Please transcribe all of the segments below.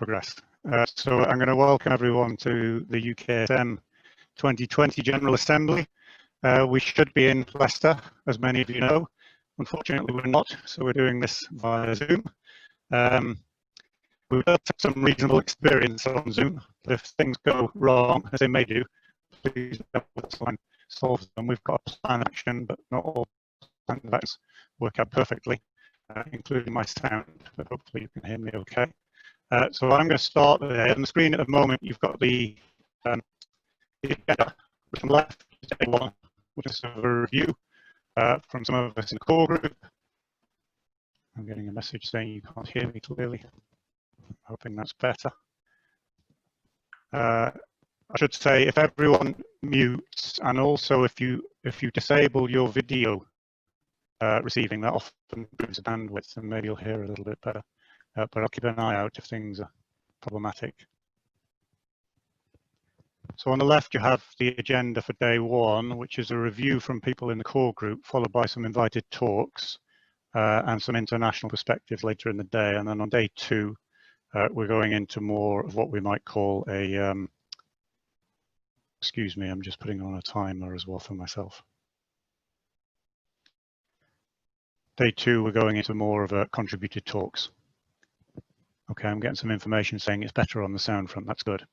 progress. So I'm going to welcome everyone to the UKESM 2020 General Assembly. We should be in Leicester, as many of you know. Unfortunately, we're not, so we're doing this via Zoom. We've got some reasonable experience on Zoom, but if things go wrong, as they may do, please solve them. We've got a plan of action, but not all plans of actions work out perfectly, including my sound, but hopefully you can hear me okay. So I'm going to start there. On the screen at the moment, you've got the agenda. From left, day one, which is a review from some of us in the core group. I'm getting a message saying you can't hear me clearly. I'm hoping that's better. I should say if everyone mutes, and also if you disable your video receiving, that often improves the bandwidth, and maybe you'll hear a little bit better. But I'll keep an eye out if things are problematic. So on the left, you have the agenda for day one, which is a review from people in the core group, followed by some invited talks and some international perspectives later in the day. And then on day two, we're going into more of what we might call a, excuse me, I'm just putting on a timer as well for myself. Day two, we're going into more of a contributed talks. Okay, I'm getting some information saying it's better on the sound front. That's good.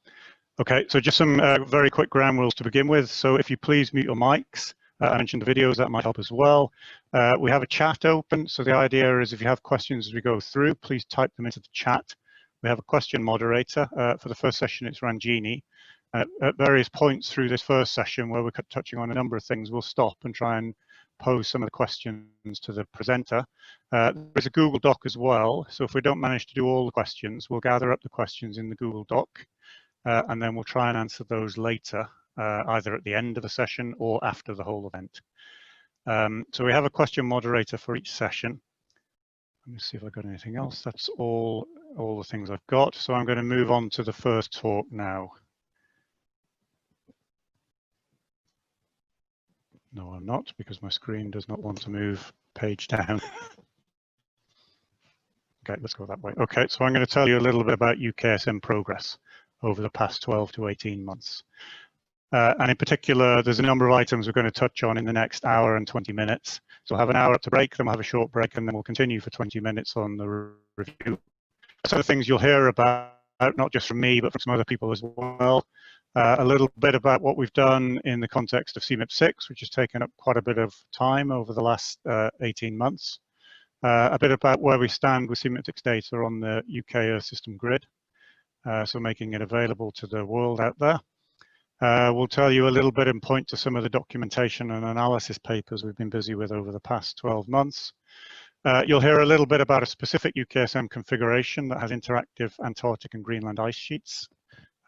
Okay, so just some very quick ground rules to begin with. So if you please mute your mics, I mentioned the videos, that might help as well. We have a chat open. So the idea is if you have questions as we go through, please type them into the chat. We have a question moderator. For the first session, it's Ranjini. At various points through this first session where we're touching on a number of things, we'll stop and try and pose some of the questions to the presenter. There's a Google Doc as well. So if we don't manage to do all the questions, we'll gather up the questions in the Google Doc. And then we'll try and answer those later, either at the end of the session or after the whole event. So we have a question moderator for each session. Let me see if I've got anything else. That's all the things I've got. So I'm going to move on to the first talk now. No, I'm not, because my screen does not want to move page down. Okay, let's go that way. Okay, so I'm going to tell you a little bit about UKESM progress over the past 12 to 18 months. And in particular, there's a number of items we're going to touch on in the next hour and 20 minutes. So we'll have an hour to break, then we'll have a short break, and then we'll continue for 20 minutes on the review. Some of the things you'll hear about, not just from me, but from some other people as well. A little bit about what we've done in the context of CMIP 6, which has taken up quite a bit of time over the last 18 months. A bit about where we stand with CMIP 6 data on the UK Earth System grid. So making it available to the world out there. We'll tell you a little bit and point to some of the documentation and analysis papers we've been busy with over the past 12 months. You'll hear a little bit about a specific UKESM configuration that has interactive Antarctic and Greenland ice sheets.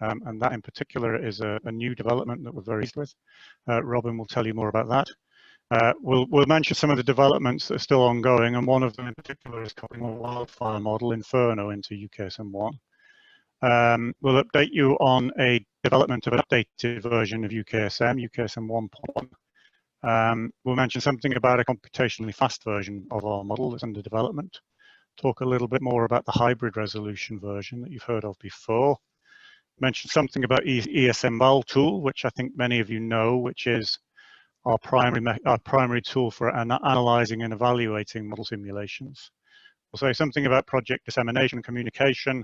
And that in particular is a new development that we're very pleased with. Robin will tell you more about that. We'll mention some of the developments that are still ongoing, and one of them in particular is copying a wildfire model, Inferno, into UKESM 1. We'll update you on a development of an updated version of UKESM 1.1. We'll mention something about a computationally fast version of our model that's under development. Talk a little bit more about the hybrid resolution version that you've heard of before. Mention something about ESML tool, which I think many of you know, which is our primary tool for analyzing and evaluating model simulations. We'll say something about project dissemination and communication.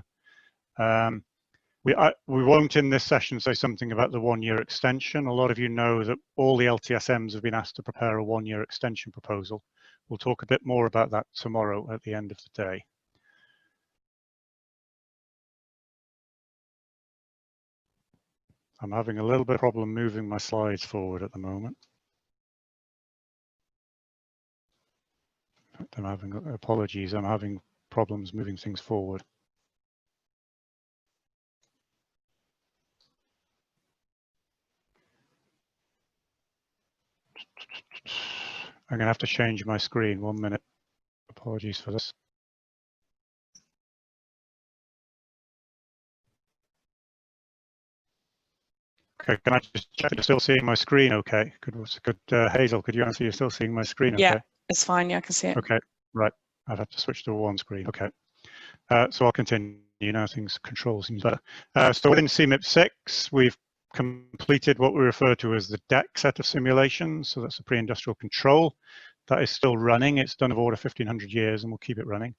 We won't in this session say something about the one-year extension. A lot of you know that all the LTSMs have been asked to prepare a one-year extension proposal. We'll talk a bit more about that tomorrow at the end of the day. I'm having a little bit of problem moving my slides forward at the moment. I'm having apologies. I'm having problems moving things forward. I'm going to have to change my screen. 1 minute. Apologies for this. Okay, can I just check you're still seeing my screen okay? Hazel, could you answer you're still seeing my screen okay? Yeah, it's fine. Yeah, I can see it. Okay, right. I've had to switch to one screen. Okay, so I'll continue. you know, control seems better. So within CMIP6, we've completed what we refer to as the DEC set of simulations. So that's the pre-industrial control. That is still running. It's done of order 1,500 years, and we'll keep it running.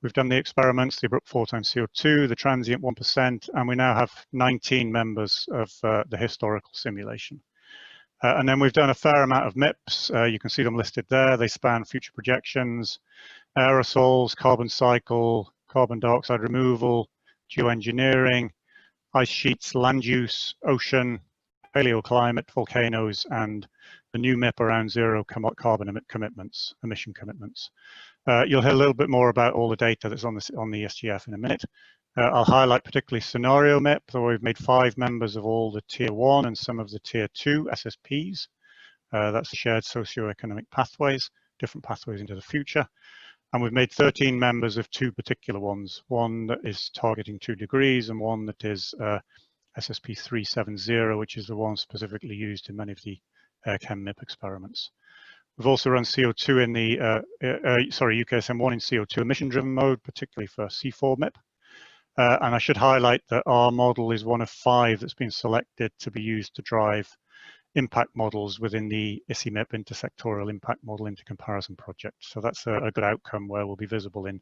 We've done the experiments, the abrupt 4 times CO2, the transient 1%, and we now have 19 members of the historical simulation. And then we've done a fair amount of MIPS. You can see them listed there. They span future projections, aerosols, carbon cycle, carbon dioxide removal, geoengineering, ice sheets, land use, ocean, paleoclimate, volcanoes, and the new MIP around zero carbon emission commitments. You'll hear a little bit more about all the data that's on the SGF in a minute. I'll highlight particularly scenario MIP, though we've made 5 members of all the tier 1 and some of the tier 2 SSPs. That's the shared socioeconomic pathways, different pathways into the future. And we've made 13 members of 2 particular ones, one that is targeting 2 degrees and one that is SSP 370, which is the one specifically used in many of the Chem MIP experiments. We've also run CO2 in the, UKESM1 in CO2 emission-driven mode, particularly for C4 MIP. And I should highlight that our model is one of 5 that's been selected to be used to drive impact models within the ICIMIP intersectoral impact model into comparison project. So that's a good outcome where we'll be visible in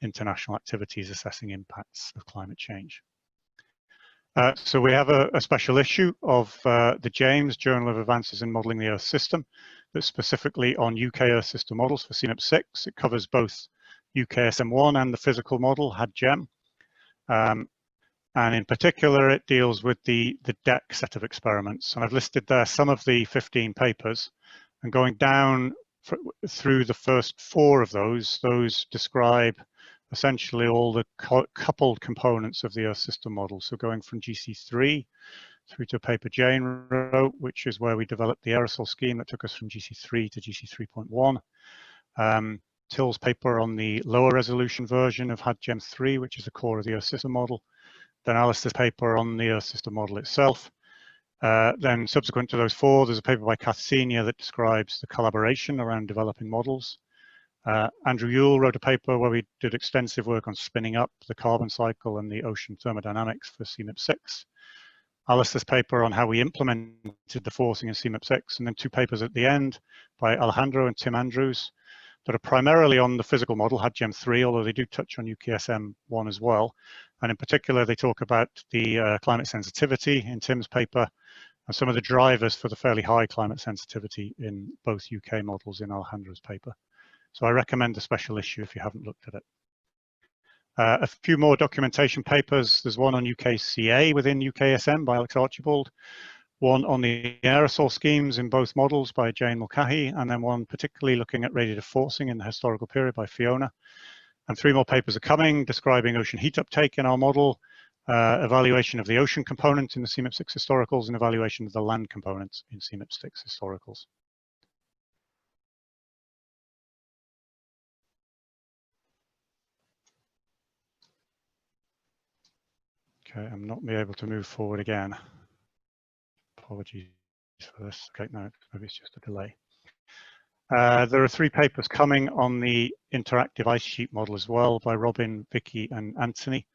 international activities assessing impacts of climate change. So we have a special issue of the James Journal of Advances in Modeling the Earth System that's specifically on UK Earth System models for CMIP6. It covers both UKESM1 and the physical model, HADGEM. And in particular, it deals with the DEC set of experiments. And I've listed there some of the 15 papers. And going down through the first 4 of those describe essentially all the coupled components of the Earth system model. So going from GC3 through to a paper Jane wrote, which is where we developed the aerosol scheme that took us from GC3 to GC3.1. Till's paper on the lower resolution version of HADGEM 3, which is the core of the Earth system model. Then Alistair's paper on the Earth system model itself. Then subsequent to those 4, there's a paper by Kath Senior that describes the collaboration around developing models. Andrew Yule wrote a paper where we did extensive work on spinning up the carbon cycle and the ocean thermodynamics for CMIP6. Alistair's paper on how we implemented the forcing in CMIP6, and then 2 papers at the end by Alejandro and Tim Andrews that are primarily on the physical model, HADGEM 3, although they do touch on UKESM1 as well. And in particular, they talk about the climate sensitivity in Tim's paper and some of the drivers for the fairly high climate sensitivity in both UK models in Alejandro's paper. So I recommend the special issue if you haven't looked at it. A few more documentation papers. There's one on UKCA within UKESM by Alex Archibald, one on the aerosol schemes in both models by Jane Mulcahy, and then one particularly looking at radiative forcing in the historical period by Fiona. And 3 more papers are coming describing ocean heat uptake in our model, evaluation of the ocean component in the CMIP6 historicals, and evaluation of the land component in CMIP6 historicals. Okay, I'm not able to move forward again. Apologies for this. Okay, no, maybe it's just a delay. There are 3 papers coming on the interactive ice sheet model as well by Robin, Vicky, and Anthony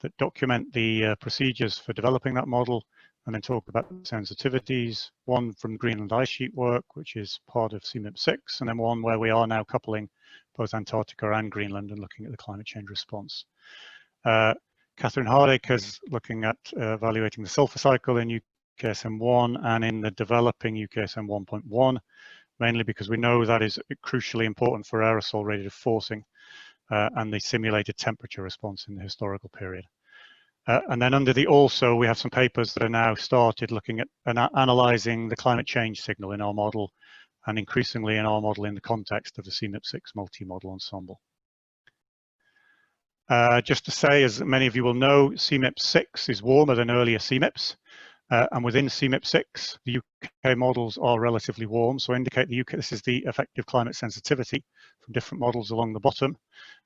that document the procedures for developing that model and then talk about the sensitivities, one from Greenland ice sheet work, which is part of CMIP6, and then one where we are now coupling both Antarctica and Greenland and looking at the climate change response. Catherine Hardacre is looking at evaluating the sulfur cycle in UKESM1 and in the developing UKESM 1.1, mainly because we know that is crucially important for aerosol radiative forcing and the simulated temperature response in the historical period. And then under the also, we have some papers that are now started looking at analyzing the climate change signal in our model and increasingly in our model in the context of the CMIP6 multi-model ensemble. Just to say, as many of you will know, CMIP6 is warmer than earlier CMIPs. And within CMIP6, the UK models are relatively warm. So indicate the UK, this is the effective climate sensitivity from different models along the bottom.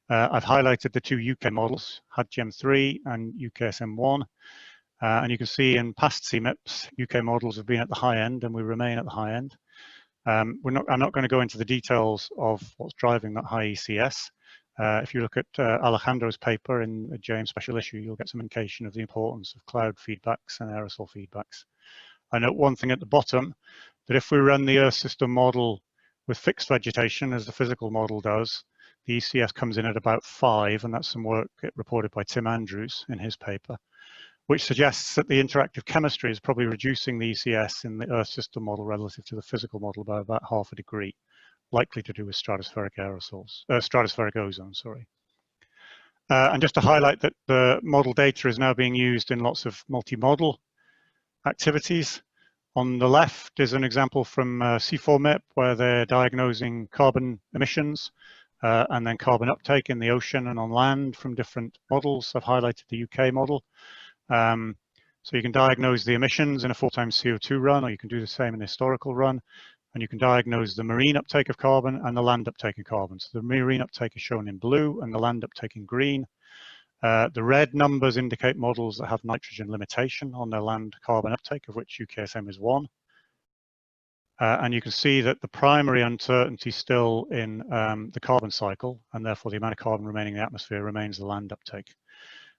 I've highlighted the 2 UK models, HADGEM 3 and UKESM1. And you can see in past CMIPs, UK models have been at the high end and we remain at the high end. I'm not going to go into the details of what's driving that high ECS. If you look at Alejandro's paper in the James special issue, you'll get some indication of the importance of cloud feedbacks and aerosol feedbacks. I note one thing at the bottom, that if we run the Earth system model with fixed vegetation, as the physical model does, the ECS comes in at about 5, and that's some work reported by Tim Andrews in his paper, which suggests that the interactive chemistry is probably reducing the ECS in the Earth system model relative to the physical model by about 0.5 degree, likely to do with stratospheric aerosols, stratospheric ozone, sorry. And just to highlight that the model data is now being used in lots of multi-model activities. On the left is an example from C4MIP, where they're diagnosing carbon emissions and then carbon uptake in the ocean and on land from different models. I've highlighted the UK model. So you can diagnose the emissions in a 4 times CO2 run, or you can do the same in a historical run, and you can diagnose the marine uptake of carbon and the land uptake of carbon. So the marine uptake is shown in blue and the land uptake in green. The red numbers indicate models that have nitrogen limitation on their land carbon uptake, of which UKESM is one. And you can see that the primary uncertainty still in the carbon cycle, and therefore the amount of carbon remaining in the atmosphere, remains the land uptake.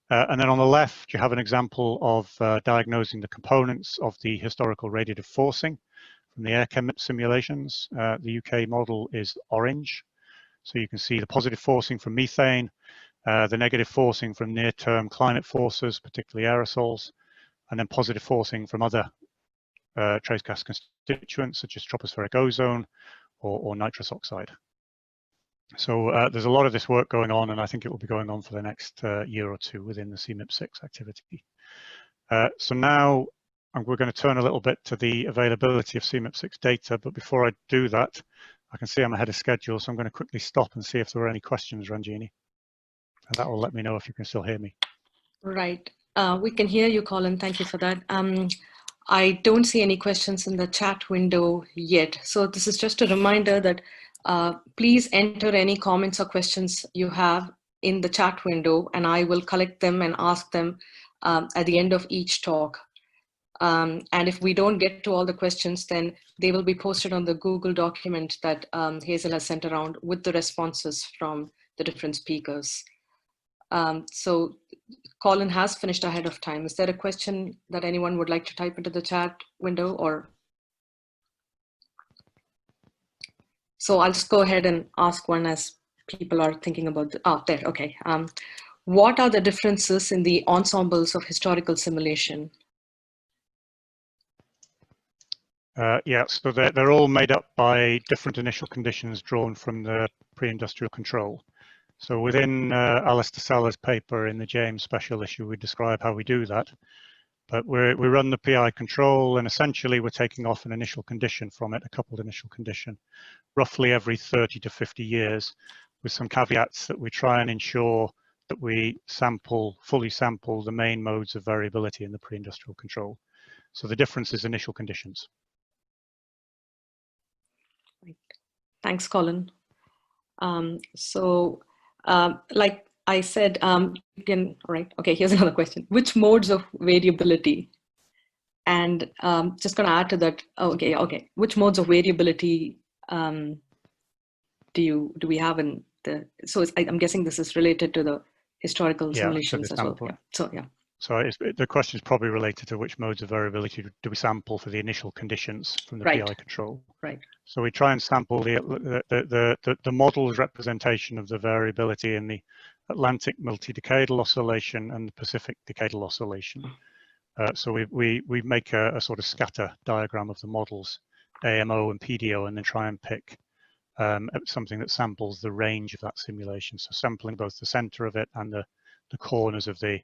And then on the left, you have an example of diagnosing the components of the historical radiative forcing from the AirChem simulations. The UK model is orange. So you can see the positive forcing from methane, the negative forcing from near-term climate forces, particularly aerosols, and then positive forcing from other trace gas constituents, such as tropospheric ozone or nitrous oxide. So there's a lot of this work going on, and I think it will be going on for the next year or two within the CMIP6 activity. So now we're going to turn a little bit to the availability of CMIP6 data, but before I do that, I can see I'm ahead of schedule, so I'm going to quickly stop and see if there are any questions, Ranjini. And that will let me know if you can still hear me. Right. We can hear you, Colin. Thank you for that. I don't see any questions in the chat window yet. So this is just a reminder that please enter any comments or questions you have in the chat window, and I will collect them and ask them at the end of each talk. And if we don't get to all the questions, then they will be posted on the Google document that Hazel has sent around with the responses from the different speakers. So Colin has finished ahead of time. Is there a question that anyone would like to type into the chat window, or? So I'll just go ahead and ask one as people are thinking about there, okay. What are the differences in the ensembles of historical simulation? Yeah, so they're all made up by different initial conditions drawn from the pre-industrial control. So within Alistair Sellers' paper in the James special issue, we describe how we do that. But we run the PI control, and essentially we're taking off an initial condition from it, a coupled initial condition, roughly every 30 to 50 years, with some caveats that we try and ensure that we fully sample the main modes of variability in the pre-industrial control. So the difference is initial conditions. Thanks, Colin. Like I said, you can, all right, okay, here's another question. Which modes of variability? And just gonna add to that, okay. Which modes of variability do we have in the, so I'm guessing this is related to the historical simulations as well. Yeah. So yeah. So the question is probably related to which modes of variability do we sample for the initial conditions from the PI control. Right. So we try and sample the model's representation of the variability in the Atlantic multi-decadal oscillation and the Pacific decadal oscillation. So we make a sort of scatter diagram of the models, AMO and PDO, and then try and pick something that samples the range of that simulation. So sampling both the center of it and the corners of the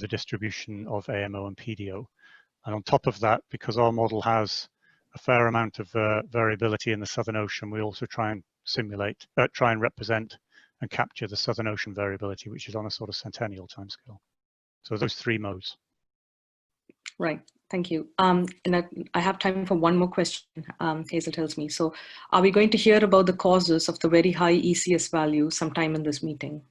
distribution of AMO and PDO. And on top of that, because our model has a fair amount of variability in the Southern Ocean, we also try and represent and capture the Southern Ocean variability, which is on a sort of centennial timescale. So those 3 modes. Right, thank you. And I have time for one more question, Hazel tells me. So are we going to hear about the causes of the very high ECS value sometime in this meeting?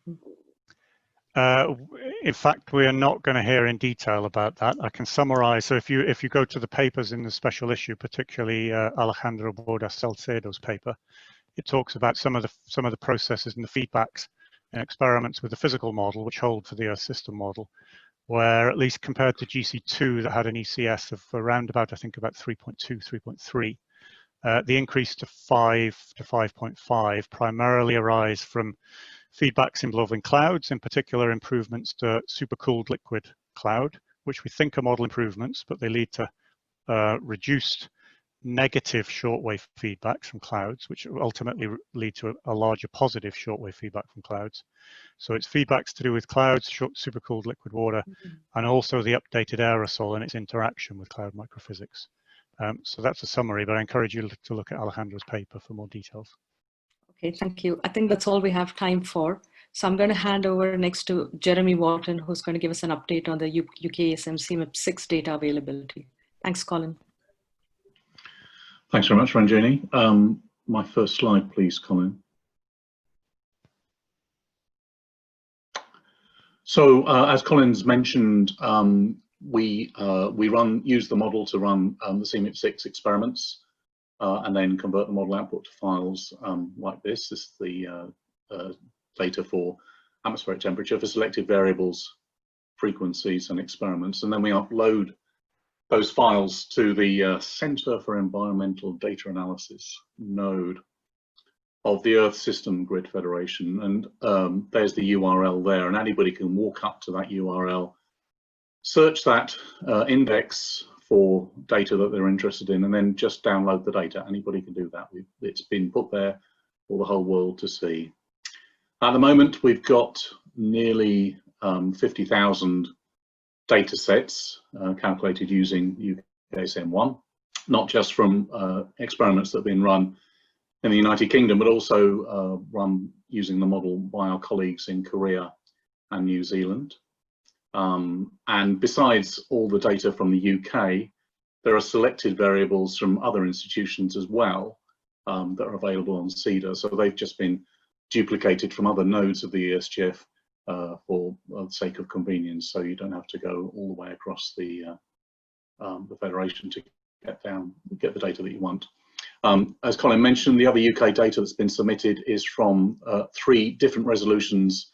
In fact, we are not going to hear in detail about that. I can summarize. So if you go to the papers in the special issue, particularly Alejandro Bordas Salcedo's paper, it talks about some of the processes and the feedbacks in experiments with the physical model, which hold for the Earth system model, where at least compared to GC2 that had an ECS of around about, I think about 3.2, 3.3, the increase to 5 to 5.5 primarily arise from feedbacks involving clouds, in particular improvements to supercooled liquid cloud, which we think are model improvements, but they lead to reduced negative shortwave feedbacks from clouds, which ultimately lead to a larger positive shortwave feedback from clouds. So it's feedbacks to do with clouds, supercooled liquid water, and also the updated aerosol and its interaction with cloud microphysics. So that's a summary, but I encourage you to look at Alejandra's paper for more details. Okay, thank you. I think that's all we have time for. So I'm going to hand over next to Jeremy Wharton, who's going to give us an update on the UKESM CMIP 6 data availability. Thanks, Colin. Thanks very much, Ranjini. My first slide, please, Colin. So, as Colin's mentioned, we use the model to run the CMIP 6 experiments and then convert the model output to files like this. This is the data for atmospheric temperature for selected variables, frequencies, and experiments. And then we upload those files to the Center for Environmental Data Analysis node of the Earth System Grid Federation. And there's the URL there, and anybody can walk up to that URL, search that index for data that they're interested in, and then just download the data. Anybody can do that. It's been put there for the whole world to see. At the moment, we've got nearly 50,000 data sets calculated using UKESM1, not just from experiments that have been run in the United Kingdom, but also run using the model by our colleagues in Korea and New Zealand. And besides all the data from the UK, there are selected variables from other institutions as well that are available on CEDA. So they've just been duplicated from other nodes of the ESGF for the sake of convenience, so you don't have to go all the way across the federation to get the data that you want. As Colin mentioned, the other UK data that's been submitted is from 3 different resolutions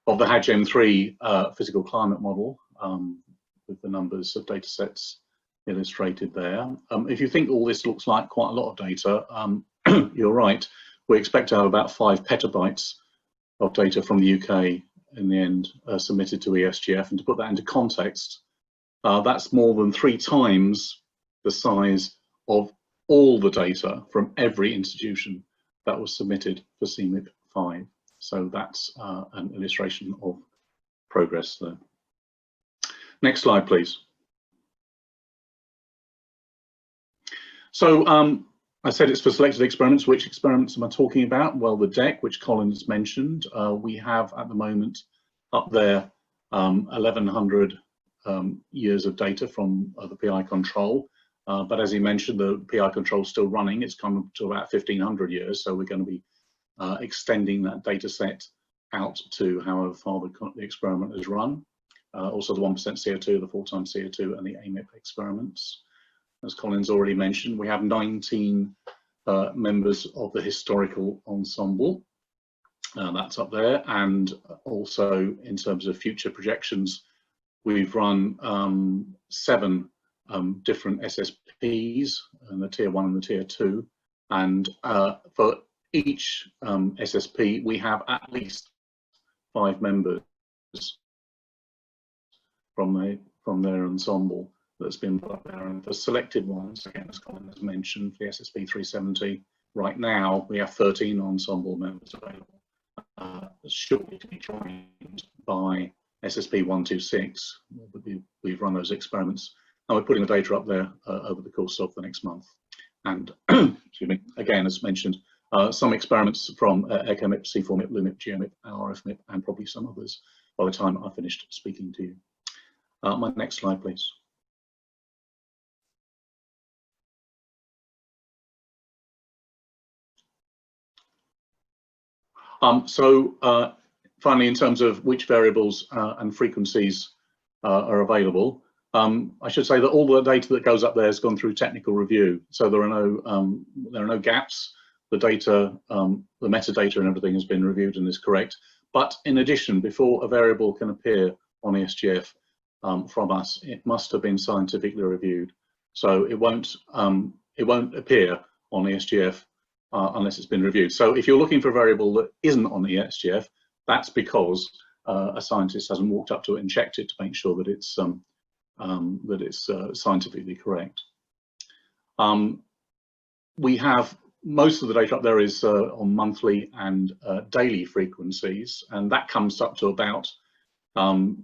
of the HAGM3 physical climate model, with the numbers of data sets illustrated there. If you think all this looks like quite a lot of data, you're right. We expect to have about 5 petabytes of data from the UK in the end submitted to ESGF. And to put that into context, that's more than 3 times the size of all the data from every institution that was submitted for CMIP 5. So that's an illustration of progress there. Next slide, please. So I said it's for selected experiments. Which experiments am I talking about? Well, the DEC, which Colin has mentioned, we have at the moment up there 1,100 years of data from the PI control. But as he mentioned, the PI control is still running. It's come up to about 1,500 years. So we're going to be extending that data set out to however far the experiment is run. Also the 1% CO2, the 4 times CO2, and the AMIP experiments. As Colin's already mentioned, we have 19 members of the historical ensemble. That's up there. And also in terms of future projections, we've run 7 different SSPs, and the tier 1 and the tier 2. And for each SSP, we have at least 5 members from their ensemble that's been put up there. And for selected ones, again, as Colin has mentioned, for the SSP 370, right now we have 13 ensemble members available, shortly to be joined by SSP 126. We've run those experiments, and we're putting the data up there over the course of the next month. And excuse me, again, as mentioned, some experiments from ECOMIP, C4MIP, LUMIP, GeoMIP, RFMIP, and probably some others by the time I finished speaking to you. My next slide, please. Finally, in terms of which variables and frequencies are available, I should say that all the data that goes up there has gone through technical review, so there are no gaps. The data, the metadata and everything has been reviewed and is correct. But in addition, before a variable can appear on ESGF from us, it must have been scientifically reviewed. So it won't appear on ESGF unless it's been reviewed. So if you're looking for a variable that isn't on ESGF, that's because a scientist hasn't walked up to it and checked it to make sure that it's scientifically correct. We have most of the data up there is on monthly and daily frequencies, and that comes up to about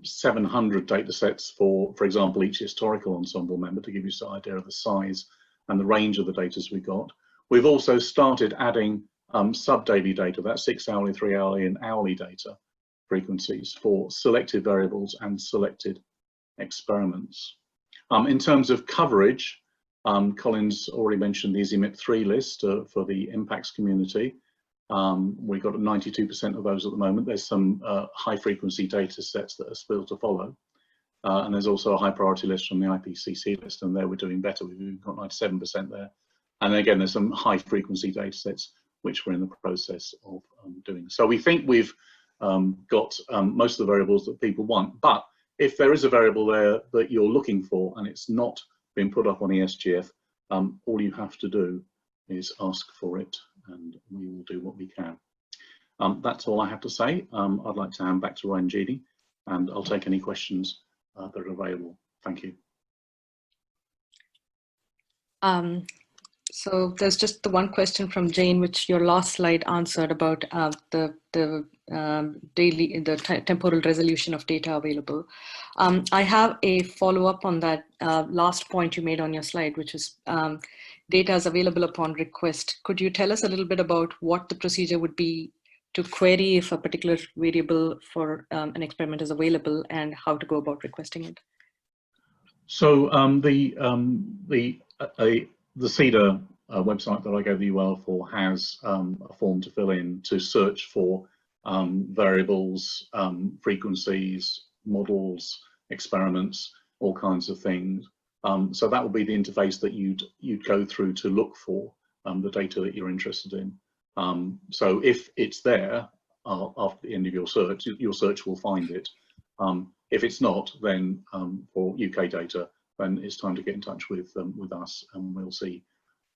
700 data sets for example, each historical ensemble member, to give you some idea of the size and the range of the data we've got. We've also started adding sub-daily data, that's 6 hourly, 3 hourly and hourly data frequencies for selected variables and selected experiments. In terms of coverage, Colin's already mentioned the EasyMIP3 list for the impacts community. We've got 92% of those at the moment. There's some high frequency data sets that are still to follow. And there's also a high priority list from the IPCC list, and there we're doing better. We've got 97% there. And again, there's some high frequency data sets which we're in the process of doing. So we think we've got most of the variables that people want. But if there is a variable there that you're looking for and it's not been put up on ESGF, all you have to do is ask for it, and we will do what we can. That's all I have to say. I'd like to hand back to Ryan Genie, and I'll take any questions that are available. Thank you. So there's just the one question from Jane, which your last slide answered about the temporal resolution of data available. I have a follow-up on that last point you made on your slide, which is data is available upon request. Could you tell us a little bit about what the procedure would be to query if a particular variable for an experiment is available, and how to go about requesting it? So the CEDA website that I gave the URL for has a form to fill in to search for variables, frequencies, models, experiments, all kinds of things. So that will be the interface that you'd go through to look for the data that you're interested in. So if it's there after the end of your search will find it. If it's not, then for UK data, then it's time to get in touch with us, and we'll see.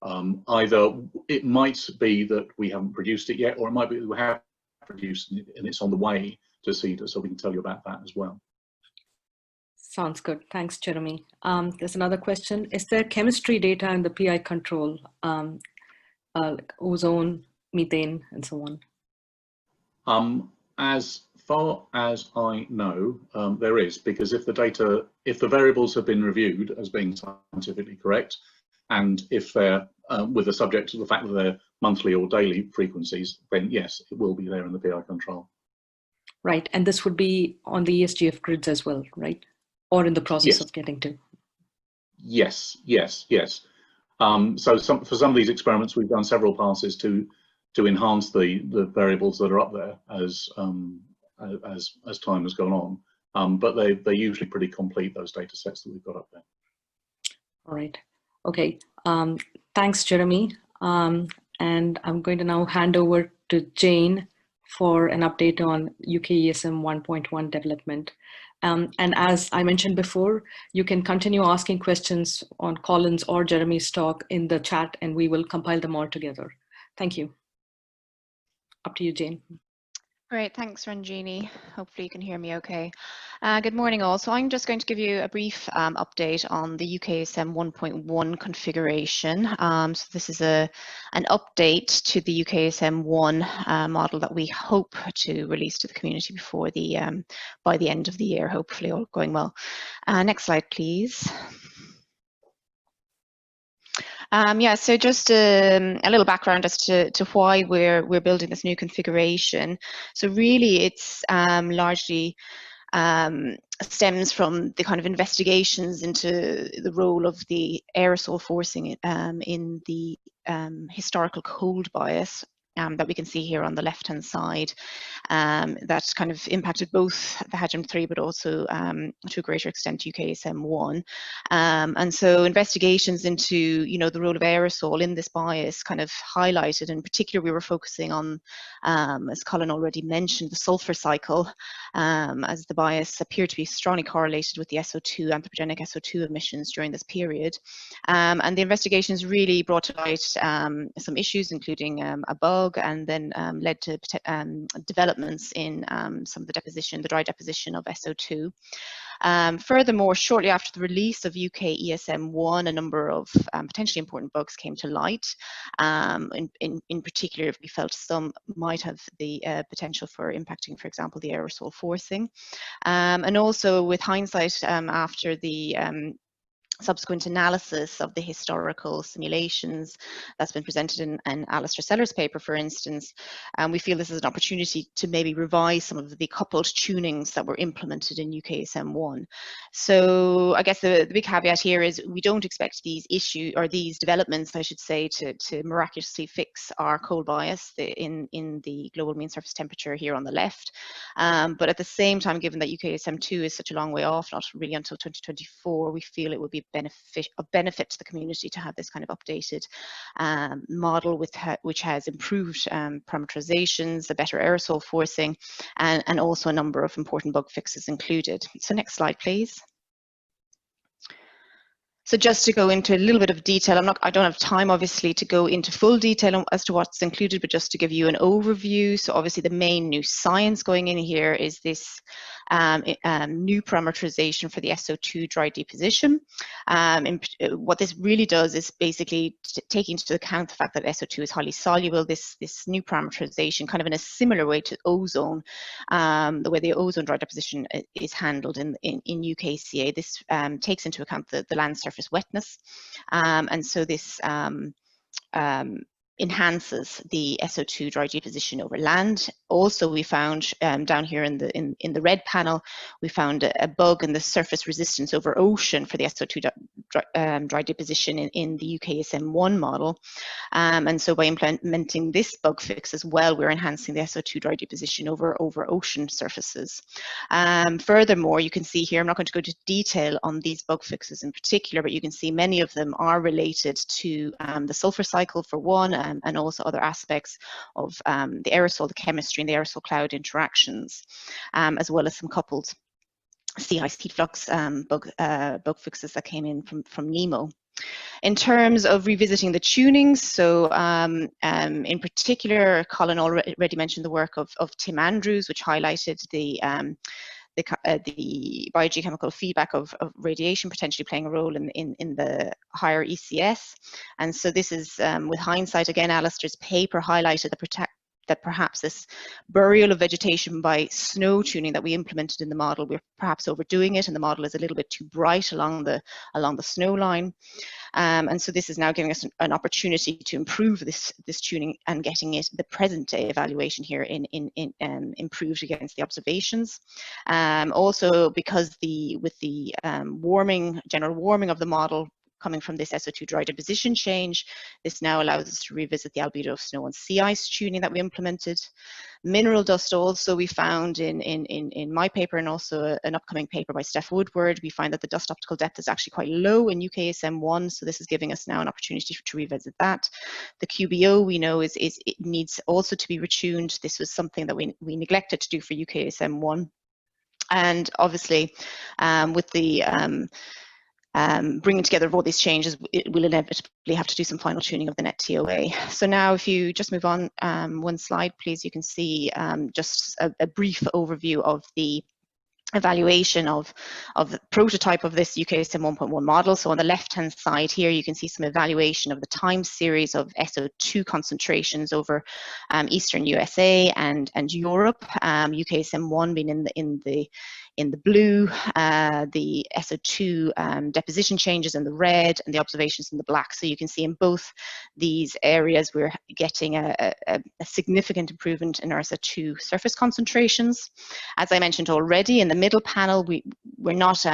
Either it might be that we haven't produced it yet, or it might be that we have produced it and it's on the way to CEDA, so we can tell you about that as well. Sounds good. Thanks, Jeremy. There's another question. Is there chemistry data in the PI control, like ozone, methane, and so on? As far as I know, there is, because if the variables have been reviewed as being scientifically correct, and if they're with the subject to the fact that they're monthly or daily frequencies, then yes, it will be there in the PI control. Right, and this would be on the ESGF grids as well, right? Or in the process of getting to? Yes, yes, yes. So for some of these experiments, we've done several passes to enhance the variables that are up there as time has gone on. But they're usually pretty complete, those data sets that we've got up there. All right. Okay. Thanks, Jeremy. And I'm going to now hand over to Jane for an update on UKESM 1.1 development. And as I mentioned before, you can continue asking questions on Colin's or Jeremy's talk in the chat, and we will compile them all together. Thank you. Up to you, Jane. Great, thanks, Ranjini. Hopefully you can hear me okay. Good morning all. So I'm just going to give you a brief update on the UKESM 1.1 configuration. So this is an update to the UKESM 1 model that we hope to release to the community before by the end of the year, hopefully, all going well. Next slide, please. Yeah, so just a little background as to why we're building this new configuration. So really, it's largely stems from the kind of investigations into the role of the aerosol forcing in the historical cold bias that we can see here on the left-hand side, that kind of impacted both the HAJM3, but also to a greater extent UKESM1. And so investigations into, you know, the role of aerosol in this bias kind of highlighted, in particular we were focusing on, as Colin already mentioned, the sulfur cycle, as the bias appeared to be strongly correlated with the SO2, anthropogenic SO2 emissions during this period. And the investigations really brought to light some issues, including a bug, and then led to developments in some of the deposition, the dry deposition of SO2. Furthermore, shortly after the release of UKESM1, a number of potentially important bugs came to light. In particular, we felt some might have the potential for impacting, for example, the aerosol forcing. And also with hindsight, after the subsequent analysis of the historical simulations that's been presented in Alistair Seller's paper, for instance, we feel this is an opportunity to maybe revise some of the coupled tunings that were implemented in UKESM1. So I guess the big caveat here is we don't expect these issues, or these developments, I should say, to miraculously fix our cold bias in the global mean surface temperature here on the left. But at the same time, given that UKESM2 is such a long way off, not really until 2024, we feel it would be of benefit to the community to have this kind of updated model which has improved parameterizations, a better aerosol forcing, and also a number of important bug fixes included. So next slide, please. So just to go into a little bit of detail, I don't have time obviously to go into full detail as to what's included, but just to give you an overview. So obviously the main new science going in here is this new parameterization for the SO2 dry deposition. What this really does is basically take into account the fact that SO2 is highly soluble. This new parameterization, kind of in a similar way to ozone, the way the ozone dry deposition is handled in UKCA, this takes into account the land surface wetness, and so this enhances the SO2 dry deposition over land. Also, we found down here in the red panel, we found a bug in the surface resistance over ocean for the SO2 dry deposition in the UKESM1 model. And so by implementing this bug fix as well, we're enhancing the SO2 dry deposition over ocean surfaces. Furthermore, you can see here, I'm not going to go into detail on these bug fixes in particular, but you can see many of them are related to the sulfur cycle for one, and also other aspects of the aerosol, the chemistry, and the aerosol cloud interactions, as well as some coupled sea ice heat flux bug fixes that came in from NEMO. In terms of revisiting the tunings, so in particular, Colin already mentioned the work of Tim Andrews, which highlighted the biogeochemical feedback of radiation potentially playing a role in the higher ECS. And so this is, with hindsight, again, Alistair's paper highlighted that perhaps this burial of vegetation by snow tuning that we implemented in the model, we're perhaps overdoing it, and the model is a little bit too bright along the snow line. And so this is now giving us an opportunity to improve this tuning and getting it, the present day evaluation here improved against the observations. Also, because with the general warming of the model coming from this SO2 dry deposition change, this now allows us to revisit the albedo of snow and sea ice tuning that we implemented. Mineral dust also we found in my paper, and also an upcoming paper by Steph Woodward. We find that the dust optical depth is actually quite low in UKESM1, so this is giving us now an opportunity to revisit that. The QBO we know it needs also to be retuned. This was something that we neglected to do for UKESM1, and obviously with the bringing together of all these changes, it will inevitably have to do some final tuning of the net TOA. So now if you just move on one slide, please, you can see just a brief overview of the evaluation of the prototype of this UKESM 1.1 model. So on the left-hand side here, you can see some evaluation of the time series of SO2 concentrations over Eastern USA and Europe. UKESM 1 being in the blue, the SO2 deposition changes in the red, and the observations in the black. So you can see in both these areas we're getting a significant improvement in our SO2 surface concentrations. As I mentioned already, in the middle panel, we're not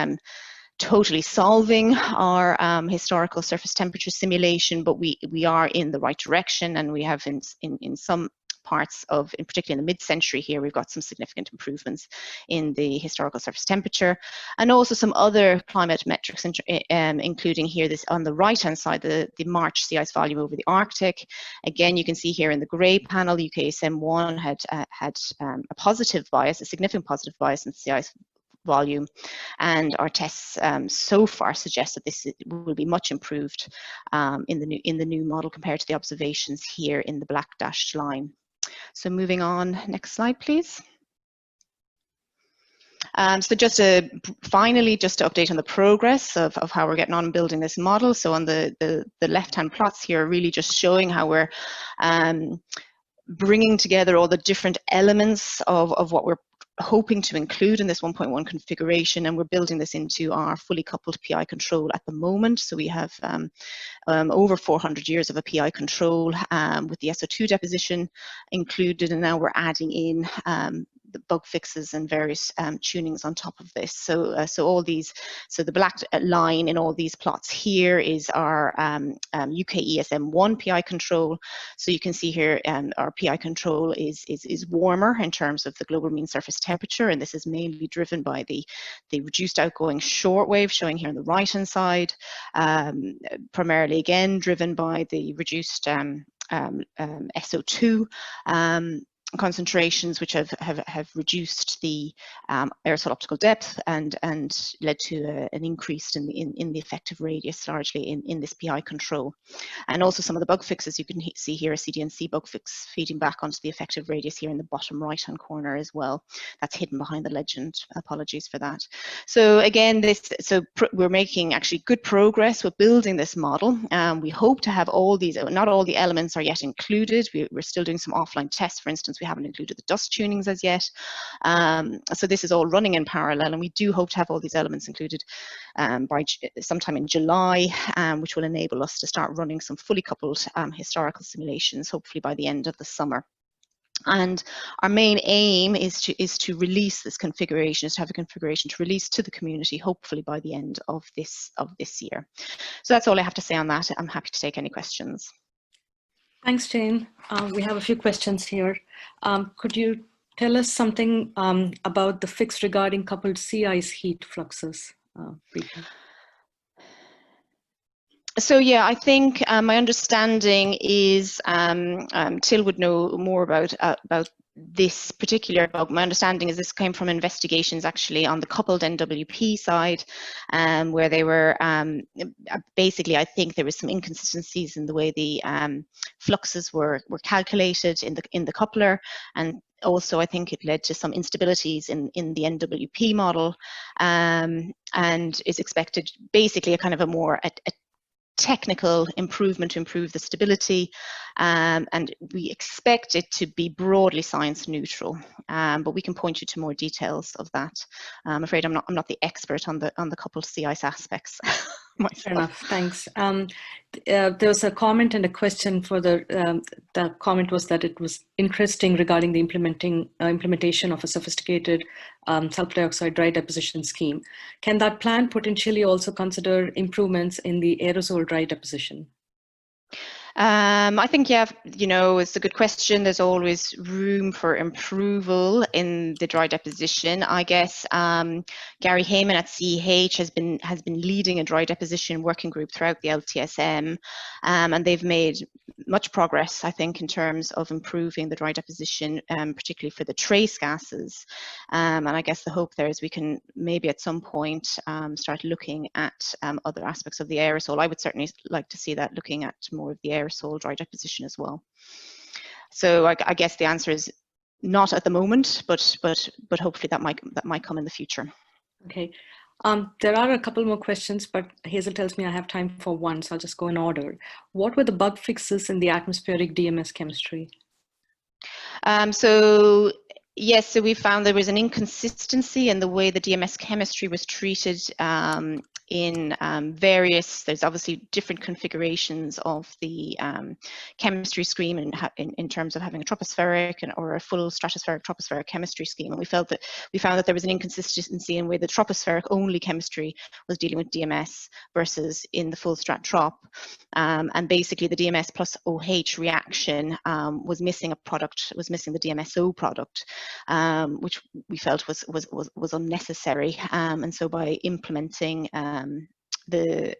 totally solving our historical surface temperature simulation, but we are in the right direction, and we have in some parts of, in particular in the mid-century here, we've got some significant improvements in the historical surface temperature, and also some other climate metrics, including here this on the right-hand side, the March sea ice volume over the Arctic. Again, you can see here in the grey panel, UKESM 1 had a positive bias, a significant positive bias in sea ice volume, and our tests so far suggest that this will be much improved in the new model compared to the observations here in the black dashed line. So moving on, next slide, please. So just finally, just to update on the progress of how we're getting on building this model. So on the left-hand plots here, really just showing how we're bringing together all the different elements of what we're hoping to include in this 1.1 configuration, and we're building this into our fully coupled PI control at the moment. So we have over 400 years of a PI control with the SO2 deposition included, and now we're adding in the bug fixes and various tunings on top of this. So all these, so the black line in all these plots here is our UKESM 1 PI control. So you can see here our PI control is warmer in terms of the global mean surface temperature, and this is mainly driven by the reduced outgoing shortwave showing here on the right hand side, primarily again driven by the reduced SO2 concentrations, which have reduced the aerosol optical depth and led to an increase in the effective radius largely in this PI control. And also some of the bug fixes you can see here, a CDNC bug fix feeding back onto the effective radius here in the bottom right hand corner as well. That's hidden behind the legend. Apologies for that. So again, we're making actually good progress with building this model. We hope to have all these, not all the elements are yet included. We're still doing some offline tests. For instance, we haven't included the dust tunings as yet. So this is all running in parallel, and we do hope to have all these elements included by sometime in July, which will enable us to start running some fully coupled historical simulations, hopefully by the end of the summer. And our main aim is to release this configuration, is to have a configuration to release to the community, hopefully by the end of this year. So that's all I have to say on that. I'm happy to take any questions. Thanks, Jane. We have a few questions here. Could you tell us something about the fix regarding coupled sea ice heat fluxes? So yeah, I think my understanding is Till would know more about this particular bug. My understanding is this came from investigations actually on the coupled NWP side, where they were basically, I think there was some inconsistencies in the way the fluxes were calculated in the coupler, and also I think it led to some instabilities in the NWP model, and is expected basically a kind of a more technical improvement to improve the stability, and we expect it to be broadly science neutral, but we can point you to more details of that. I'm afraid I'm not the expert on the coupled sea ice aspects myself. Fair enough, thanks. There was a comment and a question for the comment was that it was interesting regarding the implementation of a sophisticated sulfur dioxide dry deposition scheme. Can that plan potentially also consider improvements in the aerosol dry deposition? I think, yeah, you know, it's a good question. There's always room for improvement in the dry deposition. I guess Gary Heyman at CEH has been leading a dry deposition working group throughout the LTSM, and they've made much progress, I think, in terms of improving the dry deposition, particularly for the trace gases. And I guess the hope there is we can maybe at some point start looking at other aspects of the aerosol. I would certainly like to see that, looking at more of the aerosol dry deposition as well. So I guess the answer is not at the moment, but hopefully that might come in the future. Okay. There are a couple more questions, but Hazel tells me I have time for one, so I'll just go in order. What were the bug fixes in the atmospheric DMS chemistry? Yes, so we found there was an inconsistency in the way the DMS chemistry was treated in there's obviously different configurations of the chemistry scheme in terms of having a tropospheric or a full tropospheric chemistry scheme. And we found that there was an inconsistency in where the tropospheric only chemistry was dealing with DMS versus in the full strat trop. And basically the DMS plus OH reaction was missing a product, was missing the DMSO product, which we felt was unnecessary. And so by implementing the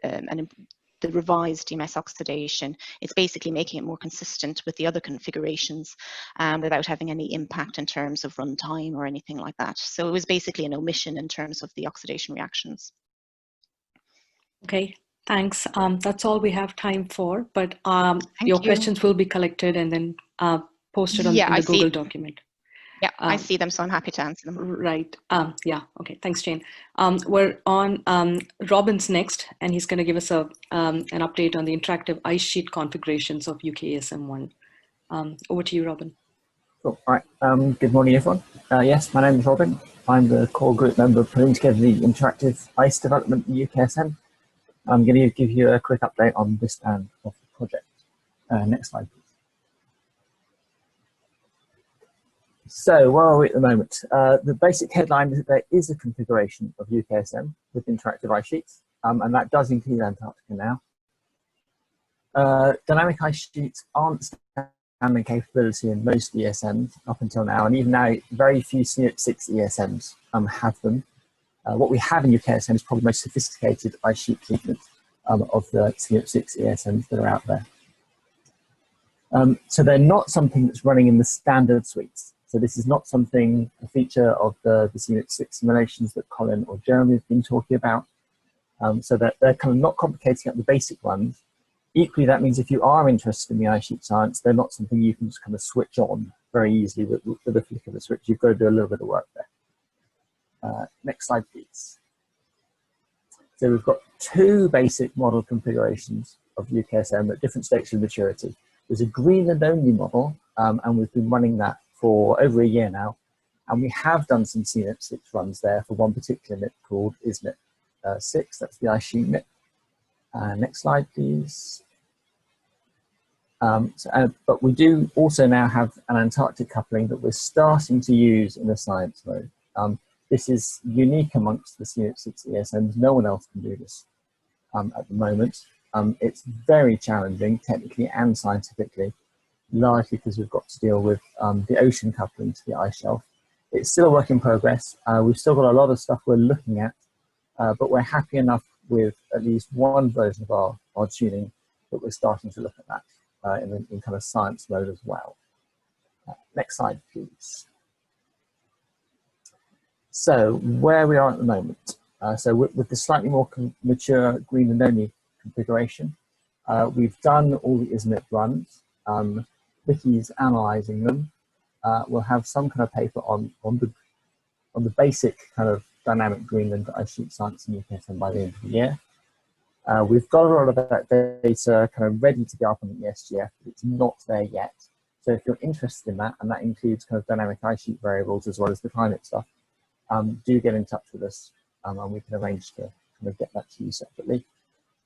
revised DMS oxidation, it's basically making it more consistent with the other configurations without having any impact in terms of runtime or anything like that. So it was basically an omission in terms of the oxidation reactions. Okay, thanks. That's all we have time for, but your questions will be collected and then posted on in the Google document. Yeah, I see them, so I'm happy to answer them. Right. Yeah. Okay. Thanks, Jane. We're on Robin's next, and he's going to give us an update on the interactive ice sheet configurations of UKESM 1. Over to you, Robin. Cool. All right. Good morning, everyone. Yes, my name is Robin. I'm the core group member putting together the interactive ice development in UKESM. I'm going to give you a quick update on this band of the project. Next slide, please. So where are we at the moment? The basic headline is that there is a configuration of UKESM with interactive ice sheets, and that does include Antarctica now. Dynamic ice sheets aren't standard capability in most ESMs up until now, and even now very few CEP6 ESMs have them. What we have in UKESM is probably the most sophisticated ice sheet treatment of the CEP6 ESMs that are out there. So they're not something that's running in the standard suites. So this is not something, a feature of the CEP6 simulations that Colin or Jeremy have been talking about. So that they're kind of not complicating up the basic ones. Equally, that means if you are interested in the ice sheet science, they're not something you can just kind of switch on very easily with the flick of a switch. You've got to do a little bit of work there. Next slide, please. So we've got two basic model configurations of UKESM at different stages of maturity. There's a Greenland-only model, and we've been running that for over a year now. And we have done some CNIP6 runs there for one particular NIP called ISNIP 6. That's the ice sheet NIP. Next slide, please. But we do also now have an Antarctic coupling that we're starting to use in the science mode. This is unique amongst the CEP6 ESMs. No one else can do this at the moment. It's very challenging technically and scientifically, largely because we've got to deal with the ocean coupling to the ice shelf. It's still a work in progress. We've still got a lot of stuff we're looking at, but we're happy enough with at least one version of our tuning that we're starting to look at that in kind of science mode as well. Next slide, please. So where we are at the moment. So with the slightly more mature Greenland-only configuration, we've done all the ISNIP runs. Vicky's analysing them. We'll have some kind of paper on the basic kind of dynamic Greenland ice sheet science in UKESM by the end of the year. We've got a lot of that data kind of ready to go up on the ESGF, but it's not there yet. So if you're interested in that, and that includes kind of dynamic ice sheet variables as well as the climate stuff, do get in touch with us, and we can arrange to kind of get that to you separately.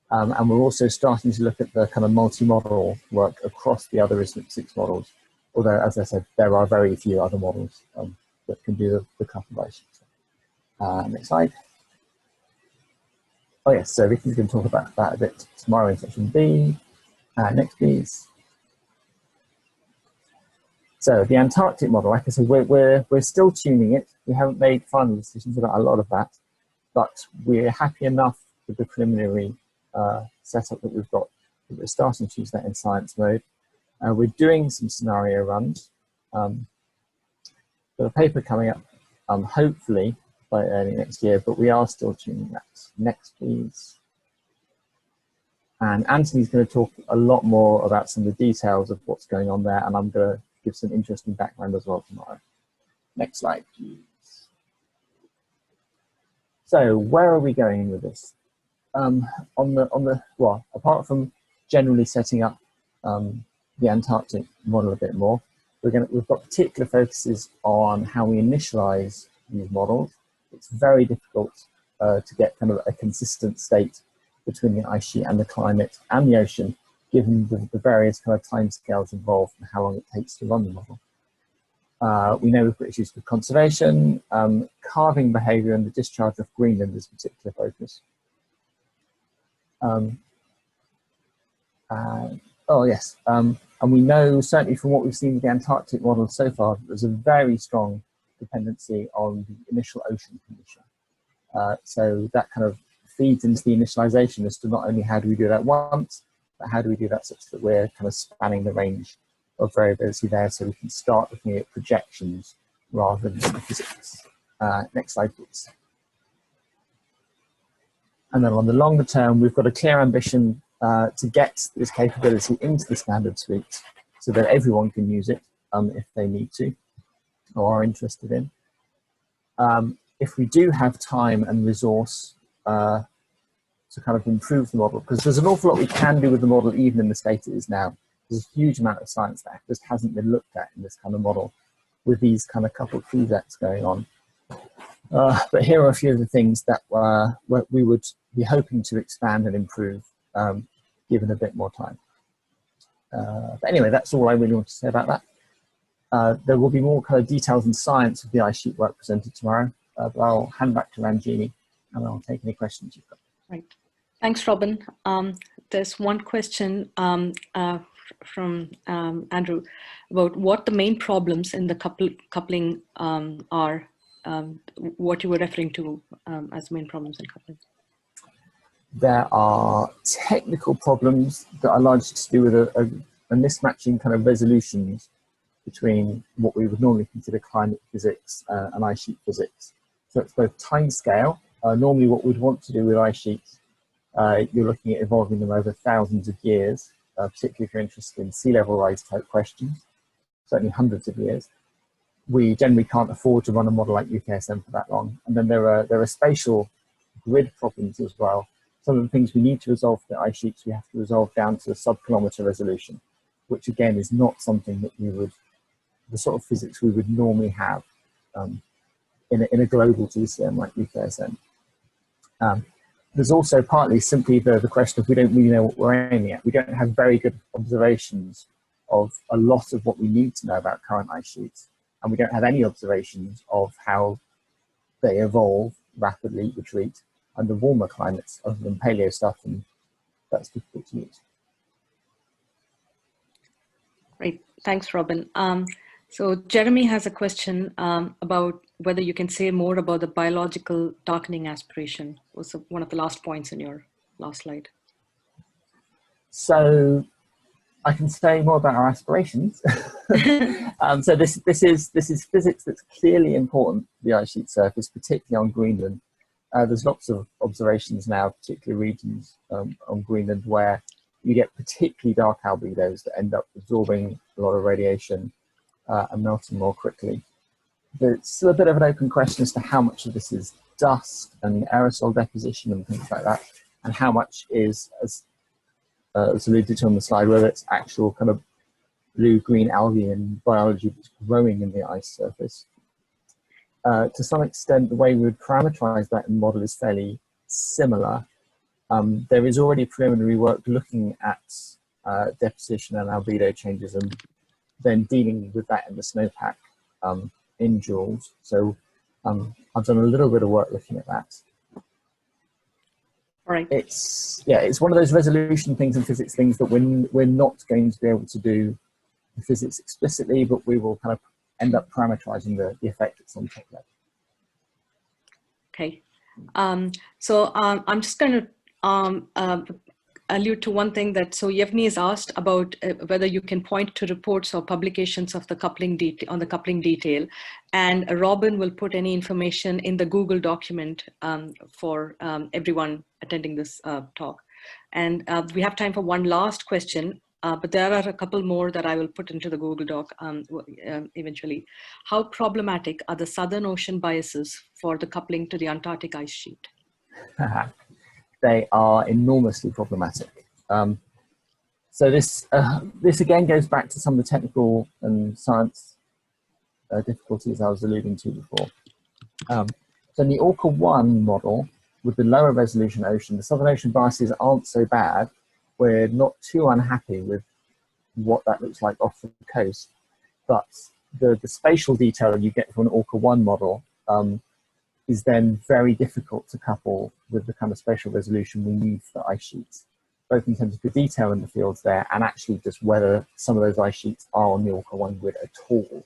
And we're also starting to look at the kind of multi-model work across the other ISNIP6 models, although, as I said, there are very few other models that can do the couple of ice sheets. Next slide. Oh yes, so Vicky's going to talk about that a bit tomorrow in section B. Next, please. So the Antarctic model, like I said, we're still tuning it. We haven't made final decisions about a lot of that, but we're happy enough with the preliminary setup that we've got. We're starting to use that in science mode. We're doing some scenario runs. Got a paper coming up, hopefully by early next year, but we are still tuning that. Next, please. And Anthony's going to talk a lot more about some of the details of what's going on there, and I'm going to give some interesting background as well tomorrow. Next slide, please. So where are we going with this? Well, apart from generally setting up the Antarctic model a bit more, we've got particular focuses on how we initialize these models. It's very difficult to get kind of a consistent state between the ice sheet and the climate and the ocean, given the various kind of timescales involved and how long it takes to run the model. We know we've got issues with conservation, calving behaviour, and the discharge of Greenland is a particular focus. Oh yes, and we know certainly from what we've seen with the Antarctic model so far, that there's a very strong dependency on the initial ocean condition. So that kind of feeds into the initialization as to not only how do we do that once, but how do we do that such that we're kind of spanning the range of variability there, so we can start looking at projections rather than the physics. Next slide, please. And then on the longer term, we've got a clear ambition to get this capability into the standard suite so that everyone can use it if they need to or are interested in. If we do have time and resource to kind of improve the model, because there's an awful lot we can do with the model even in the state it is now. There's a huge amount of science that just hasn't been looked at in this kind of model with these kind of coupled feedbacks going on. But here are a few of the things that we would be hoping to expand and improve given a bit more time. But anyway, that's all I really want to say about that. There will be more kind of details and science of the ice sheet work presented tomorrow, but I'll hand back to Ranjini and I'll take any questions you've got. Right. Thanks, Robin. There's one question from Andrew about what the main problems in the coupling are, what you were referring to as main problems in coupling. There are technical problems that are largely to do with a mismatching kind of resolutions between what we would normally consider climate physics and ice sheet physics. So it's both time scale. Normally what we'd want to do with ice sheets, you're looking at evolving them over thousands of years, particularly if you're interested in sea level rise type questions, certainly hundreds of years. We generally can't afford to run a model like UKESM for that long. And then there are spatial grid problems as well. Some of the things we need to resolve for the ice sheets, we have to resolve down to a sub-kilometre resolution, which again is not something that we would, the sort of physics we would normally have in a global TCM like UKESM. There's also partly simply the question of we don't really know what we're aiming at. We don't have very good observations of a lot of what we need to know about current ice sheets, and we don't have any observations of how they evolve, rapidly retreat under warmer climates other than paleo stuff, and that's difficult to use. Great, thanks, Robin. So Jeremy has a question about whether you can say more about the biological darkening aspiration. Was one of the last points in your last slide. So I can say more about our aspirations. So this is physics that's clearly important to the ice sheet surface, particularly on Greenland. There's lots of observations now, particularly regions on Greenland where you get particularly dark albedos that end up absorbing a lot of radiation and melting more quickly. There's still a bit of an open question as to how much of this is dust and aerosol deposition and things like that, and how much is, as alluded to on the slide, whether it's actual kind of blue-green algae and biology that's growing in the ice surface. To some extent, the way we would parameterize that in the model is fairly similar. There is already preliminary work looking at deposition and albedo changes and then dealing with that in the snowpack in joules. So I've done a little bit of work looking at that. All right. It's one of those resolution things and physics things that we're not going to be able to do the physics explicitly, but we will kind of end up parameterizing the effect at some tech level. Okay. So I'm just going to allude to one thing that, so Yevgeny has asked about whether you can point to reports or publications of the coupling detail, and Robin will put any information in the Google document for everyone attending this talk. And we have time for one last question, but there are a couple more that I will put into the Google Doc eventually. How problematic are the Southern Ocean biases for the coupling to the Antarctic ice sheet? They are enormously problematic. So this again goes back to some of the technical and science difficulties I was alluding to before. So in the Orca 1 model, with the lower resolution ocean, the Southern Ocean biases aren't so bad. We're not too unhappy with what that looks like off the coast, but the spatial detail you get from an Orca 1 model is then very difficult to couple with the kind of spatial resolution we need for ice sheets, both in terms of the detail in the fields there and actually just whether some of those ice sheets are on the Orca 1 grid at all.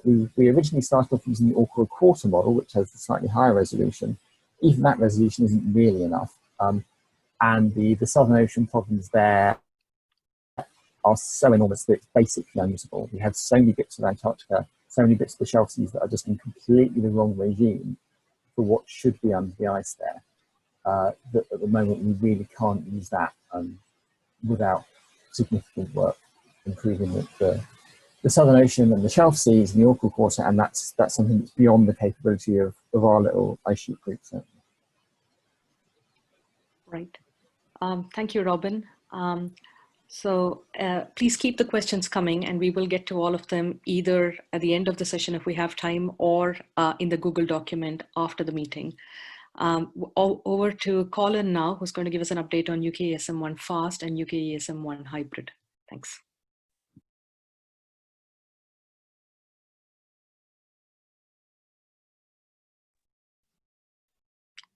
We originally started off using the Orca 1/4 model, which has a slightly higher resolution. Even that resolution isn't really enough. And the Southern Ocean problems there are so enormous that it's basically unusable. We have so many bits of Antarctica, so many bits of the shelf seas that are just in completely the wrong regime for what should be under the ice there. That at the moment we really can't use that without significant work improving the Southern Ocean and the shelf seas and the Orca 1/4, and that's something that's beyond the capability of our little ice sheet group. Right. Thank you, Robin. So please keep the questions coming, and we will get to all of them either at the end of the session if we have time, or in the Google document after the meeting. Over to Colin now, who's going to give us an update on UKESM 1 fast and UKESM 1 hybrid. Thanks.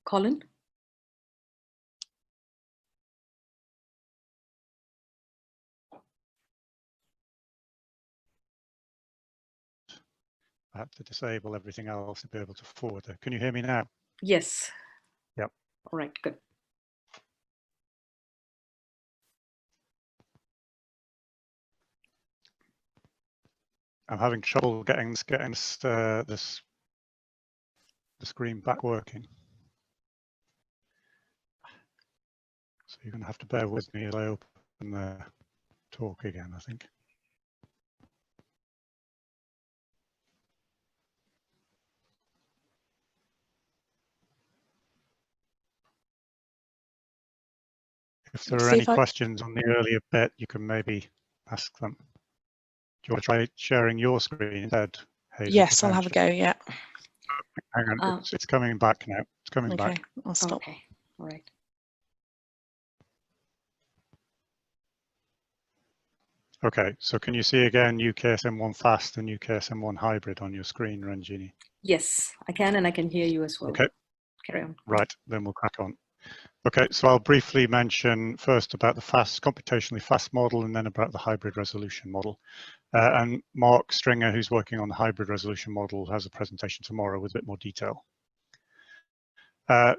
Colin? I had to disable everything else to be able to forward it. Can you hear me now? Yes. Yep. All right, good. I'm having trouble getting the screen back working. So you're going to have to bear with me as I open the talk again, I think. If there are any questions on the earlier bit, you can maybe ask them. Do you want to try sharing your screen instead, Hazel? Yes, I'll have a go, yeah. Hang on, it's coming back now. It's coming back. Okay, I'll stop. Okay, all right. Okay, so can you see again UKESM 1 fast and UKESM 1 hybrid on your screen, Ranjini? Yes, I can, and I can hear you as well. Okay. Carry on. Right, then we'll crack on. Okay, so I'll briefly mention first about the computationally fast model, and then about the hybrid resolution model. And Mark Stringer, who's working on the hybrid resolution model, has a presentation tomorrow with a bit more detail.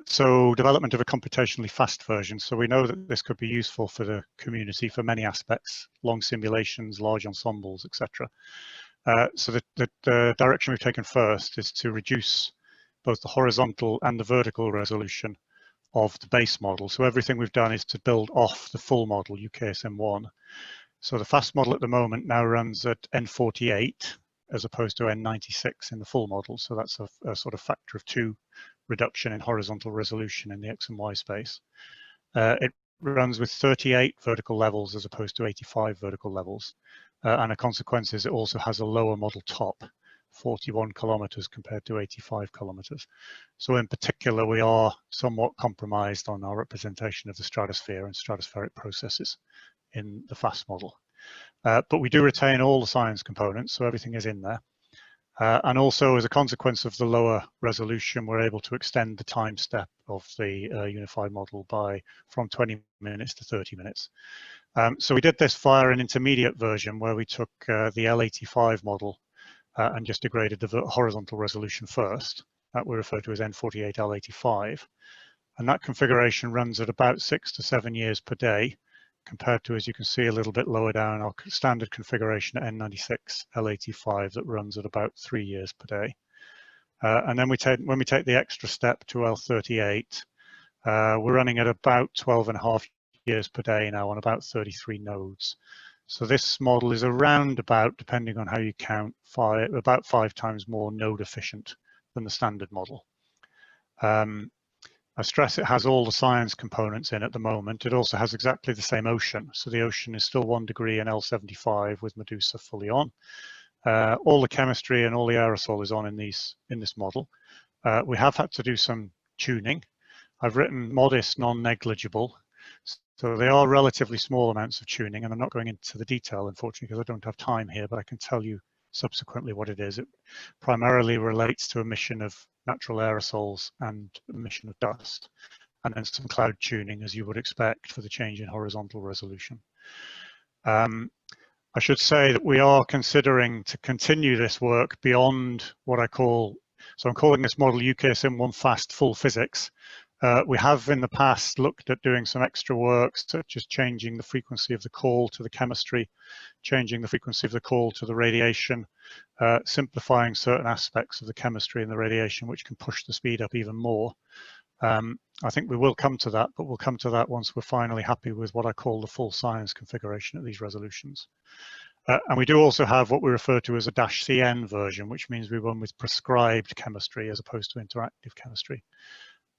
So development of a computationally fast version. So we know that this could be useful for the community for many aspects, long simulations, large ensembles, etc. So the direction we've taken first is to reduce both the horizontal and the vertical resolution of the base model. So everything we've done is to build off the full model, UKESM 1. So the fast model at the moment now runs at N48 as opposed to N96 in the full model. So that's a sort of factor of 2 reduction in horizontal resolution in the X and Y space. It runs with 38 vertical levels as opposed to 85 vertical levels. And a consequence is it also has a lower model top, 41 kilometers compared to 85 kilometers. So in particular, we are somewhat compromised on our representation of the stratosphere and stratospheric processes in the fast model. But we do retain all the science components, so everything is in there. And also, as a consequence of the lower resolution, we're able to extend the time step of the unified model from 20 minutes to 30 minutes. So we did this via an intermediate version where we took the L85 model and just degraded the horizontal resolution first. That we refer to as N48 L85. And that configuration runs at about 6 to 7 years per day, compared to, as you can see a little bit lower down, our standard configuration at N96 L85 that runs at about 3 years per day. And then when we take the extra step to L38, we're running at about 12.5 years per day now on about 33 nodes. So this model is around about, depending on how you count, about 5 times more node efficient than the standard model. I stress it has all the science components in at the moment. It also has exactly the same ocean. So the ocean is still 1 degree in L75 with Medusa fully on. All the chemistry and all the aerosol is on in this model. We have had to do some tuning. I've written modest, non-negligible. So they are relatively small amounts of tuning, and I'm not going into the detail, unfortunately, because I don't have time here, but I can tell you subsequently what it is. It primarily relates to emission of natural aerosols and emission of dust, and then some cloud tuning, as you would expect for the change in horizontal resolution. I should say that we are considering to continue this work beyond what I call, so I'm calling this model UKESM 1 fast full physics. We have in the past looked at doing some extra work, such as changing the frequency of the call to the chemistry, changing the frequency of the call to the radiation, simplifying certain aspects of the chemistry and the radiation, which can push the speed up even more. I think we will come to that, but we'll come to that once we're finally happy with what I call the full science configuration at these resolutions. And we do also have what we refer to as a -CN version, which means we run with prescribed chemistry as opposed to interactive chemistry.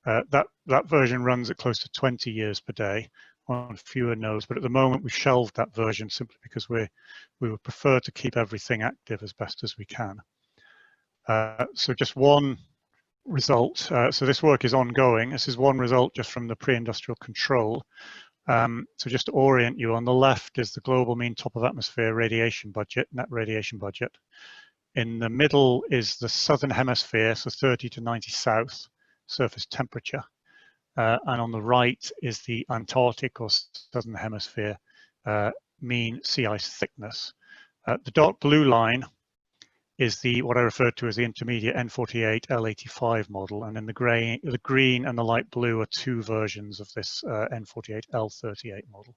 That version runs at close to 20 years per day on fewer nodes, but at the moment we've shelved that version simply because we would prefer to keep everything active as best as we can. So just one result. So this work is ongoing. This is one result just from the pre-industrial control. So just to orient you, on the left is the global mean top of atmosphere radiation budget, net radiation budget. In the middle is the southern hemisphere, so 30 to 90 south surface temperature. And on the right is the Antarctic or southern hemisphere mean sea ice thickness. The dark blue line is what I referred to as the intermediate N48 L85 model, and then the green and the light blue are two versions of this N48 L38 model.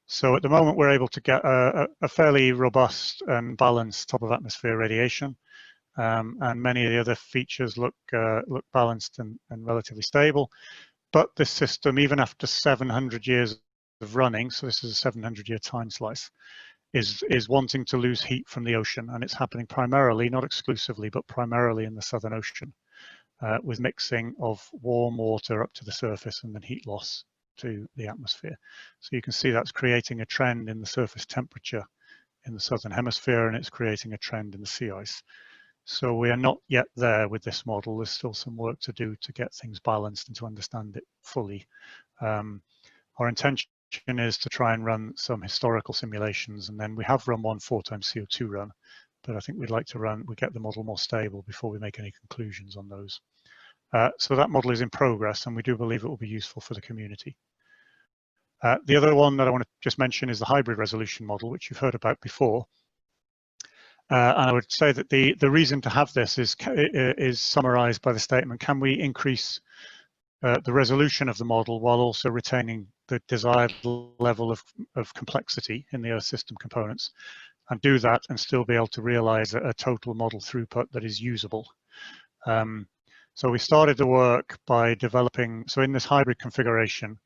So at the moment we're able to get a fairly robust and balanced top of atmosphere radiation, and many of the other features look balanced and relatively stable. But this system, even after 700 years of running, so this is a 700-year time slice, is wanting to lose heat from the ocean, and it's happening primarily, not exclusively, but primarily in the Southern Ocean, with mixing of warm water up to the surface and then heat loss to the atmosphere. So you can see that's creating a trend in the surface temperature in the Southern Hemisphere, and it's creating a trend in the sea ice. So we are not yet there with this model. There's still some work to do to get things balanced and to understand it fully. Our intention is to try and run some historical simulations, and then we have run one 4x CO2 run, but I think we'd like to get the model more stable before we make any conclusions on those. So that model is in progress, and we do believe it will be useful for the community. The other one that I want to just mention is the hybrid resolution model, which you've heard about before. And I would say that the reason to have this is summarized by the statement: can we increase the resolution of the model while also retaining the desired level of complexity in the Earth system components, and do that and still be able to realize a total model throughput that is usable. So we started the work by developing, so in this hybrid configuration,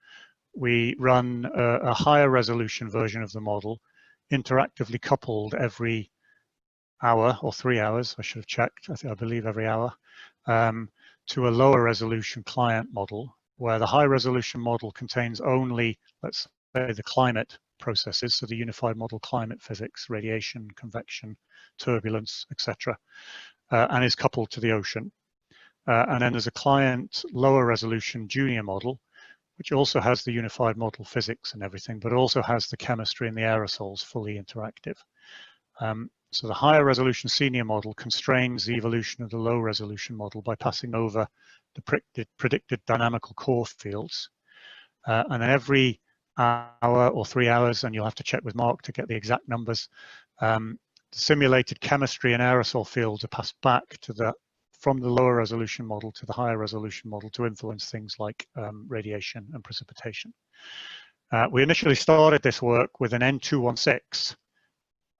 we run a higher resolution version of the model, interactively coupled every hour or 3 hours, I should have checked, I believe every hour, to a lower resolution client model, where the high resolution model contains only, let's say, the climate processes, so the unified model climate physics, radiation, convection, turbulence, etc., and is coupled to the ocean. And then there's a client lower resolution junior model, which also has the unified model physics and everything, but also has the chemistry and the aerosols fully interactive. So the higher resolution senior model constrains the evolution of the low resolution model by passing over the predicted dynamical core fields. And then every hour or 3 hours, and you'll have to check with Mark to get the exact numbers, the simulated chemistry and aerosol fields are passed back to from the lower resolution model to the higher resolution model to influence things like radiation and precipitation. We initially started this work with an N216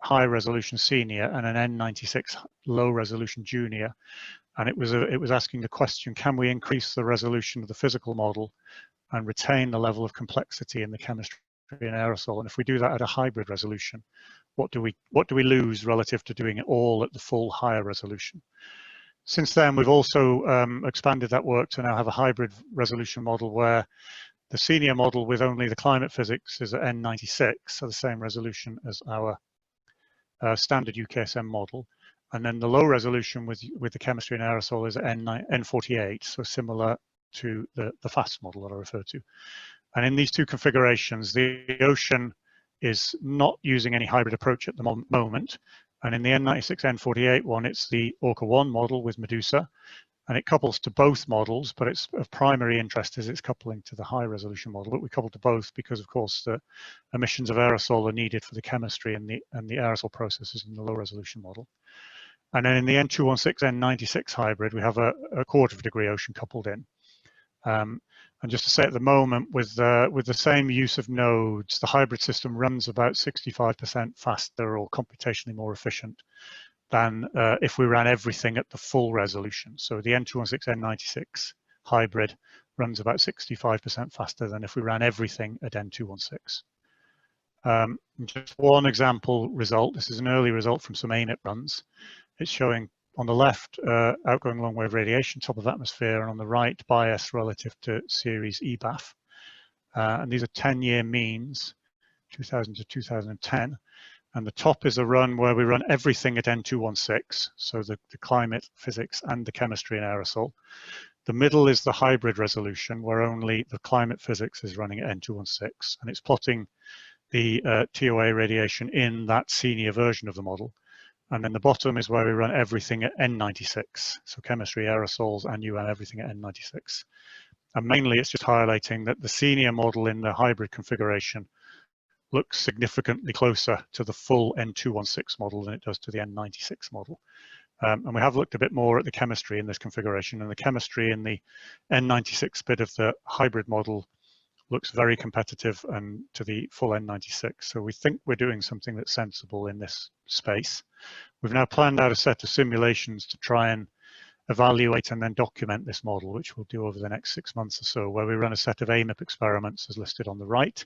high resolution senior and an N96 low resolution junior, and it was asking the question: can we increase the resolution of the physical model and retain the level of complexity in the chemistry and aerosol? And if we do that at a hybrid resolution, what do we lose relative to doing it all at the full higher resolution? Since then, we've also expanded that work to now have a hybrid resolution model where the senior model with only the climate physics is at N96, so the same resolution as our standard UKESM model, and then the low resolution with the chemistry and aerosol is at N48, so similar to the fast model that I referred to. And in these two configurations, the ocean is not using any hybrid approach at the moment. And in the N96N48 one, it's the Orca 1 model with Medusa, and it couples to both models, but it's of primary interest is it's coupling to the high resolution model. But we couple to both because, of course, the emissions of aerosol are needed for the chemistry and the aerosol processes in the low resolution model. And then in the N216N96 hybrid, we have a quarter of a degree ocean coupled in. And just to say at the moment, with the same use of nodes, the hybrid system runs about 65% faster or computationally more efficient than if we ran everything at the full resolution. So the N216N96 hybrid runs about 65% faster than if we ran everything at N216. Just one example result. This is an early result from some AMIT runs. It's showing on the left outgoing long wave radiation, top of atmosphere, and on the right bias relative to series EBAF. And these are 10-year means, 2000 to 2010. And the top is a run where we run everything at N216, so the climate, physics, and the chemistry and aerosol. The middle is the hybrid resolution, where only the climate physics is running at N216, and it's plotting the TOA radiation in that senior version of the model. And then the bottom is where we run everything at N96, so chemistry, aerosols, and UM, everything at N96. And mainly it's just highlighting that the senior model in the hybrid configuration looks significantly closer to the full N216 model than it does to the N96 model. And we have looked a bit more at the chemistry in this configuration, and the chemistry in the N96 bit of the hybrid model looks very competitive and to the full N96. So we think we're doing something that's sensible in this space. We've now planned out a set of simulations to try and evaluate and then document this model, which we'll do over the next 6 months or so, where we run a set of AMIP experiments as listed on the right.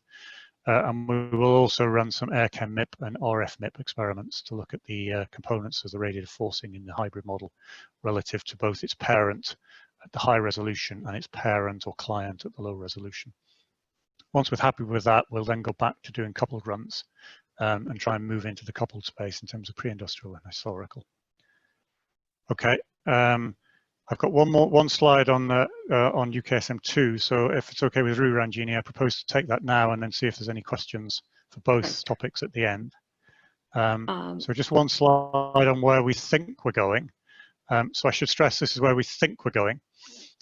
And we will also run some AirChem MIP and RF MIP experiments to look at the components of the radiative forcing in the hybrid model relative to both its parent at the high resolution and its parent or client at the low resolution. Once we're happy with that, we'll then go back to doing coupled runs and try and move into the coupled space in terms of pre-industrial and historical. Okay, I've got one slide on UKESM2. So if it's okay with Ranjini, I propose to take that now and then see if there's any questions for both topics at the end. So just one slide on where we think we're going. So I should stress this is where we think we're going.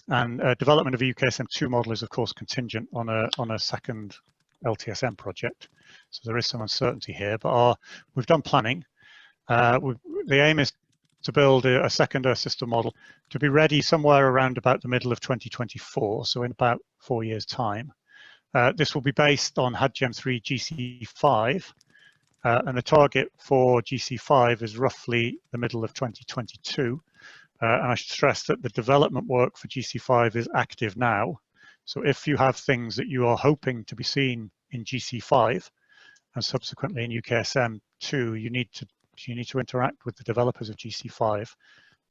And development of a UKESM2 model is, of course, contingent on a second LTSM project. So there is some uncertainty here, but we've done planning. The aim is to build a second Earth system model to be ready somewhere around about the middle of 2024, so in about 4 years' time. This will be based on HADGEM3 GC5, and the target for GC5 is roughly the middle of 2022. And I should stress that the development work for GC5 is active now. So if you have things that you are hoping to be seen in GC5 and subsequently in UKESM2, you need to interact with the developers of GC5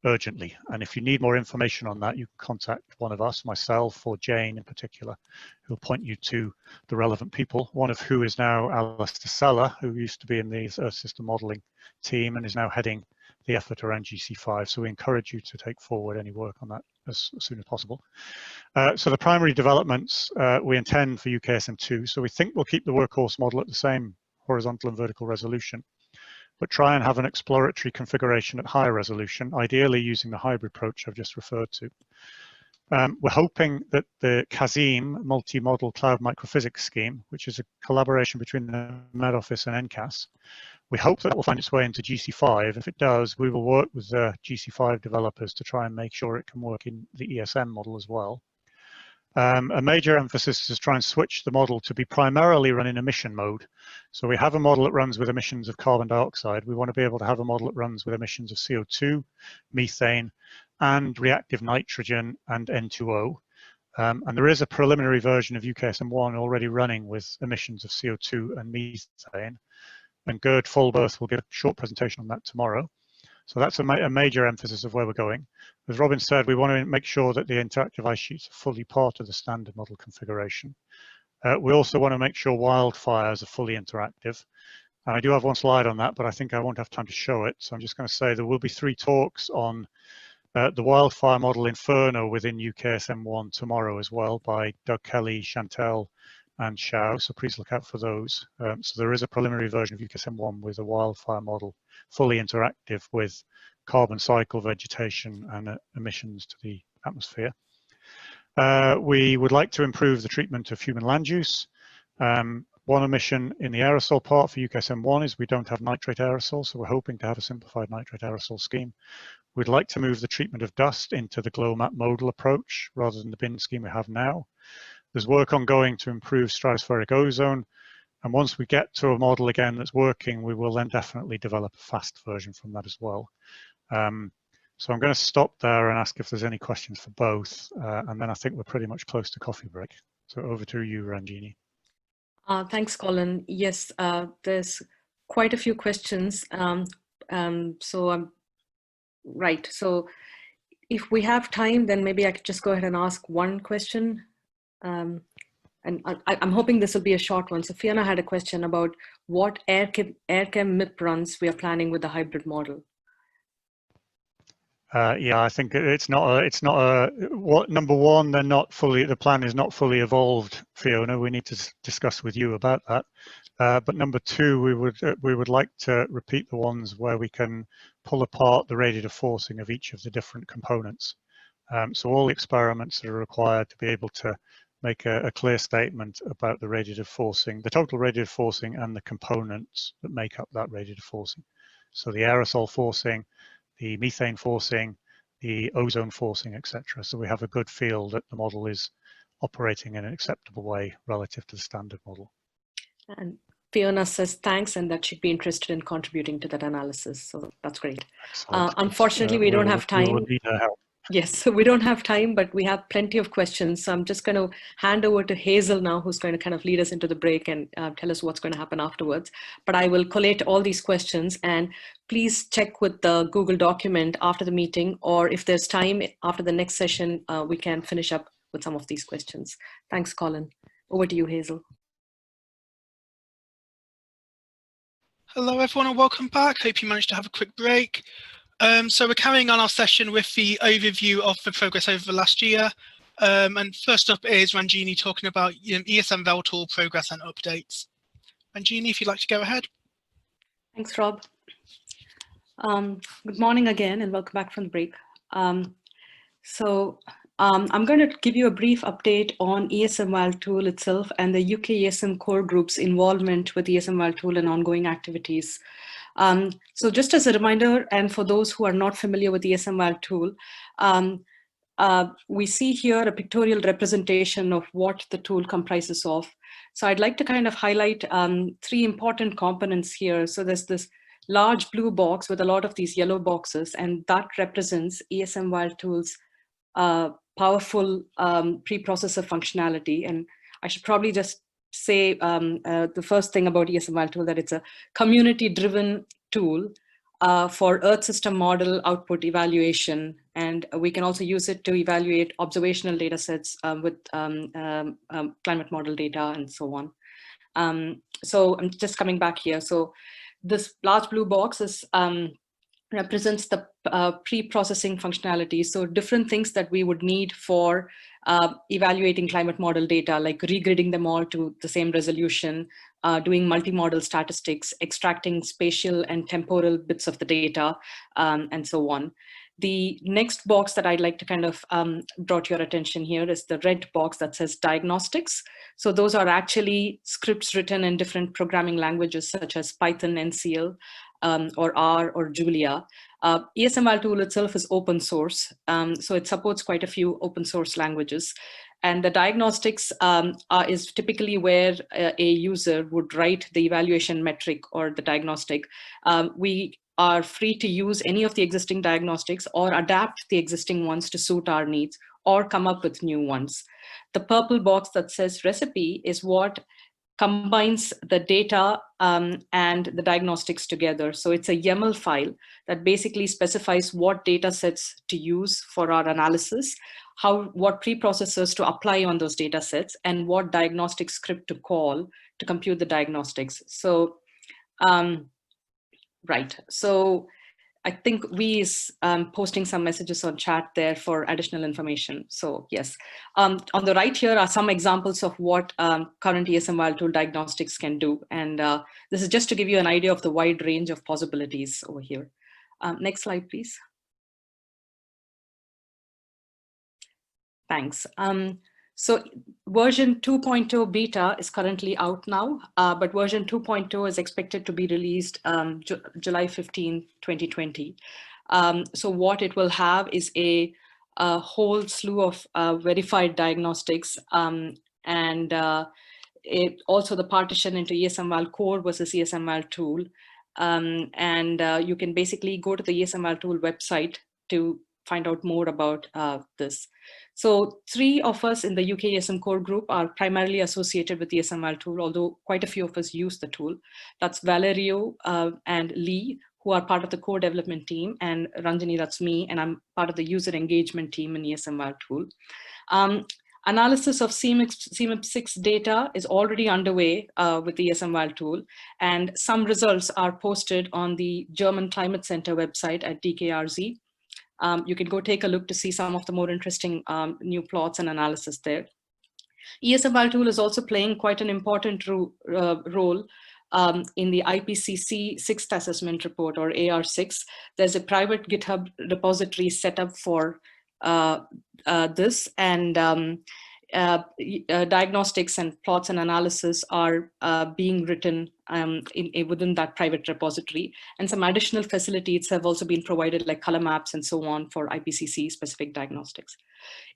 urgently. And if you need more information on that, you can contact one of us, myself or Jane in particular, who'll point you to the relevant people, one of who is now Alistair Seller, who used to be in the Earth System Modelling team and is now heading the effort around GC5. So we encourage you to take forward any work on that as soon as possible. So the primary developments we intend for UKESM2. So we think we'll keep the workhorse model at the same horizontal and vertical resolution, but try and have an exploratory configuration at higher resolution, ideally using the hybrid approach I've just referred to. We're hoping that the CESM multi-model cloud microphysics scheme, which is a collaboration between the Met Office and NCAS, we hope that will find its way into GC5. If it does, we will work with the GC5 developers to try and make sure it can work in the ESM model as well. A major emphasis is to try and switch the model to be primarily run in emission mode. So we have a model that runs with emissions of carbon dioxide. We want to be able to have a model that runs with emissions of CO2, methane, and reactive nitrogen and N2O. And there is a preliminary version of UKESM1 already running with emissions of CO2 and methane. And Gerd Fulberth will give a short presentation on that tomorrow. So that's a major emphasis of where we're going. As Robin said, we want to make sure that the interactive ice sheets are fully part of the standard model configuration. We also want to make sure wildfires are fully interactive. And I do have one slide on that, but I think I won't have time to show it. So I'm just going to say there will be 3 talks on The wildfire model Inferno within UKESM1 tomorrow as well by Doug Kelly, Chantel and Xiao, so please look out for those. So there is a preliminary version of UKESM1 with a wildfire model, fully interactive with carbon cycle, vegetation and emissions to the atmosphere. We would like to improve the treatment of human land use. One omission in the aerosol part for UKESM1 is we don't have nitrate aerosol, so we're hoping to have a simplified nitrate aerosol scheme. We'd like to move the treatment of dust into the GLOMAP modal approach rather than the bin scheme we have now. There's work ongoing to improve stratospheric ozone, and once we get to a model again that's working, we will then definitely develop a fast version from that as well. So I'm going to stop there and ask if there's any questions for both, and then I think we're pretty much close to coffee break. So over to you, Ranjini. Thanks, Colin. Yes, there's quite a few questions. Right, so if we have time, then maybe I could just go ahead and ask one question. And I'm hoping this will be a short one. So Fiona had a question about what airchem MIP runs we are planning with the hybrid model. Yeah, I think number one, they're not fully, the plan is not fully evolved, Fiona. We need to discuss with you about that. But number two, we would like to repeat the ones where we can pull apart the radiative forcing of each of the different components. So all the experiments that are required to be able to make a clear statement about the radiative forcing, the total radiative forcing and the components that make up that radiative forcing. So the aerosol forcing, the methane forcing, the ozone forcing, etc. So we have a good feel that the model is operating in an acceptable way relative to the standard model. And Fiona says thanks, and that she'd be interested in contributing to that analysis. So that's great. Unfortunately, we don't have time. We will need her help. Yes, so we don't have time, but we have plenty of questions. So I'm just going to hand over to Hazel now, who's going to kind of lead us into the break and tell us what's going to happen afterwards. But I will collate all these questions, and please check with the Google document after the meeting, or if there's time after the next session, we can finish up with some of these questions. Thanks, Colin. Over to you, Hazel. Hello, everyone, and welcome back. Hope you managed to have a quick break. So we're carrying on our session with the overview of the progress over the last year. And first up is Ranjini talking about ESM VELTOL progress and updates. Ranjini, if you'd like to go ahead. Thanks, Rob. Good morning again, and welcome back from the break. I'm going to give you a brief update on ESM tool itself and the UKESM core group's involvement with ESM tool and ongoing activities. So just as a reminder, and for those who are not familiar with the ESM tool, we see here a pictorial representation of what the tool comprises of. So I'd like to kind of highlight three important components here. So there's this large blue box with a lot of these yellow boxes, and that represents ESM tool's powerful preprocessor functionality. And I should probably just say the first thing about ESM tool, that it's a community-driven tool for Earth system model output evaluation. And we can also use it to evaluate observational data sets with climate model data and so on. So I'm just coming back here. So this large blue box is represents the pre-processing functionality. So different things that we would need for evaluating climate model data, like regridding them all to the same resolution, doing multi-model statistics, extracting spatial and temporal bits of the data, and so on. The next box that I'd like to kind of draw to your attention here is the red box that says diagnostics. So those are actually scripts written in different programming languages such as Python, NCL, or R or Julia. ESM tool itself is open source, so it supports quite a few open source languages. And the diagnostics is typically where a user would write the evaluation metric or the diagnostic. We are free to use any of the existing diagnostics or adapt the existing ones to suit our needs or come up with new ones. The purple box that says recipe is what combines the data and the diagnostics together. So it's a YAML file that basically specifies what data sets to use for our analysis, what preprocessors to apply on those data sets, and what diagnostic script to call to compute the diagnostics. So, right. So I think we is posting some messages on chat there for additional information. So yes, on the right here are some examples of what current ESM tool diagnostics can do. And this is just to give you an idea of the wide range of possibilities over here. Next slide, please. Thanks. So version 2.0 beta is currently out now, but version 2.0 is expected to be released July 15, 2020. So what it will have is a whole slew of verified diagnostics and also the partition into ESM core versus ESM tool. You can basically go to the ESM tool website to find out more about this. So 3 of us in the UKESM core group are primarily associated with the ESM tool, although quite a few of us use the tool. That's Valerio and Lee, who are part of the core development team, and Ranjani, that's me, and I'm part of the user engagement team in ESM tool. Analysis of CMIP6 data is already underway with the ESM tool, and some results are posted on the German Climate Center website at DKRZ. You can go take a look to see some of the more interesting new plots and analysis there. ESM tool is also playing quite an important role in the IPCC 6th assessment report, or AR6. There's a private GitHub repository set up for this, and diagnostics and plots and analysis are being written within that private repository, and some additional facilities have also been provided, like color maps and so on, for IPCC specific diagnostics.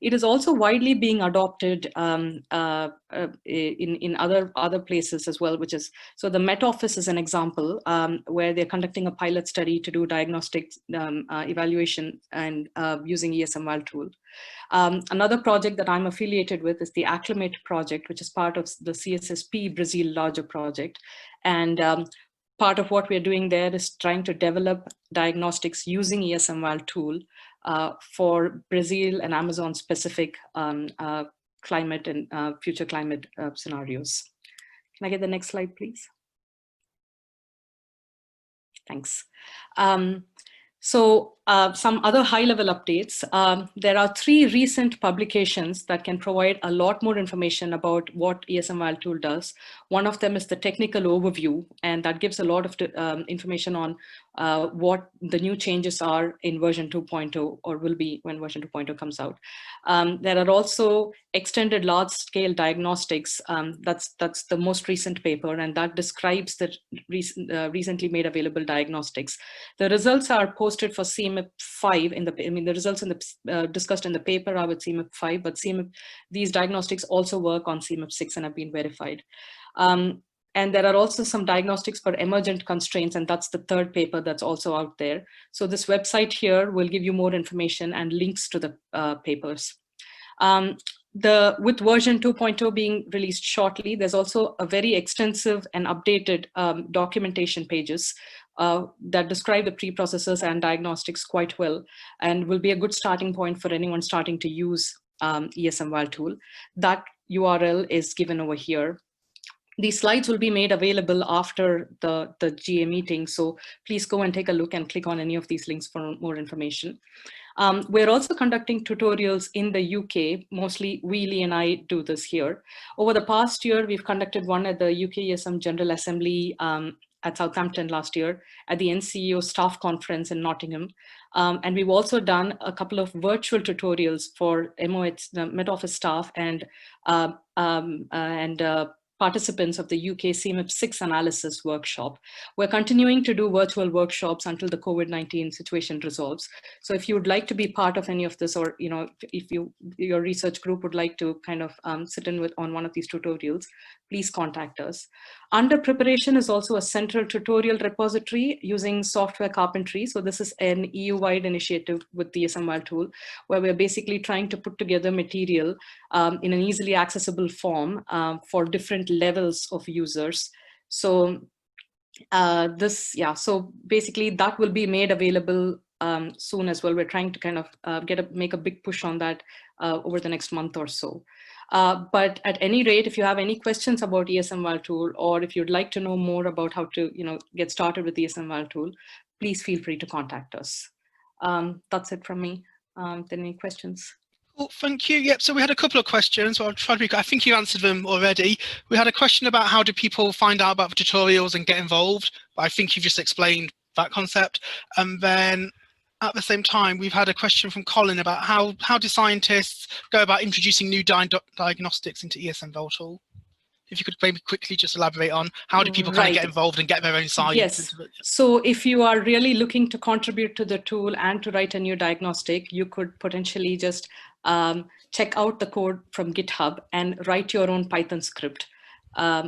It is also widely being adopted in other places as well, which is, so the Met Office is an example where they're conducting a pilot study to do diagnostic evaluation and using ESM tool. Another project that I'm affiliated with is the Acclimate project, which is part of the CSSP Brazil larger project. And part of what we're doing there is trying to develop diagnostics using ESM tool for Brazil and Amazon specific climate and future climate scenarios. Can I get the next slide, please? Thanks. So some other high-level updates. There are 3 recent publications that can provide a lot more information about what ESM tool does. One of them is the technical overview, and that gives a lot of information on what the new changes are in version 2.0, or will be when version 2.0 comes out. There are also extended large-scale diagnostics. That's the most recent paper, and that describes the recently made available diagnostics. The results are posted for CMIP5 in the, the results in the discussed in the paper are with CMIP5, but these diagnostics also work on CMIP6 and have been verified. And there are also some diagnostics for emergent constraints, and that's the 3rd paper that's also out there. So this website here will give you more information and links to the papers. With version 2.0 being released shortly, there's also a very extensive and updated documentation pages that describe the preprocessors and diagnostics quite well, and will be a good starting point for anyone starting to use ESM tool. That URL is given over here. These slides will be made available after the GA meeting, so please go and take a look and click on any of these links for more information. We're also conducting tutorials in the UK, mostly Wheelie and I do this here. Over the past year, we've conducted one at the UKESM General Assembly at Southampton last year, at the NCEO staff conference in Nottingham. And we've also done a couple of virtual tutorials for MOH, the Met Office staff, and participants of the UK CMIP6 analysis workshop. We're continuing to do virtual workshops until the COVID-19 situation resolves. So if you would like to be part of any of this, or if your research group would like to kind of sit in on one of these tutorials, please contact us. Under preparation is also a central tutorial repository using software carpentry. So this is an EU-wide initiative with the ESM tool, where we're basically trying to put together material in an easily accessible form for different levels of users. So so basically that will be made available soon as well. We're trying to kind of make a big push on that over the next month or so. But at any rate, if you have any questions about ESM tool, or if you'd like to know more about how to get started with the ESM tool, please feel free to contact us. That's it from me. Any questions? Well, thank you. Yep. So we had a couple of questions. I'll try to be. I think you answered them already. We had a question about how do people find out about the tutorials and get involved. But I think you've just explained that concept. And then at the same time, we've had a question from Colin about how do scientists go about introducing new diagnostics into ESM Voltal? If you could maybe quickly just elaborate on how do people kind of get involved and get their own science into it? So if you are really looking to contribute to the tool and to write a new diagnostic, you could potentially just check out the code from GitHub and write your own Python script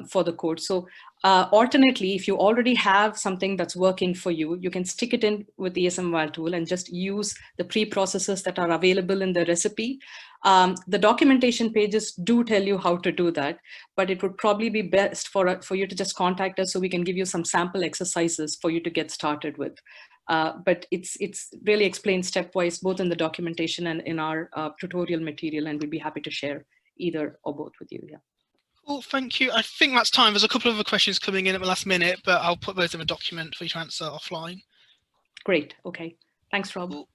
for the code. So alternately, if you already have something that's working for you, you can stick it in with the ESM Val tool and just use the pre-processors that are available in the recipe. The documentation pages do tell you how to do that, but it would probably be best for you to just contact us so we can give you some sample exercises for you to get started with. But it's really explained stepwise, both in the documentation and in our tutorial material, and we'd be happy to share either or both with you. Yeah. Well, thank you. I think that's time. There's a couple of other questions coming in at the last minute, but I'll put those in a document for you to answer offline. Great. Okay. Thanks, Rob. Cool.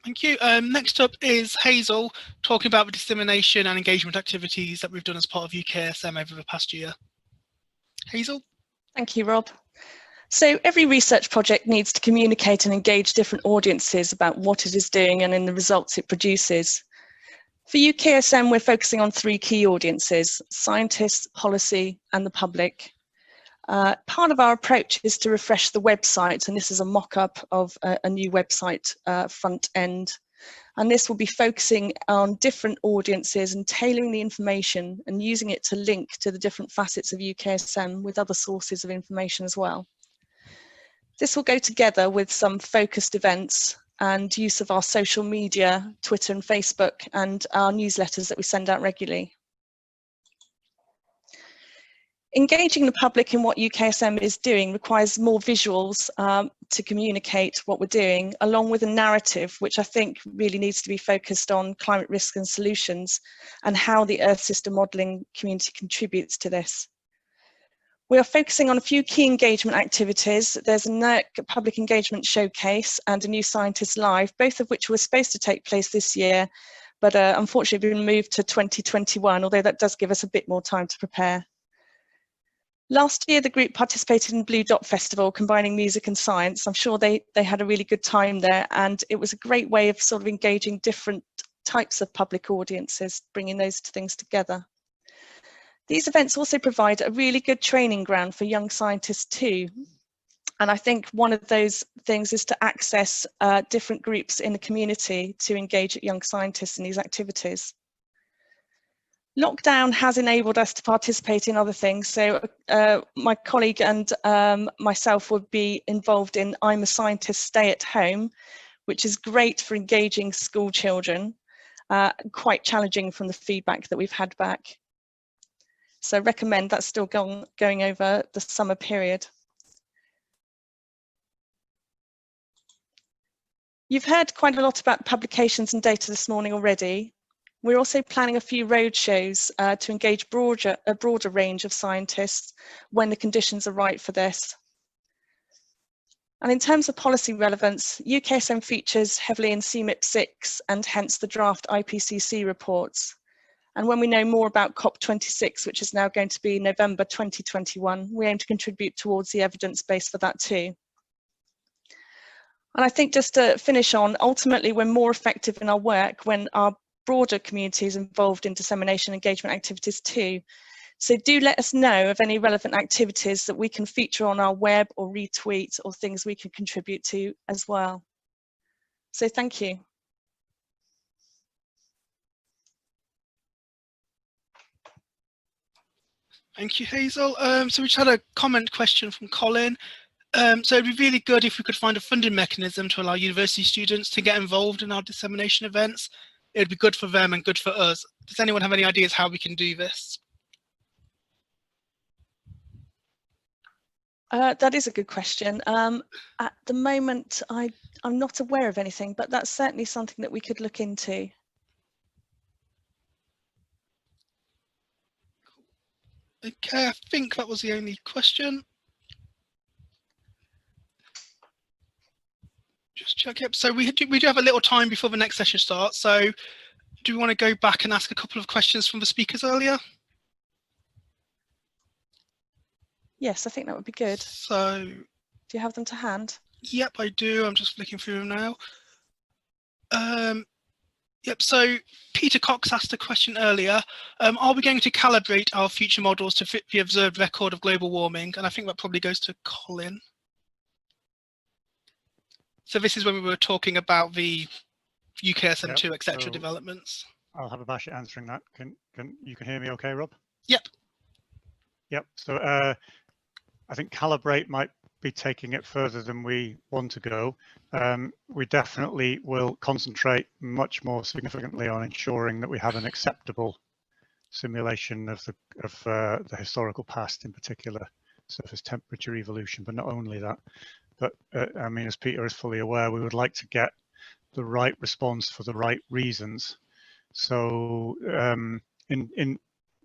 Thank you. Next up is Hazel, talking about the dissemination and engagement activities that we've done as part of UKESM over the past year. Hazel? Thank you, Rob. So every research project needs to communicate and engage different audiences about what it is doing and in the results it produces. For UKESM, we're focusing on 3 key audiences: scientists, policy, and the public. Part of our approach is to refresh the website, and this is a mock-up of a new website front end. And this will be focusing on different audiences and tailoring the information and using it to link to the different facets of UKESM with other sources of information as well. This will go together with some focused events and use of our social media, Twitter and Facebook, and our newsletters that we send out regularly. Engaging the public in what UKESM is doing requires more visuals to communicate what we're doing, along with a narrative, which I think really needs to be focused on climate risk and solutions and how the Earth system modelling community contributes to this. We are focusing on a few key engagement activities. There's a NERC public engagement showcase and a New Scientist Live, both of which were supposed to take place this year, but unfortunately been moved to 2021, although that does give us a bit more time to prepare. Last year, the group participated in Blue Dot Festival, combining music and science. I'm sure they had a really good time there, and it was a great way of sort of engaging different types of public audiences, bringing those things together. These events also provide a really good training ground for young scientists too. And I think one of those things is to access different groups in the community to engage young scientists in these activities. Lockdown has enabled us to participate in other things. So my colleague and myself would be involved in I'm a Scientist Stay at Home, which is great for engaging school children, quite challenging from the feedback that we've had back. So I recommend that's still going over the summer period. You've heard quite a lot about publications and data this morning already. We're also planning a few roadshows to engage a broader range of scientists when the conditions are right for this. And in terms of policy relevance, UKESM features heavily in CMIP6 and hence the draft IPCC reports. And when we know more about COP26, which is now going to be November 2021, we aim to contribute towards the evidence base for that too. And I think just to finish on, ultimately we're more effective in our work when our broader communities involved in dissemination engagement activities too. So do let us know of any relevant activities that we can feature on our web or retweet, or things we can contribute to as well. So thank you. Thank you, Hazel. So we just had a comment question from Colin. So it'd be really good if we could find a funding mechanism to allow university students to get involved in our dissemination events. It'd be good for them and good for us. Does anyone have any ideas how we can do this? That is a good question. At the moment, I'm not aware of anything, but that's certainly something that we could look into. Okay, I think that was the only question. Just check it. So we do have a little time before the next session starts. So do we want to go back and ask a couple of questions from the speakers earlier? Yes, I think that would be good. So, do you have them to hand? Yep, I do. I'm just flicking through them now. Yep, so Peter Cox asked a question earlier. Are we going to calibrate our future models to fit the observed record of global warming? And I think that probably goes to Colin. So this is when we were talking about the UKESM2, etc. so developments. I'll have a bash at answering that. You can hear me okay, Rob? Yep. Yep. So I think calibrate might be taking it further than we want to go. We definitely will concentrate much more significantly on ensuring that we have an acceptable simulation of the historical past, in particular surface temperature evolution, but not only that. But I mean, as Peter is fully aware, we would like to get the right response for the right reasons. So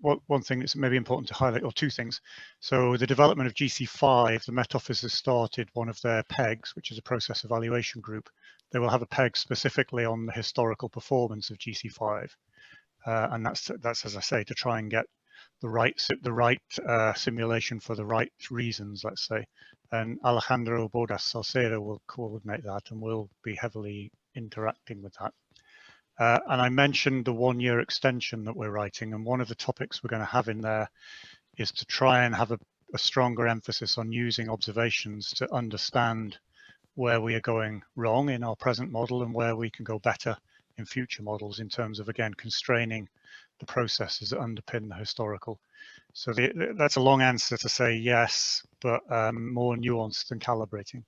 one thing that's maybe important to highlight, or two things. So the development of GC5, the Met Office has started one of their PEGs, which is a process evaluation group. They will have a PEG specifically on the historical performance of GC5. And that's, as I say, to try and get the right simulation for the right reasons, let's say. And Alejandro Bordas Salcedo will coordinate that, and will be heavily interacting with that. And I mentioned the 1-year extension that we're writing, and one of the topics we're going to have in there is to try and have a stronger emphasis on using observations to understand where we are going wrong in our present model and where we can go better in future models, in terms of, again, constraining the processes that underpin the historical. So that's a long answer to say yes, but more nuanced than calibrating.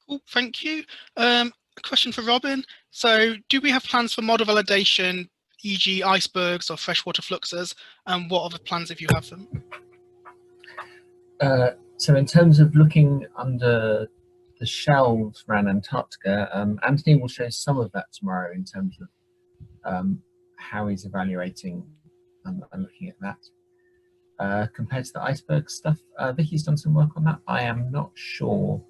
Cool, thank you. A question for Robin. So do we have plans for model validation, e.g. icebergs or freshwater fluxes, and what are the plans if you have them? So in terms of looking under the shelves around Antarctica, Anthony will show some of that tomorrow in terms of how he's evaluating and looking at that. Compared to the iceberg stuff, Vicky's done some work on that. I am not sure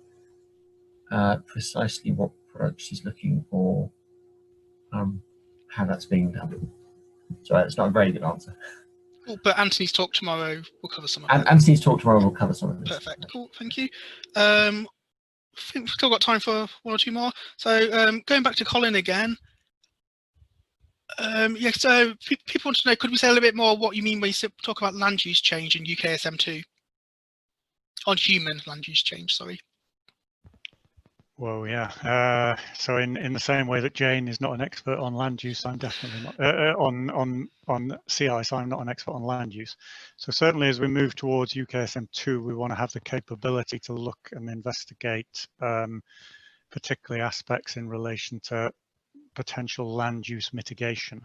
precisely what product she's looking for, how that's being done. So it's not a very good answer. Cool, but Anthony's talk tomorrow will cover some of that. Anthony's talk tomorrow will cover some of this. Perfect, cool, thank you. I think we've still got time for one or two more. So going back to Colin again. Yeah, so people want to know, could we say a little bit more what you mean when you talk about land use change in UKESM2? On human land use change, sorry. Well, yeah. So in the same way that Jane is not an expert on land use, I'm definitely not on CI. So I'm not an expert on land use. So certainly, as we move towards UKESM2, we want to have the capability to look and investigate, particularly aspects in relation to potential land use mitigation,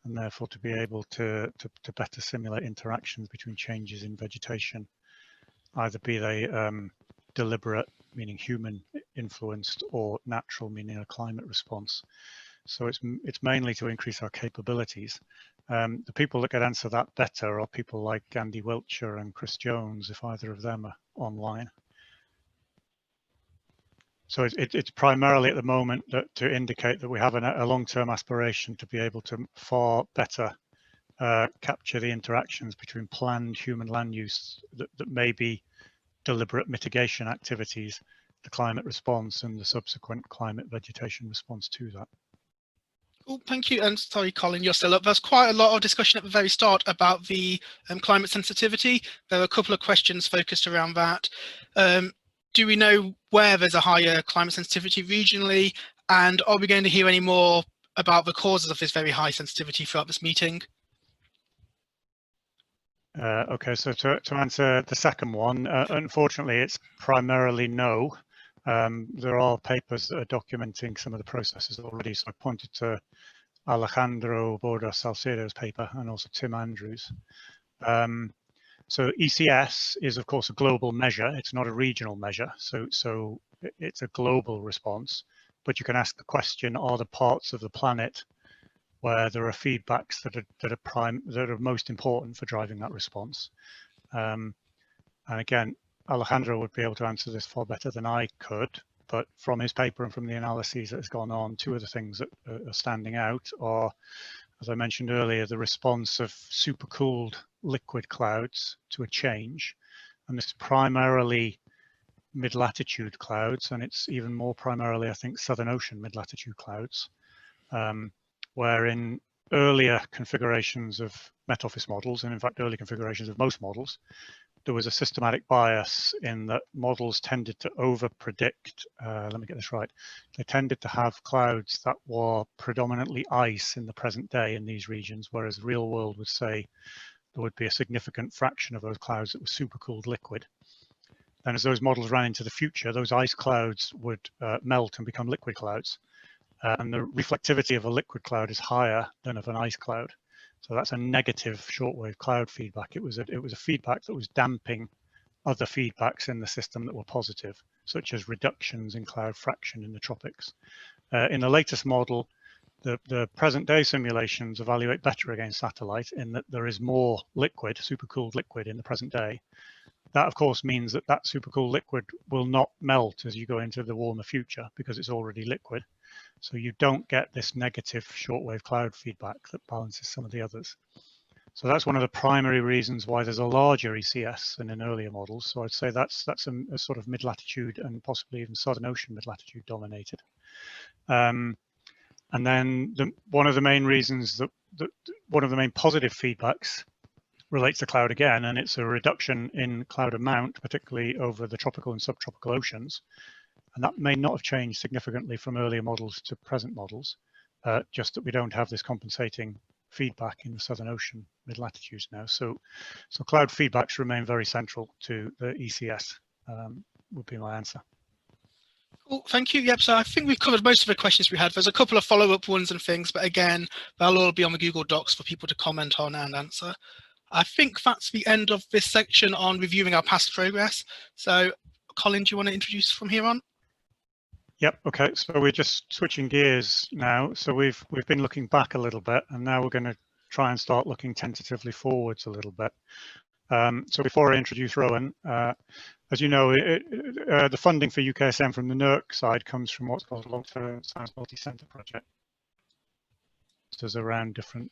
and therefore to be able to better simulate interactions between changes in vegetation, either be they deliberate, meaning human influenced, or natural, meaning a climate response. So it's mainly to increase our capabilities. The people that could answer that better are people like Andy Wiltshire and Chris Jones, if either of them are online. So it's primarily at the moment that to indicate that we have a long-term aspiration to be able to far better capture the interactions between planned human land use that may be deliberate mitigation activities, the climate response, and the subsequent climate vegetation response to that. Cool, thank you. And sorry, Colin, you're still up. There's quite a lot of discussion at the very start about the climate sensitivity. There are a couple of questions focused around that. Do we know where there's a higher climate sensitivity regionally? And are we going to hear any more about the causes of this very high sensitivity throughout this meeting? Okay, so to answer the second one, unfortunately, it's primarily no. There are papers that are documenting some of the processes already. So I pointed to Alejandro Bordas Salcedo's paper and also Tim Andrews. So ECS is, of course, a global measure. It's not a regional measure. So it's a global response. But you can ask the question, are there parts of the planet where there are feedbacks that are most important for driving that response? And again, Alejandro would be able to answer this far better than I could, but from his paper and from the analyses that has gone on, two of the things that are standing out are, as I mentioned earlier, the response of supercooled liquid clouds to a change. And this is primarily mid-latitude clouds, and it's even more primarily, I think, Southern Ocean mid-latitude clouds, where in earlier configurations of Met Office models, and in fact early configurations of most models, there was a systematic bias in that models tended to over-predict, let me get this right, they tended to have clouds that were predominantly ice in the present day in these regions, whereas the real world would say there would be a significant fraction of those clouds that were supercooled liquid. And as those models ran into the future, those ice clouds would melt and become liquid clouds. And the reflectivity of a liquid cloud is higher than of an ice cloud. So that's a negative shortwave cloud feedback. It was a feedback that was damping other feedbacks in the system that were positive, such as reductions in cloud fraction in the tropics. In the latest model, the present day simulations evaluate better against satellite in that there is more liquid, supercooled liquid in the present day. That, of course, means that that supercooled liquid will not melt as you go into the warmer future because it's already liquid. So you don't get this negative shortwave cloud feedback that balances some of the others. So that's one of the primary reasons why there's a larger ECS than in earlier models. So I'd say that's a sort of mid-latitude and possibly even Southern Ocean mid-latitude dominated. And then one of the main reasons that one of the main positive feedbacks relates to cloud again, and it's a reduction in cloud amount, particularly over the tropical and subtropical oceans. And that may not have changed significantly from earlier models to present models, just that we don't have this compensating feedback in the Southern Ocean mid-latitudes now. So cloud feedbacks remain very central to the ECS, would be my answer. Cool, thank you. Yep, so I think we've covered most of the questions we had. There's a couple of follow-up ones and things, but again, they'll all be on the Google Docs for people to comment on and answer. I think that's the end of this section on reviewing our past progress. So Colin, do you want to introduce from here on? Yep, okay, so we're just switching gears now. So we've been looking back a little bit, and now we're going to try and start looking tentatively forwards a little bit. So before I introduce Rowan, as you know, the funding for UKESM from the NERC side comes from what's called a long-term science multi-center project. There's around different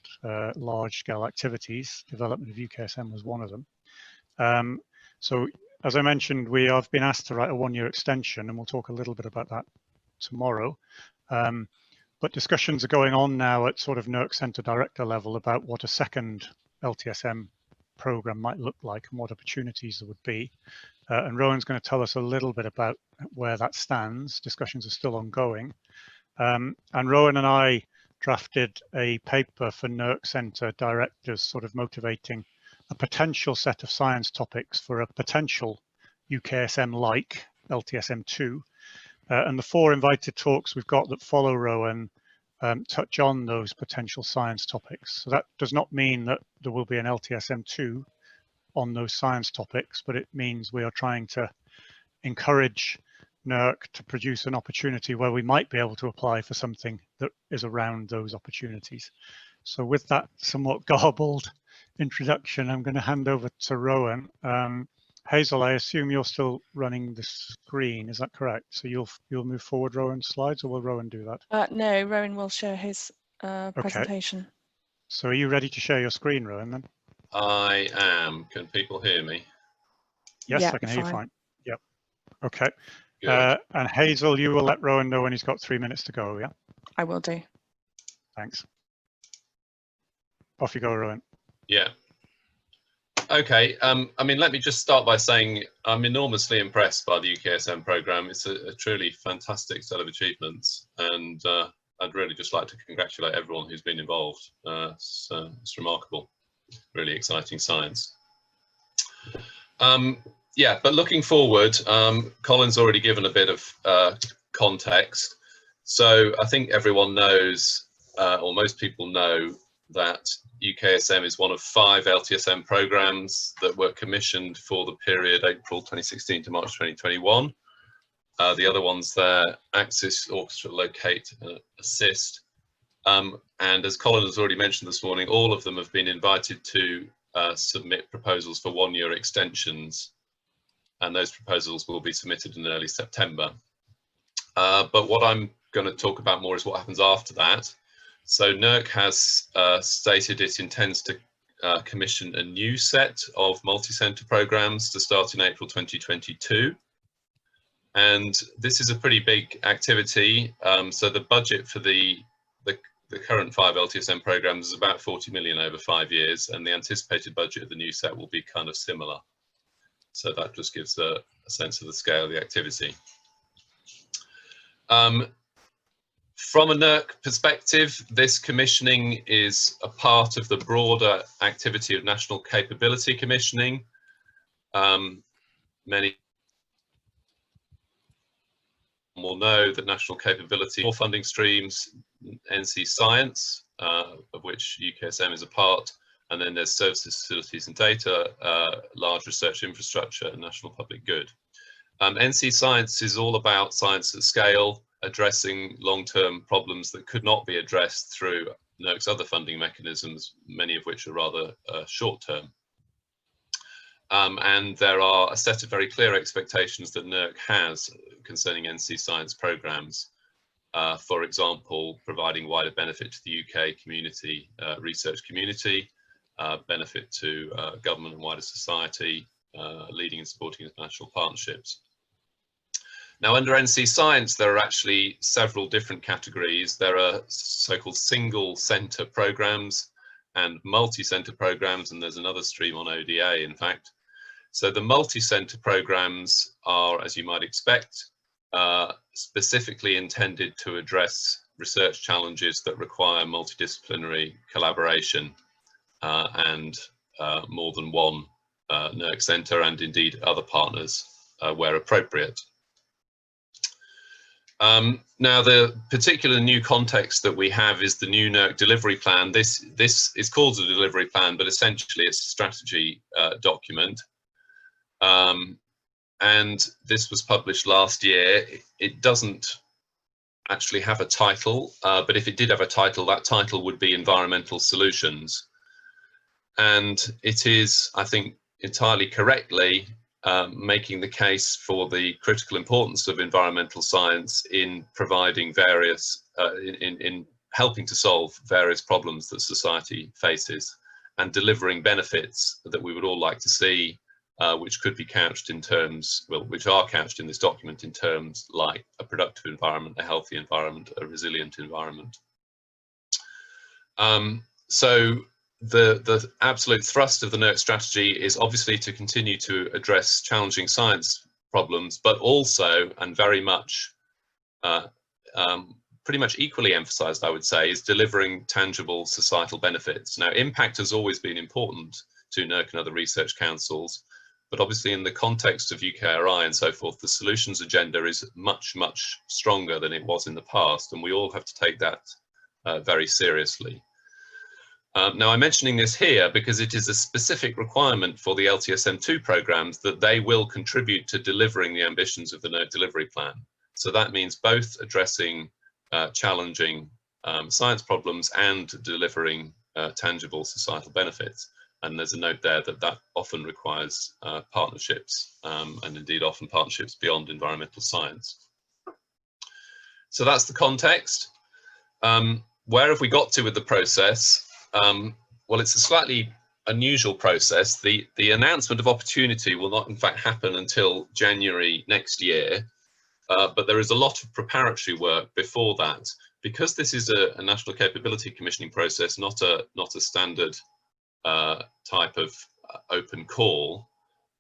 large-scale activities. Development of UKESM was one of them. So as I mentioned, we have been asked to write a one-year extension, and we'll talk a little bit about that tomorrow. But discussions are going on now at sort of NERC Centre Director level about what a second LTSM program might look like and what opportunities there would be. And Rowan's going to tell us a little bit about where that stands. Discussions are still ongoing. And Rowan and I drafted a paper for NERC Centre directors sort of motivating a potential set of science topics for a potential UKESM-like LTSM2. And the 4 invited talks we've got that follow Rowan touch on those potential science topics. So that does not mean that there will be an LTSM2 on those science topics, but it means we are trying to encourage NERC to produce an opportunity where we might be able to apply for something that is around those opportunities. So with that somewhat garbled introduction, I'm going to hand over to Rowan. Hazel, I assume you're still running the screen, is that correct? So you'll move forward Rowan's slides, or will Rowan do that? No, Rowan will share his presentation. Okay. So are you ready to share your screen, Rowan, then? I am. Can people hear me? Yes, Yeah, I can hear you fine. Yep. Okay. Good. And Hazel, you will let Rowan know when he's got 3 minutes to go, yeah? I will do. Thanks. Off you go, Rowan. Yeah. Okay. I mean, let me just start by saying I'm enormously impressed by the UKESM programme. It's a truly fantastic set of achievements, and I'd really just like to congratulate everyone who's been involved. It's remarkable, really exciting science. Yeah, but looking forward, Colin's already given a bit of context. So I think everyone knows, or most people know, that UKESM is one of 5 LTSM programs that were commissioned for the period April 2016 to March 2021. The other ones there, Axis, Orchestra, Locate, Assist. And as Colin has already mentioned this morning, all of them have been invited to submit proposals for one-year extensions, and those proposals will be submitted in early September. but what I'm going to talk about more is what happens after that. So NERC has stated it intends to commission a new set of multi-centre programmes to start in April 2022. And this is a pretty big activity. So the budget for the current 5 LTSM programmes is about 40 million over 5 years, and the anticipated budget of the new set will be kind of similar. So that just gives a sense of the scale of the activity. From a NERC perspective, this commissioning is a part of the broader activity of national capability commissioning. Many will know that national capability 4 funding streams, NC Science, of which UKESM is a part, and then there's services, facilities and data, large research infrastructure and national public good. NC Science is all about science at scale, addressing long-term problems that could not be addressed through NERC's other funding mechanisms, many of which are rather short-term. And there are a set of very clear expectations that NERC has concerning NC Science programmes. For example, providing wider benefit to the UK community, research community, benefit to government and wider society, leading and supporting international partnerships. Now, under NC Science, there are actually several different categories. There are so-called single centre programmes and multi-centre programmes, and there's another stream on ODA, in fact. So the multi-centre programmes are, as you might expect, specifically intended to address research challenges that require multidisciplinary collaboration and more than one NERC centre, and indeed other partners where appropriate. Now, the particular new context that we have is the new NERC delivery plan. This is called a delivery plan, but essentially it's a strategy document. And this was published last year. It doesn't actually have a title, but if it did have a title, that title would be Environmental Solutions. And it is, I think, entirely correctly making the case for the critical importance of environmental science in providing various, in helping to solve various problems that society faces and delivering benefits that we would all like to see, which could be couched in terms, well, which are couched in this document in terms like a productive environment, a healthy environment, a resilient environment. So the absolute thrust of the NERC strategy is obviously to continue to address challenging science problems, but also, and very much, pretty much equally emphasized, I would say, is delivering tangible societal benefits. Now, impact has always been important to NERC and other research councils, but obviously in the context of UKRI and so forth, the solutions agenda is much, much stronger than it was in the past, and we all have to take that very seriously. Now, I'm mentioning this here because it is a specific requirement for the LTSM2 programmes that they will contribute to delivering the ambitions of the NERC delivery plan. So that means both addressing challenging science problems and delivering tangible societal benefits. And there's a note there that that often requires partnerships, and indeed often partnerships beyond environmental science. So that's the context. Where have we got to with the process? Well, it's a slightly unusual process. The announcement of opportunity will not in fact happen until January next year, but there is a lot of preparatory work before that. Because this is a national capability commissioning process, not a standard type of open call,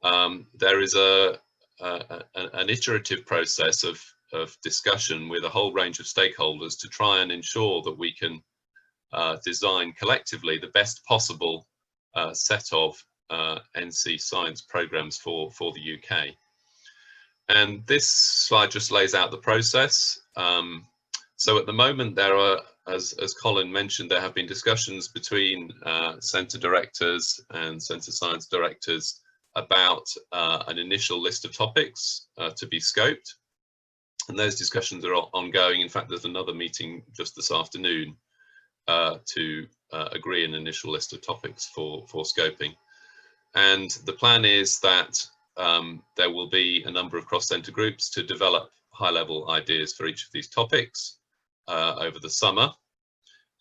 there is an iterative process of discussion with a whole range of stakeholders to try and ensure that we can design collectively the best possible set of NC Science programmes for the UK. And this slide just lays out the process. So at the moment there are, as Colin mentioned, there have been discussions between centre directors and centre science directors about an initial list of topics to be scoped. And those discussions are ongoing. In fact, there's another meeting just this afternoon to agree an initial list of topics for scoping. And the plan is that there will be a number of cross-centre groups to develop high-level ideas for each of these topics over the summer.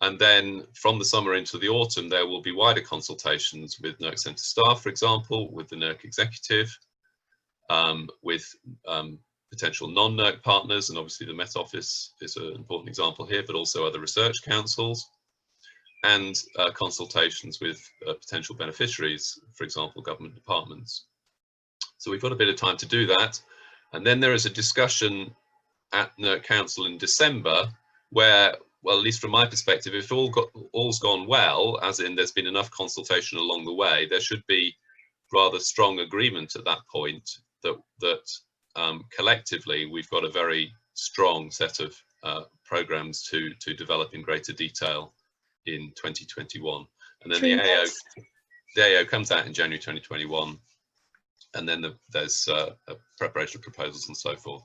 And then from the summer into the autumn, there will be wider consultations with NERC Centre staff, for example, with the NERC executive, with potential non-NERC partners, and obviously the Met Office is an important example here, but also other research councils, and consultations with potential beneficiaries, for example, government departments. So we've got a bit of time to do that. And then there is a discussion at NERC Council in December where, well, at least from my perspective, if all's gone well, as in there's been enough consultation along the way, there should be rather strong agreement at that point that collectively we've got a very strong set of programs to develop in greater detail in 2021. And then the AO comes out in January 2021, and then there's a preparation of proposals and so forth.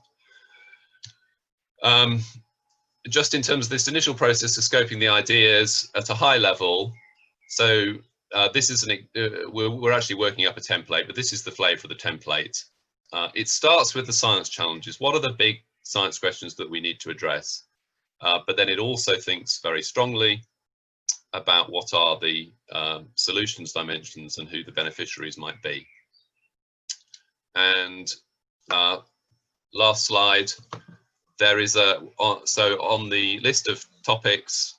Just in terms of this initial process of scoping the ideas at a high level, so this is we're actually working up a template, but this is the flavour of the template. It starts with the science challenges. What are the big science questions that we need to address? But then it also thinks very strongly about what are the solutions dimensions and who the beneficiaries might be. And last slide, there is so on the list of topics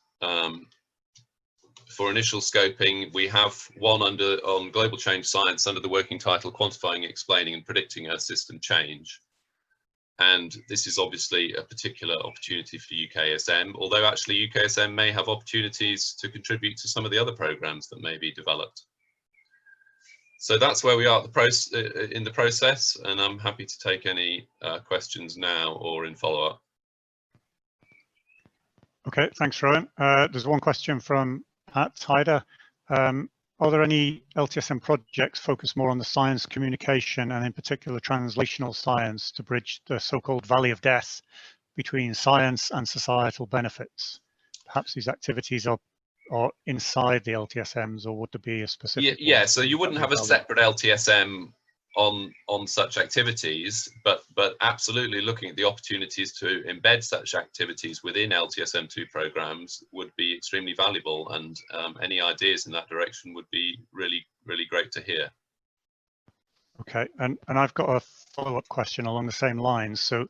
for initial scoping, we have one on global change science under the working title Quantifying, Explaining and Predicting Earth System Change. And this is obviously a particular opportunity for UKESM, although actually UKESM may have opportunities to contribute to some of the other programs that may be developed. So that's where we are at in the process, and I'm happy to take any questions now or in follow-up. Okay, thanks, Rowan. There's one question from Pat Hyder. Are there any LTSM projects focused more on the science communication and in particular translational science to bridge the so-called valley of death between science and societal benefits? Perhaps these activities are inside the LTSMs, or would there be a specific? Yeah, so you wouldn't have a separate LTSM on such activities, but absolutely looking at the opportunities to embed such activities within LTSM2 programs would be extremely valuable, and any ideas in that direction would be really great to hear. Okay, and I've got a follow-up question along the same lines. So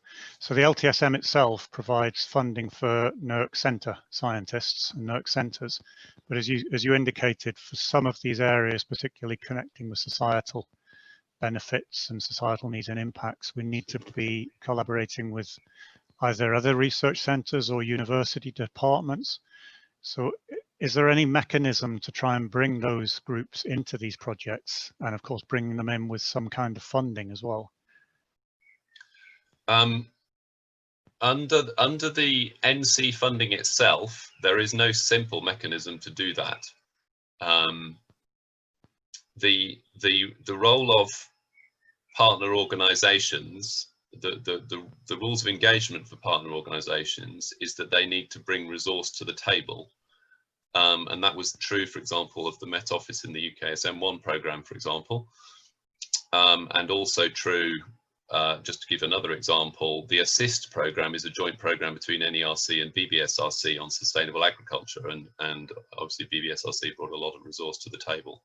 the LTSM itself provides funding for NERC Centre scientists and NERC centres, but as you indicated, for some of these areas, particularly connecting with societal benefits and societal needs and impacts, we need to be collaborating with either other research centres or university departments. So is there any mechanism to try and bring those groups into these projects, and of course bringing them in with some kind of funding as well? Under the NC funding itself, there is no simple mechanism to do that. The role of partner organisations, the rules of engagement for partner organisations is that they need to bring resource to the table, and that was true, for example, of the Met Office in the UKESM1 programme, for example, and also true, just to give another example, the ASSIST programme is a joint programme between NERC and BBSRC on sustainable agriculture, and obviously BBSRC brought a lot of resource to the table.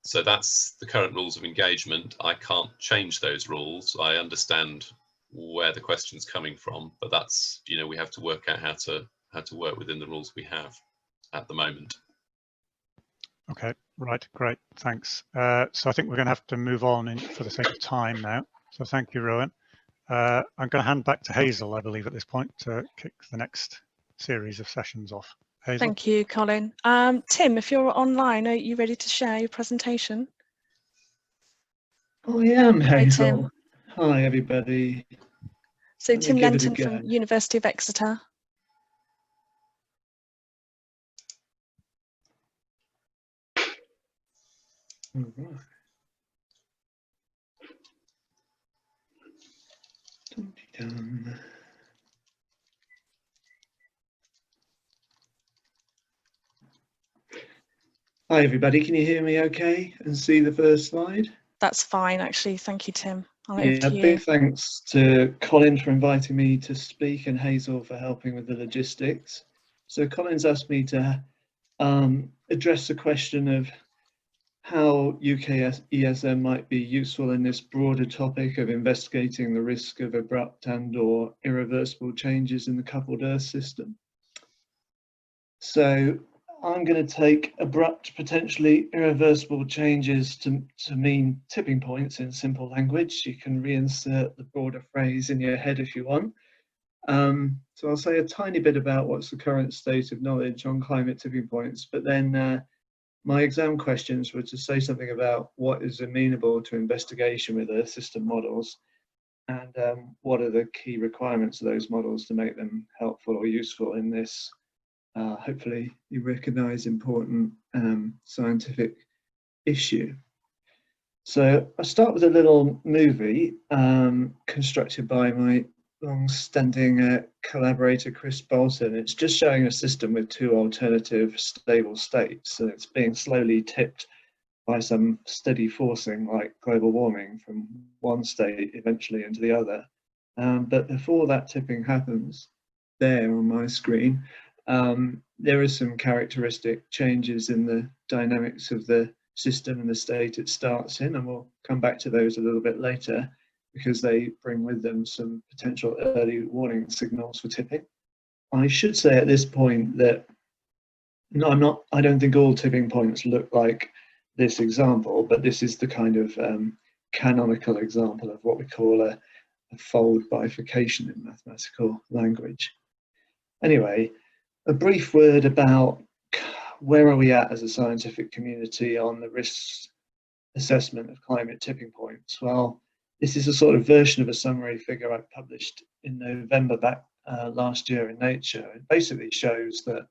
So that's the current rules of engagement. I can't change those rules. I understand where the question's coming from, but that's, you know, we have to work out how to work within the rules we have at the moment. Okay, right, great, thanks. So I think we're going to have to move on for the sake of time now. So thank you, Rowan. I'm going to hand back to Hazel, I believe, at this point to kick the next series of sessions off. Hazel? Thank you, Colin. Tim, if you're online, are you ready to share your presentation? I am, Hazel. Hi, Tim. Hi, everybody. So Tim Lenton from University of Exeter. All right. Done. Hi everybody, can you hear me okay and see the first slide? That's fine actually, thank you Tim. Yeah, big thanks to Colin for inviting me to speak and Hazel for helping with the logistics. So Colin's asked me to address the question of how UKESM might be useful in this broader topic of investigating the risk of abrupt and/or irreversible changes in the coupled Earth system. So I'm going to take abrupt, potentially irreversible changes to mean tipping points in simple language. You can reinsert the broader phrase in your head if you want. So I'll say a tiny bit about what's the current state of knowledge on climate tipping points, but then my exam questions were to say something about what is amenable to investigation with Earth system models and what are the key requirements of those models to make them helpful or useful in this hopefully you recognise important scientific issue. So I'll start with a little movie constructed by my long-standing collaborator Chris Bolton. It's just showing a system with two alternative stable states, and it's being slowly tipped by some steady forcing like global warming from one state eventually into the other. But before that tipping happens, there on my screen, there are some characteristic changes in the dynamics of the system and the state it starts in, and we'll come back to those a little bit later because they bring with them some potential early warning signals for tipping. I should say at this point that I don't think all tipping points look like this example, but this is the kind of canonical example of what we call a fold bifurcation in mathematical language. Anyway, a brief word about where are we at as a scientific community on the risk assessment of climate tipping points. Well, this is a sort of version of a summary figure I published in November back last year in Nature. It basically shows that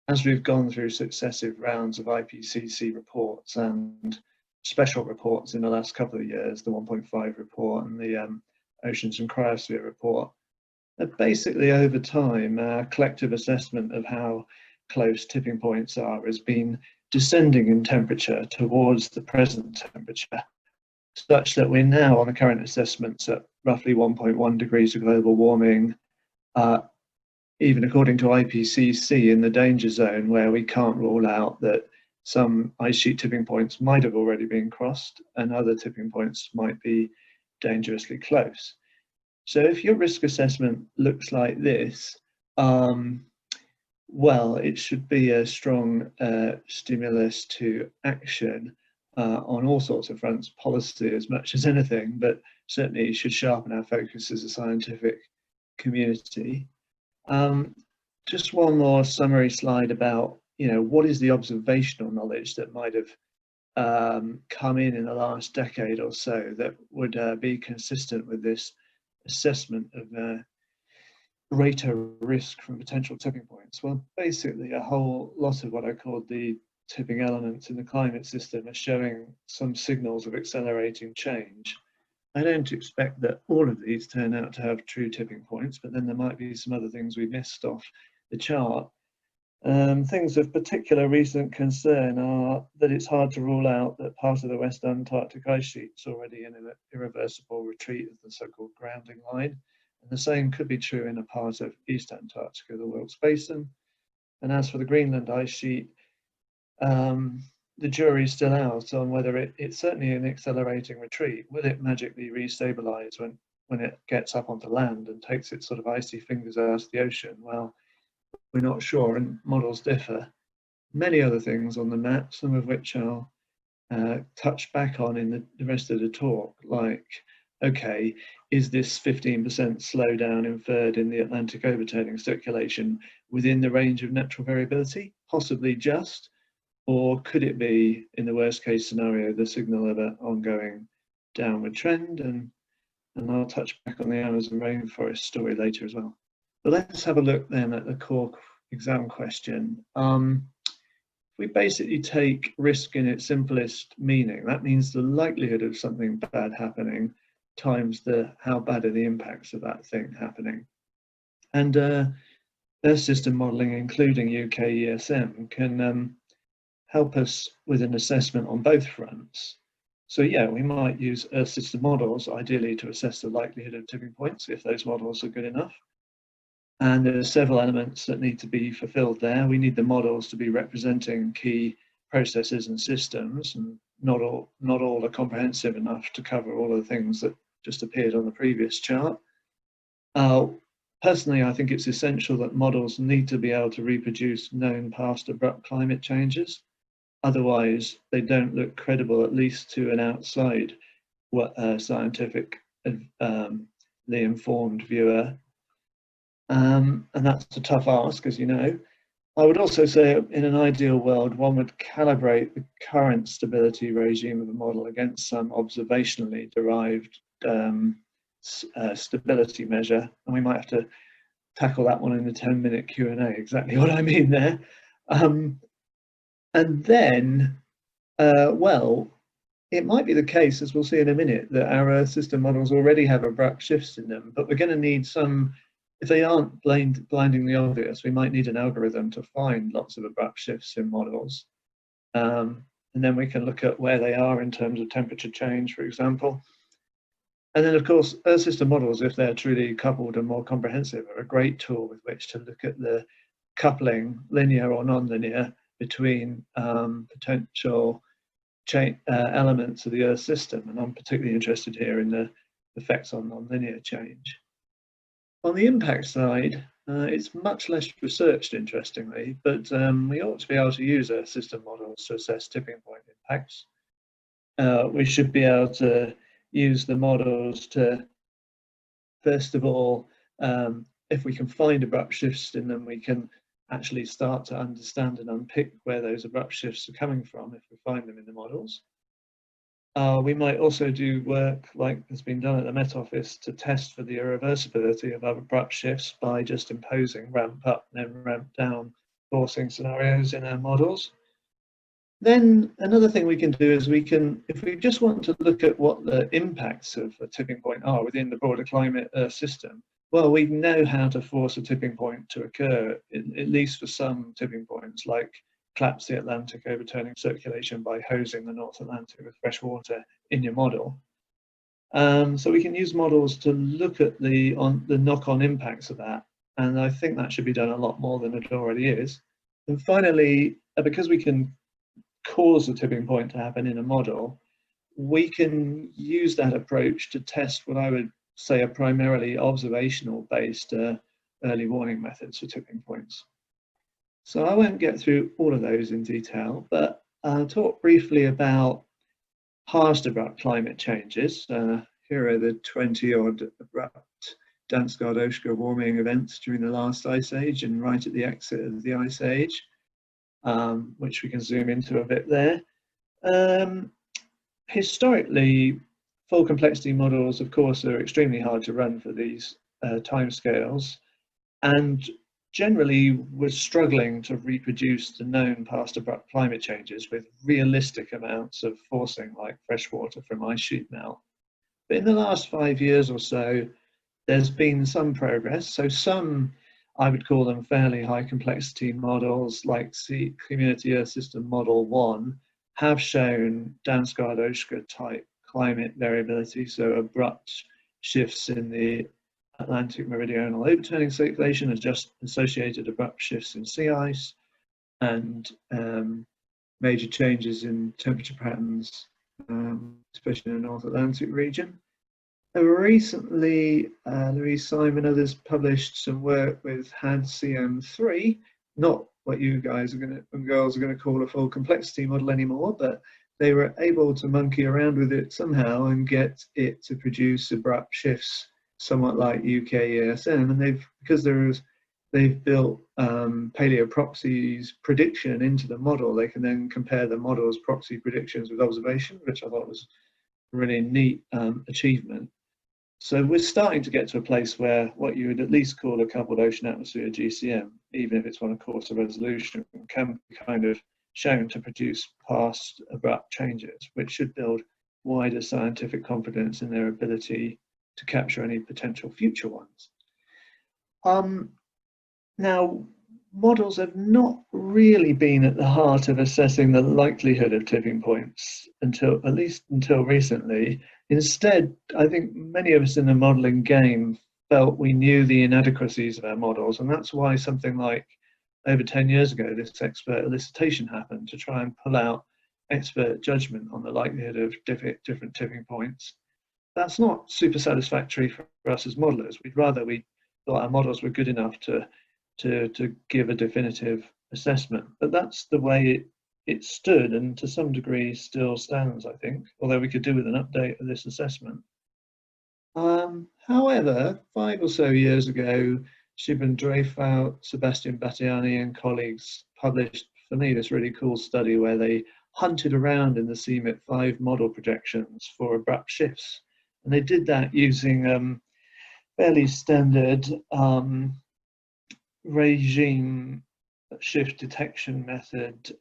as we've gone through successive rounds of IPCC reports and special reports in the last couple of years, the 1.5 report and the Oceans and Cryosphere report, that basically over time, our collective assessment of how close tipping points are has been descending in temperature towards the present temperature, such that we're now on the current assessments at roughly 1.1 degrees of global warming, even according to IPCC in the danger zone, where we can't rule out that some ice sheet tipping points might have already been crossed and other tipping points might be dangerously close. So if your risk assessment looks like this, well, it should be a strong stimulus to action on all sorts of fronts, policy as much as anything, but certainly it should sharpen our focus as a scientific community. Just one more summary slide about, what is the observational knowledge that might have come in the last decade or so that would be consistent with this assessment of greater risk from potential tipping points. Well, basically a whole lot of what I called the tipping elements in the climate system are showing some signals of accelerating change. I don't expect that all of these turn out to have true tipping points, but then there might be some other things we missed off the chart. Things of particular recent concern are that it's hard to rule out that part of the West Antarctic ice sheet is already in an irreversible retreat of the so-called grounding line. And the same could be true in a part of East Antarctica, the Wilkes Basin. And as for the Greenland ice sheet, the jury's still out on whether it's certainly an accelerating retreat. Will it magically restabilize when it gets up onto land and takes its sort of icy fingers out of the ocean? Well, we're not sure, and models differ. Many other things on the map, some of which I'll touch back on in the rest of the talk, like, okay, is this 15% slowdown inferred in the Atlantic overturning circulation within the range of natural variability? Possibly just, or could it be, in the worst case scenario, the signal of an ongoing downward trend? And I'll touch back on the Amazon rainforest story later as well. But let's have a look then at the core exam question. We basically take risk in its simplest meaning. That means the likelihood of something bad happening times how bad are the impacts of that thing happening. And Earth system modelling, including UKESM, can help us with an assessment on both fronts. So yeah, we might use Earth system models ideally to assess the likelihood of tipping points if those models are good enough. And there are several elements that need to be fulfilled there. We need the models to be representing key processes and systems, and not all are comprehensive enough to cover all of the things that just appeared on the previous chart. Personally, I think it's essential that models need to be able to reproduce known past abrupt climate changes. Otherwise, they don't look credible, at least to an outside scientifically informed viewer. And that's a tough ask, as you know. I would also say in an ideal world, one would calibrate the current stability regime of the model against some observationally derived stability measure. And we might have to tackle that one in the 10-minute Q&A, exactly what I mean there. And then, well, it might be the case, as we'll see in a minute, that our system models already have abrupt shifts in them, but we're going to need some, if they aren't blindingly obvious, we might need an algorithm to find lots of abrupt shifts in models. And then we can look at where they are in terms of temperature change, for example. And then, of course, Earth system models, if they're truly coupled and more comprehensive, are a great tool with which to look at the coupling, linear or non-linear, between potential elements of the Earth system. And I'm particularly interested here in the effects on non-linear change. On the impact side, it's much less researched, interestingly, but we ought to be able to use Earth system models to assess tipping point impacts. We should be able to use the models to, first of all, if we can find abrupt shifts in them, we can actually start to understand and unpick where those abrupt shifts are coming from if we find them in the models. We might also do work like has been done at the Met Office to test for the irreversibility of abrupt shifts by just imposing ramp up and then ramp down forcing scenarios in our models. Then another thing we can do is we can, if we just want to look at what the impacts of a tipping point are within the broader climate system, well, we know how to force a tipping point to occur, at least for some tipping points, like collapse the Atlantic, overturning circulation by hosing the North Atlantic with fresh water in your model. So we can use models to look at the knock-on impacts of that, and I think that should be done a lot more than it already is. And finally, because we can cause a tipping point to happen in a model, we can use that approach to test what I would say are primarily observational based early warning methods for tipping points. So I won't get through all of those in detail, but I'll talk briefly about past abrupt climate changes. Here are the 20-odd abrupt Dansgaard-Oeschger warming events during the last ice age and right at the exit of the ice age, which we can zoom into a bit there. Historically, full complexity models, of course, are extremely hard to run for these timescales, and generally we're struggling to reproduce the known past abrupt climate changes with realistic amounts of forcing like fresh water from ice sheet melt. But in the last 5 years or so, there's been some progress. So some, I would call them fairly high complexity models like Community Earth System Model 1 have shown Dansgaard-Oeschger type climate variability, so abrupt shifts in the Atlantic meridional overturning circulation and just associated abrupt shifts in sea ice, and major changes in temperature patterns, especially in the North Atlantic region. Recently, Louise Syme and others published some work with HAD-CM3, not what you guys and girls are going to call a full complexity model anymore, but they were able to monkey around with it somehow and get it to produce abrupt shifts somewhat like UKESM, and they've built paleoproxy's prediction into the model. They can then compare the model's proxy predictions with observation, which I thought was a really neat achievement. So we're starting to get to a place where what you would at least call a coupled ocean atmosphere GCM, even if it's one of coarser resolution, can be kind of shown to produce past abrupt changes, which should build wider scientific confidence in their ability to capture any potential future ones. Now, models have not really been at the heart of assessing the likelihood of tipping points until, at least until recently. Instead, I think many of us in the modeling game felt we knew the inadequacies of our models, and that's why something like over 10 years ago, this expert elicitation happened to try and pull out expert judgment on the likelihood of different tipping points. That's not super satisfactory for us as modelers. We thought our models were good enough to give a definitive assessment, but that's the way it stood, and to some degree still stands, I think, although we could do with an update of this assessment. However, 5 or so years ago, Shibin Dreyfout, Sebastian Battiani and colleagues published, for me, this really cool study where they hunted around in the CMIP5 model projections for abrupt shifts. And they did that using fairly standard regime shift detection method.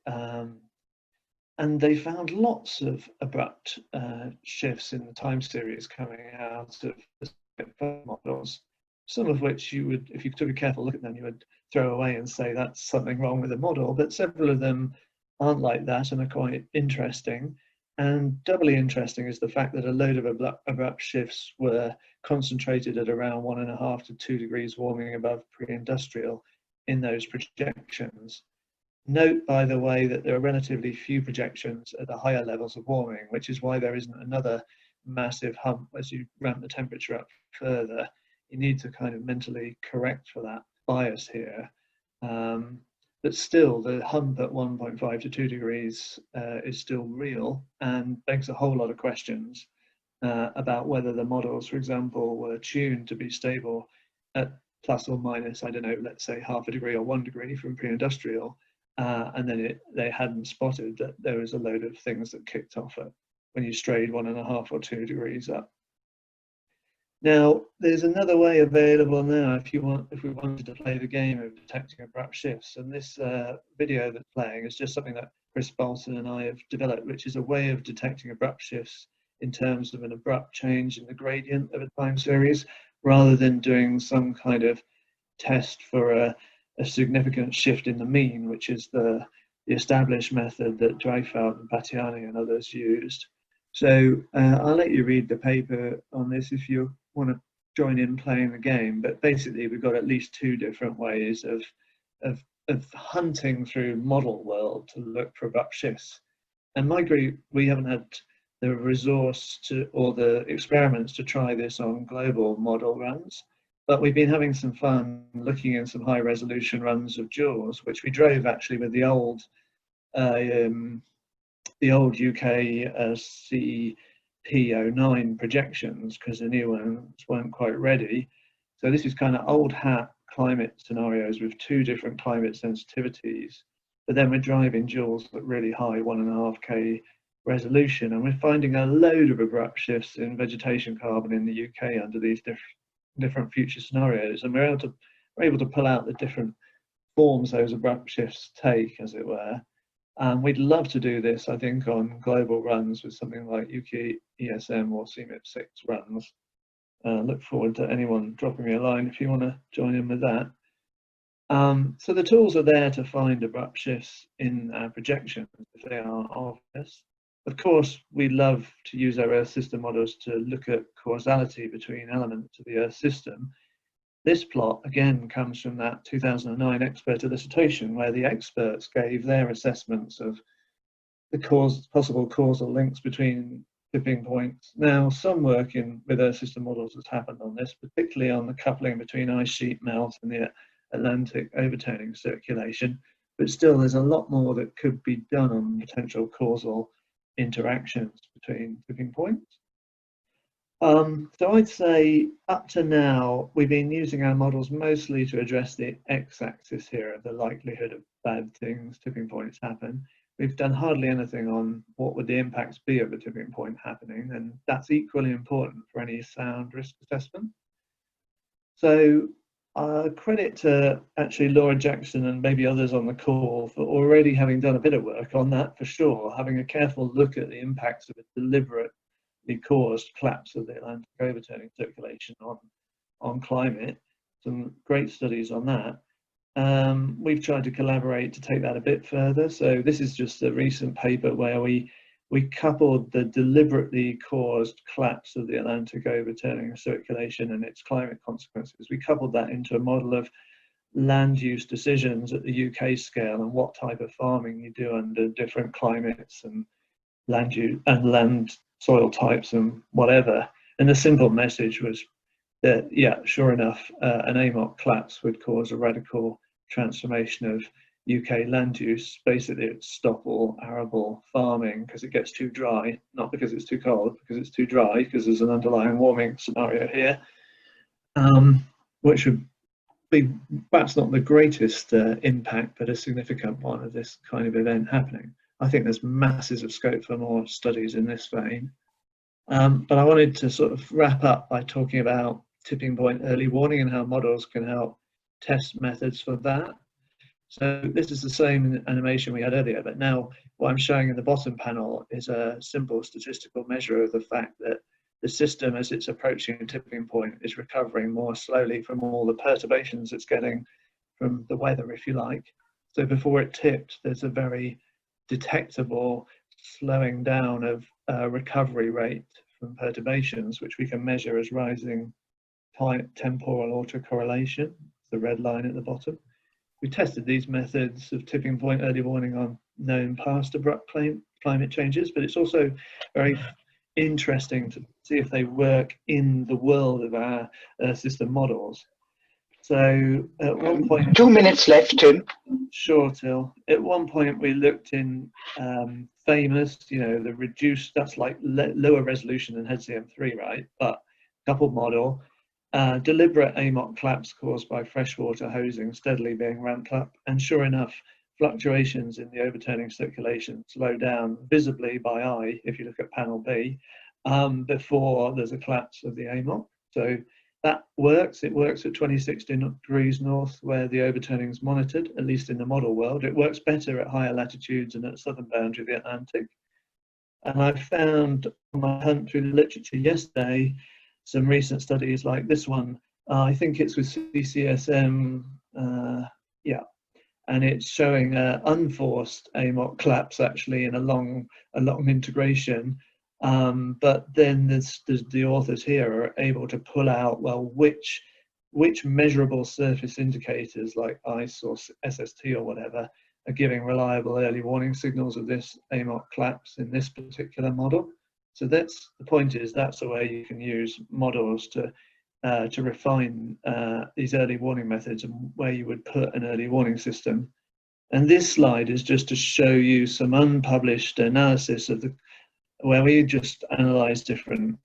And they found lots of abrupt shifts in the time series coming out of the models, some of which you would, if you took a careful look at them, you would throw away and say that's something wrong with the model, but several of them aren't like that and are quite interesting. And doubly interesting is the fact that a load of abrupt shifts were concentrated at around 1.5 to 2 degrees warming above pre-industrial in those projections. Note, by the way, that there are relatively few projections at the higher levels of warming, which is why there isn't another massive hump as you ramp the temperature up further. You need to kind of mentally correct for that bias here. But still, the hump at 1.5 to 2 degrees is still real and begs a whole lot of questions about whether the models, for example, were tuned to be stable at plus or minus, I don't know, let's say 0.5 degree or 1 degree from pre-industrial. And then they hadn't spotted that there was a load of things that kicked off at when you strayed 1.5 or 2 degrees up. Now, there's another way available now if we wanted to play the game of detecting abrupt shifts. And this video that's playing is just something that Chris Bolton and I have developed, which is a way of detecting abrupt shifts in terms of an abrupt change in the gradient of a time series, rather than doing some kind of test for a significant shift in the mean, which is the established method that Dreyfout and Battiani and others used. So I'll let you read the paper on this if you want to join in playing the game. But basically, we've got at least 2 different ways of hunting through model world to look for abrupt shifts. And my group, we haven't had the resource to or the experiments to try this on global model runs. But we've been having some fun looking in some high resolution runs of JAWS, which we drove actually with the old UKESM 09 projections, because the new ones weren't quite ready. So this is kind of old hat climate scenarios with 2 different climate sensitivities. But then we're driving JAWS at really high 1.5K resolution, and we're finding a load of abrupt shifts in vegetation carbon in the UK under these different future scenarios, and we're able to pull out the different forms those abrupt shifts take, as it were. We'd love to do this, I think, on global runs with something like UKESM or CMIP6 runs. Look forward to anyone dropping me a line if you want to join in with that. So the tools are there to find abrupt shifts in our projections if they are obvious. Of course, we love to use our Earth system models to look at causality between elements of the Earth system. This plot, again, comes from that 2009 expert elicitation, where the experts gave their assessments of the possible causal links between tipping points. Now, some work with Earth system models has happened on this, particularly on the coupling between ice sheet melt and the Atlantic overturning circulation, but still there's a lot more that could be done on potential causal interactions between tipping points. So I'd say up to now, we've been using our models mostly to address the x-axis here of the likelihood of bad things, tipping points happen. We've done hardly anything on what would the impacts be of a tipping point happening, and that's equally important for any sound risk assessment. So credit to actually Laura Jackson and maybe others on the call for already having done a bit of work on that, for sure, having a careful look at the impacts of a deliberately caused collapse of the Atlantic overturning circulation on climate. Some great studies on that. We've tried to collaborate to take that a bit further. So this is just a recent paper where we coupled the deliberately caused collapse of the Atlantic overturning circulation and its climate consequences. We coupled that into a model of land use decisions at the UK scale and what type of farming you do under different climates and land use and land soil types and whatever. And the simple message was that, yeah, sure enough, an AMOC collapse would cause a radical transformation of UK land use. Basically, it's stop all arable farming because it gets too dry, not because it's too cold, because it's too dry, because there's an underlying warming scenario here, which would be perhaps not the greatest impact, but a significant one of this kind of event happening. I think there's masses of scope for more studies in this vein. But I wanted to sort of wrap up by talking about tipping point early warning and how models can help test methods for that. So this is the same animation we had earlier, but now what I'm showing in the bottom panel is a simple statistical measure of the fact that the system, as it's approaching a tipping point, is recovering more slowly from all the perturbations it's getting from the weather, if you like. So before it tipped, there's a very detectable slowing down of recovery rate from perturbations, which we can measure as rising temporal autocorrelation, the red line at the bottom. We tested these methods of tipping point early warning on known past abrupt climate changes, but it's also very interesting to see if they work in the world of our system models. So at one point— 2 minutes left, Tim. Sure, Till. At one point we looked in famous, the reduced, that's like lower resolution than HCM3, right? But coupled model, deliberate AMOC collapse caused by freshwater hosing steadily being ramped up. And sure enough, fluctuations in the overturning circulation slow down visibly by eye, if you look at panel B, before there's a collapse of the AMOC. So that works. It works at 26 degrees north where the overturning is monitored, at least in the model world. It works better at higher latitudes and at the southern boundary of the Atlantic. And I found on my hunt through the literature yesterday some recent studies like this one. I think it's with CESM, and it's showing unforced AMOC collapse actually in a long integration. But then the authors here are able to pull out, well, which measurable surface indicators like ICE or SST or whatever are giving reliable early warning signals of this AMOC collapse in this particular model. So that's the point, is that's the way you can use models to refine these early warning methods and where you would put an early warning system. And this slide is just to show you some unpublished analysis of where we just analysed different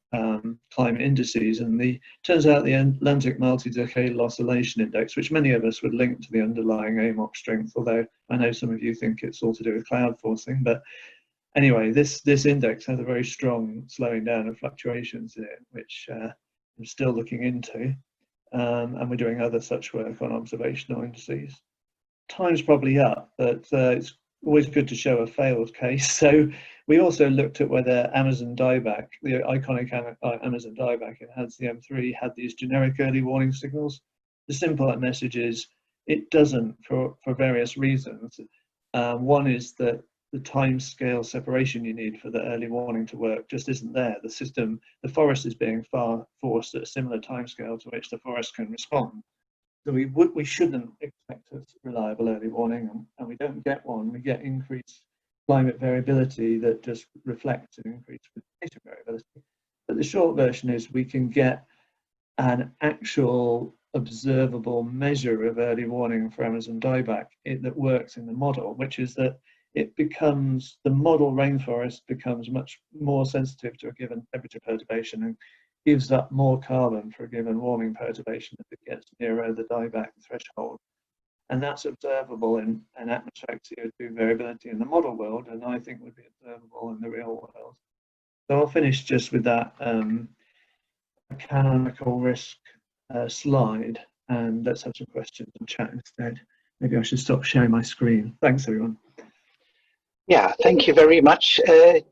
climate indices, and turns out the Atlantic multi-decadal oscillation index, which many of us would link to the underlying AMOC strength, although I know some of you think it's all to do with cloud forcing, but anyway, this index has a very strong slowing down of fluctuations in it, which I'm still looking into, and we're doing other such work on observational indices. Time's probably up, but it's always good to show a failed case. So we also looked at whether Amazon dieback, the iconic Amazon dieback in HCM3, had these generic early warning signals. The simple message is it doesn't, for various reasons. One is that the time scale separation you need for the early warning to work just isn't there. The system, the forest is being forced at a similar time scale to which the forest can respond. So we shouldn't expect a reliable early warning, and we don't get one. We get increased climate variability that just reflects an increased precipitation variability. But the short version is we can get an actual observable measure of early warning for Amazon dieback that works in the model, which is that the model rainforest becomes much more sensitive to a given temperature perturbation and gives up more carbon for a given warming perturbation as it gets nearer the dieback threshold. And that's observable in an atmospheric CO2 variability in the model world, and I think would be observable in the real world. So I'll finish just with that canonical risk slide, and let's have some questions and chat instead. Maybe I should stop sharing my screen. Thanks, everyone. Yeah, thank you very much,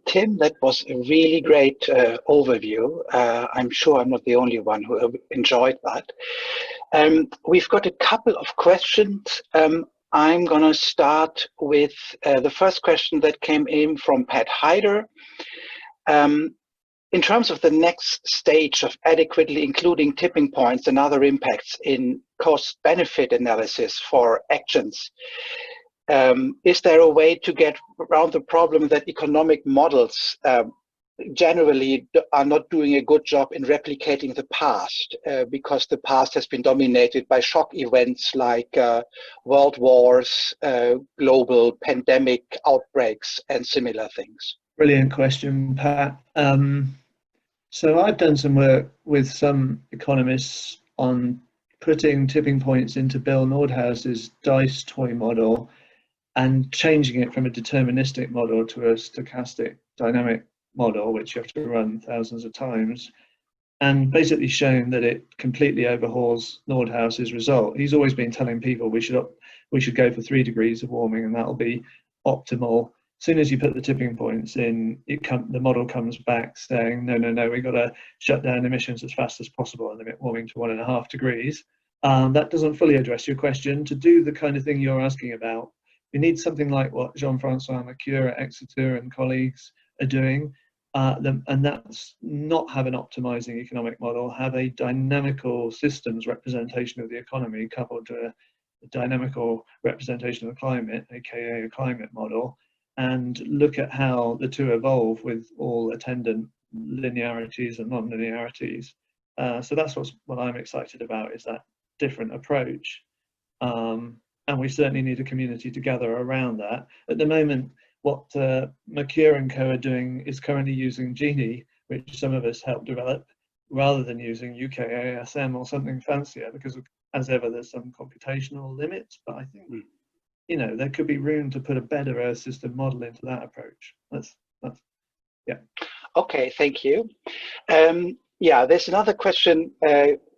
Tim. That was a really great overview. I'm sure I'm not the only one who enjoyed that. We've got a couple of questions. I'm going to start with the first question that came in from Pat Hyder. In terms of the next stage of adequately including tipping points and other impacts in cost-benefit analysis for actions, is there a way to get around the problem that economic models generally are not doing a good job in replicating the past, because the past has been dominated by shock events like world wars, global pandemic outbreaks, and similar things? Brilliant question, Pat. So I've done some work with some economists on putting tipping points into Bill Nordhaus's dice toy model and changing it from a deterministic model to a stochastic dynamic model, which you have to run thousands of times, and basically showing that it completely overhauls Nordhaus's result. He's always been telling people we should go for 3 degrees of warming, and that'll be optimal. As soon as you put the tipping points in, the model comes back saying, no, we've got to shut down emissions as fast as possible and limit warming to 1.5 degrees. That doesn't fully address your question. To do the kind of thing you're asking about, we need something like what Jean-François Lamarque at Exeter and colleagues are doing, and that's not have an optimizing economic model, have a dynamical systems representation of the economy coupled to a dynamical representation of the climate, aka a climate model, and look at how the two evolve with all attendant linearities and non-linearities. So that's what I'm excited about, is that different approach. And we certainly need a community to gather around that. At the moment, what McCure and co are doing is currently using Gini, which some of us helped develop, rather than using UKESM or something fancier, because as ever, there's some computational limits, but I think there could be room to put a better Earth system model into that approach. That's yeah. Okay, thank you. Yeah, there's another question.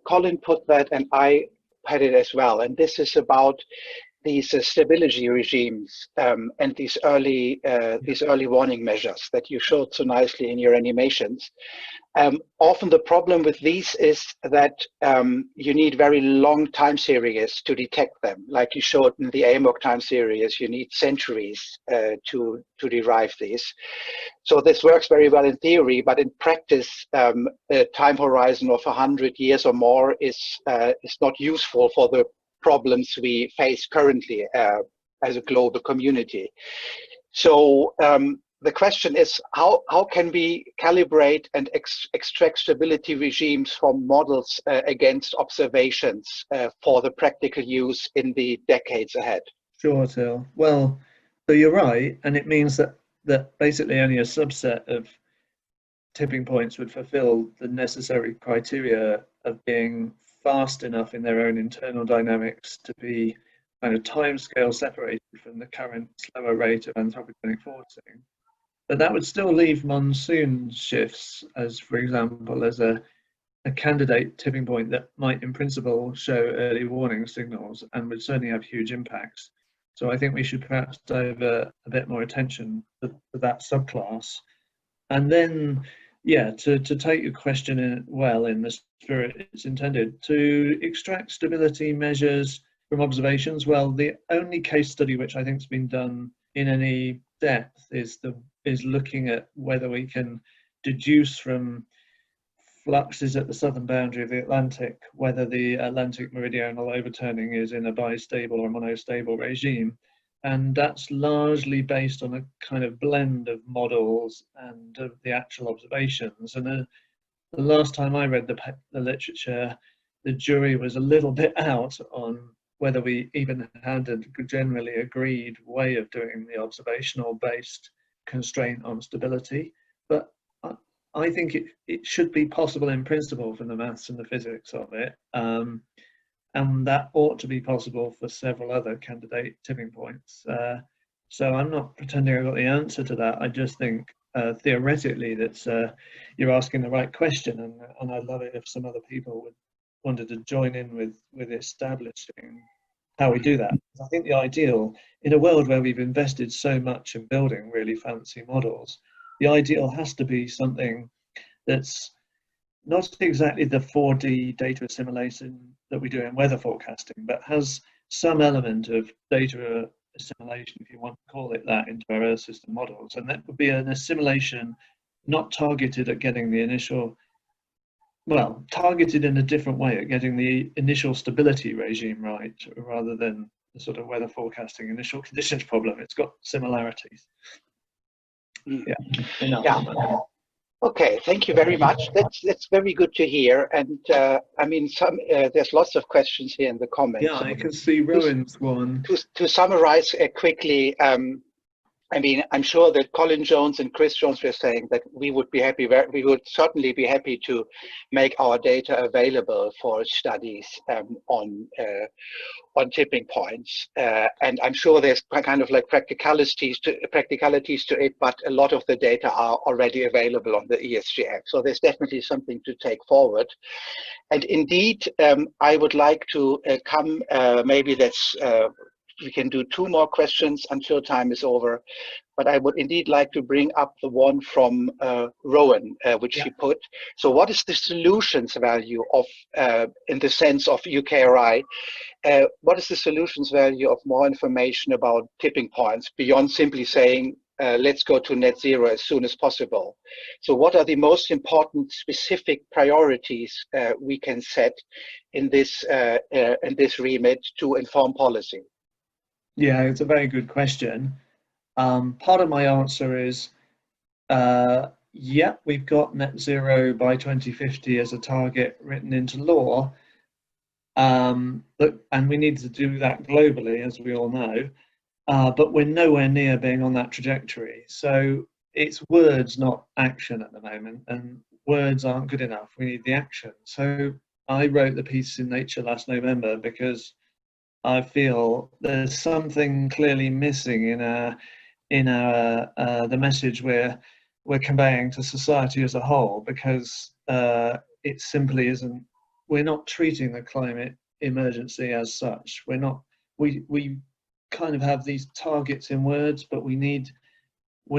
Colin put that, and I had it as well. And this is about these stability regimes and these early warning measures that you showed so nicely in your animations. Often the problem with these is that you need very long time series to detect them. Like you showed in the AMOC time series, you need centuries to derive these. So this works very well in theory, but in practice, a time horizon of 100 years or more is not useful for the problems we face currently as a global community. So the question is, how can we calibrate and extract stability regimes from models against observations for the practical use in the decades ahead? Sure, Till. Well, so you're right, and it means that basically only a subset of tipping points would fulfill the necessary criteria of being fast enough in their own internal dynamics to be kind of timescale separated from the current slower rate of anthropogenic forcing. But that would still leave monsoon shifts as, for example, as a candidate tipping point that might in principle show early warning signals and would certainly have huge impacts. So I think we should perhaps divert a bit more attention to that subclass. And then, yeah, to take your question in the spirit it's intended, to extract stability measures from observations. Well, the only case study which I think has been done in any depth is looking at whether we can deduce from fluxes at the southern boundary of the Atlantic whether the Atlantic meridional overturning is in a bistable or monostable regime. And that's largely based on a kind of blend of models and of the actual observations. And the last time I read the literature, the jury was a little bit out on whether we even had a generally agreed way of doing the observational based constraint on stability. But I think it should be possible in principle from the maths and the physics of it. And that ought to be possible for several other candidate tipping points. So I'm not pretending I've got the answer to that. I just think theoretically that you're asking the right question, and I'd love it if some other people wanted to join in with establishing how we do that. I think the ideal, in a world where we've invested so much in building really fancy models, the ideal has to be something that's not exactly the 4D data assimilation that we do in weather forecasting, but has some element of data assimilation, if you want to call it that, into our Earth system models. And that would be an assimilation not targeted at getting the initial, well, targeted in a different way at getting the initial stability regime right, rather than the sort of weather forecasting initial conditions problem. It's got similarities. Yeah. Enough. Yeah. Okay, thank you very much. That's very good to hear. And I mean, there's lots of questions here in the comments. Yeah, I can see Rowan's one. To summarize quickly, I mean, I'm sure that Colin Jones and Chris Jones were saying that we would be happy, we would certainly be happy to make our data available for studies on tipping points. And I'm sure there's kind of like practicalities to it, but a lot of the data are already available on the ESGX. So there's definitely something to take forward. And indeed, I would like to come, maybe that's, we can do 2 more questions until time is over, but I would indeed like to bring up the one from Rowan, which he put. So what is the solutions value of, in the sense of UKRI, what is the solutions value of more information about tipping points beyond simply saying, let's go to net zero as soon as possible? So what are the most important specific priorities we can set in this remit to inform policy? Yeah, it's a very good question. Part of my answer is, yeah, we've got net zero by 2050 as a target written into law, and we need to do that globally, as we all know, but we're nowhere near being on that trajectory. So it's words, not action at the moment, and words aren't good enough. We need the action. So I wrote the piece in Nature last November because I feel there's something clearly missing in the message we're conveying to society as a whole, because it simply isn't. We're not treating the climate emergency as such. We're not. We kind of have these targets in words, but we're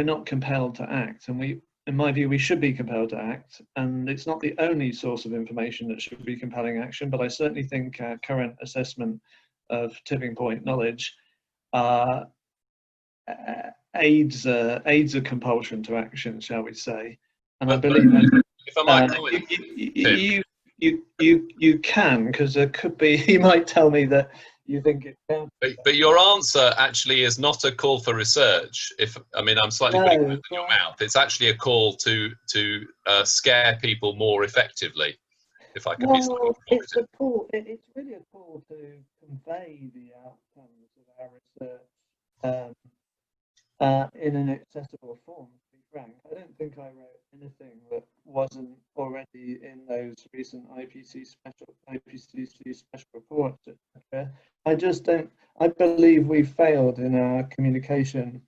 not compelled to act. And in my view, we should be compelled to act. And it's not the only source of information that should be compelling action, but I certainly think our current assessment of tipping point knowledge aids a compulsion to action, shall we say? And I believe that if I might you can, because there could be. You might tell me that you think it can. But your answer actually is not a call for research. I mean, I'm slightly putting words in your mouth. It's actually a call to scare people more effectively. If I can be slightly it's a call. It's really a call to convey the outcomes of our research in an accessible form. To be frank, I don't think I wrote anything that wasn't already in those recent IPCC special reports, etc. I just don't. I believe we failed in our communication.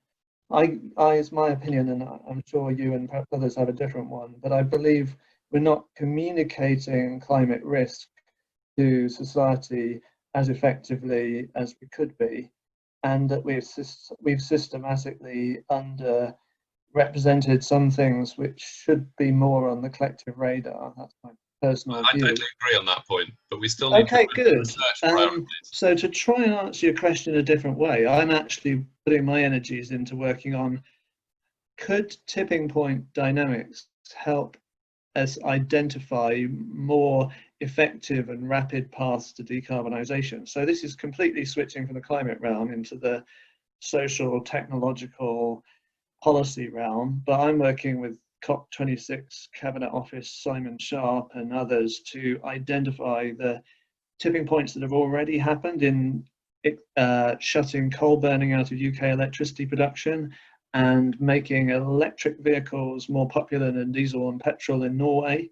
It's my opinion, and I'm sure you and perhaps others have a different one, but I believe we're not communicating climate risk to society as effectively as we could be, and that we've systematically underrepresented some things which should be more on the collective radar. That's my personal view. I totally agree on that point, but we still need to good. Research priorities. So to try and answer your question a different way, I'm actually putting my energies into working on, could tipping point dynamics help us identify more effective and rapid paths to decarbonisation? So this is completely switching from the climate realm into the social, technological, policy realm, but I'm working with COP26 Cabinet Office, Simon Sharp and others to identify the tipping points that have already happened in shutting coal burning out of UK electricity production and making electric vehicles more popular than diesel and petrol in Norway.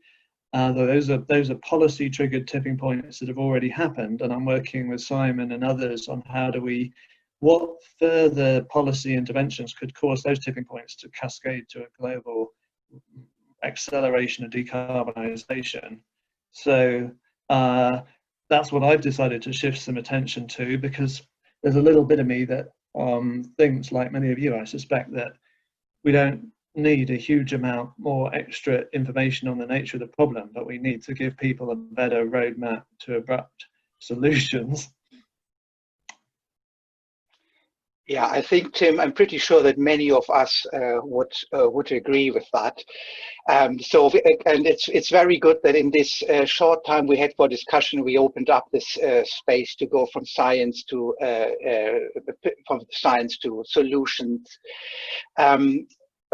Those are policy-triggered tipping points that have already happened, and I'm working with Simon and others on what further policy interventions could cause those tipping points to cascade to a global acceleration of decarbonisation. So that's what I've decided to shift some attention to, because there's a little bit of me that thinks, like many of you, I suspect, that we don't need a huge amount more extra information on the nature of the problem, but we need to give people a better roadmap to abrupt solutions. Yeah, I think, Tim, I'm pretty sure that many of us would agree with that. And it's very good that in this short time we had for discussion, we opened up this space to go from science to solutions.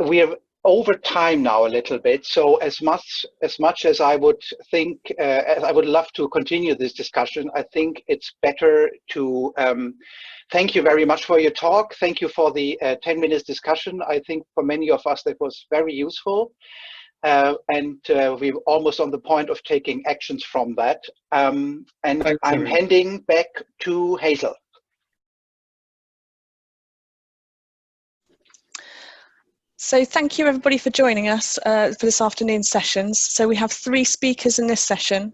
We are over time now a little bit. So as much as I would think, as I would love to continue this discussion, I think it's better to thank you very much for your talk. Thank you for the 10 minutes discussion. I think for many of us that was very useful. And we're almost on the point of taking actions from that. And I'm handing back to Hazel. So thank you everybody for joining us for this afternoon's sessions. So we have 3 speakers in this session: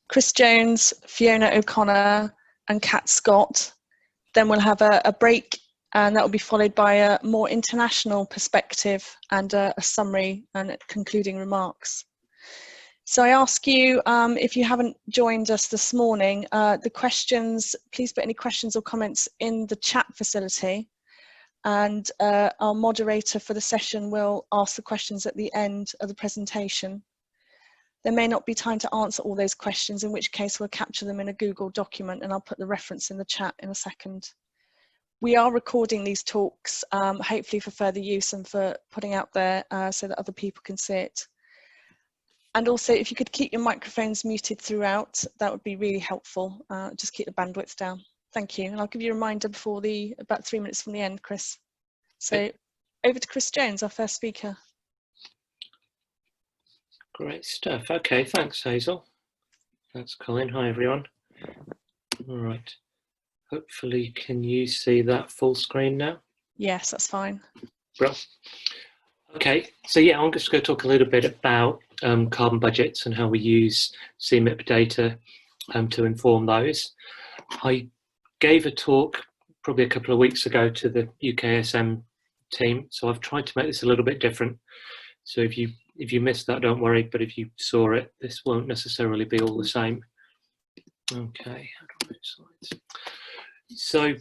Chris Jones, Fiona O'Connor and Kat Scott. Then we'll have a break, and that will be followed by a more international perspective and a summary and concluding remarks. So I ask you, if you haven't joined us this morning, the questions, please put any questions or comments in the chat facility, and our moderator for the session will ask the questions at the end of the presentation. There may not be time to answer all those questions, in which case we'll capture them in a Google document, and I'll put the reference in the chat in a second. We are recording these talks, hopefully for further use and for putting out there so that other people can see it. And also, if you could keep your microphones muted throughout, that would be really helpful. Just keep the bandwidth down. Thank you. And I'll give you a reminder before about 3 minutes from the end, Chris. So over to Chris Jones, our first speaker. Great stuff. Okay, thanks, Hazel. That's Colin. Hi, everyone. All right. Hopefully, can you see that full screen now? Yes, that's fine. Brilliant. Okay, so yeah, I'm just going to talk a little bit about carbon budgets and how we use CMIP data to inform those. I gave a talk probably a couple of weeks ago to the UKESM team, so I've tried to make this a little bit different. So if you missed that, don't worry, but if you saw it, this won't necessarily be all the same. Okay, how do I move slides? So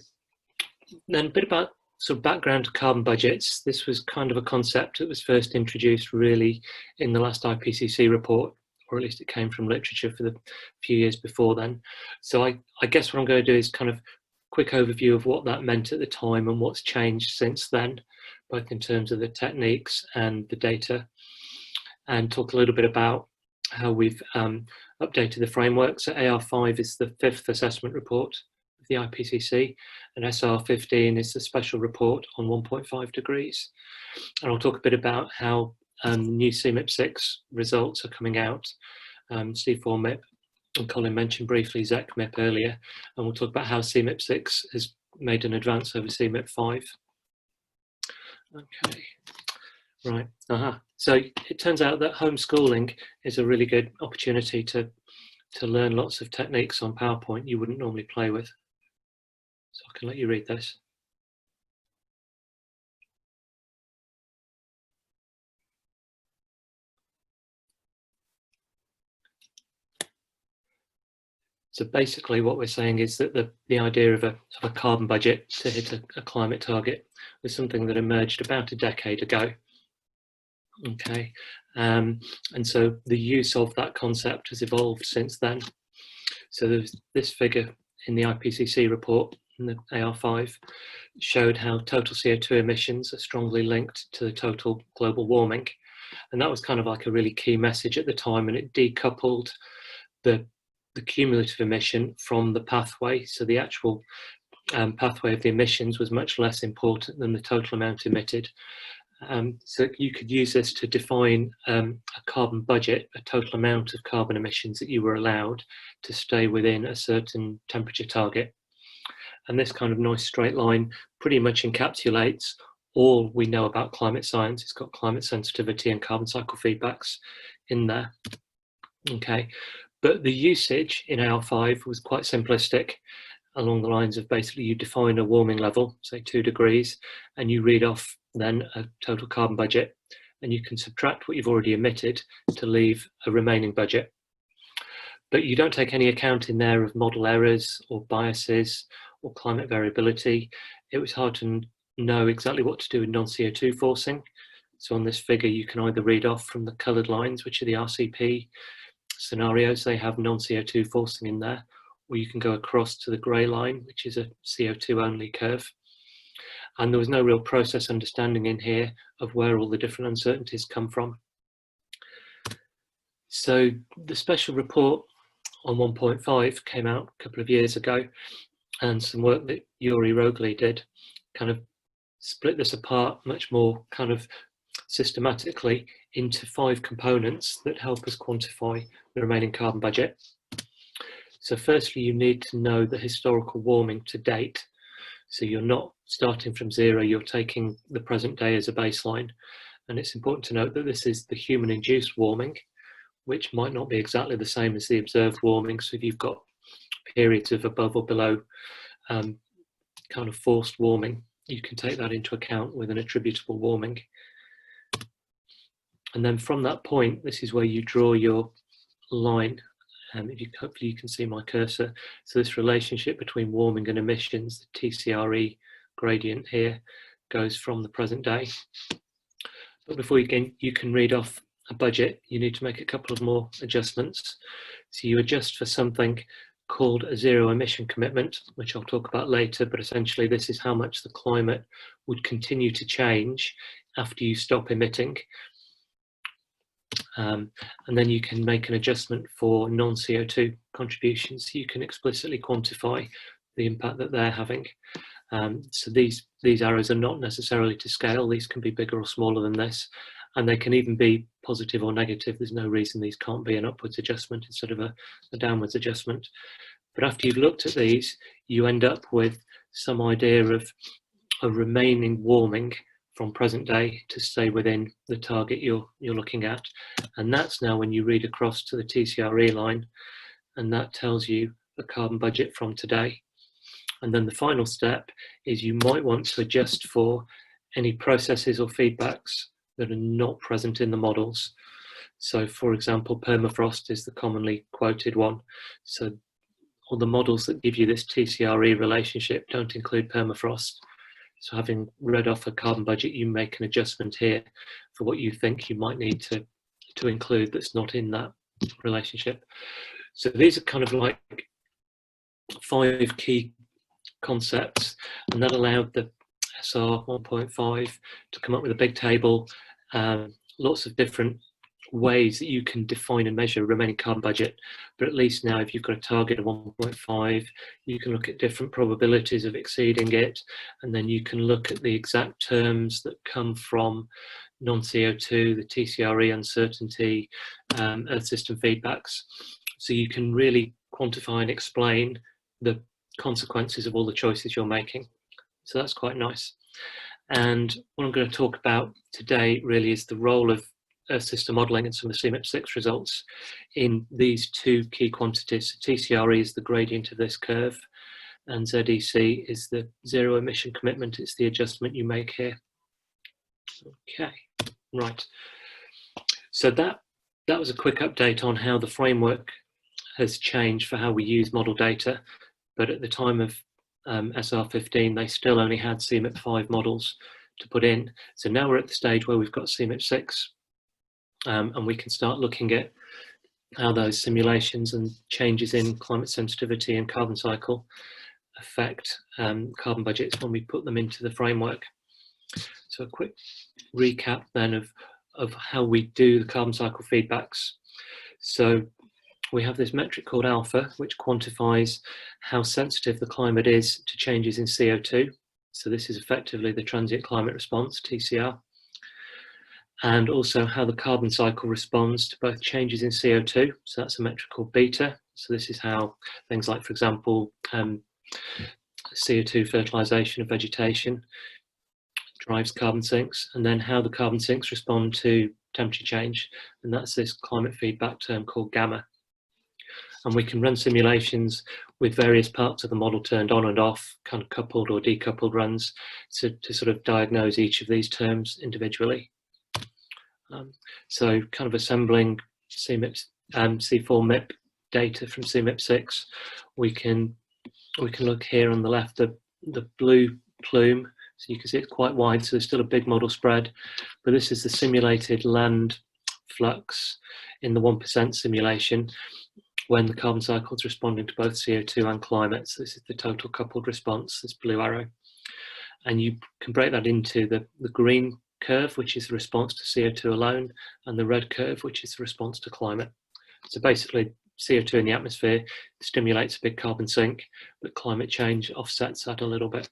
then a bit about sort of background to carbon budgets. This was kind of a concept that was first introduced really in the last IPCC report, or at least it came from literature for the few years before then. So I guess what I'm going to do is kind of quick overview of what that meant at the time and what's changed since then, both in terms of the techniques and the data, and talk a little bit about how we've updated the framework. So AR5 is the 5th assessment report of the IPCC, and SR15 is the special report on 1.5 degrees. And I'll talk a bit about how new CMIP6 results are coming out, C4MIP, and Colin mentioned briefly ZECMIP earlier, and we'll talk about how CMIP6 has made an advance over CMIP5. Okay, right, So it turns out that homeschooling is a really good opportunity to learn lots of techniques on PowerPoint you wouldn't normally play with. So I can let you read this. So basically what we're saying is that the idea of a carbon budget to hit a climate target was something that emerged about a decade ago. Okay, and so the use of that concept has evolved since then. So there's this figure in the IPCC report, in the AR5, showed how total CO2 emissions are strongly linked to the total global warming. And that was kind of like a really key message at the time, and it decoupled the cumulative emission from the pathway. So the actual pathway of the emissions was much less important than the total amount emitted. So you could use this to define a carbon budget, a total amount of carbon emissions that you were allowed to stay within a certain temperature target. And this kind of nice straight line pretty much encapsulates all we know about climate science. It's got climate sensitivity and carbon cycle feedbacks in there. Okay, but the usage in AR5 was quite simplistic, along the lines of basically you define a warming level, say 2 degrees, and you read off then a total carbon budget. and you can subtract what you've already emitted to leave a remaining budget. But you don't take any account in there of model errors or biases or climate variability. It was hard to know exactly what to do with non-CO2 forcing. So on this figure, you can either read off from the coloured lines, which are the RCP scenarios, they have non-CO2 forcing in there, or you can go across to the grey line, which is a CO2 only curve. And there was no real process understanding in here of where all the different uncertainties come from. So the special report on 1.5 came out a couple of years ago, and some work that Yuri Rogli did kind of split this apart much more kind of systematically into 5 components that help us quantify the remaining carbon budget. So firstly, you need to know the historical warming to date. So you're not starting from 0, you're taking the present day as a baseline. And it's important to note that this is the human-induced warming, which might not be exactly the same as the observed warming. So if you've got periods of above or below kind of forced warming, you can take that into account with an attributable warming. And then from that point, this is where you draw your line. Hopefully you can see my cursor. So this relationship between warming and emissions, the TCRE gradient here, goes from the present day. But before you can read off a budget, you need to make a couple of more adjustments. So you adjust for something called a zero emission commitment, which I'll talk about later, but essentially this is how much the climate would continue to change after you stop emitting. And then you can make an adjustment for non-CO2 contributions, so you can explicitly quantify the impact that they're having. So these arrows are not necessarily to scale. These can be bigger or smaller than this, and they can even be positive or negative. There's no reason these can't be an upwards adjustment instead of a downwards adjustment. But after you've looked at these, you end up with some idea of a remaining warming from present day to stay within the target you're looking at. And that's now when you read across to the TCRE line, and that tells you the carbon budget from today. And then the final step is you might want to adjust for any processes or feedbacks that are not present in the models. So for example, permafrost is the commonly quoted one. So all the models that give you this TCRE relationship don't include permafrost. So having read off a carbon budget, you make an adjustment here for what you think you might need to include that's not in that relationship. So these are kind of like 5 key concepts, and that allowed the SR 1.5 to come up with a big table, lots of different ways that you can define and measure a remaining carbon budget. But at least now, if you've got a target of 1.5, you can look at different probabilities of exceeding it, and then you can look at the exact terms that come from non-CO2, the TCRE uncertainty, Earth system feedbacks. So you can really quantify and explain the consequences of all the choices you're making. So that's quite nice. And what I'm going to talk about today really is the role of Earth system modelling and some of the CMIP6 results in these 2 key quantities. TCRE is the gradient of this curve, and ZEC is the zero emission commitment. It's the adjustment you make here. Okay, right. So that was a quick update on how the framework has changed for how we use model data. But at the time of SR15, they still only had CMIP5 models to put in. So now we're at the stage where we've got CMIP6, and we can start looking at how those simulations and changes in climate sensitivity and carbon cycle affect carbon budgets when we put them into the framework. So a quick recap then of how we do the carbon cycle feedbacks. So we have this metric called alpha, which quantifies how sensitive the climate is to changes in CO2. So this is effectively the transient climate response, TCR. And also how the carbon cycle responds to both changes in CO2. So that's a metric called beta. So this is how things like, for example, CO2 fertilization of vegetation drives carbon sinks, and then how the carbon sinks respond to temperature change. And that's this climate feedback term called gamma. And we can run simulations with various parts of the model turned on and off, kind of coupled or decoupled runs, to sort of diagnose each of these terms individually. So kind of assembling CMIP, C4 MIP data from CMIP6, we can look here on the left, the blue plume. So you can see it's quite wide, so there's still a big model spread, but this is the simulated land flux in the 1% simulation when the carbon cycle is responding to both CO2 and climate. So this is the total coupled response, this blue arrow. And you can break that into the green curve, which is the response to CO2 alone, and the red curve, which is the response to climate. So basically, CO2 in the atmosphere stimulates a big carbon sink, but climate change offsets that a little bit.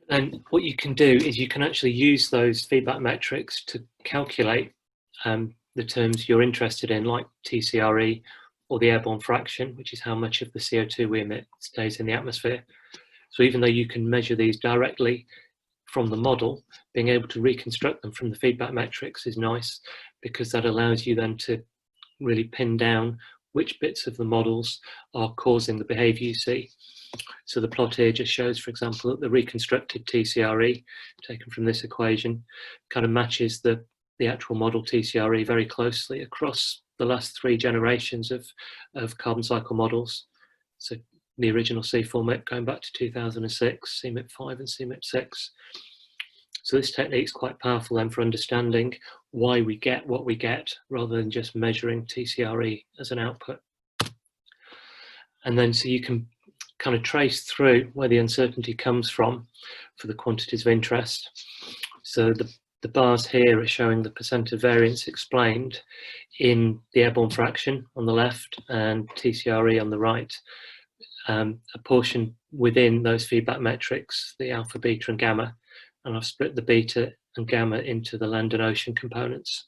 And what you can do is you can actually use those feedback metrics to calculate the terms you're interested in, like TCRE or the airborne fraction, which is how much of the CO2 we emit stays in the atmosphere. So even though you can measure these directly from the model, being able to reconstruct them from the feedback metrics is nice, because that allows you then to really pin down which bits of the models are causing the behaviour you see. So the plot here just shows, for example, that the reconstructed TCRE taken from this equation kind of matches the actual model TCRE very closely across the last 3 generations of carbon cycle models. So the original C4 MIP going back to 2006, CMIP5 and CMIP6. So this technique is quite powerful then for understanding why we get what we get, rather than just measuring TCRE as an output. And then so you can kind of trace through where the uncertainty comes from for the quantities of interest. So the bars here are showing the percent of variance explained in the airborne fraction on the left and TCRE on the right. A portion within those feedback metrics, the alpha, beta and gamma, and I've split the beta and gamma into the land and ocean components.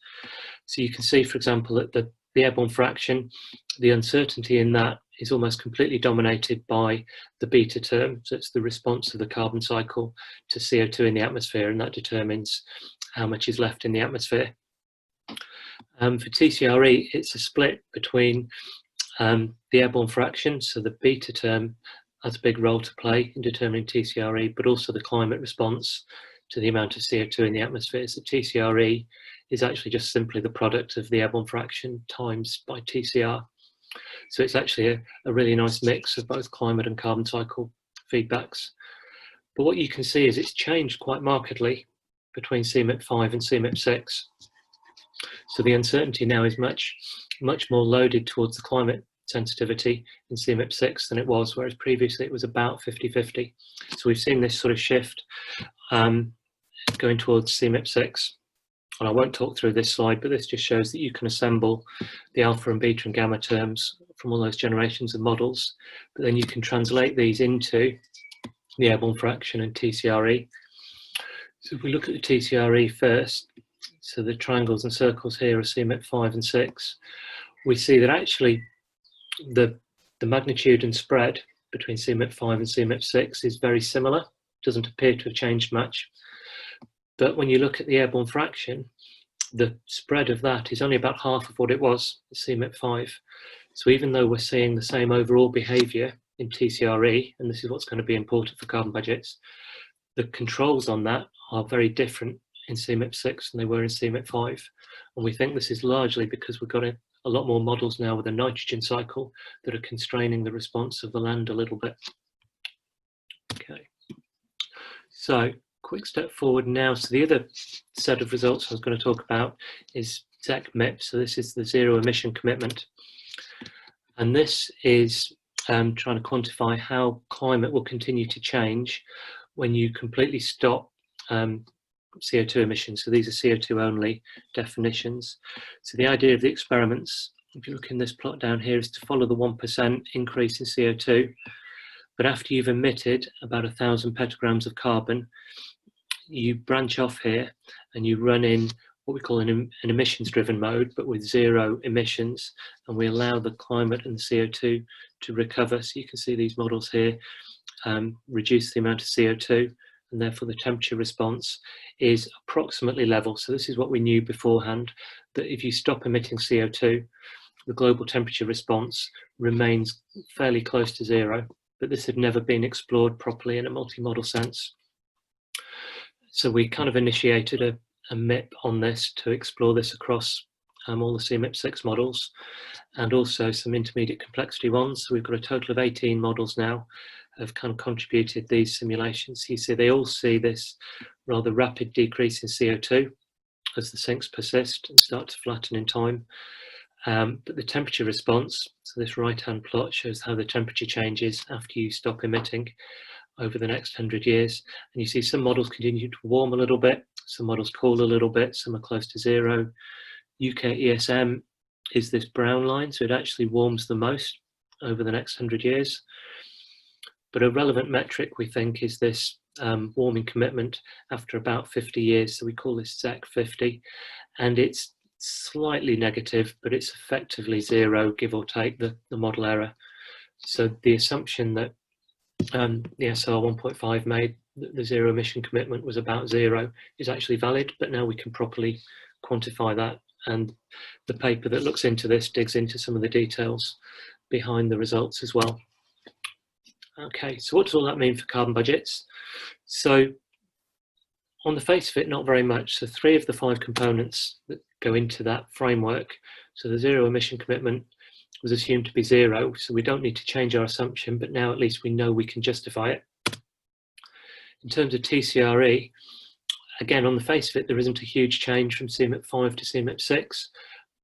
So you can see, for example, that the airborne fraction, the uncertainty in that is almost completely dominated by the beta term. So it's the response of the carbon cycle to CO2 in the atmosphere, and that determines how much is left in the atmosphere. For TCRE, it's a split between the airborne fraction, so the beta term has a big role to play in determining TCRE, but also the climate response to the amount of CO2 in the atmosphere. So TCRE is actually just simply the product of the airborne fraction times by TCR. So it's actually a really nice mix of both climate and carbon cycle feedbacks. But what you can see is it's changed quite markedly between CMIP5 and CMIP6. So the uncertainty now is much more loaded towards the climate sensitivity in CMIP6 than it was, whereas previously it was about 50-50. So we've seen this sort of shift going towards CMIP6. And I won't talk through this slide, but this just shows that you can assemble the alpha and beta and gamma terms from all those generations of models, but then you can translate these into the airborne fraction and TCRE. So if we look at the TCRE first, so the triangles and circles here are CMIP5 and 6, we see that actually the magnitude and spread between CMIP5 and CMIP6 is very similar, doesn't appear to have changed much. But when you look at the airborne fraction, the spread of that is only about half of what it was at CMIP5. So even though we're seeing the same overall behaviour in TCRE, and this is what's going to be important for carbon budgets, the controls on that are very different in CMIP6 than they were in CMIP5. And we think this is largely because we've got a lot more models now with a nitrogen cycle that are constraining the response of the land a little bit. Okay, so quick step forward now. So the other set of results I was going to talk about is ZEC MIP. So this is the zero emission commitment. And this is trying to quantify how climate will continue to change when you completely stop CO2 emissions. So these are CO2 only definitions. So the idea of the experiments, if you look in this plot down here, is to follow the 1% increase in CO2. But after you've emitted about 1,000 petagrams of carbon, you branch off here and you run in what we call an emissions driven mode, but with zero emissions, and we allow the climate and the CO2 to recover. So you can see these models here reduce the amount of CO2, and therefore the temperature response is approximately level. So this is what we knew beforehand, that if you stop emitting CO2, the global temperature response remains fairly close to zero, but this had never been explored properly in a multi-model sense. So we kind of initiated a MIP on this to explore this across all the CMIP6 models, and also some intermediate complexity ones. So we've got a total of 18 models now have kind of contributed these simulations. You see they all see this rather rapid decrease in CO2 as the sinks persist and start to flatten in time. But the temperature response, so this right-hand plot shows how the temperature changes after you stop emitting over the next 100 years. And you see some models continue to warm a little bit, some models cool a little bit, some are close to zero. UKESM is this brown line, so it actually warms the most over the next 100 years. But a relevant metric, we think, is this warming commitment after about 50 years. So we call this ZEC 50, and it's slightly negative, but it's effectively zero, give or take the model error. So the assumption that the SR 1.5 made, that the zero emission commitment was about zero, is actually valid, but now we can properly quantify that. And the paper that looks into this digs into some of the details behind the results as well. Okay, so what does all that mean for carbon budgets? So on the face of it, not very much. So 3 of the 5 components that go into that framework. So the zero emission commitment was assumed to be zero, so we don't need to change our assumption, but now at least we know we can justify it. In terms of TCRE, again, on the face of it, there isn't a huge change from CMIP 5 to CMIP 6,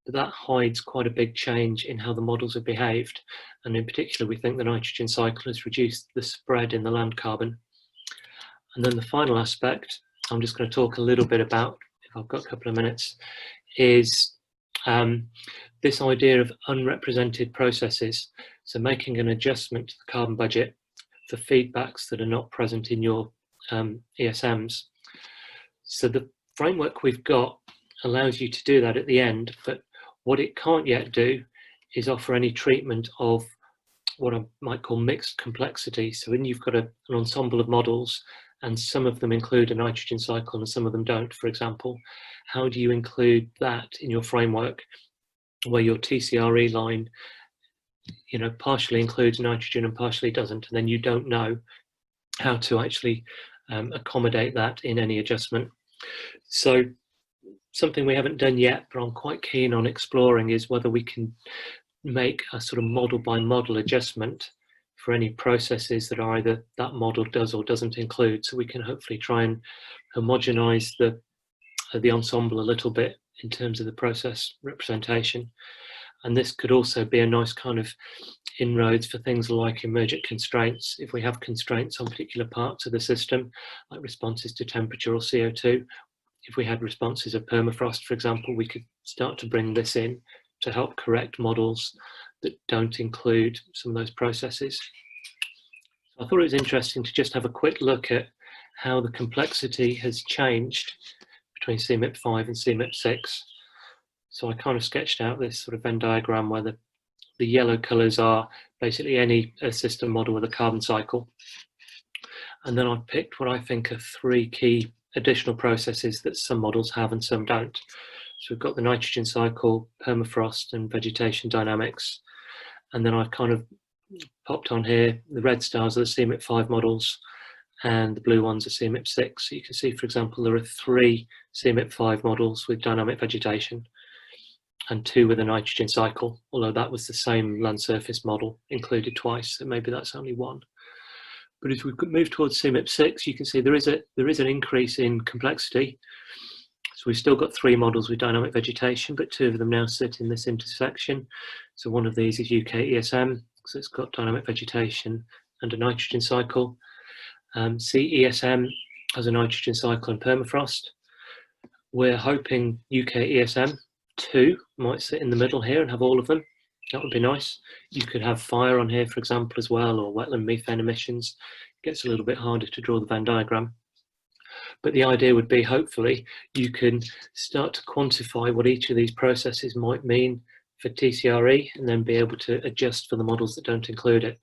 but that hides quite a big change in how the models have behaved. And in particular, we think the nitrogen cycle has reduced the spread in the land carbon. And then the final aspect, I'm just going to talk a little bit about, if I've got a couple of minutes, is this idea of unrepresented processes. So making an adjustment to the carbon budget for feedbacks that are not present in your ESMs. So the framework we've got allows you to do that at the end, but what it can't yet do is offer any treatment of what I might call mixed complexity. So when you've got an ensemble of models and some of them include a nitrogen cycle and some of them don't, for example, how do you include that in your framework where your TCRE line, you know, partially includes nitrogen and partially doesn't, and then you don't know how to actually accommodate that in any adjustment. So something we haven't done yet, but I'm quite keen on exploring, is whether we can make a sort of model by model adjustment for any processes that are either that model does or doesn't include, so we can hopefully try and homogenize the ensemble a little bit in terms of the process representation. And this could also be a nice kind of inroads for things like emergent constraints. If we have constraints on particular parts of the system, like responses to temperature or CO2, if we had responses of permafrost, for example, we could start to bring this in to help correct models that don't include some of those processes. I thought it was interesting to just have a quick look at how the complexity has changed between CMIP 5 and CMIP 6. So I kind of sketched out this sort of Venn diagram where the yellow colours are basically any system model with a carbon cycle. And then I've picked what I think are 3 key additional processes that some models have and some don't. So we've got the nitrogen cycle, permafrost and vegetation dynamics. And then I've kind of popped on here, the red stars are the CMIP 5 models and the blue ones are CMIP 6. So you can see, for example, there are 3 CMIP 5 models with dynamic vegetation and 2 with a nitrogen cycle, although that was the same land surface model included twice, so maybe that's only 1. But as we move towards CMIP 6, you can see there is an increase in complexity. So we've still got 3 models with dynamic vegetation, but 2 of them now sit in this intersection. So one of these is UKESM, so it's got dynamic vegetation and a nitrogen cycle. CESM has a nitrogen cycle and permafrost. We're hoping UKESM 2 might sit in the middle here and have all of them. That would be nice. You could have fire on here, for example, as well, or wetland methane emissions. It gets a little bit harder to draw the Venn diagram. But the idea would be, hopefully, you can start to quantify what each of these processes might mean for TCRE and then be able to adjust for the models that don't include it.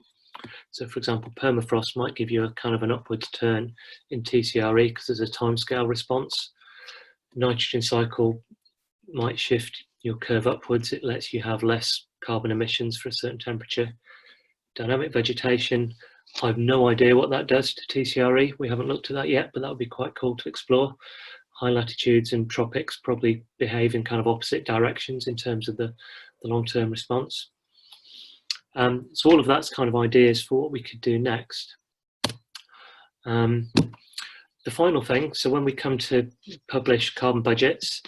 So, for example, permafrost might give you a kind of an upwards turn in TCRE because there's a timescale response. The nitrogen cycle might shift your curve upwards. It lets you have less carbon emissions for a certain temperature. Dynamic vegetation I have no idea what that does to TCRE. We haven't looked at that yet, but that would be quite cool to explore. High latitudes and tropics probably behave in kind of opposite directions in terms of the long-term response. So all of that's kind of ideas for what we could do next. The final thing, so when we come to publish carbon budgets,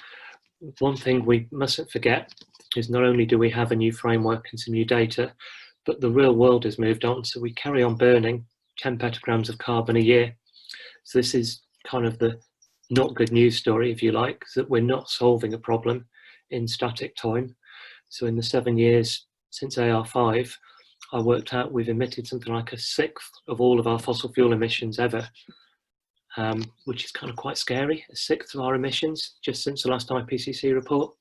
one thing we mustn't forget is not only do we have a new framework and some new data, but the real world has moved on. So we carry on burning 10 petagrams of carbon a year. So this is kind of the not good news story, if you like, that we're not solving a problem in static time. So in the 7 years since AR5, I worked out we've emitted something like 1/6 of all of our fossil fuel emissions ever, which is kind of quite scary, 1/6 of our emissions just since the last IPCC report.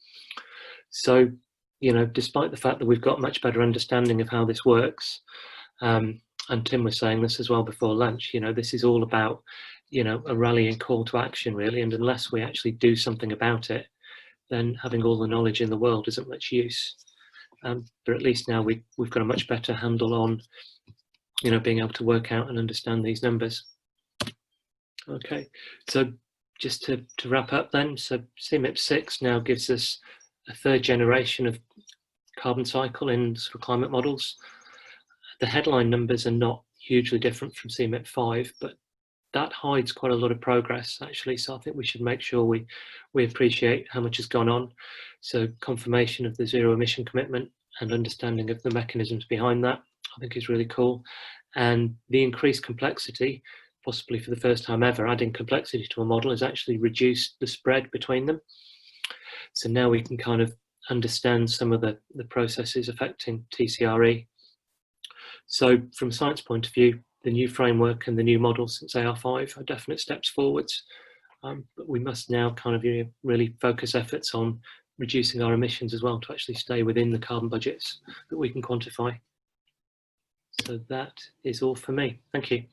So, you know, despite the fact that we've got much better understanding of how this works, and Tim was saying this as well before lunch, you know, this is all about, you know, a rallying call to action really, and unless we actually do something about it, then having all the knowledge in the world isn't much use. But at least now we've got a much better handle on, you know, being able to work out and understand these numbers. Okay, so just to wrap up then, so CMIP6 now gives us a third generation of carbon cycle in sort of climate models. The headline numbers are not hugely different from CMIP5, but that hides quite a lot of progress actually, so I think we should make sure we appreciate how much has gone on. So confirmation of the zero emission commitment and understanding of the mechanisms behind that, I think is really cool. And the increased complexity, possibly for the first time ever, adding complexity to a model has actually reduced the spread between them. So now we can kind of understand some of the processes affecting TCRE. So from a science point of view, the new framework and the new models since AR5 are definite steps forwards. But we must now kind of really focus efforts on reducing our emissions as well to actually stay within the carbon budgets that we can quantify. So that is all for me. Thank you.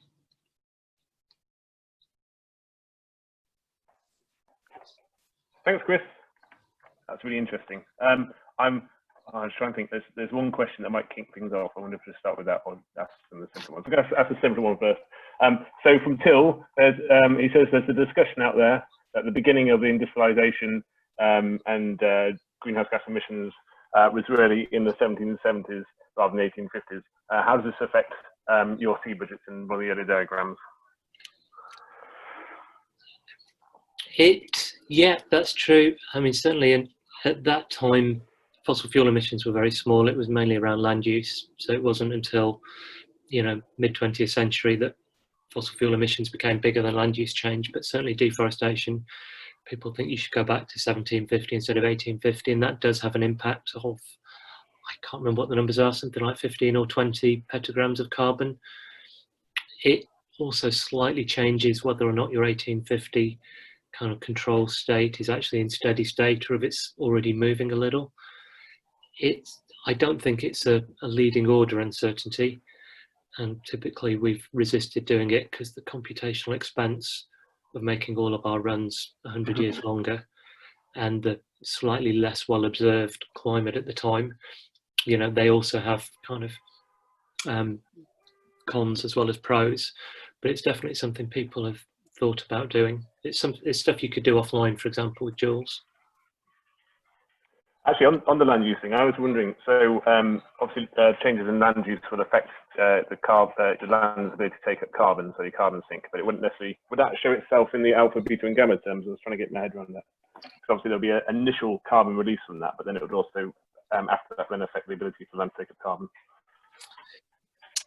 Thanks, Chris. That's really interesting. I was trying to think, there's one question that might kick things off. I wonder if we start with that one. That's some of the simple ones. I'm going to ask the simple one first. So from Till, he says there's a discussion out there at the beginning of the industrialization and greenhouse gas emissions was really in the 1770s rather than the 1850s. How does this affect your C budgets and one of the other diagrams? Yeah, that's true. I mean, certainly at that time, fossil fuel emissions were very small. It was mainly around land use. So it wasn't until, you know, mid-20th century that fossil fuel emissions became bigger than land use change. But certainly deforestation, people think you should go back to 1750 instead of 1850. And that does have an impact of, I can't remember what the numbers are, something like 15 or 20 petagrams of carbon. It also slightly changes whether or not your 1850 kind of control state is actually in steady state or if it's already moving a little. I don't think it's a leading order uncertainty, and typically we've resisted doing it because the computational expense of making all of our runs 100 years longer and the slightly less well observed climate at the time, you know, they also have kind of cons as well as pros, but it's definitely something people have thought about doing. It's stuff you could do offline, for example, with Jules. Actually, on the land use thing, I was wondering, so obviously changes in land use will affect the land's ability to take up carbon, so your carbon sink, but it wouldn't necessarily, would that show itself in the alpha, beta and gamma terms? I was trying to get my head around that. Because obviously there'll be an initial carbon release from that, but then it would also, after that, then affect the ability for land to take up carbon.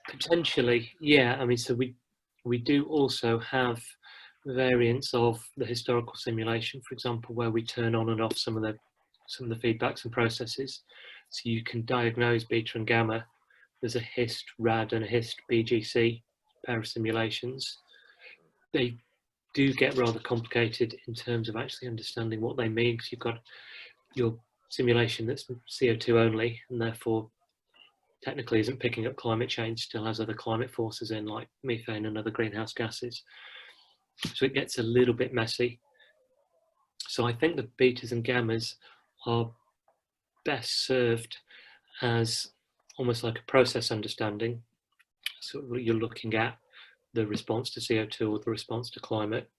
Potentially, yeah. I mean, so we do also have variants of the historical simulation, for example, where we turn on and off some of the feedbacks and processes. So you can diagnose beta and gamma. There's a HIST RAD and a HIST BGC pair of simulations. They do get rather complicated in terms of actually understanding what they mean, because you've got your simulation that's CO2 only and therefore technically isn't picking up climate change, still has other climate forces in like methane and other greenhouse gases. So it gets a little bit messy. So I think the betas and gammas are best served as almost like a process understanding. sort of you're looking at the response to CO2 or the response to climate.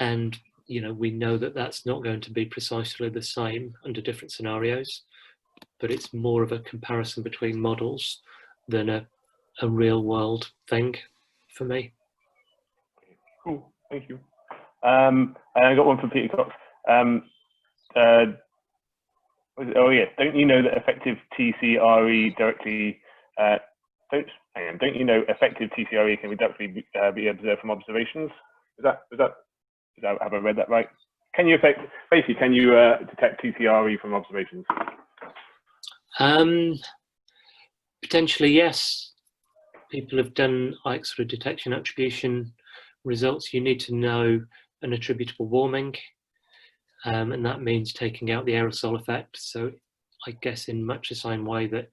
And, you know, we know that that's not going to be precisely the same under different scenarios, but it's more of a comparison between models than a real world thing for me. Cool, thank you. And I got one from Peter Cox. Oh yeah, don't you know that effective TCRE directly, don't you know effective TCRE can directly be observed from observations? Have I read that right? Can you detect TCRE from observations? Potentially, yes. People have done like sort of detection attribution results. You need to know an attributable warming, and that means taking out the aerosol effect. So I guess in much the same way that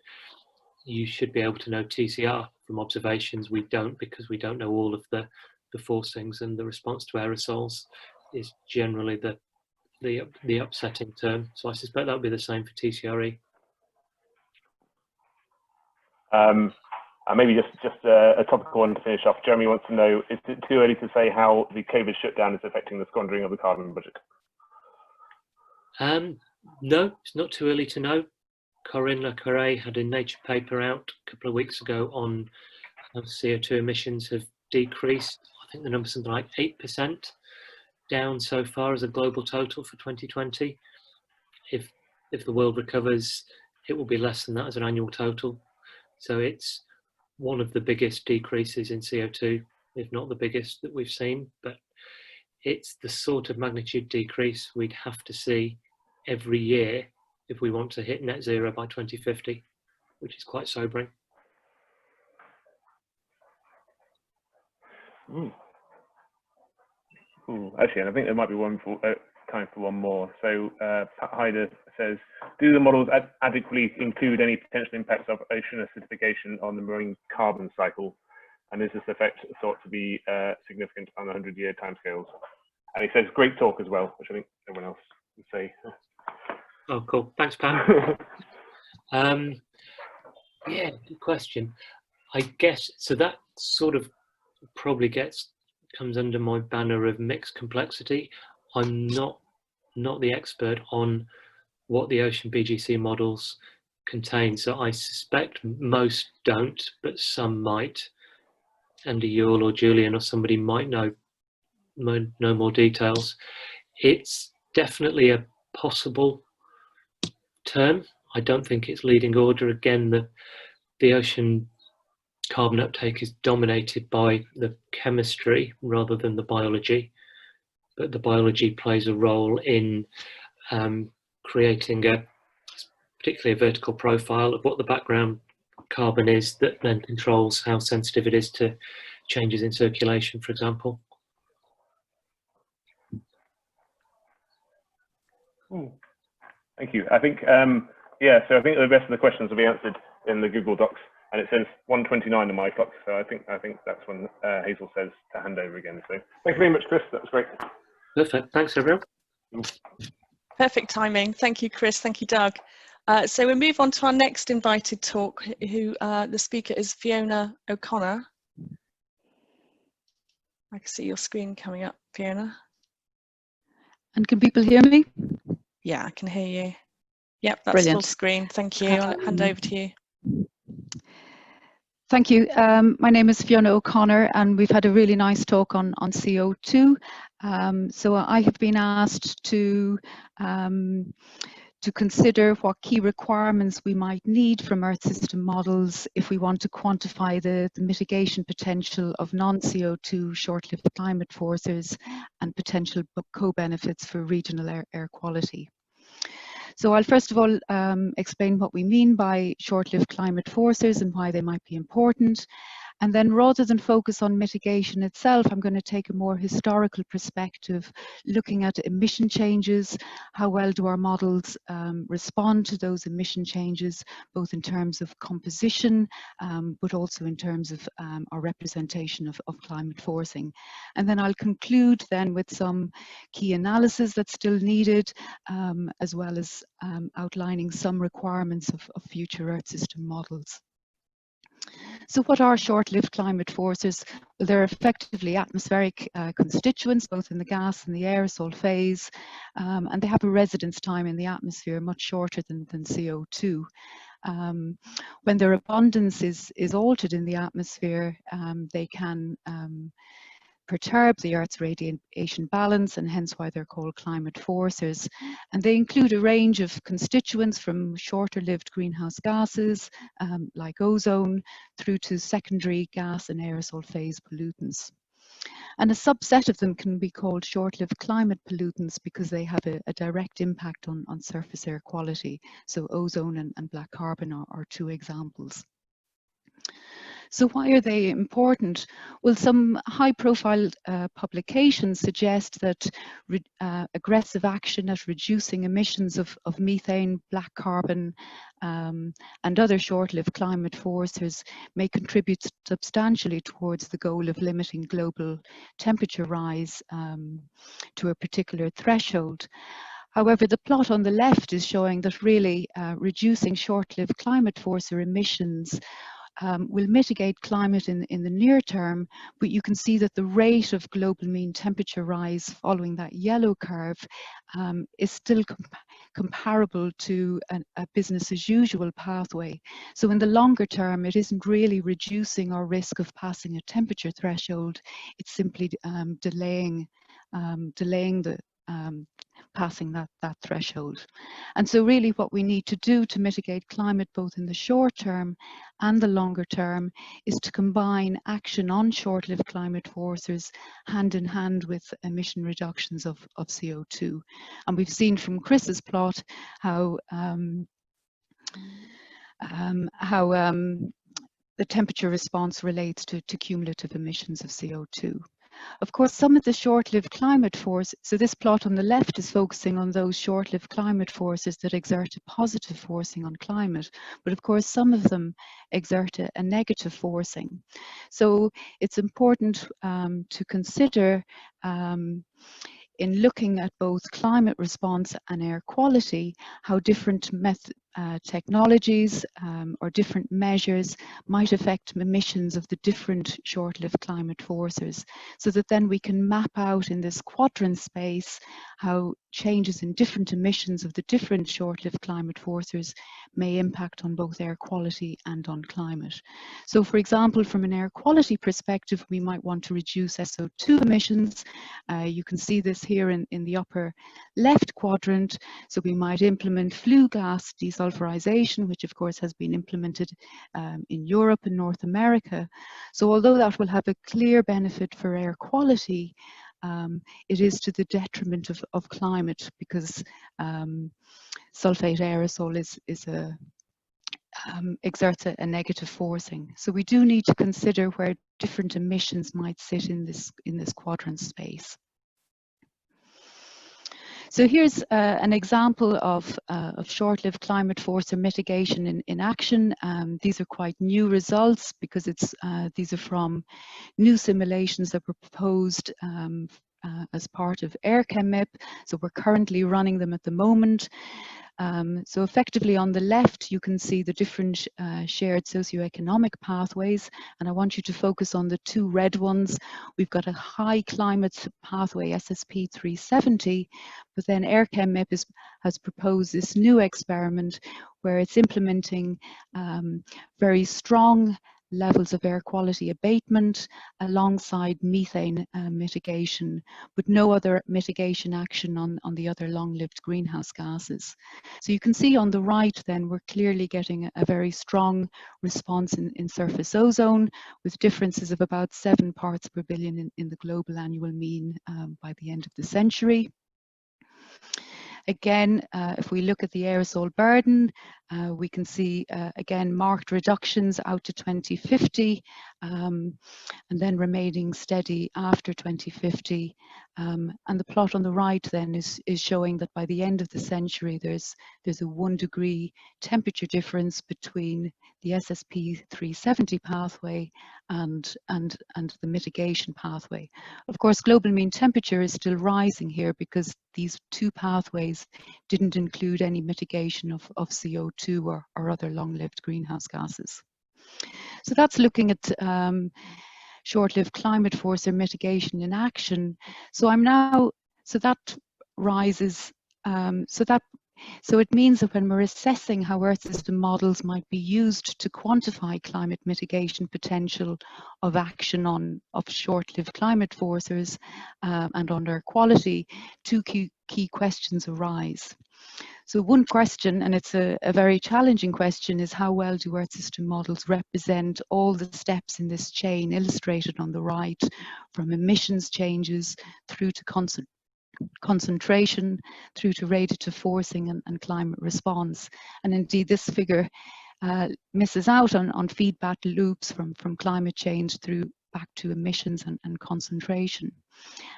you should be able to know TCR from observations, we don't, because we don't know all of the forcings, and the response to aerosols is generally the upsetting term. So I suspect that would be the same for TCRE. Maybe just a topical one to finish off. Jeremy wants to know, is it too early to say how the COVID shutdown is affecting the squandering of the carbon budget? No, it's not too early to know. Corinne Le Carre had a Nature paper out a couple of weeks ago on how CO2 emissions have decreased. I think the number's something like 8% down so far as a global total for 2020. If the world recovers, it will be less than that as an annual total. So it's one of the biggest decreases in CO2, if not the biggest that we've seen, but it's the sort of magnitude decrease we'd have to see every year if we want to hit net zero by 2050, which is quite sobering. Actually, and I think there might be one for time for one more. So Pat Hyder says, do the models adequately include any potential impacts of ocean acidification on the marine carbon cycle? And is this effect thought to be significant on 100-year timescales? And he says, great talk as well, which I think everyone else would say. Oh, cool. Thanks, Pat. Yeah, good question. I guess, so that sort of probably comes under my banner of mixed complexity. I'm not the expert on what the ocean BGC models contain, so I suspect most don't, but some might. And Yule or Julian or somebody might know more details. It's definitely a possible term. I don't think it's leading order. Again, the ocean carbon uptake is dominated by the chemistry rather than the biology, but the biology plays a role in creating particularly a vertical profile of what the background carbon is that then controls how sensitive it is to changes in circulation, for example. Thank you. I think, yeah, so I think the rest of the questions will be answered in the Google Docs, and it says 1:29 on my clock, so I think that's when Hazel says to hand over again. So thank you very much, Chris. That was great. Perfect. Thanks, everyone. Perfect timing. Thank you, Chris. Thank you, Doug. So we'll move on to our next invited talk, who the speaker is Fiona O'Connor. I can see your screen coming up, Fiona. And can people hear me? Yeah, I can hear you. Yep, that's Brilliant. full screen. Thank you. I'll hand over to you. Thank you. My name is Fiona O'Connor, and we've had a really nice talk on CO2. So I have been asked to consider what key requirements we might need from Earth system models if we want to quantify the mitigation potential of non-CO2 short-lived climate forces and potential co-benefits for regional air quality. So I'll first of all explain what we mean by short-lived climate forces and why they might be important. And then rather than focus on mitigation itself, I'm going to take a more historical perspective, looking at emission changes, how well do our models respond to those emission changes, both in terms of composition, but also in terms of our representation of climate forcing. And then I'll conclude then with some key analysis that's still needed, as well as outlining some requirements of future Earth system models. So what are short-lived climate forces? Well, they're effectively atmospheric constituents, both in the gas and the aerosol phase, and they have a residence time in the atmosphere much shorter than CO2. When their abundance is altered in the atmosphere, they can perturb the Earth's radiation balance, and hence why they're called climate forcers. And they include a range of constituents from shorter-lived greenhouse gases, like ozone, through to secondary gas and aerosol phase pollutants. And a subset of them can be called short-lived climate pollutants because they have a direct impact on surface air quality. So ozone and black carbon are two examples. So why are they important? Well, some high-profile publications suggest that aggressive action at reducing emissions of methane, black carbon, and other short-lived climate forcers may contribute substantially towards the goal of limiting global temperature rise to a particular threshold. However, the plot on the left is showing that really reducing short-lived climate forcer emissions will mitigate climate in the near term, but you can see that the rate of global mean temperature rise following that yellow curve is still comparable to a business as usual pathway. So in the longer term, it isn't really reducing our risk of passing a temperature threshold, it's simply delaying the passing that threshold. And so really what we need to do to mitigate climate both in the short term and the longer term is to combine action on short-lived climate forcers hand in hand with emission reductions of CO2. And we've seen from Chris's plot how the temperature response relates to cumulative emissions of CO2. Of course, some of the short-lived climate forces, so this plot on the left is focusing on those short-lived climate forces that exert a positive forcing on climate, but of course some of them exert a negative forcing. So it's important to consider in looking at both climate response and air quality, how different technologies or different measures might affect emissions of the different short-lived climate forcers, so that then we can map out in this quadrant space how changes in different emissions of the different short-lived climate forcers may impact on both air quality and on climate. So for example, from an air quality perspective, we might want to reduce SO2 emissions. You can see this here in the upper left quadrant. So we might implement flue gas desulfurization, which of course has been implemented in Europe and North America. So although that will have a clear benefit for air quality, it is to the detriment of climate, because sulfate aerosol exerts a negative forcing. So we do need to consider where different emissions might sit in this quadrant space. So here's an example of short-lived climate forcer mitigation in action. These are quite new results because these are from new simulations that were proposed as part of AirChemIP. So we're currently running them at the moment. So effectively on the left, you can see the different shared socioeconomic pathways, and I want you to focus on the two red ones. We've got a high climate pathway, SSP 370, but then AirChemIP has proposed this new experiment where it's implementing very strong levels of air quality abatement alongside methane mitigation, but no other mitigation action on the other long-lived greenhouse gases. So you can see on the right then we're clearly getting a very strong response in surface ozone, with differences of about 7 parts per billion in the global annual mean by the end of the century. Again, if we look at the aerosol burden, we can see again marked reductions out to 2050 and then remaining steady after 2050. And the plot on the right then is showing that by the end of the century there's a 1 degree temperature difference between the SSP 370 pathway and the mitigation pathway. Of course, global mean temperature is still rising here because these two pathways didn't include any mitigation of CO2 or other long-lived greenhouse gases. So that's looking at short-lived climate forcer mitigation in action. So that rises, so it means that when we're assessing how Earth system models might be used to quantify climate mitigation potential of action of short-lived climate forcers and on their quality, two key questions arise. So one question, and it's a very challenging question, is how well do Earth system models represent all the steps in this chain illustrated on the right, from emissions changes through to concentration, through to radiative forcing and climate response. And indeed, this figure misses out on feedback loops from climate change through back to emissions and concentration.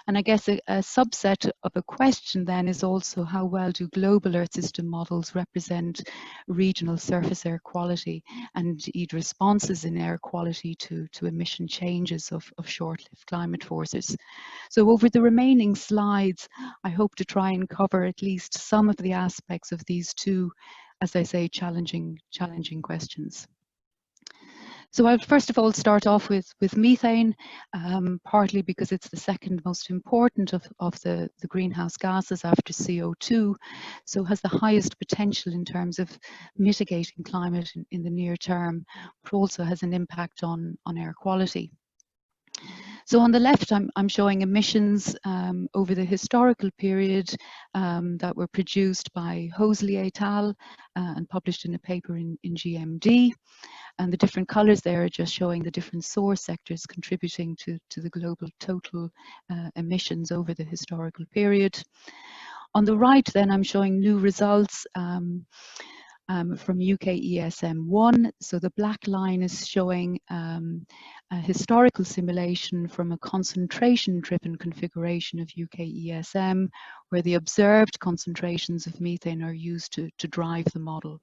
And I guess a subset of a question then is also how well do global Earth system models represent regional surface air quality and indeed responses in air quality to emission changes of short-lived climate forces. So over the remaining slides, I hope to try and cover at least some of the aspects of these two, as I say, challenging questions. So I'll first of all start off with methane, partly because it's the second most important of the greenhouse gases after CO2, so has the highest potential in terms of mitigating climate in the near term, but also has an impact on air quality. So on the left, I'm showing emissions over the historical period that were produced by Hoseley et al. And published in a paper in GMD. And the different colors there are just showing the different source sectors contributing to the global total emissions over the historical period. On the right, then, I'm showing new results from UKESM 1. So the black line is showing a historical simulation from a concentration-driven configuration of UKESM, where the observed concentrations of methane are used to drive the model.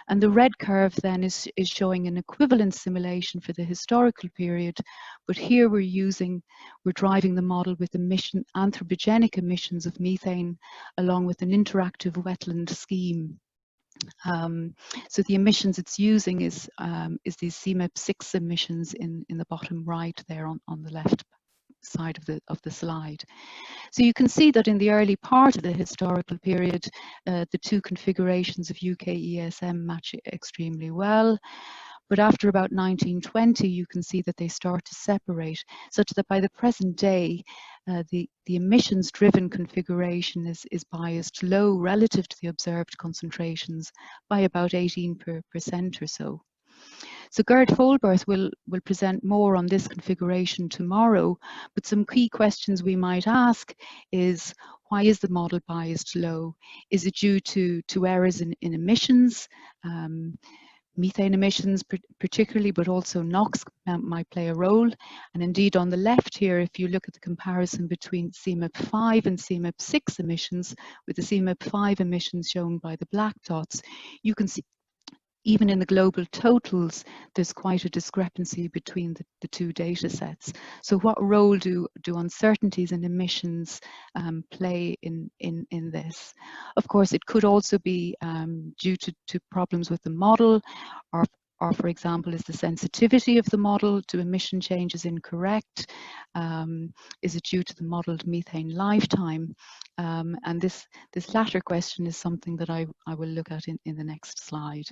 And the red curve then is showing an equivalent simulation for the historical period, but here we're driving the model with anthropogenic emissions of methane along with an interactive wetland scheme. So the emissions it's using is these CMIP6 emissions in the bottom right there on the left side of the slide. So you can see that in the early part of the historical period, the two configurations of UKESM match extremely well. But after about 1920, you can see that they start to separate, such that by the present day, the emissions-driven configuration is biased low relative to the observed concentrations by about 18% or so. So Gerd Folberth will present more on this configuration tomorrow, but some key questions we might ask is, why is the model biased low? Is it due to errors in emissions? Methane emissions particularly, but also NOx might play a role. And indeed on the left here, if you look at the comparison between CMIP5 and CMIP6 emissions, with the CMIP5 emissions shown by the black dots, you can see even in the global totals, there's quite a discrepancy between the two data sets. So what role do uncertainties in emissions play in this? Of course, it could also be due to problems with the model, or for example, is the sensitivity of the model to emission changes incorrect? Is it due to the modeled methane lifetime? And this latter question is something that I will look at in the next slide.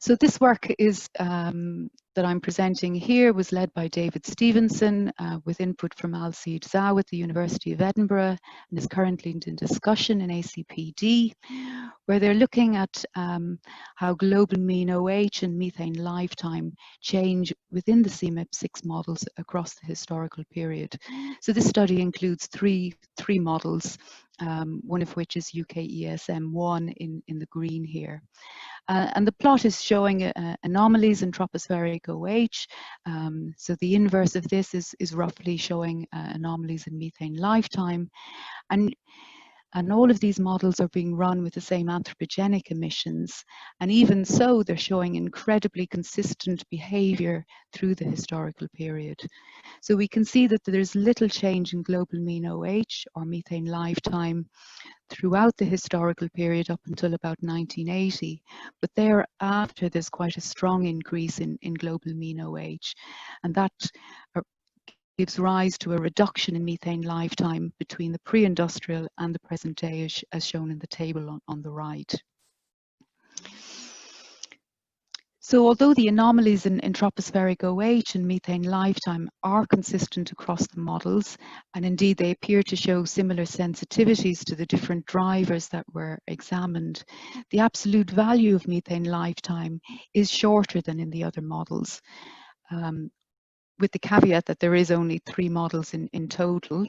So this work is that I'm presenting here was led by David Stevenson with input from Alcide Zhao at the University of Edinburgh, and is currently in discussion in ACPD, where they're looking at how global mean OH and methane lifetime change within the CMIP6 models across the historical period. So this study includes three models, one of which is UKESM1 in the green here. And the plot is showing anomalies in tropospheric OH. So the inverse of this is roughly showing anomalies in methane lifetime. And And all of these models are being run with the same anthropogenic emissions. And even so, they're showing incredibly consistent behavior through the historical period. So we can see that there's little change in global mean OH or methane lifetime throughout the historical period up until about 1980. But thereafter, there's quite a strong increase in global mean OH. And that gives rise to a reduction in methane lifetime between the pre-industrial and the present day, as shown in the table on the right. So although the anomalies in tropospheric OH and methane lifetime are consistent across the models, and indeed they appear to show similar sensitivities to the different drivers that were examined, the absolute value of methane lifetime is shorter than in the other models. With the caveat that there is only 3 models in total,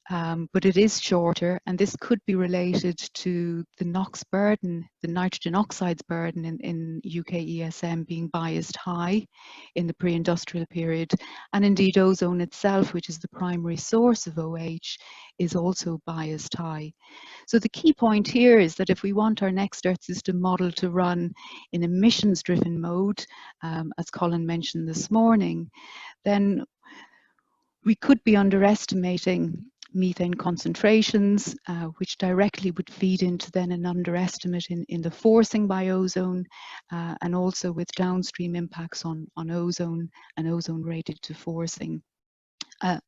but it is shorter, and this could be related to the NOx burden, the nitrogen oxides burden in UKESM being biased high in the pre-industrial period, and indeed ozone itself, which is the primary source of OH, is also biased high. So the key point here is that if we want our next Earth system model to run in emissions-driven mode, as Colin mentioned this morning, then we could be underestimating methane concentrations, which directly would feed into then an underestimate in the forcing by ozone, and also with downstream impacts on ozone and ozone rated to forcing.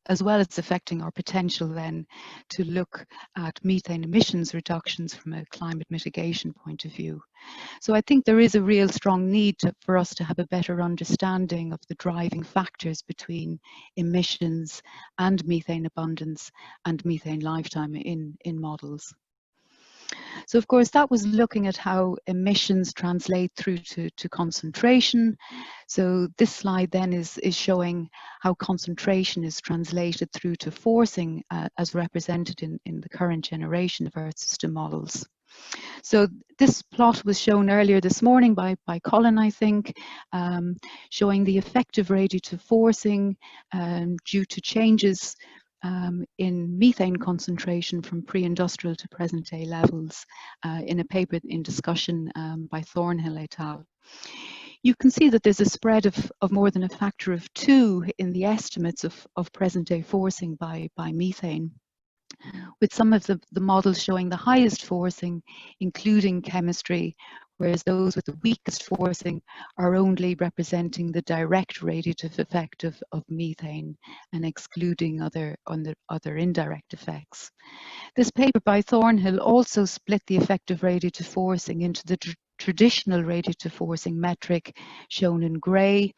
As well as affecting our potential then to look at methane emissions reductions from a climate mitigation point of view. So I think there is a real strong need for us to have a better understanding of the driving factors between emissions and methane abundance and methane lifetime in models. So of course that was looking at how emissions translate through to concentration. So this slide then is showing how concentration is translated through to forcing as represented in the current generation of Earth system models. So this plot was shown earlier this morning by Colin, I think, showing the effective radiative forcing due to changes in methane concentration from pre-industrial to present day levels in a paper in discussion by Thornhill et al. You can see that there's a spread of more than a factor of 2 in the estimates of present day forcing by methane, with some of the models showing the highest forcing, including chemistry, whereas those with the weakest forcing are only representing the direct radiative effect of methane and excluding other indirect effects. This paper by Thornhill also split the effective radiative forcing into the traditional radiative forcing metric shown in grey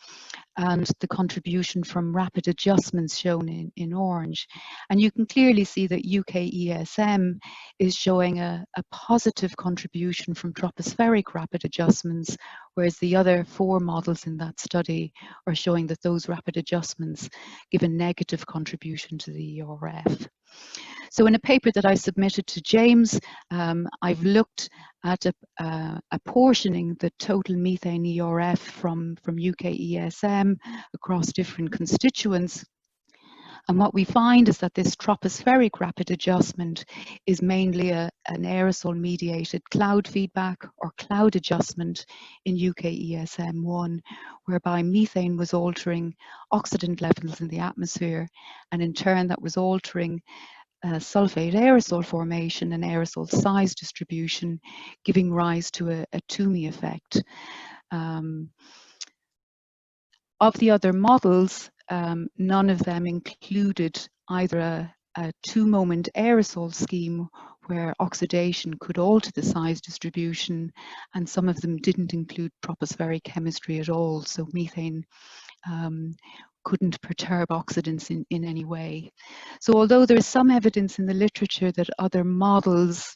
and the contribution from rapid adjustments shown in orange. And you can clearly see that UKESM is showing a positive contribution from tropospheric rapid adjustments, whereas the other 4 models in that study are showing that those rapid adjustments give a negative contribution to the ERF. So in a paper that I submitted to James, I've looked at apportioning the total methane ERF from UKESM across different constituents. And what we find is that this tropospheric rapid adjustment is mainly an aerosol-mediated cloud feedback or cloud adjustment in UKESM1, whereby methane was altering oxidant levels in the atmosphere, and in turn that was altering sulfate aerosol formation and aerosol size distribution, giving rise to a Toomey effect. Of the other models, none of them included either a 2-moment aerosol scheme where oxidation could alter the size distribution, and some of them didn't include tropospheric chemistry at all, so methane couldn't perturb oxidants in any way. So although there is some evidence in the literature that other models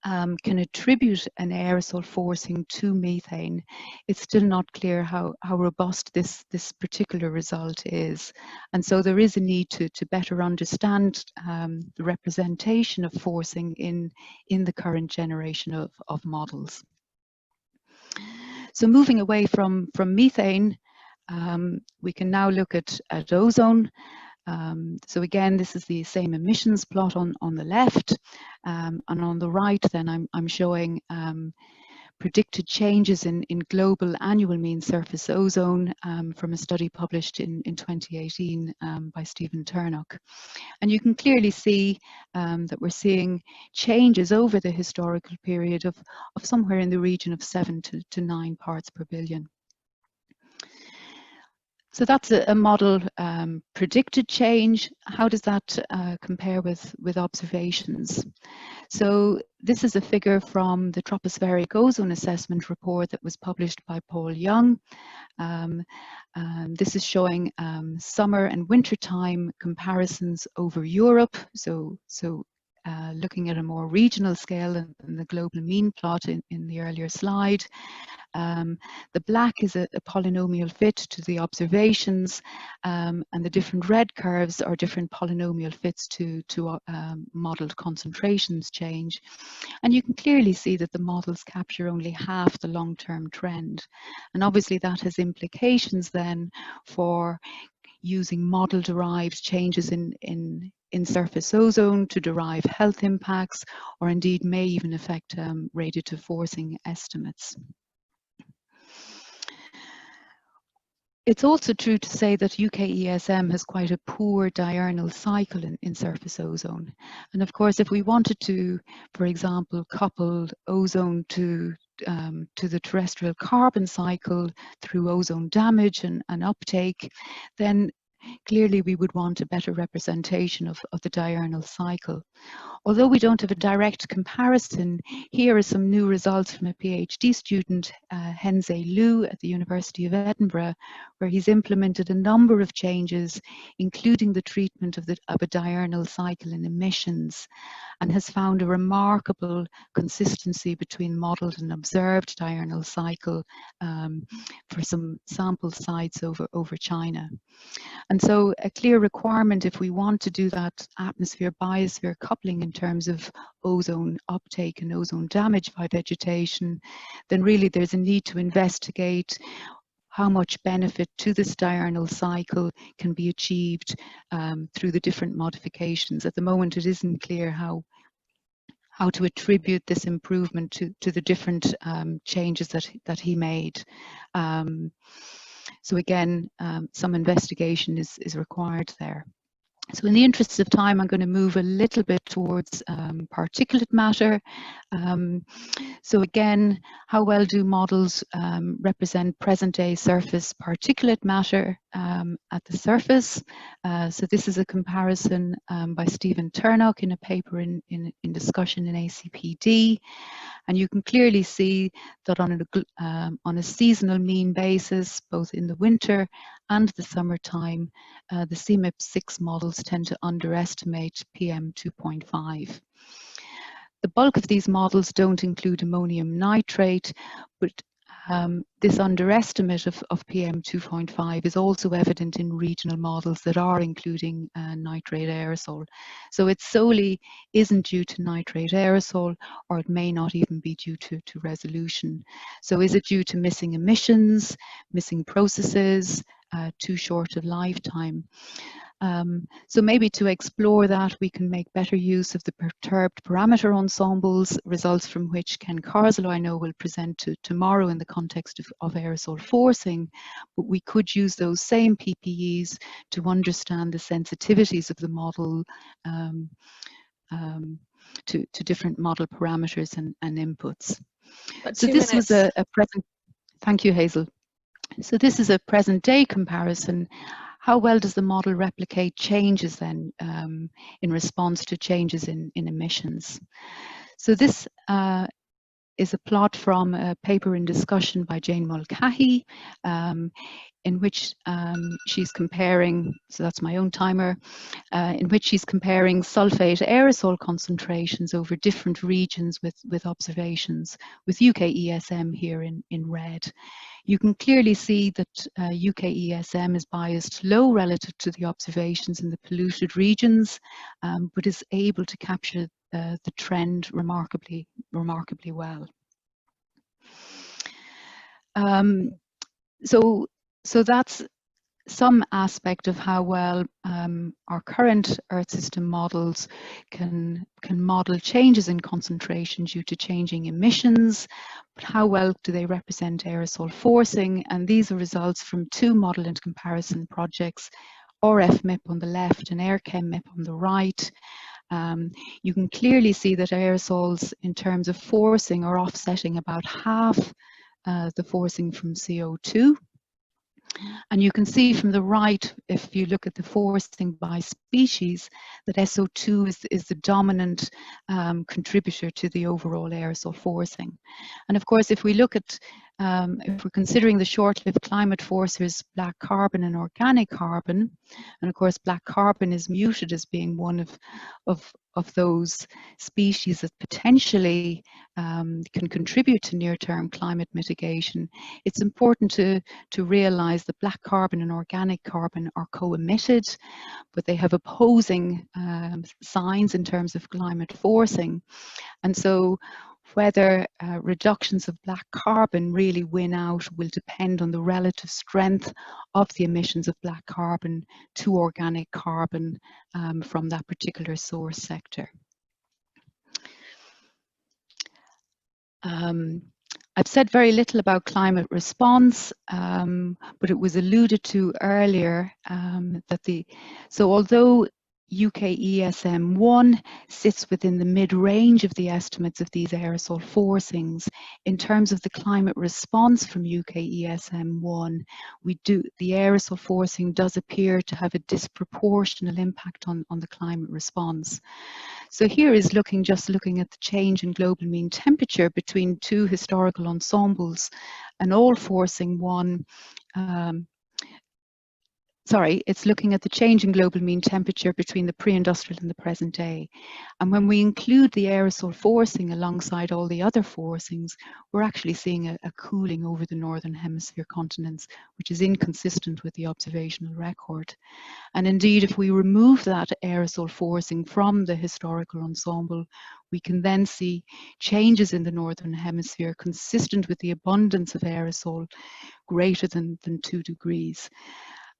can attribute an aerosol forcing to methane, it's still not clear how robust this particular result is. And so there is a need to better understand the representation of forcing in the current generation of models. So moving away from methane, we can now look at ozone. So again, this is the same emissions plot on the left, and on the right then I'm showing predicted changes in global annual mean surface ozone from a study published in 2018 by Stephen Turnock. And you can clearly see that we're seeing changes over the historical period of somewhere in the region of 7 to 9 parts per billion. So that's a model predicted change. How does that compare with observations? So this is a figure from the tropospheric ozone assessment report that was published by Paul Young. This is showing summer and wintertime comparisons over Europe. So looking at a more regional scale than the global mean plot in the earlier slide. The black is a polynomial fit to the observations, and the different red curves are different polynomial fits to modelled concentrations change. And you can clearly see that the models capture only half the long-term trend. And obviously that has implications then for using model-derived changes in surface ozone to derive health impacts, or indeed may even affect radiative forcing estimates. It's also true to say that UKESM has quite a poor diurnal cycle in surface ozone. And of course, if we wanted to, for example, couple ozone to the terrestrial carbon cycle through ozone damage and uptake, then clearly we would want a better representation of the diurnal cycle. Although we don't have a direct comparison, here are some new results from a PhD student, Henzei Liu at the University of Edinburgh, where he's implemented a number of changes, including the treatment of a diurnal cycle in emissions, and has found a remarkable consistency between modelled and observed diurnal cycle for some sample sites over China. And so a clear requirement, if we want to do that atmosphere-biosphere coupling in terms of ozone uptake and ozone damage by vegetation, then really there's a need to investigate how much benefit to this diurnal cycle can be achieved through the different modifications. At the moment, it isn't clear how to attribute this improvement to the different changes that he made. So again, some investigation is required there. So in the interest of time, I'm going to move a little bit towards particulate matter. So again, how well do models represent present-day surface particulate matter at the surface? So this is a comparison by Stephen Turnock in a paper in discussion in ACPD. And you can clearly see that on a seasonal mean basis, both in the winter and the summertime, the CMIP6 models tend to underestimate PM 2.5. The bulk of these models don't include ammonium nitrate, but this underestimate of PM 2.5 is also evident in regional models that are including nitrate aerosol. So it solely isn't due to nitrate aerosol, or it may not even be due to resolution. So is it due to missing emissions, missing processes, too short a lifetime? So maybe to explore that, we can make better use of the perturbed parameter ensembles, results from which Ken Carslow, I know, will present tomorrow in the context of aerosol forcing. But we could use those same PPEs to understand the sensitivities of the model to different model parameters and inputs. So this was a present. Thank you, Hazel. So this is a present day comparison. How well does the model replicate changes then in response to changes in emissions? So this is a plot from a paper in discussion by Jane Mulcahy, in which she's comparing, so that's my own timer, in which she's comparing sulfate aerosol concentrations over different regions with observations, with UKESM here in red. You can clearly see that UKESM is biased low relative to the observations in the polluted regions, but is able to capture the trend remarkably well. So that's some aspect of how well our current Earth system models can model changes in concentration due to changing emissions, but how well do they represent aerosol forcing? And these are results from 2 model and comparison projects, RFMIP on the left and AirChemMIP on the right. You can clearly see that aerosols in terms of forcing are offsetting about half the forcing from CO2. And you can see from the right, if you look at the forcing by species, that SO2 is the dominant contributor to the overall aerosol forcing. And of course, if we look at, if we're considering the short-lived climate forcers, black carbon and organic carbon, and of course, black carbon is muted as being one of those species that potentially can contribute to near-term climate mitigation, it's important to realize that black carbon and organic carbon are co-emitted, but they have opposing signs in terms of climate forcing. And so whether reductions of black carbon really win out will depend on the relative strength of the emissions of black carbon to organic carbon from that particular source sector. I've said very little about climate response, but it was alluded to earlier that so although UKESM 1 sits within the mid-range of the estimates of these aerosol forcings, in terms of the climate response from UKESM 1, the aerosol forcing does appear to have a disproportional impact on the climate response. So here is just looking at the change in global mean temperature between 2 historical ensembles, and all forcing 1. Sorry, it's looking at the change in global mean temperature between the pre-industrial and the present day. And when we include the aerosol forcing alongside all the other forcings, we're actually seeing a cooling over the northern hemisphere continents, which is inconsistent with the observational record. And indeed, if we remove that aerosol forcing from the historical ensemble, we can then see changes in the northern hemisphere consistent with the abundance of aerosol greater than 2 degrees.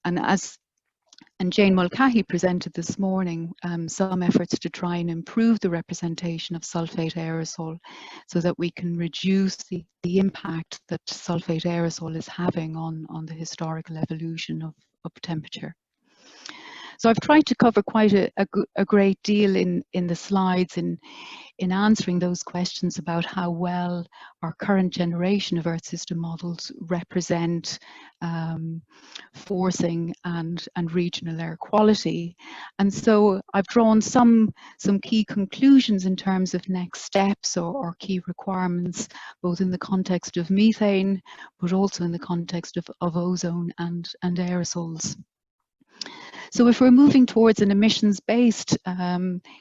And Jane Mulcahy presented this morning some efforts to try and improve the representation of sulfate aerosol so that we can reduce the impact that sulfate aerosol is having on the historical evolution of temperature. So I've tried to cover quite a great deal in the slides in answering those questions about how well our current generation of Earth system models represent forcing and regional air quality. And so I've drawn some key conclusions in terms of next steps or key requirements, both in the context of methane, but also in the context of ozone and aerosols. So if we're moving towards an emissions-based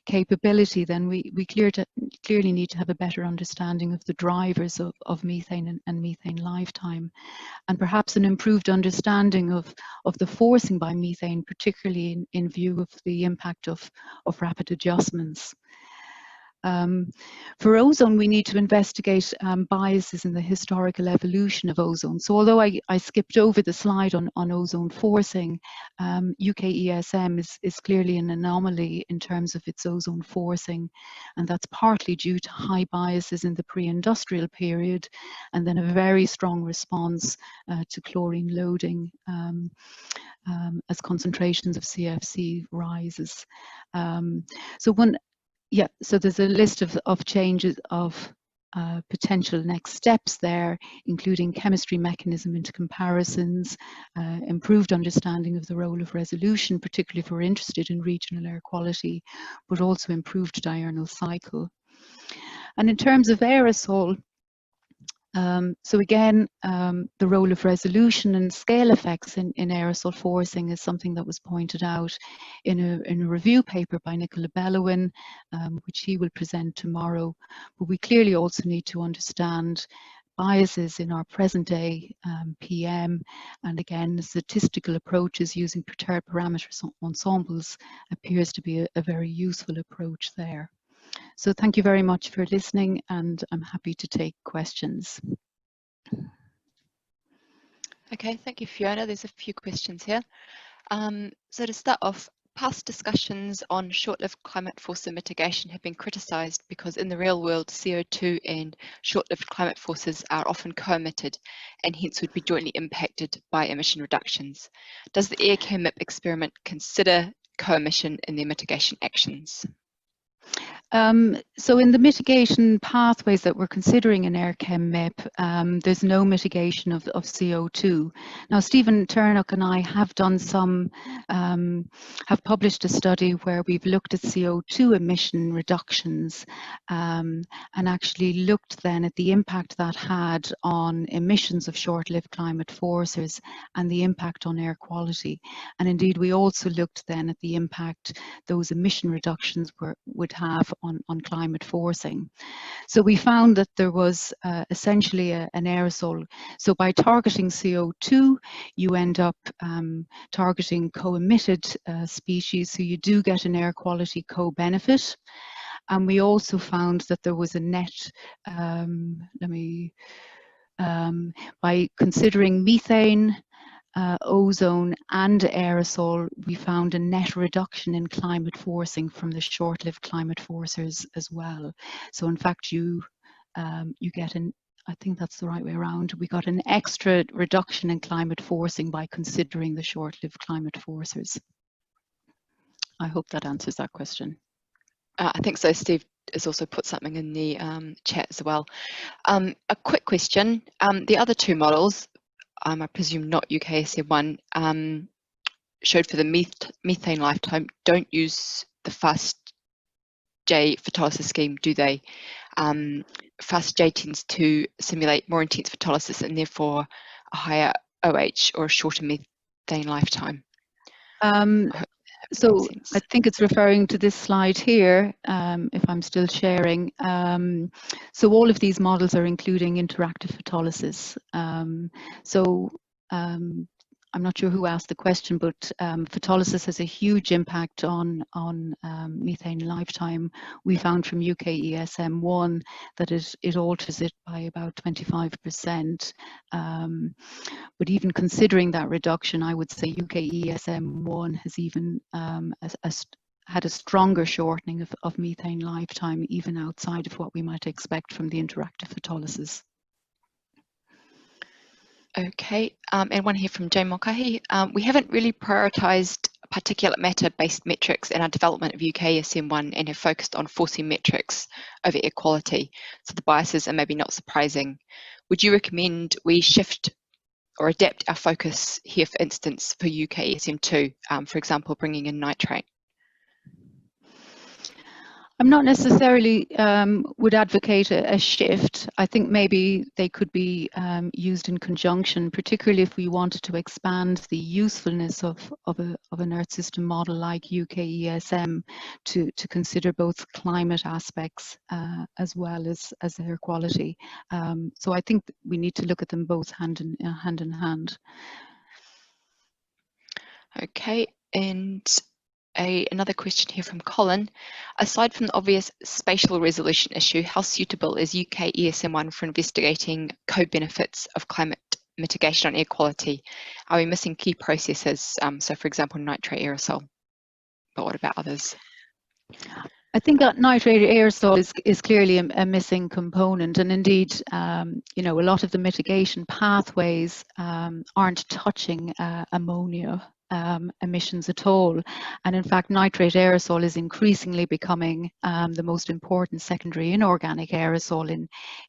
capability, then we clearly need to have a better understanding of the drivers of methane and methane lifetime, and perhaps an improved understanding of the forcing by methane, particularly in view of the impact of rapid adjustments. For ozone, we need to investigate biases in the historical evolution of ozone. So although I skipped over the slide on ozone forcing, UKESM is clearly an anomaly in terms of its ozone forcing, and that's partly due to high biases in the pre-industrial period, and then a very strong response to chlorine loading as concentrations of CFC rises. So there's a list of changes of potential next steps there, including chemistry mechanism into comparisons, improved understanding of the role of resolution, particularly if we're interested in regional air quality, but also improved diurnal cycle. And in terms of aerosol, so again, the role of resolution and scale effects in aerosol forcing is something that was pointed out in a review paper by Nicola Bellowin, which he will present tomorrow. But we clearly also need to understand biases in our present day PM, and again, statistical approaches using perturbed parameter ensembles appears to be a very useful approach there. So thank you very much for listening, and I'm happy to take questions. Okay, thank you, Fiona. There's a few questions here. So to start off, past discussions on short-lived climate force mitigation have been criticised because in the real world, CO2 and short-lived climate forces are often co-emitted and hence would be jointly impacted by emission reductions. Does the AirCam MIP experiment consider co-emission in their mitigation actions? So in the mitigation pathways that we're considering in AirChem MIP, there's no mitigation of CO2. Now, Stephen Turnock and I have done some, have published a study where we've looked at CO2 emission reductions and actually looked then at the impact that had on emissions of short-lived climate forcers and the impact on air quality. And indeed, we also looked then at the impact those emission reductions would have on climate forcing. So we found that there was essentially an aerosol. So by targeting CO2, you end up targeting co-emitted species, so you do get an air quality co-benefit. And we also found that there was a net, by considering methane, ozone and aerosol, we found a net reduction in climate forcing from the short-lived climate forcers as well. So in fact, you get an, I think that's the right way around, we got an extra reduction in climate forcing by considering the short-lived climate forcers. I hope that answers that question. I think so. Steve has also put something in the chat as well. A quick question. The other two models, I presume not UKESM 1, showed for the methane lifetime, don't use the FAST J photolysis scheme, do they? FAST J tends to simulate more intense photolysis and therefore a higher OH or a shorter methane lifetime. So I think it's referring to this slide here, if I'm still sharing. So all of these models are including interactive photolysis. I'm not sure who asked the question, but photolysis has a huge impact on methane lifetime. We found from UKESM 1 that it alters it by about 25%. But even considering that reduction, I would say UKESM 1 has even had a stronger shortening of methane lifetime, even outside of what we might expect from the interactive photolysis. Okay, and one here from Jane Mulcahy. We haven't really prioritised particulate matter-based metrics in our development of UKESM 1 and have focused on forcing metrics over air quality. So the biases are maybe not surprising. Would you recommend we shift or adapt our focus here, for instance, for UKESM 2, for example, bringing in nitrate? I'm not necessarily would advocate a shift. I think maybe they could be used in conjunction, particularly if we wanted to expand the usefulness of an Earth system model like UKESM to consider both climate aspects as well as air quality. So I think we need to look at them both hand in hand. Okay, and another question here from Colin. Aside from the obvious spatial resolution issue, how suitable is UKESM 1 for investigating co-benefits of climate mitigation on air quality? Are we missing key processes? So for example, nitrate aerosol, but what about others? I think that nitrate aerosol is clearly a missing component, and indeed, you know, a lot of the mitigation pathways aren't touching ammonia emissions at all, and in fact nitrate aerosol is increasingly becoming the most important secondary inorganic aerosol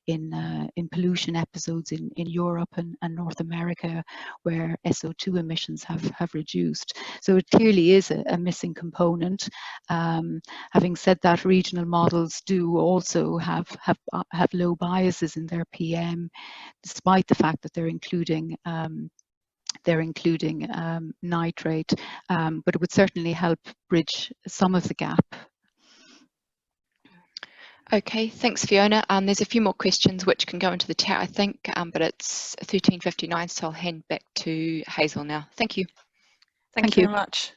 in pollution episodes in Europe and North America, where SO2 emissions have reduced. So it clearly is a missing component. Having said that, regional models do also have low biases in their PM, despite the fact that they're including nitrate, but it would certainly help bridge some of the gap. Okay, thanks Fiona. There's a few more questions which can go into the chat, I think, but it's 13:59, so I'll hand back to Hazel now. Thank you. Thank you very much.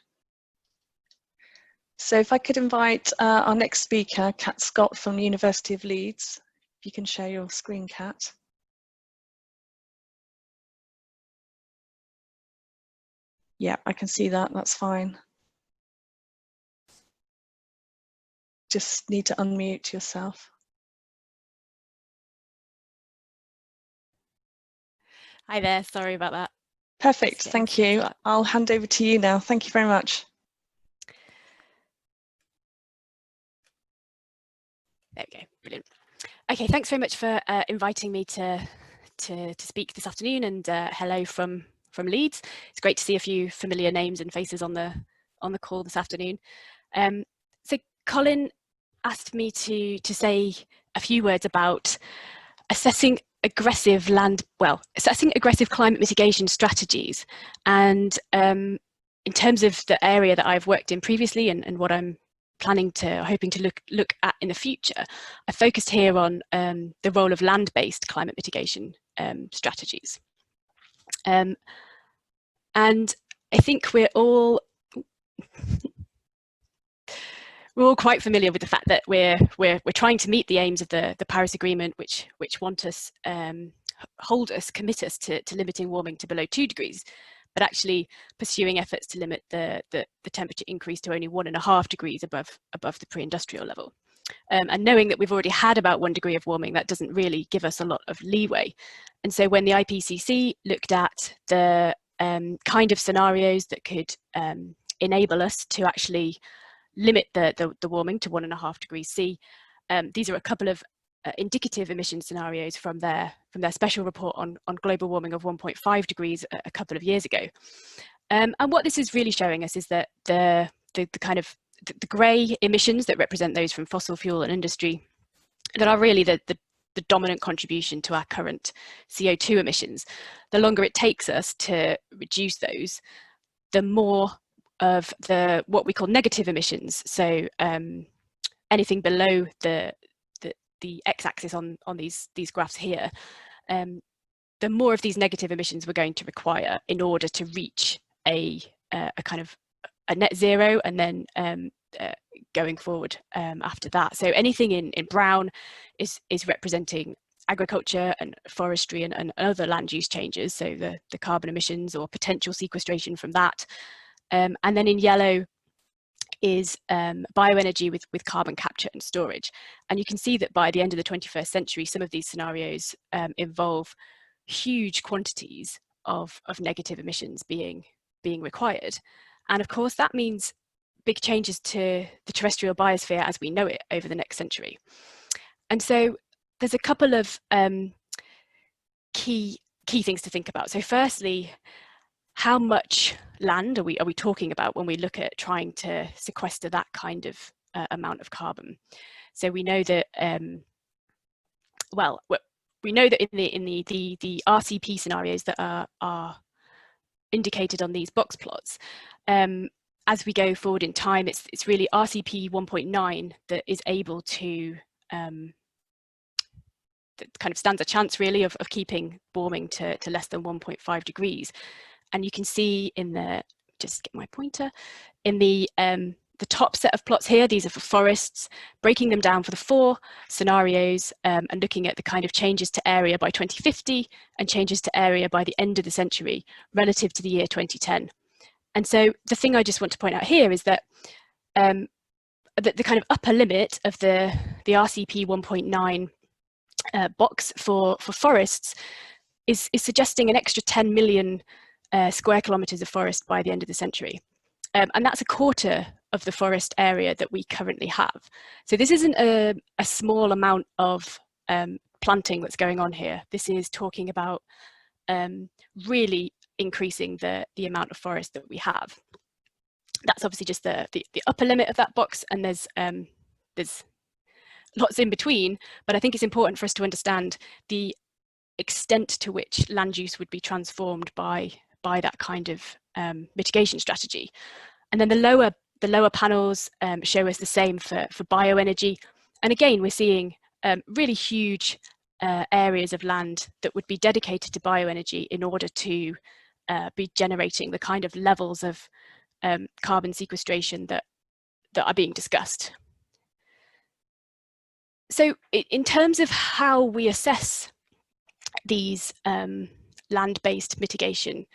So if I could invite our next speaker, Kat Scott from the University of Leeds. If you can share your screen, Kat. Yeah, I can see that. That's fine. Just need to unmute yourself. Hi there, sorry about that. Perfect, thank you. I'll hand over to you now. Thank you very much. There we go, brilliant. Okay, thanks very much for inviting me to speak this afternoon, and hello from Leeds. It's great to see a few familiar names and faces on the call this afternoon. So Colin asked me to say a few words about assessing aggressive climate mitigation strategies, and in terms of the area that I've worked in previously and what I'm hoping to look at in the future, I focused here on the role of land-based climate mitigation strategies. And I think we're all quite familiar with the fact that we're trying to meet the aims of the Paris Agreement, which commit us to limiting warming to below 2 degrees, but actually pursuing efforts to limit the temperature increase to only 1.5 degrees above the pre-industrial level. And knowing that we've already had about 1 degree of warming, that doesn't really give us a lot of leeway. And so when the IPCC looked at the kind of scenarios that could enable us to actually limit the warming to 1.5 degrees C, these are a couple of indicative emission scenarios from their special report on global warming of 1.5 degrees a couple of years ago. And what this is really showing us is that the grey emissions that represent those from fossil fuel and industry, that are really the dominant contribution to our current CO2 emissions, the longer it takes us to reduce those, the more of what we call negative emissions, so anything below the x-axis on these graphs here, the more of these negative emissions we're going to require in order to reach a kind of a net zero, and then going forward after that. So anything in brown is representing agriculture and forestry and other land use changes, so the carbon emissions or potential sequestration from that. And then in yellow is bioenergy with carbon capture and storage. And you can see that by the end of the 21st century, some of these scenarios involve huge quantities of negative emissions being required. And of course, that means big changes to the terrestrial biosphere as we know it over the next century. And so there's a couple of key things to think about. So firstly, how much land are we talking about when we look at trying to sequester that kind of amount of carbon? So we know that we know that in the RCP scenarios that are indicated on these box plots, as we go forward in time, it's really RCP 1.9 that is able to that kind of stands a chance really of keeping warming to less than 1.5 degrees. And you can see in the, just get my pointer, in the top set of plots here, these are for forests, breaking them down for the 4 scenarios and looking at the kind of changes to area by 2050 and changes to area by the end of the century relative to the year 2010. And so the thing I just want to point out here is that the kind of upper limit of the RCP 1.9 box for forests is suggesting an extra 10 million square kilometres of forest by the end of the century. And that's a quarter of the forest area that we currently have. So this isn't a small amount of planting that's going on here. This is talking about really increasing the amount of forest that we have. That's obviously just the upper limit of that box, and there's lots in between, but I think it's important for us to understand the extent to which land use would be transformed by that kind of mitigation strategy. And then the lower panels show us the same for bioenergy. And again, we're seeing really huge areas of land that would be dedicated to bioenergy in order to be generating the kind of levels of carbon sequestration that are being discussed. So in terms of how we assess these land-based mitigation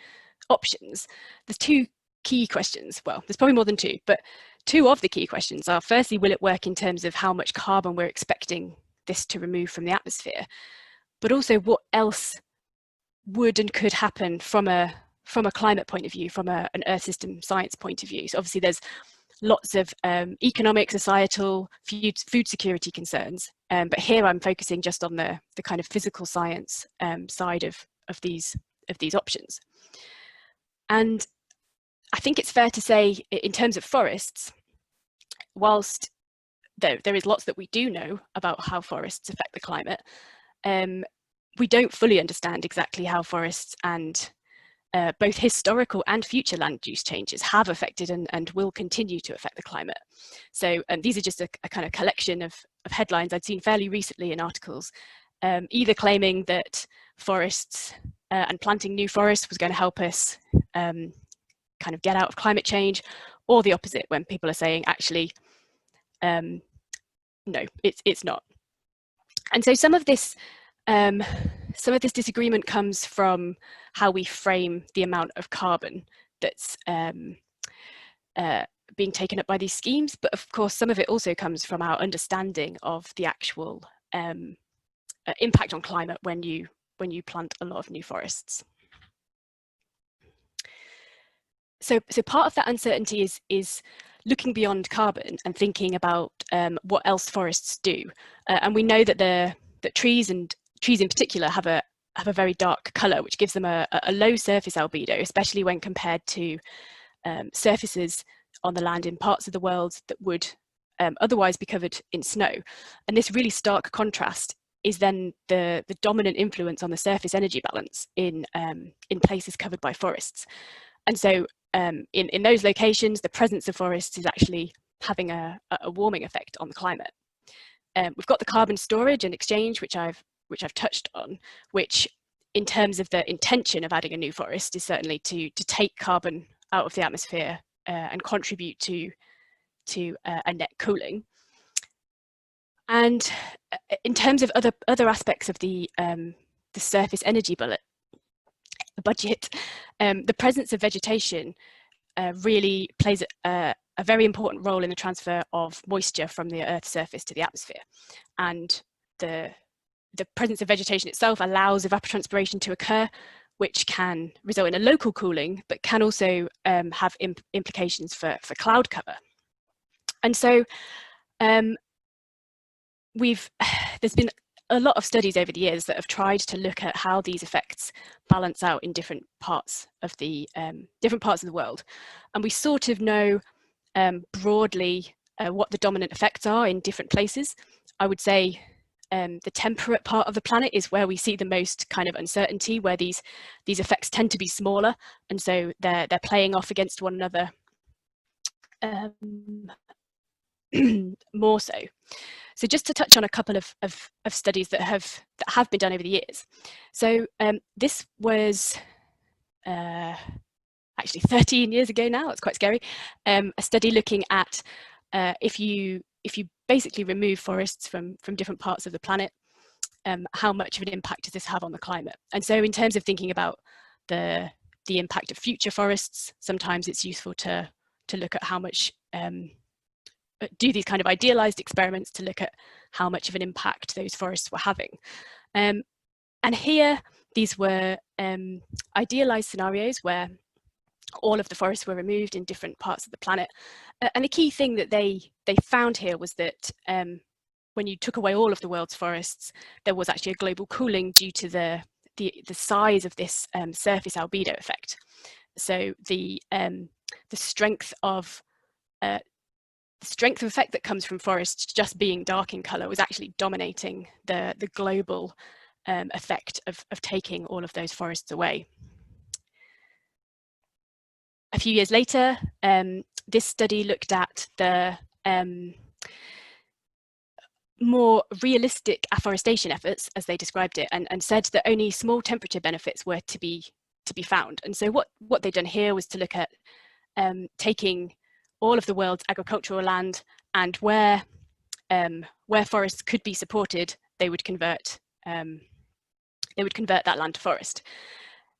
options, there's two key questions. Well, there's probably more than two, but two of the key questions are, firstly, will it work in terms of how much carbon we're expecting this to remove from the atmosphere? But also, what else would and could happen from a climate point of view, from an Earth system science point of view? So obviously there's lots of economic, societal, food security concerns, but here I'm focusing just on the kind of physical science side of these options. And I think it's fair to say, in terms of forests, whilst there is lots that we do know about how forests affect the climate, we don't fully understand exactly how forests and both historical and future land use changes have affected and will continue to affect the climate. So these are just a kind of collection of headlines I'd seen fairly recently in articles, either claiming that forests and planting new forests was going to help us kind of get out of climate change, or the opposite, when people are saying, actually, no, it's not. And so some of this disagreement comes from how we frame the amount of carbon that's being taken up by these schemes, but of course some of it also comes from our understanding of the actual impact on climate when you plant a lot of new forests. So part of that uncertainty is looking beyond carbon and thinking about what else forests do, and we know that trees in particular have a very dark colour, which gives them a low surface albedo, especially when compared to surfaces on the land in parts of the world that would otherwise be covered in snow. And this really stark contrast is then the dominant influence on the surface energy balance in places covered by forests. And so in those locations, the presence of forests is actually having a warming effect on the climate. We've got the carbon storage and exchange, which I've touched on, which in terms of the intention of adding a new forest is certainly to take carbon out of the atmosphere and contribute to a net cooling. And in terms of other aspects of the surface energy budget, the presence of vegetation really plays a very important role in the transfer of moisture from the Earth's surface to the atmosphere. And the presence of vegetation itself allows evapotranspiration to occur, which can result in a local cooling, but can also have implications for cloud cover. And so there's been a lot of studies over the years that have tried to look at how these effects balance out in different parts of the world, and we sort of know broadly what the dominant effects are in different places. I would say the temperate part of the planet is where we see the most kind of uncertainty, where these effects tend to be smaller, and so they're playing off against one another more so. So just to touch on a couple of studies that have been done over the years. So this was actually 13 years ago now. It's quite scary. A study looking at if you basically remove forests from different parts of the planet, how much of an impact does this have on the climate? And so in terms of thinking about the impact of future forests, sometimes it's useful to look at how much do these kind of idealized experiments to look at how much of an impact those forests were having. And here, these were idealized scenarios where all of the forests were removed in different parts of the planet. And the key thing that they found here was that when you took away all of the world's forests, there was actually a global cooling due to the size of this surface albedo effect. So the strength of effect that comes from forests just being dark in colour was actually dominating the global effect of taking all of those forests away. A few years later, this study looked at the more realistic afforestation efforts, as they described it, and said that only small temperature benefits were to be found. And so what they'd done here was to look at taking all of the world's agricultural land, and where forests could be supported, they would convert that land to forest.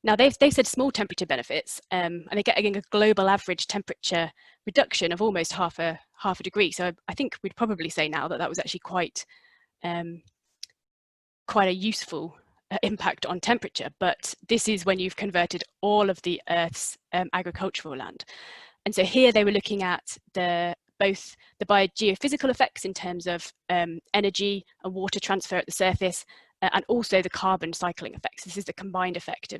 Now they've said small temperature benefits, and they're getting a global average temperature reduction of almost half a degree. So I think we'd probably say now that that was actually quite a useful impact on temperature. But this is when you've converted all of the Earth's agricultural land. And so here they were looking at both the biogeophysical effects in terms of energy and water transfer at the surface, and also the carbon cycling effects. This is the combined effect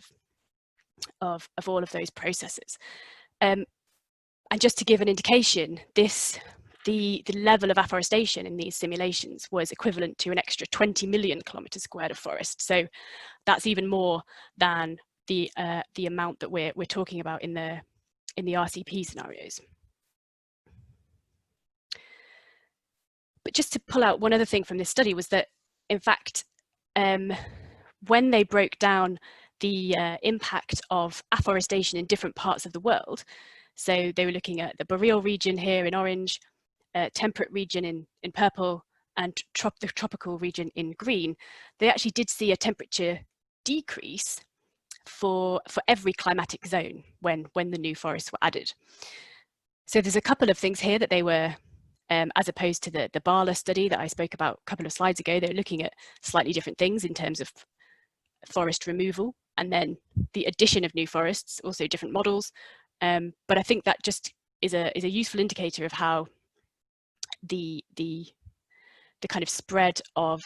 of all of those processes. And just to give an indication, the level of afforestation in these simulations was equivalent to an extra 20 million kilometers squared of forest. So that's even more than the amount that we're talking about in the RCP scenarios. But just to pull out one other thing from this study was that, in fact, when they broke down the impact of afforestation in different parts of the world, so they were looking at the boreal region here in orange, temperate region in purple, and the tropical region in green, they actually did see a temperature decrease for every climatic zone when the new forests were added. So there's a couple of things here that they were, as opposed to the Bala study that I spoke about a couple of slides ago, they're looking at slightly different things in terms of forest removal and then the addition of new forests, also different models. But I think that just is a useful indicator of how the kind of spread of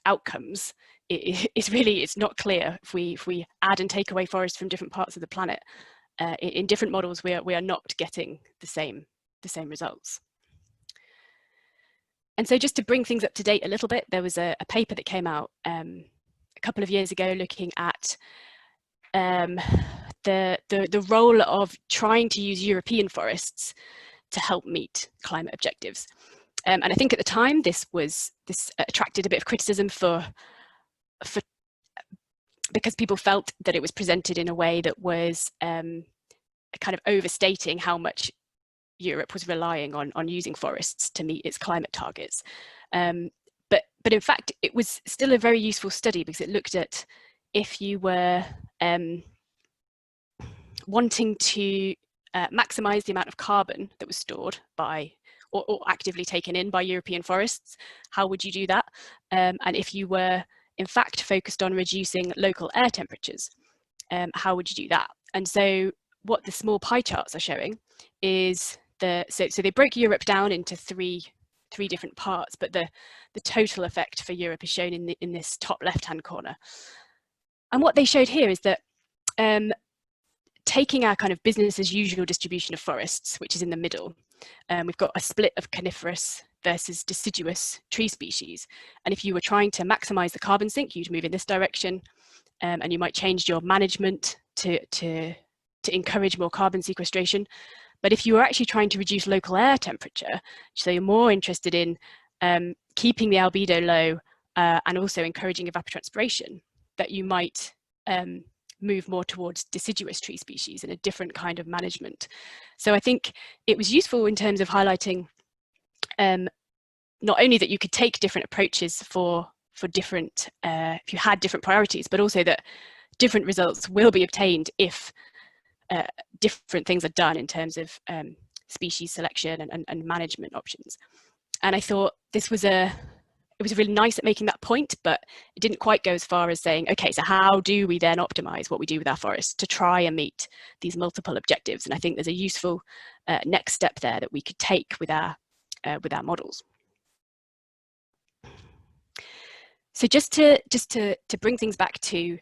outcomes it's not clear. If we add and take away forests from different parts of the planet, in different models we are not getting the same results. And so just to bring things up to date a little bit, there was a paper that came out a couple of years ago looking at the role of trying to use European forests to help meet climate objectives. And I think at the time this attracted a bit of criticism because people felt that it was presented in a way that was kind of overstating how much Europe was relying on using forests to meet its climate targets. But in fact, it was still a very useful study because it looked at if you were wanting to maximize the amount of carbon that was stored by or actively taken in by European forests, how would you do that? And if you were in fact focused on reducing local air temperatures, how would you do that? And so what the small pie charts are showing is so they broke Europe down into three different parts, but the total effect for Europe is shown in this top left-hand corner. And what they showed here is that taking our kind of business as usual distribution of forests, which is in the middle, we've got a split of coniferous versus deciduous tree species. And if you were trying to maximize the carbon sink, you'd move in this direction, and you might change your management to encourage more carbon sequestration. But if you were actually trying to reduce local air temperature, so you're more interested in keeping the albedo low and also encouraging evapotranspiration, that you might move more towards deciduous tree species and a different kind of management. So I think it was useful in terms of highlighting not only that you could take different approaches for different, if you had different priorities, but also that different results will be obtained if different things are done in terms of species selection and management options. And I thought it was really nice at making that point, but it didn't quite go as far as saying, okay, so how do we then optimize what we do with our forests to try and meet these multiple objectives? And I think there's a useful next step there that we could take with our models. So just to bring things back to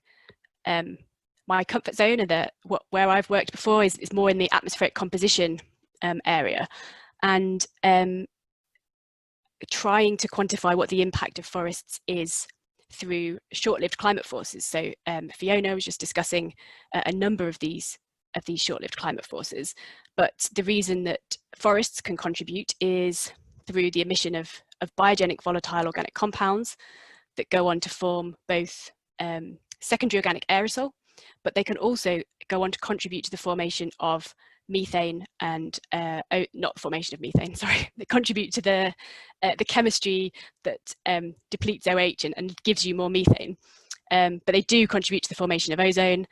my comfort zone and where I've worked before is more in the atmospheric composition area, and trying to quantify what the impact of forests is through short-lived climate forces. So Fiona was just discussing a number of these short-lived climate forces, but the reason that forests can contribute is through the emission of biogenic volatile organic compounds that go on to form both secondary organic aerosol, but they can also go on to contribute to the formation of methane and not the formation of methane, sorry, they contribute to the chemistry that depletes OH and gives you more methane. but they do contribute to the formation of ozone.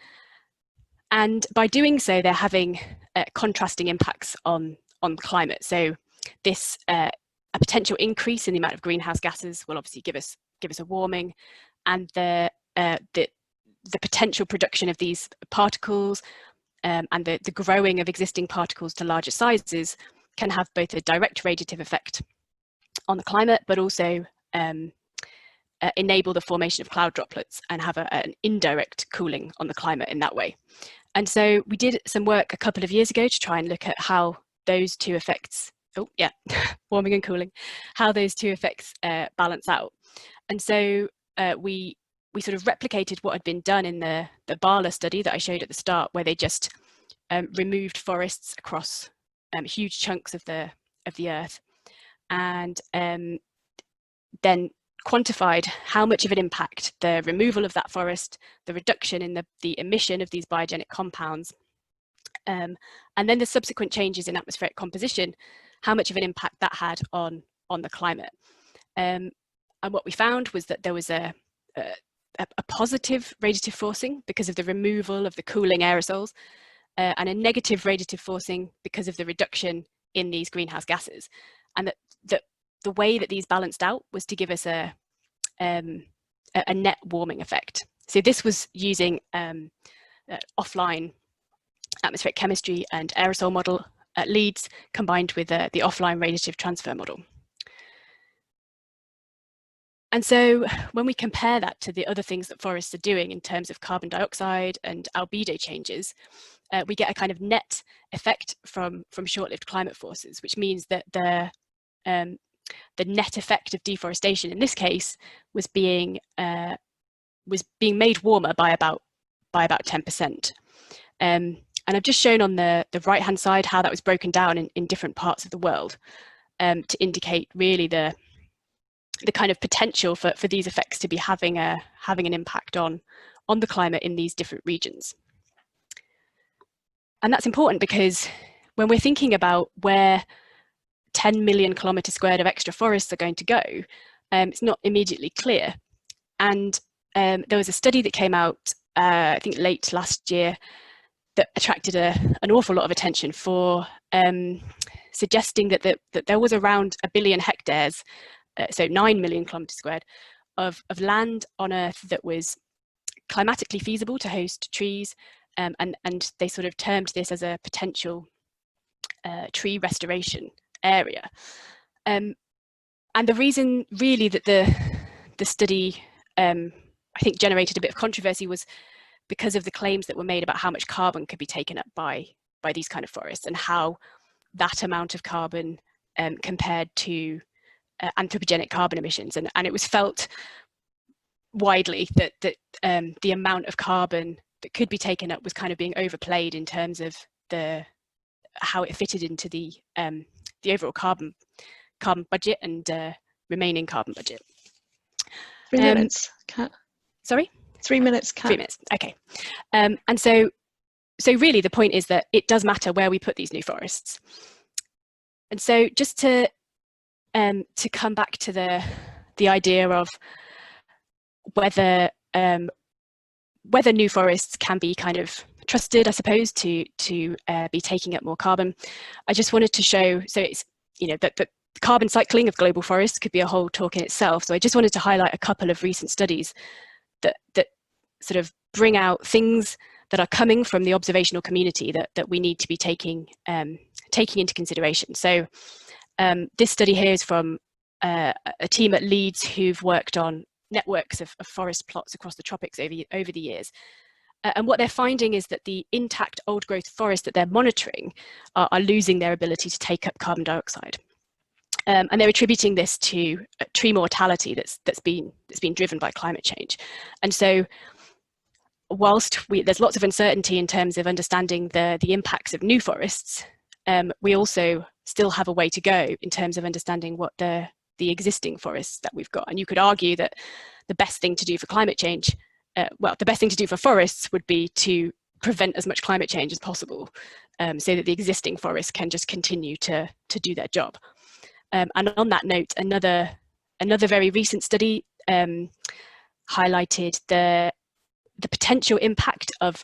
And by doing so, they're having contrasting impacts on climate. So this a potential increase in the amount of greenhouse gases will obviously give us a warming, and the potential production of these particles and the growing of existing particles to larger sizes can have both a direct radiative effect on the climate, but also enable the formation of cloud droplets and have an indirect cooling on the climate in that way. And so we did some work a couple of years ago to try and look at how those two effects, warming and cooling, how those two effects balance out. And so we sort of replicated what had been done in the Barla study that I showed at the start, where they just removed forests across huge chunks of the earth, and then quantified how much of an impact the removal of that forest, the reduction in the emission of these biogenic compounds, and then the subsequent changes in atmospheric composition, how much of an impact that had on the climate. And what we found was that there was a positive radiative forcing because of the removal of the cooling aerosols, and a negative radiative forcing because of the reduction in these greenhouse gases. And that the way that these balanced out was to give us a net warming effect. So this was using offline atmospheric chemistry and aerosol model at Leeds, combined with the offline radiative transfer model. And so when we compare that to the other things that forests are doing in terms of carbon dioxide and albedo changes, we get a kind of net effect from short-lived climate forces, which means that the net effect of deforestation in this case was being made warmer by about 10%. And I've just shown on the right-hand side how that was broken down in different parts of the world, to indicate really the kind of potential for these effects to be having an impact on the climate in these different regions. And that's important because when we're thinking about where 10 million kilometres squared of extra forests are going to go, it's not immediately clear. And there was a study that came out, I think late last year, that attracted an awful lot of attention for suggesting that there was around 1 billion hectares, so 9 million kilometres squared, of land on Earth that was climatically feasible to host trees, and they sort of termed this as a potential tree restoration area. And the reason really that the study I think generated a bit of controversy was because of the claims that were made about how much carbon could be taken up by these kind of forests, and how that amount of carbon compared to anthropogenic carbon emissions. And it was felt widely that the amount of carbon that could be taken up was kind of being overplayed in terms of how it fitted into the overall carbon budget and remaining carbon budget. 3 minutes, Kat. Sorry? 3 minutes, Kat. 3 minutes, okay. And so really the point is that it does matter where we put these new forests. And so just to come back to the idea of whether new forests can be kind of trusted, I suppose, to be taking up more carbon, I just wanted to show, so it's, that the carbon cycling of global forests could be a whole talk in itself. So I just wanted to highlight a couple of recent studies that sort of bring out things that are coming from the observational community that we need to be taking into consideration. So this study here is from a team at Leeds who've worked on networks of forest plots across the tropics over the years. And what they're finding is that the intact old growth forests that they're monitoring are losing their ability to take up carbon dioxide. And they're attributing this to tree mortality that's been driven by climate change. And so whilst there's lots of uncertainty in terms of understanding the impacts of new forests, we also still have a way to go in terms of understanding what the existing forests that we've got. And you could argue that the best thing to do for climate change, the best thing to do for forests would be to prevent as much climate change as possible, so that the existing forests can just continue to do their job. And on that note, another very recent study highlighted the potential impact of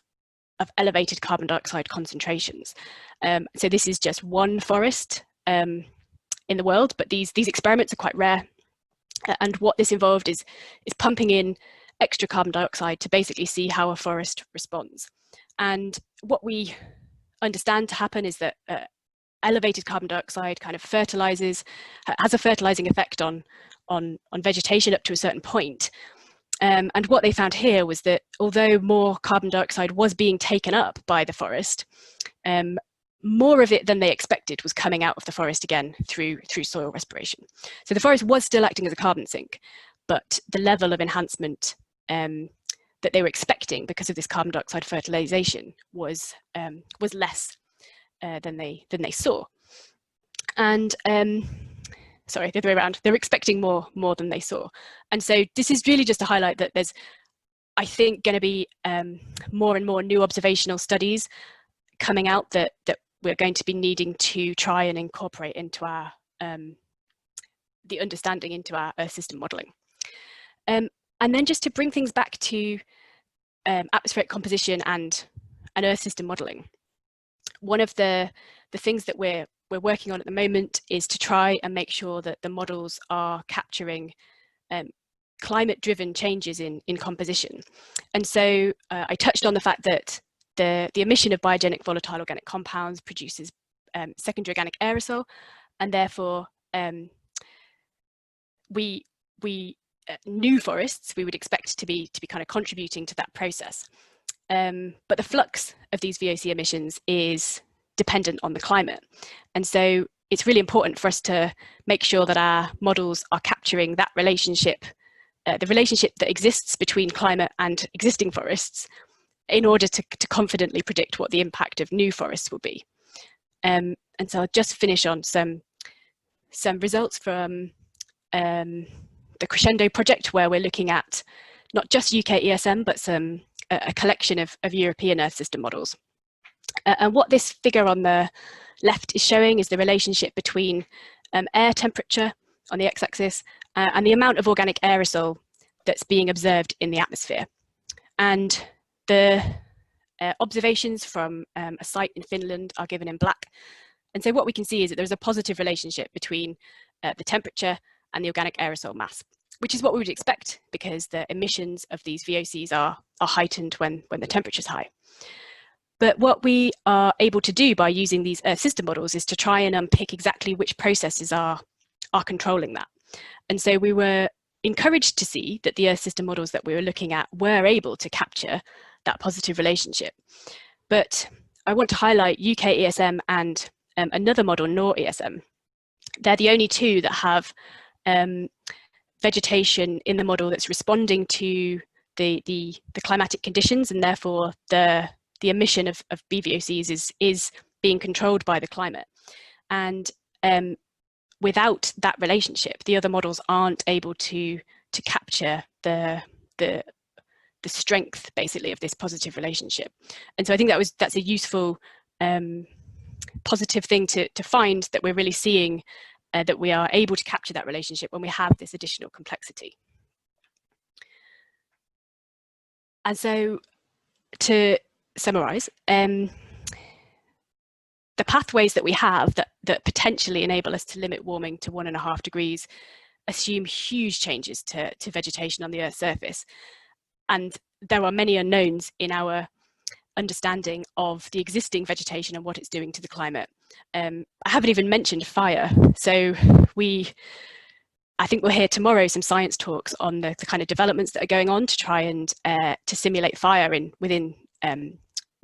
elevated carbon dioxide concentrations. So this is just one forest in the world, but these experiments are quite rare. And what this involved is pumping in extra carbon dioxide to basically see how a forest responds. And what we understand to happen is that elevated carbon dioxide kind of has a fertilizing effect on vegetation up to a certain point. And what they found here was that although more carbon dioxide was being taken up by the forest, more of it than they expected was coming out of the forest again through soil respiration. So the forest was still acting as a carbon sink, but the level of enhancement that they were expecting because of this carbon dioxide fertilization was less than they saw. And sorry, the other way around, they're expecting more than they saw. And so this is really just to highlight that there's, I think, going to be more and more new observational studies coming out that we're going to be needing to try and incorporate into our the understanding into our Earth system modelling. And then just to bring things back to atmospheric composition and Earth system modelling, one of the things that we're working on at the moment is to try and make sure that the models are capturing climate-driven changes in composition. And so I touched on the fact that the emission of biogenic volatile organic compounds produces secondary organic aerosol, and therefore new forests we would expect to be kind of contributing to that process. But the flux of these VOC emissions is dependent on the climate. And so it's really important for us to make sure that our models are capturing that relationship, the relationship that exists between climate and existing forests, in order to confidently predict what the impact of new forests will be. And so I'll just finish on some results from the Crescendo project, where we're looking at not just UKESM, but a collection of European Earth system models. And what this figure on the left is showing is the relationship between air temperature on the x-axis and the amount of organic aerosol that's being observed in the atmosphere. And the observations from a site in Finland are given in black. And so what we can see is that there's a positive relationship between the temperature and the organic aerosol mass, which is what we would expect because the emissions of these VOCs are heightened when the temperature is high. But what we are able to do by using these Earth system models is to try and unpick exactly which processes are controlling that. And so we were encouraged to see that the Earth system models that we were looking at were able to capture that positive relationship. But I want to highlight UKESM and another model, NOR-ESM. They're the only two that have vegetation in the model that's responding to the climatic conditions, and therefore the emission of BVOCs is being controlled by the climate. And without that relationship, the other models aren't able to capture the strength, basically, of this positive relationship. And so I think that's a useful positive thing to find, that we're really seeing that we are able to capture that relationship when we have this additional complexity. And so to summarize, the pathways that we have that potentially enable us to limit warming to 1.5 degrees assume huge changes to vegetation on the Earth's surface. And there are many unknowns in our understanding of the existing vegetation and what it's doing to the climate. I haven't even mentioned fire. So I think we'll hear tomorrow some science talks on the kind of developments that are going on to try and to simulate fire within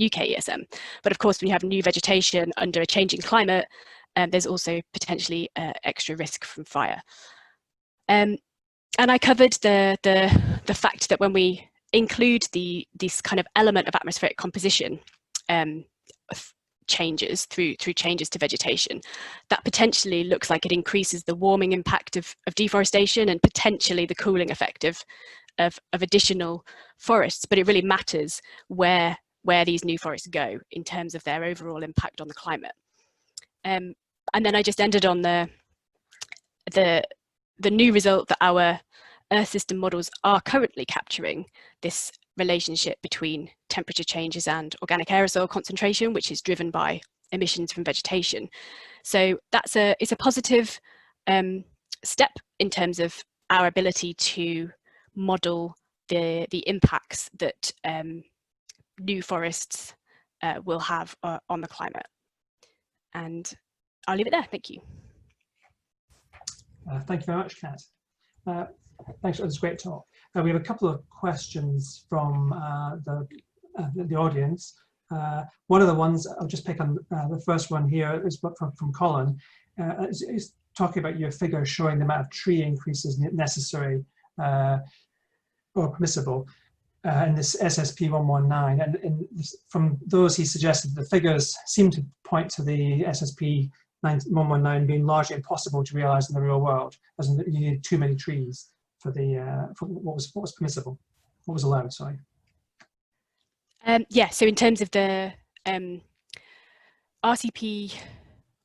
UKESM. But of course, when you have new vegetation under a changing climate, there's also potentially extra risk from fire. And I covered the fact that when we include this kind of element of atmospheric composition changes through changes to vegetation, that potentially looks like it increases the warming impact of deforestation and potentially the cooling effect of additional forests. But it really matters where these new forests go in terms of their overall impact on the climate. And then I just ended on the new result that our Earth system models are currently capturing this relationship between temperature changes and organic aerosol concentration, which is driven by emissions from vegetation. So it's a positive step in terms of our ability to model the impacts that new forests will have on the climate. And I'll leave it there. Thank you. Thank you very much, Kat. Thanks for this great talk. We have a couple of questions from the audience. One of the ones, I'll just pick on the first one here, is from Colin. Is talking about your figure showing the amount of tree increases necessary or permissible in this SSP 119. And from those, he suggested the figures seem to point to the SSP 119 being largely impossible to realise in the real world, as in you need too many trees for what was permissible, what was allowed. Sorry. Yeah. So in terms of the RCP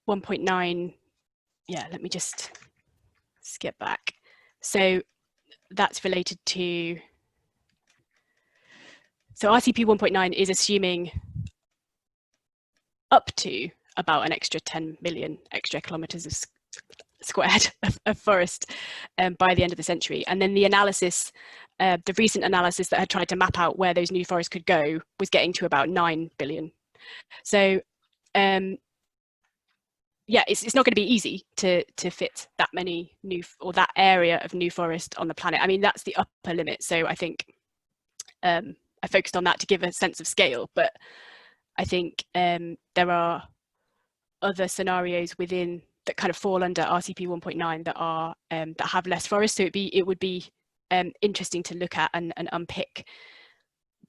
1.9, yeah, let me just skip back. So that's related to. So RCP 1.9 is assuming up to about an extra 10 million extra kilometres of squared of forest by the end of the century. And then the analysis, the recent analysis that had tried to map out where those new forests could go was getting to about 9 billion. So yeah, it's not going to be easy to fit that many new, or that area of new forest on the planet. I mean, that's the upper limit. So I think I focused on that to give a sense of scale, but I think there are other scenarios within that kind of fall under RCP 1.9 that are that have less forest. So it would be interesting to look at and unpick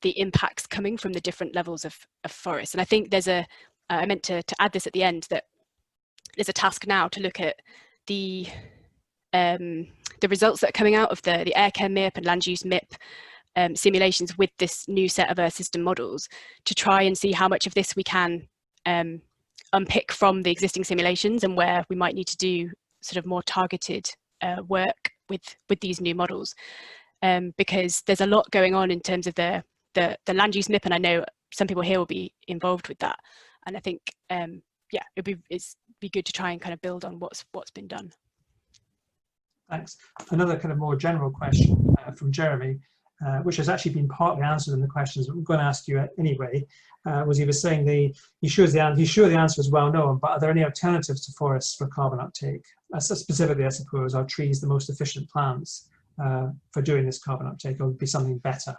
the impacts coming from the different levels of forest. And I think there's I meant to add this at the end, that there's a task now to look at the results that are coming out of the aircare MIP and land use MIP simulations with this new set of Earth system models, to try and see how much of this we can unpick from the existing simulations and where we might need to do sort of more targeted work with these new models, because there's a lot going on in terms of the land use MIP, and I know some people here will be involved with that, and I think yeah, it'd be good to try and kind of build on what's been done. Thanks. Another kind of more general question from Jeremy, which has actually been partly answered in the questions, but I'm going to ask you anyway. Was he was saying he's sure the answer is well known, but are there any alternatives to forests for carbon uptake? Specifically, I suppose, are trees the most efficient plants for doing this carbon uptake, or would be something better?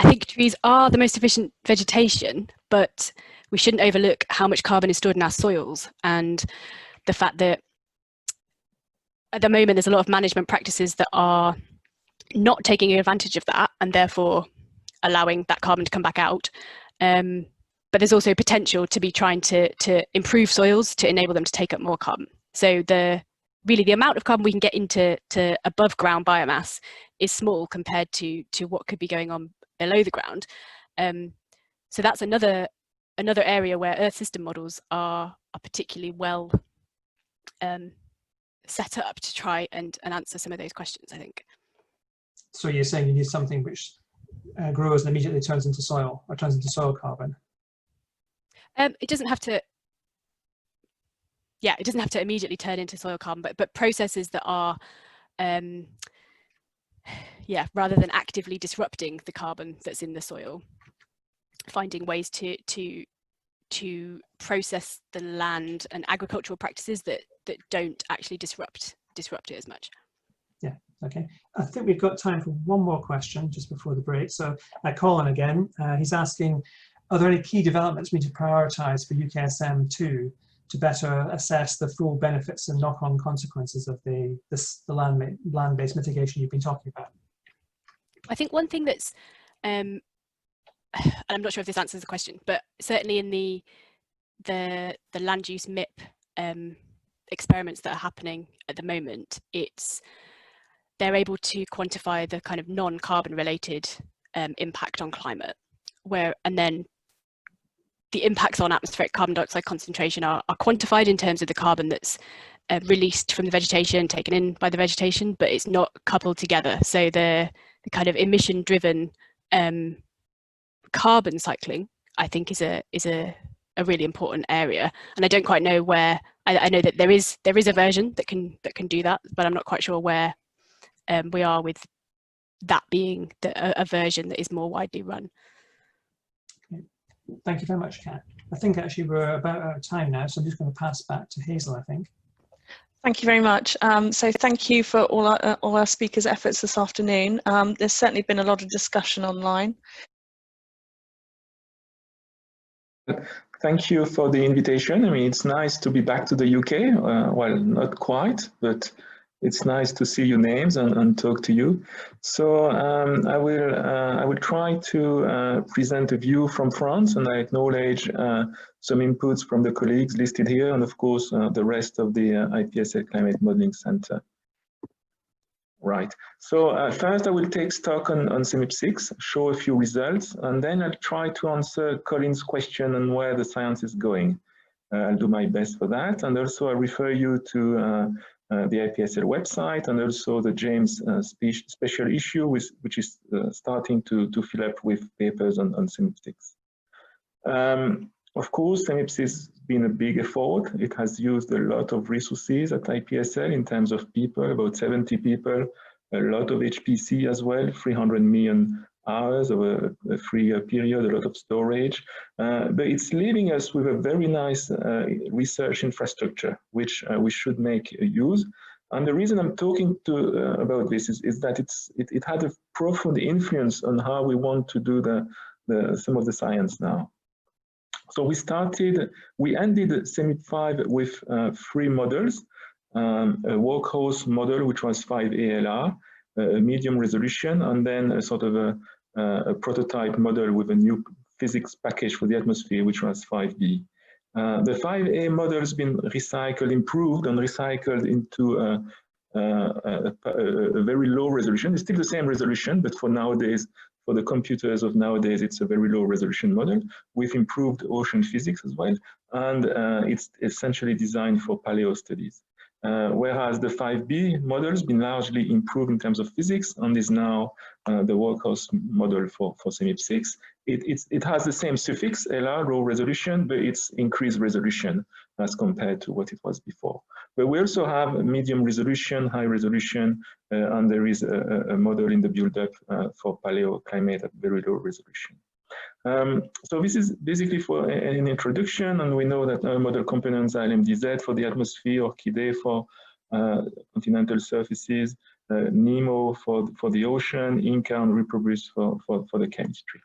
I think trees are the most efficient vegetation, but we shouldn't overlook how much carbon is stored in our soils, and the fact that at the moment there's a lot of management practices that are not taking advantage of that, and therefore allowing that carbon to come back out. But there's also potential to be trying to improve soils to enable them to take up more carbon. So really the amount of carbon we can get into above ground biomass is small compared to what could be going on below the ground. So that's another area where Earth system models are particularly well set up to try and answer some of those questions, I think. So you're saying you need something which grows and immediately turns into soil, or turns into soil carbon? It doesn't have to. Yeah, it doesn't have to immediately turn into soil carbon, but processes that are, yeah, rather than actively disrupting the carbon that's in the soil, finding ways to process the land and agricultural practices that don't actually disrupt it as much. Yeah, okay. I think we've got time for one more question just before the break. So Colin again, he's asking, are there any key developments we need to prioritise for UKESM 2 to better assess the full benefits and knock-on consequences of the land-based mitigation you've been talking about? I think one thing that's, and I'm not sure if this answers the question, but certainly in the land use MIP experiments that are happening at the moment, they're able to quantify the kind of non-carbon related impact on climate, and then the impacts on atmospheric carbon dioxide concentration are quantified in terms of the carbon that's released from the vegetation, taken in by the vegetation, but it's not coupled together. So the kind of emission-driven carbon cycling, I think, is a really important area. And I don't quite know where. I know that there is a version that can do that, but I'm not quite sure where we are with that being a version that is more widely run. Thank you very much, Kat. I think actually we're about out of time now, so I'm just going to pass back to Hazel, I think. Thank you very much. So thank you for all our speakers' efforts this afternoon. There's certainly been a lot of discussion online. Thank you for the invitation. I mean, it's nice to be back to the UK. Well, not quite, but it's nice to see your names and talk to you. So I will try to present a view from France, and I acknowledge some inputs from the colleagues listed here, and of course the rest of the IPSL Climate Modeling Center. Right. So first I will take stock on CMIP6, show a few results, and then I'll try to answer Colin's question on where the science is going. I'll do my best for that, and also I refer you to the IPSL website, and also the James special issue, which is starting to fill up with papers on CMIP6. Of course, CMIP6 has been a big effort. It has used a lot of resources at IPSL in terms of people, about 70 people, a lot of HPC as well, 300 million hours over a 3-year period, a lot of storage. But it's leaving us with a very nice research infrastructure, which we should make use. And the reason I'm talking about this is that it had a profound influence on how we want to do some of the science now. So we ended CMIP5 with 3 models, a workhorse model, which was 5 ALR, a medium resolution, and then a sort of a prototype model with a new physics package for the atmosphere, which was 5B. The 5A model has been recycled, improved, and recycled into a very low resolution. It's still the same resolution, but for nowadays, for the computers of nowadays, it's a very low resolution model with improved ocean physics as well. And it's essentially designed for paleo studies. Whereas the 5B model has been largely improved in terms of physics and is now the workhorse model for CMIP6. It has the same suffix, LR, low resolution, but it's increased resolution as compared to what it was before. But we also have a medium resolution, high resolution, and there is a model in the build-up for paleoclimate at very low resolution. So this is basically for an introduction, and we know that our model components are LMDZ for the atmosphere, Orchidea for continental surfaces, NEMO for the ocean, NCAR and Reprobus for the chemistry.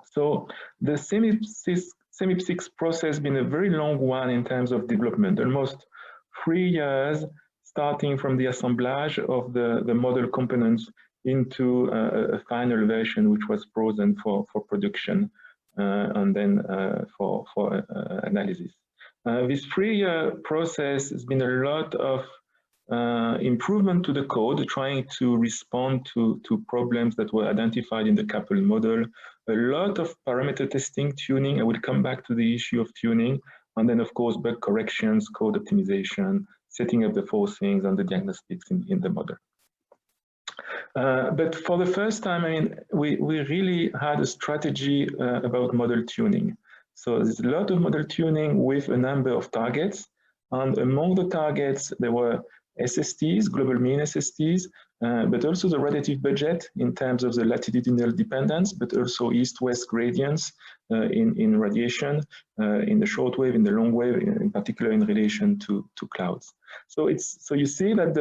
So the CMIP6 process has been a very long one in terms of development, almost 3 years, starting from the assemblage of the model components into a final version, which was frozen for production and then for analysis. This 3-year process has been a lot of improvement to the code, trying to respond to problems that were identified in the coupled model, a lot of parameter testing, tuning. I will come back to the issue of tuning, and then of course bug corrections, code optimization, setting up the forcings and the diagnostics in the model. But for the first time, I mean, we really had a strategy about model tuning. So there's a lot of model tuning with a number of targets, and among the targets there were SSTs, global mean SSTs, but also the relative budget in terms of the latitudinal dependence, but also east-west gradients in radiation, in the short wave, in the long wave, in particular in relation to clouds. So you see that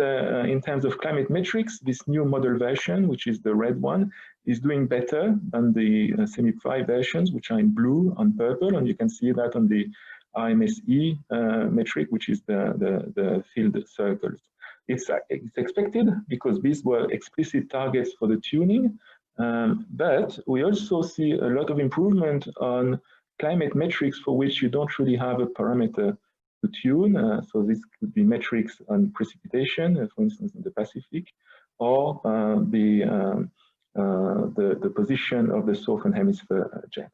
in terms of climate metrics, this new model version, which is the red one, is doing better than the CMIP5 versions, which are in blue and purple, and you can see that on the RMSE metric, which is the field circles. It's expected because these were explicit targets for the tuning, but we also see a lot of improvement on climate metrics for which you don't really have a parameter to tune. So this could be metrics on precipitation, for instance, in the Pacific, or the position of the southern hemisphere jets.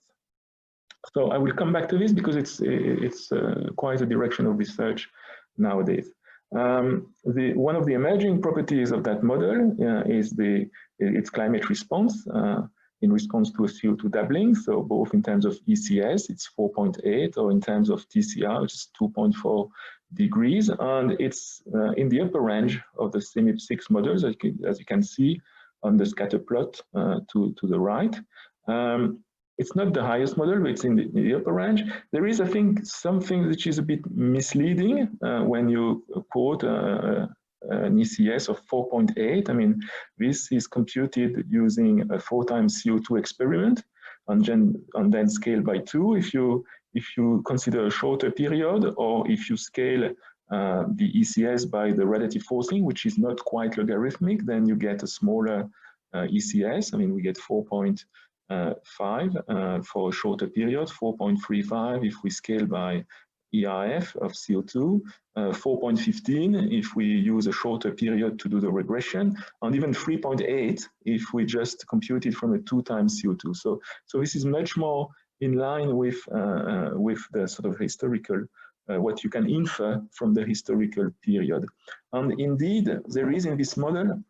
So I will come back to this because it's quite a direction of research nowadays. One of the emerging properties of that model is its climate response in response to a CO2 doubling. So both in terms of ECS, it's 4.8, or in terms of TCR, which is 2.4 degrees. And it's in the upper range of the CMIP6 models, as you can see on the scatter plot to the right. It's not the highest model, but it's in the upper range. There is, I think, something which is a bit misleading when you quote an ECS of 4.8. I mean, this is computed using a 4 times CO2 experiment and then scale by 2. If you consider a shorter period, or if you scale the ECS by the relative forcing, which is not quite logarithmic, then you get a smaller ECS. I mean, we get 4.5 for a shorter period, 4.35 if we scale by ERF of CO2, 4.15 if we use a shorter period to do the regression, and even 3.8 if we just compute it from a 2 times CO2. So this is much more in line with the sort of historical, what you can infer from the historical period. And indeed, there is in this model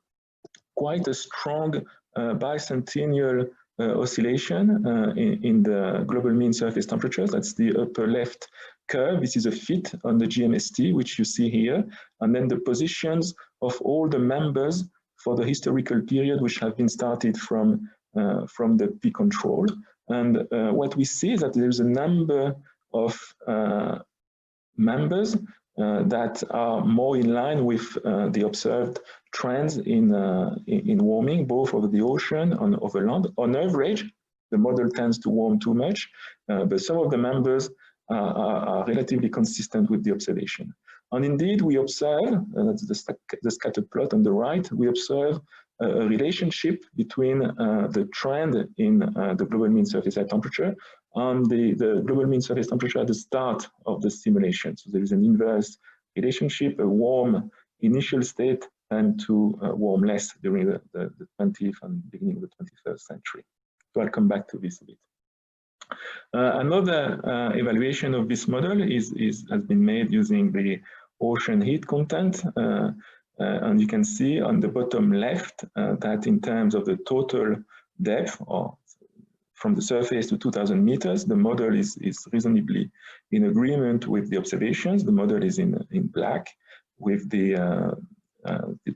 quite a strong bicentennial oscillation in the global mean surface temperatures. That's the upper left curve. This is a fit on the GMST, which you see here, and then the positions of all the members for the historical period, which have been started from the P control. And what we see is that there's a number of members that are more in line with the observed trends in warming, both over the ocean and over land. On average, the model tends to warm too much, but some of the members are relatively consistent with the observation. And indeed, we observe, that's the scattered plot on the right, we observe a relationship between the trend in the global mean surface air temperature and the global mean surface temperature at the start of the simulation. So there is an inverse relationship, a warm initial state and to warm less during the 20th and beginning of the 21st century. So I'll come back to this a bit. Another evaluation of this model has been made using the ocean heat content. And you can see on the bottom left that in terms of the total depth, or from the surface to 2,000 meters, the model is reasonably in agreement with the observations. The model is in black, with the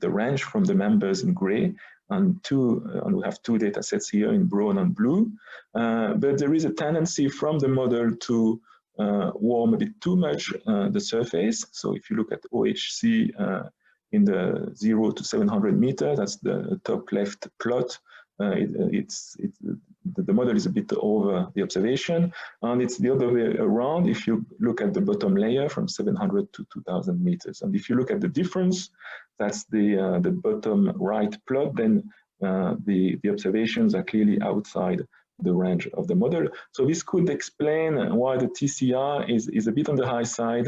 range from the members in gray, and we have 2 data sets here in brown and blue. But there is a tendency from the model to warm a bit too much the surface. So if you look at OHC in the 0 to 700 meters, that's the top left plot. The model is a bit over the observation, and it's the other way around if you look at the bottom layer from 700 to 2,000 meters. And if you look at the difference, that's the bottom right plot, then the observations are clearly outside the range of the model. So this could explain why the TCR is a bit on the high side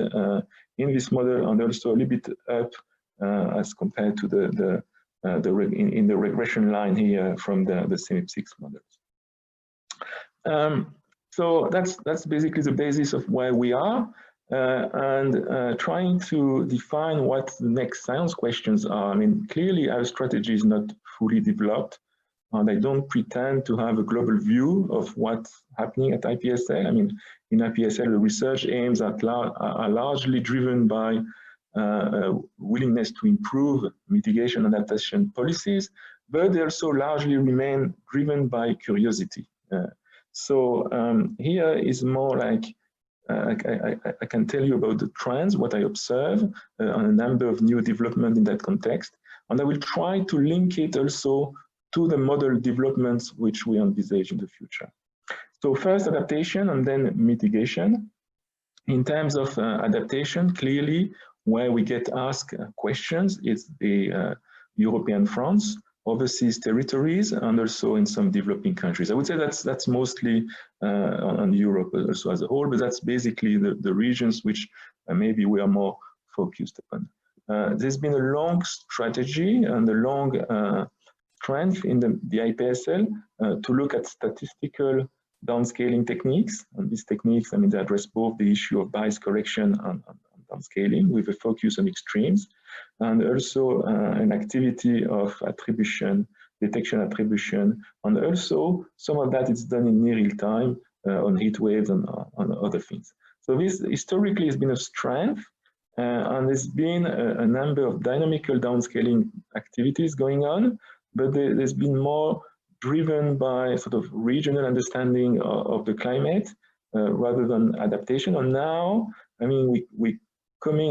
in this model, and also a little bit up as compared to in the regression line here from the CMIP6 models. So that's basically the basis of where we are, and trying to define what the next science questions are. I mean, clearly our strategy is not fully developed, and I don't pretend to have a global view of what's happening at IPSL. I mean, in IPSL, the research aims are largely driven by willingness to improve mitigation and adaptation policies, but they also largely remain driven by curiosity. So here is more like, I can tell you about the trends, what I observe, on a number of new developments in that context, and I will try to link it also to the model developments which we envisage in the future. So first adaptation and then mitigation. In terms of adaptation, clearly where we get asked questions is the European fronts, overseas territories, and also in some developing countries. I would say that's mostly on Europe also as a whole, but that's basically the regions which maybe we are more focused upon. There's been a long strategy and a long trend in the IPSL to look at statistical downscaling techniques. And these techniques, I mean, they address both the issue of bias correction and downscaling with a focus on extremes, and also an activity of attribution, detection attribution, and also some of that is done in near real time on heat waves and on other things. So this historically has been a strength, and there's been a number of dynamical downscaling activities going on, but there's been more driven by sort of regional understanding of the climate rather than adaptation. And now, I mean,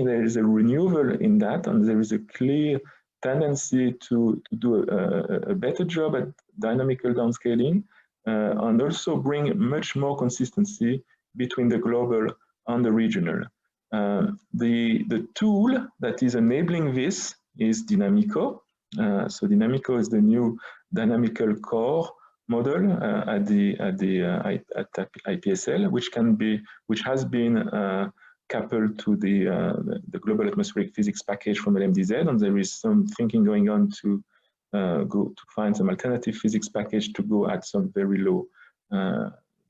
there is a renewal in that, and there is a clear tendency to do a better job at dynamical downscaling, and also bring much more consistency between the global and the regional. The tool that is enabling this is Dynamico. So Dynamico is the new dynamical core model at IPSL, which has been coupled to the global atmospheric physics package from LMDZ, and there is some thinking going on to find some alternative physics package to go at some very low,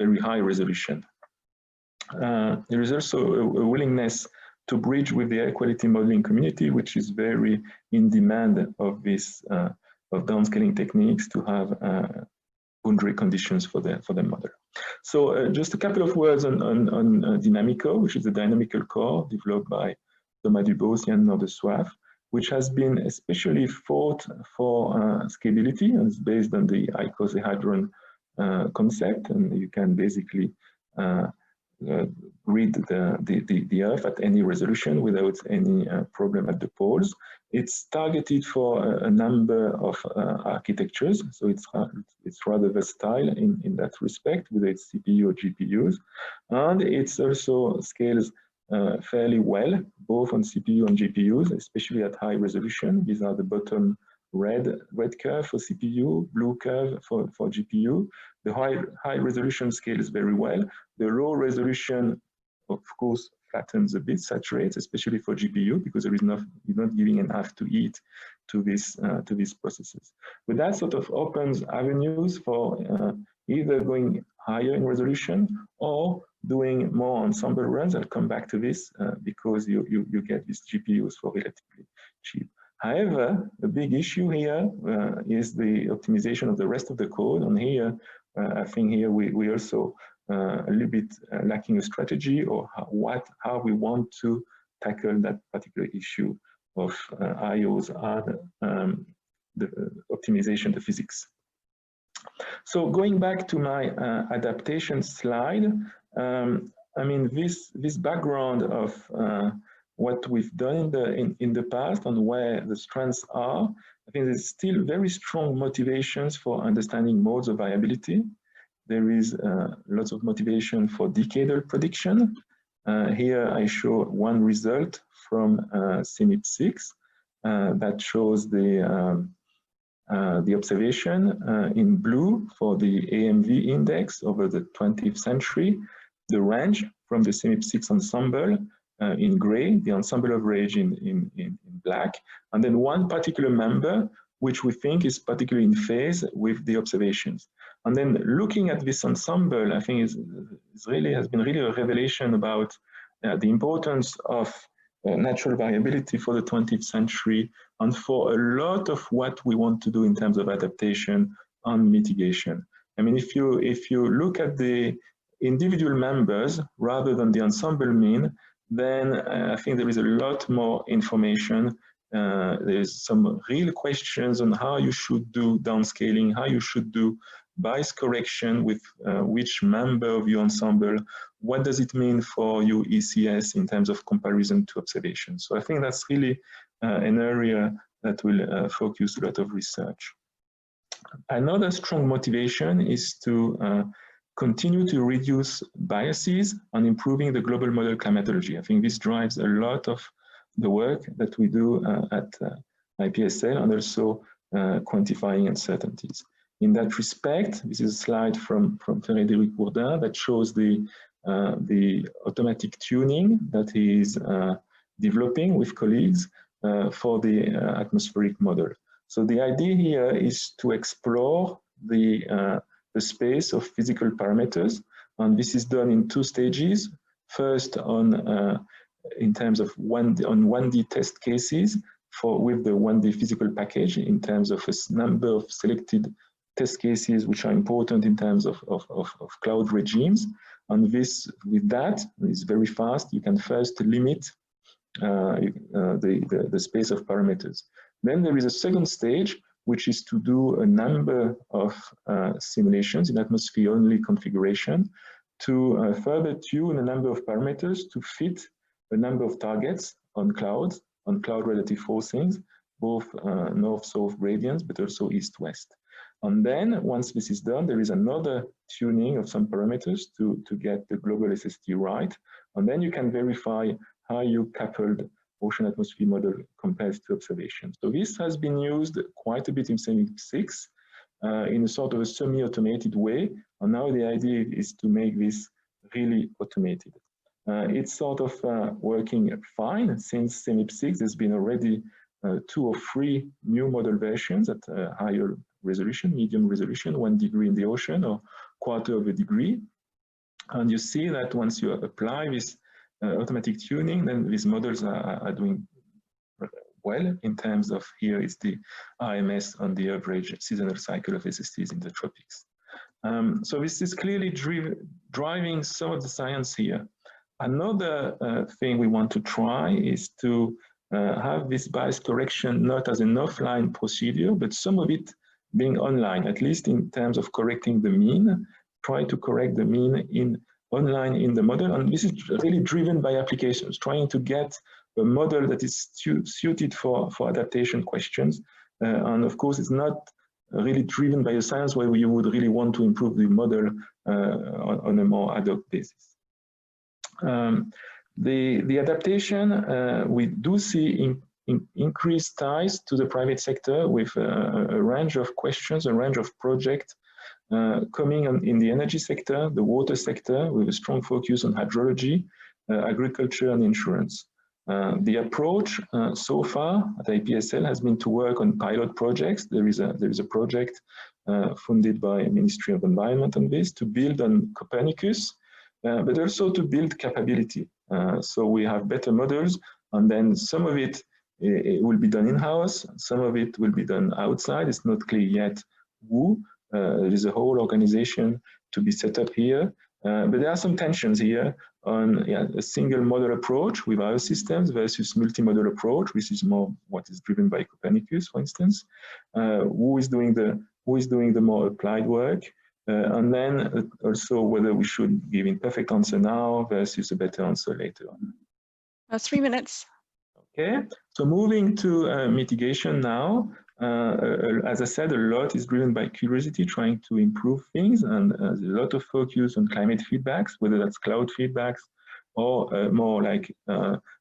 very high resolution. There is also a willingness to bridge with the air quality modeling community, which is very in demand of this of downscaling techniques to have boundary conditions for the model. So just a couple of words on Dynamico, which is the dynamical core developed by Thomas Dubos, Yann Nordessoif, which has been especially thought for scalability, and it's based on the icosahedron concept, and you can basically read the Earth at any resolution without any problem at the poles. It's targeted for a number of architectures, so it's rather versatile in that respect, whether it's CPU or GPUs, and it's also scales fairly well, both on CPU and GPUs, especially at high resolution. These are the bottom red curve for CPU, blue curve for GPU. The high resolution scales very well. The low resolution, of course, flattens a bit, saturates, especially for GPU, because there is you're not giving enough to eat to these processes. But that sort of opens avenues for either going higher in resolution or doing more ensemble runs. I'll come back to this because you get these GPUs for relatively cheap. However, a big issue here is the optimization of the rest of the code. And here, I think here we also a little bit lacking a strategy or how we want to tackle that particular issue of IOs and the optimization, the physics. So going back to my adaptation slide, I mean this background of what we've done in the past and where the strengths are, I think there's still very strong motivations for understanding modes of variability. There is lots of motivation for decadal prediction. Here I show one result from CMIP6 that shows the observation in blue for the AMV index over the 20th century, the range from the CMIP6 ensemble in gray, the ensemble average in black, and then one particular member which we think is particularly in phase with the observations. And then looking at this ensemble, I think has been really a revelation about the importance of natural variability for the 20th century and for a lot of what we want to do in terms of adaptation and mitigation. I mean, if you look at the individual members rather than the ensemble mean, then I think there is a lot more information. There's some real questions on how you should do downscaling, how you should do bias correction with which member of your ensemble. What does it mean for your ECS in terms of comparison to observation? So I think that's really an area that will focus a lot of research. Another strong motivation is to continue to reduce biases and improving the global model climatology. I think this drives a lot of the work that we do at IPSL and also quantifying uncertainties. In that respect, this is a slide from Frédéric Bourdin that shows the automatic tuning that he is developing with colleagues for the atmospheric model. So the idea here is to explore the space of physical parameters, and this is done in two stages. First on in terms of 1D test cases with the 1D physical package, in terms of a number of selected test cases which are important in terms of cloud regimes. And with that, it's very fast. You can first limit the space of parameters. Then there is a second stage, which is to do a number of simulations in atmosphere-only configuration to further tune a number of parameters to fit a number of targets on cloud relative forcings, both north-south gradients, but also east-west. And then once this is done, there is another tuning of some parameters to get the global SST right. And then you can verify how you coupled ocean atmosphere model compares to observation. So this has been used quite a bit in CMIP6 in a sort of a semi-automated way. And now the idea is to make this really automated. It's sort of working fine since CMIP6. There's been already 2 or 3 new model versions at higher resolution, medium resolution, 1 degree in the ocean or 1/4 of a degree. And you see that once you apply this automatic tuning, then these models are doing well in terms of, here is the RMS on the average seasonal cycle of SSTs in the tropics. So this is clearly driving some of the science here. Another thing we want to try is to have this bias correction not as an offline procedure, but some of it being online, at least in terms of correcting the mean, try to correct the mean online in the model. And this is really driven by applications, trying to get a model that is suited for adaptation questions. And of course, it's not really driven by a science where you would really want to improve the model on a more ad hoc basis. The adaptation, we do see increased ties to the private sector with a range of questions, a range of projects coming in the energy sector, the water sector, with a strong focus on hydrology, agriculture and insurance. The approach so far at IPSL has been to work on pilot projects. There is a project funded by Ministry of Environment on this to build on Copernicus, but also to build capability. So we have better models, and then some of it will be done in-house, some of it will be done outside. It's not clear yet who. There is a whole organization to be set up here, but there are some tensions here on a single model approach with our systems versus multi-model approach, which is more what is driven by Copernicus, for instance. Who is doing the more applied work, and then also whether we should give imperfect answer now versus a better answer later on. 3 minutes. Okay, so moving to mitigation now. As I said, a lot is driven by curiosity, trying to improve things, and there's a lot of focus on climate feedbacks, whether that's cloud feedbacks or more like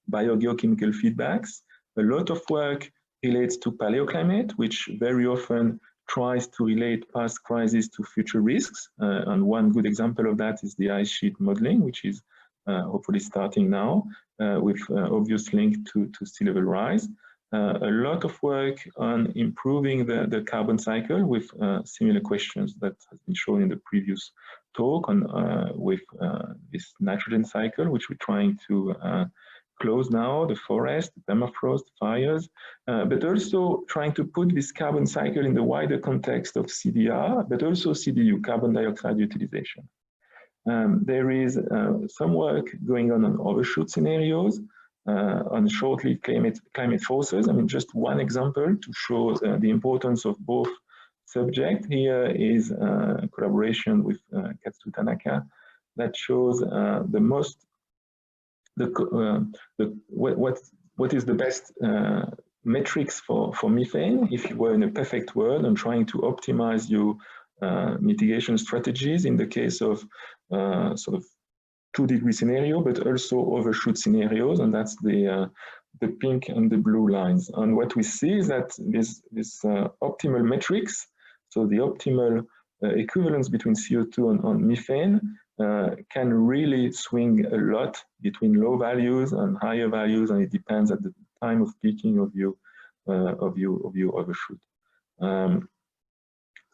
biogeochemical feedbacks. A lot of work relates to paleoclimate, which very often tries to relate past crises to future risks. And one good example of that is the ice sheet modeling, which is hopefully starting now with obvious link to sea level rise. A lot of work on improving the carbon cycle with similar questions that has been shown in the previous talk on with this nitrogen cycle, which we're trying to close now, the forest, the permafrost, fires, but also trying to put this carbon cycle in the wider context of CDR, but also CDU, carbon dioxide utilization. There is some work going on overshoot scenarios, on short-lived climate forces. I mean, just one example to show the importance of both subjects. Here is a collaboration with Katsu Tanaka that shows what is the best metrics for methane if you were in a perfect world and trying to optimize your mitigation strategies in the case of sort of 2-degree scenario, but also overshoot scenarios, and that's the pink and the blue lines. And what we see is that this optimal metrics, so the optimal equivalence between CO2 and methane, can really swing a lot between low values and higher values, and it depends at the time of peaking of your overshoot.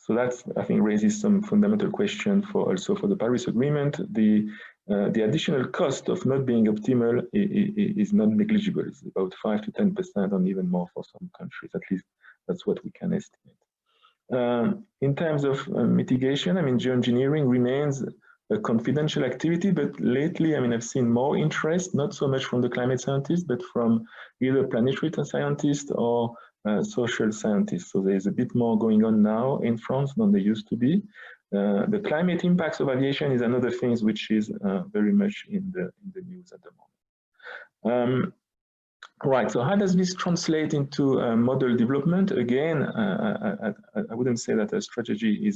So that's, I think, raises some fundamental question also for the Paris Agreement. The the additional cost of not being optimal is not negligible. It's about 5 to 10%, and even more for some countries. At least that's what we can estimate. In terms of mitigation, I mean, geoengineering remains a confidential activity, but lately, I mean, I've seen more interest, not so much from the climate scientists, but from either planetary scientists or social scientists. So there's a bit more going on now in France than there used to be. The climate impacts of aviation is another thing which is very much in the news at the moment. Right, so how does this translate into model development? Again, I wouldn't say that a strategy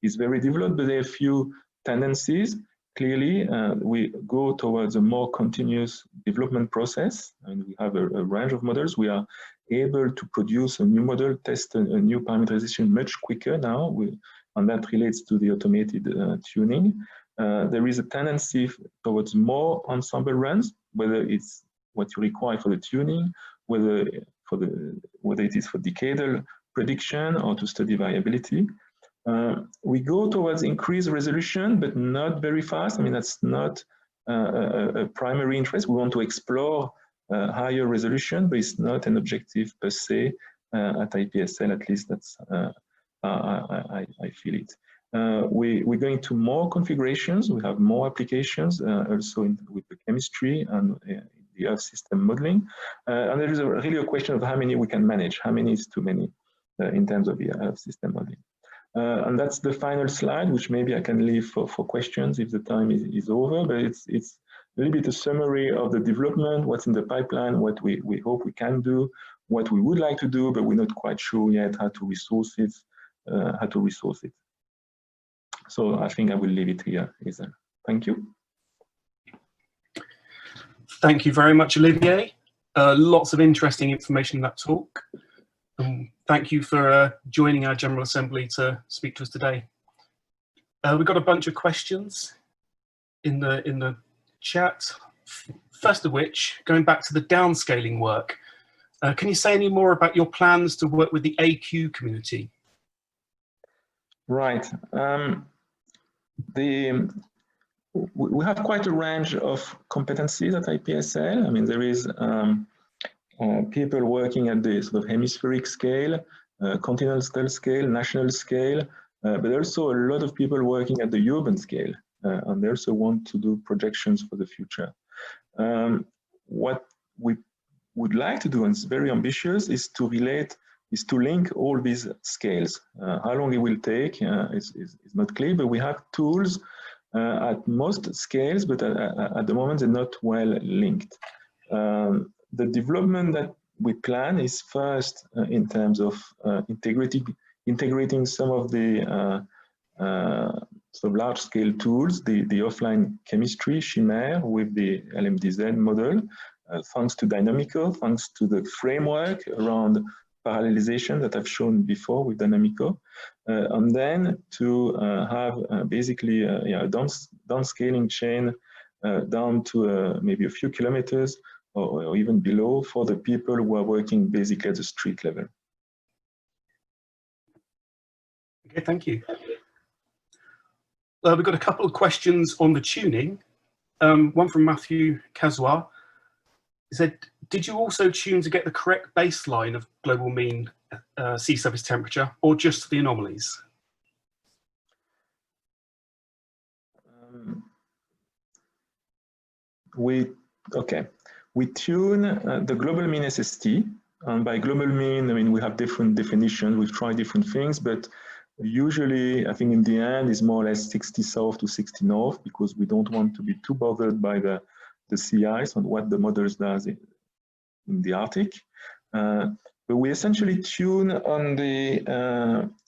is very developed, but there are a few tendencies. Clearly, we go towards a more continuous development process, and we have a range of models. We are able to produce a new model, test a new parameterization much quicker now, and that relates to the automated tuning. There is a tendency towards more ensemble runs, whether it's what you require for the tuning, whether it is for decadal prediction or to study variability. We go towards increased resolution, but not very fast. I mean, that's not a primary interest. We want to explore higher resolution, but it's not an objective per se at IPSL. At least that's I feel it. We're going to more configurations. We have more applications also with the chemistry and the Earth system modeling. And there is really a question of how many we can manage. How many is too many in terms of the Earth system modeling. And that's the final slide, which maybe I can leave for questions if the time is over, but it's a little bit a summary of the development, what's in the pipeline, what we hope we can do, what we would like to do, but we're not quite sure yet how to resource it. So I think I will leave it here, Hazel. Thank you. Thank you very much, Olivier. Lots of interesting information in that talk. Thank you for joining our General Assembly to speak to us today. We've got a bunch of questions in the chat. First of which, going back to the downscaling work, can you say any more about your plans to work with the AQ community? Right. We have quite a range of competencies at IPSL. I mean, there is people working at the sort of hemispheric scale, continental scale, national scale, but also a lot of people working at the urban scale, and they also want to do projections for the future. What we would like to do, and it's very ambitious, is to link all these scales. How long it will take is not clear, but we have tools at most scales, but at the moment they're not well linked. The development that we plan is first in terms of integrating some of the large-scale tools, the offline chemistry, Chimère, with the LMDZ model, thanks to Dynamico, thanks to the framework around parallelization that I've shown before with Dynamico, and then to have basically a downscaling chain down to maybe a few kilometers or even below for the people who are working basically at the street level. Okay, thank you. We've got a couple of questions on the tuning. One from Matthew Kazois. He said, did you also tune to get the correct baseline of global mean sea surface temperature, or just the anomalies? We tune the global mean SST, and by global mean, I mean, we have different definitions. We've tried different things, but usually, I think in the end, is more or less 60 south to 60 north, because we don't want to be too bothered by the sea ice and what the models does in the Arctic. But we essentially tune on the,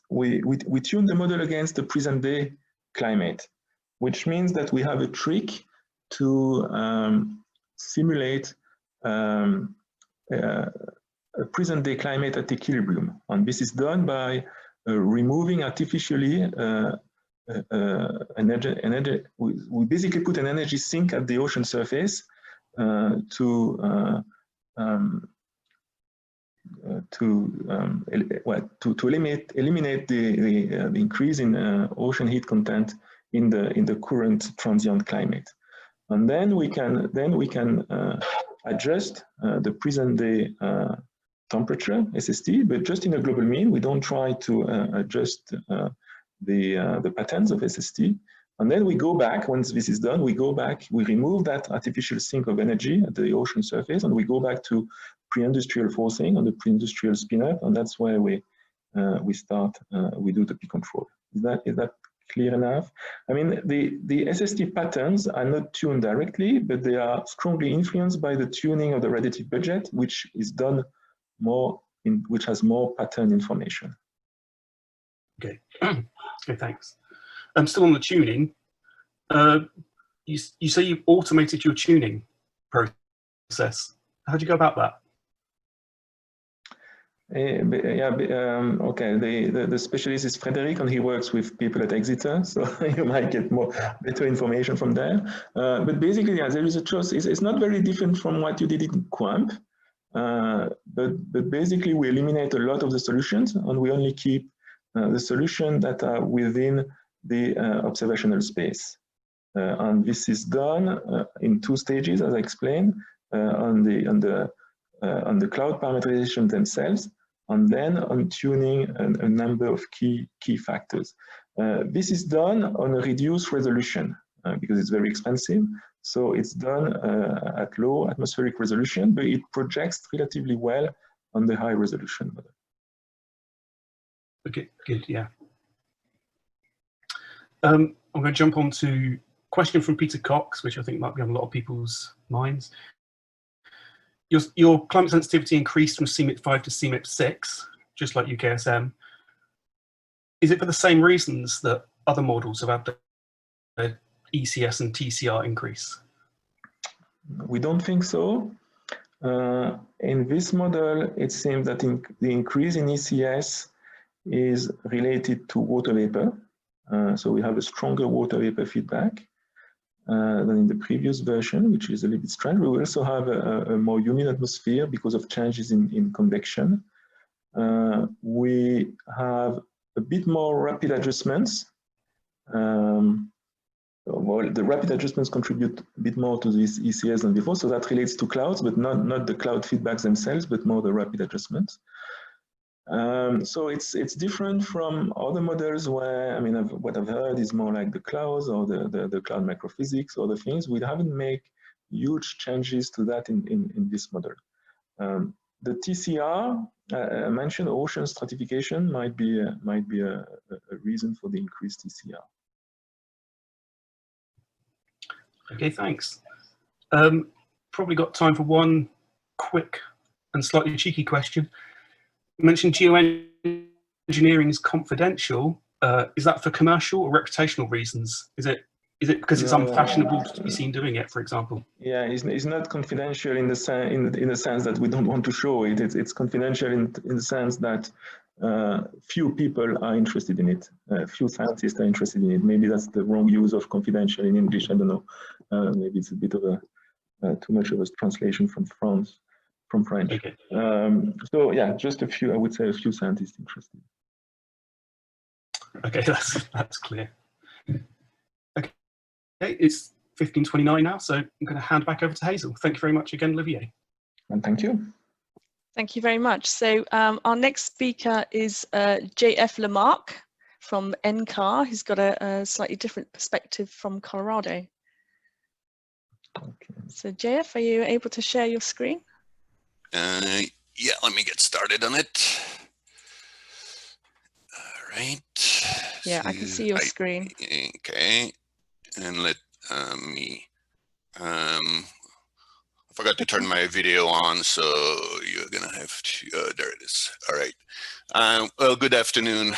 we tune the model against the present day climate, which means that we have a trick to simulate a present day climate at equilibrium. And this is done by removing artificially we basically put an energy sink at the ocean surface to eliminate the increase in ocean heat content in the current transient climate. And then we can adjust the present day temperature, SST, but just in a global mean. We don't try to adjust the patterns of SST. And then we go back, once this is done, we go back, we remove that artificial sink of energy at the ocean surface, and we go back to pre-industrial forcing and the pre-industrial spin-up, and that's where we start, we do the P control. Is that clear enough? I mean, the SST patterns are not tuned directly, but they are strongly influenced by the tuning of the radiative budget, which is done more, which has more pattern information. Okay, okay, thanks. Still on the tuning, you say you've automated your tuning process. How do you go about that? Okay, the specialist is Frederic, and he works with people at Exeter, so you might get better information from there. But basically, yeah, there is a choice. It's not very different from what you did in QAMP, but basically we eliminate a lot of the solutions, and we only keep the solutions that are within the observational space. And this is done in 2 stages, as I explained, on the cloud parameterization themselves, and then on tuning a number of key factors. This is done on a reduced resolution because it's very expensive. So it's done at low atmospheric resolution, but it projects relatively well on the high resolution model. Okay, good, yeah. I'm going to jump on to a question from Peter Cox, which I think might be on a lot of people's minds. Your climate sensitivity increased from CMIP 5 to CMIP 6, just like UKESM. Is it for the same reasons that other models have had the ECS and TCR increase? We don't think so. In this model, it seems that the increase in ECS is related to water vapor. So we have a stronger water vapor feedback than in the previous version, which is a little bit strange. We will also have a more humid atmosphere because of changes in convection. We have a bit more rapid adjustments. Well, the rapid adjustments contribute a bit more to this ECS than before, so that relates to clouds, but not the cloud feedbacks themselves, but more the rapid adjustments. So it's different from other models where, I mean, what I've heard is more like the clouds or the cloud microphysics or the things. We haven't made huge changes to that in this model. The TCR, I mentioned ocean stratification might be a reason for the increased TCR. Okay, thanks. Probably got time for one quick and slightly cheeky question. You mentioned geoengineering is confidential. Is that for commercial or reputational reasons? Is it because it's unfashionable to be seen doing it, for example? Yeah, it's not confidential in the sense that we don't want to show it. It's confidential in the sense that few people are interested in it. Few scientists are interested in it. Maybe that's the wrong use of confidential in English. I don't know. Maybe it's a bit of too much of a translation from French. Okay. So yeah, just a few. I would say a few scientists interested. Okay, that's clear. Okay, it's 15:29 now, so I'm going to hand back over to Hazel. Thank you very much again, Olivier. And thank you. Thank you very much. So our next speaker is J.F. Lamarque from NCAR. He's got a slightly different perspective from Colorado. Okay. So JF, are you able to share your screen? Yeah, let me get started on it. All right. Yeah, I can see your screen. Okay, and let me, I forgot to turn my video on, so you're gonna have to, there it is. All right. Well, good afternoon,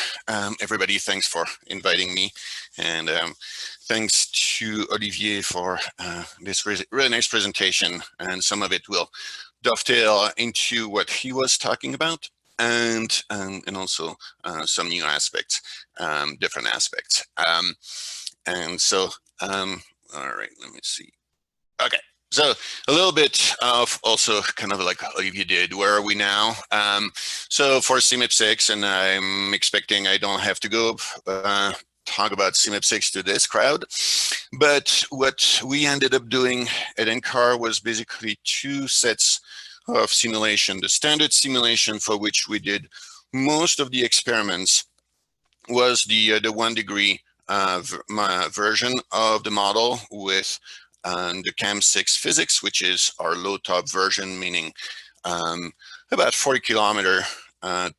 everybody. Thanks for inviting me. And thanks to Olivier for this really nice presentation. And some of it will dovetail into what he was talking about, and also some new aspects, different aspects. And so, all right, let me see. Okay. So a little bit of also kind of like Olivier did, where are we now? So for CMIP 6, and I'm expecting I don't have to go talk about CMIP6 to this crowd. But what we ended up doing at NCAR was basically 2 sets of simulation. The standard simulation, for which we did most of the experiments, was the 1 degree version of the model with the CAM6 physics, which is our low top version, meaning about 40 kilometer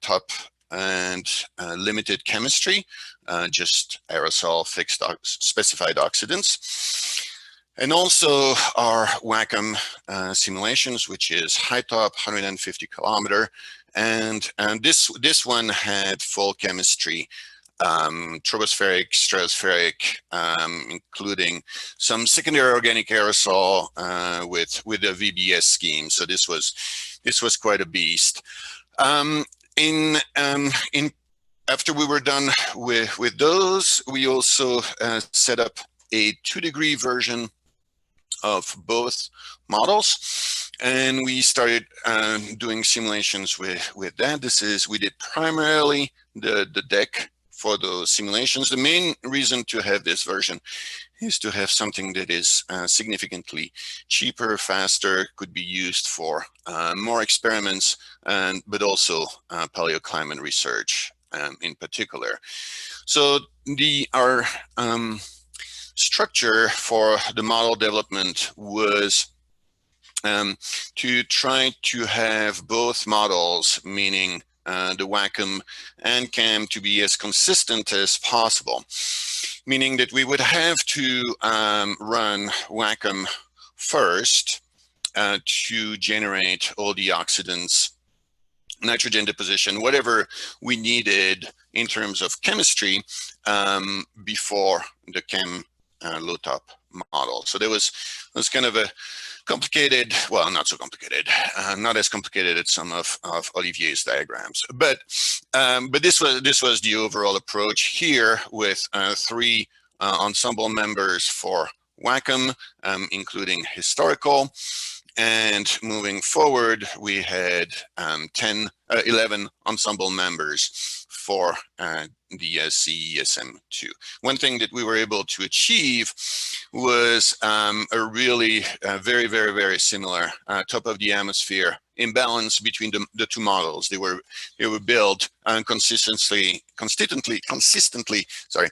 top and limited chemistry, just aerosol fixed specified oxidants. And also our WACM simulations, which is high top, 150 kilometer. And this one had full chemistry, tropospheric, stratospheric, including some secondary organic aerosol with a VBS scheme. So this was quite a beast. After we were done with those, we also set up a 2 degree version of both models, and we started doing simulations with that. We did primarily the deck for those simulations. The main reason to have this version is to have something that is significantly cheaper, faster, could be used for more experiments, but also paleoclimate research in particular. So our structure for the model development was to try to have both models, meaning the WACM and CAM, to be as consistent as possible, meaning that we would have to run WACM first to generate all the oxidants, nitrogen deposition, whatever we needed in terms of chemistry before the CAM low top model. So there was kind of a complicated, well, not so complicated, not as complicated as some of Olivier's diagrams, but this was the overall approach here, with 3 ensemble members for WACM, including historical. And moving forward, we had 11 ensemble members for the CESM2. One thing that we were able to achieve was a really very, very, very similar top of the atmosphere imbalance between the 2 models. They were built consistently, sorry,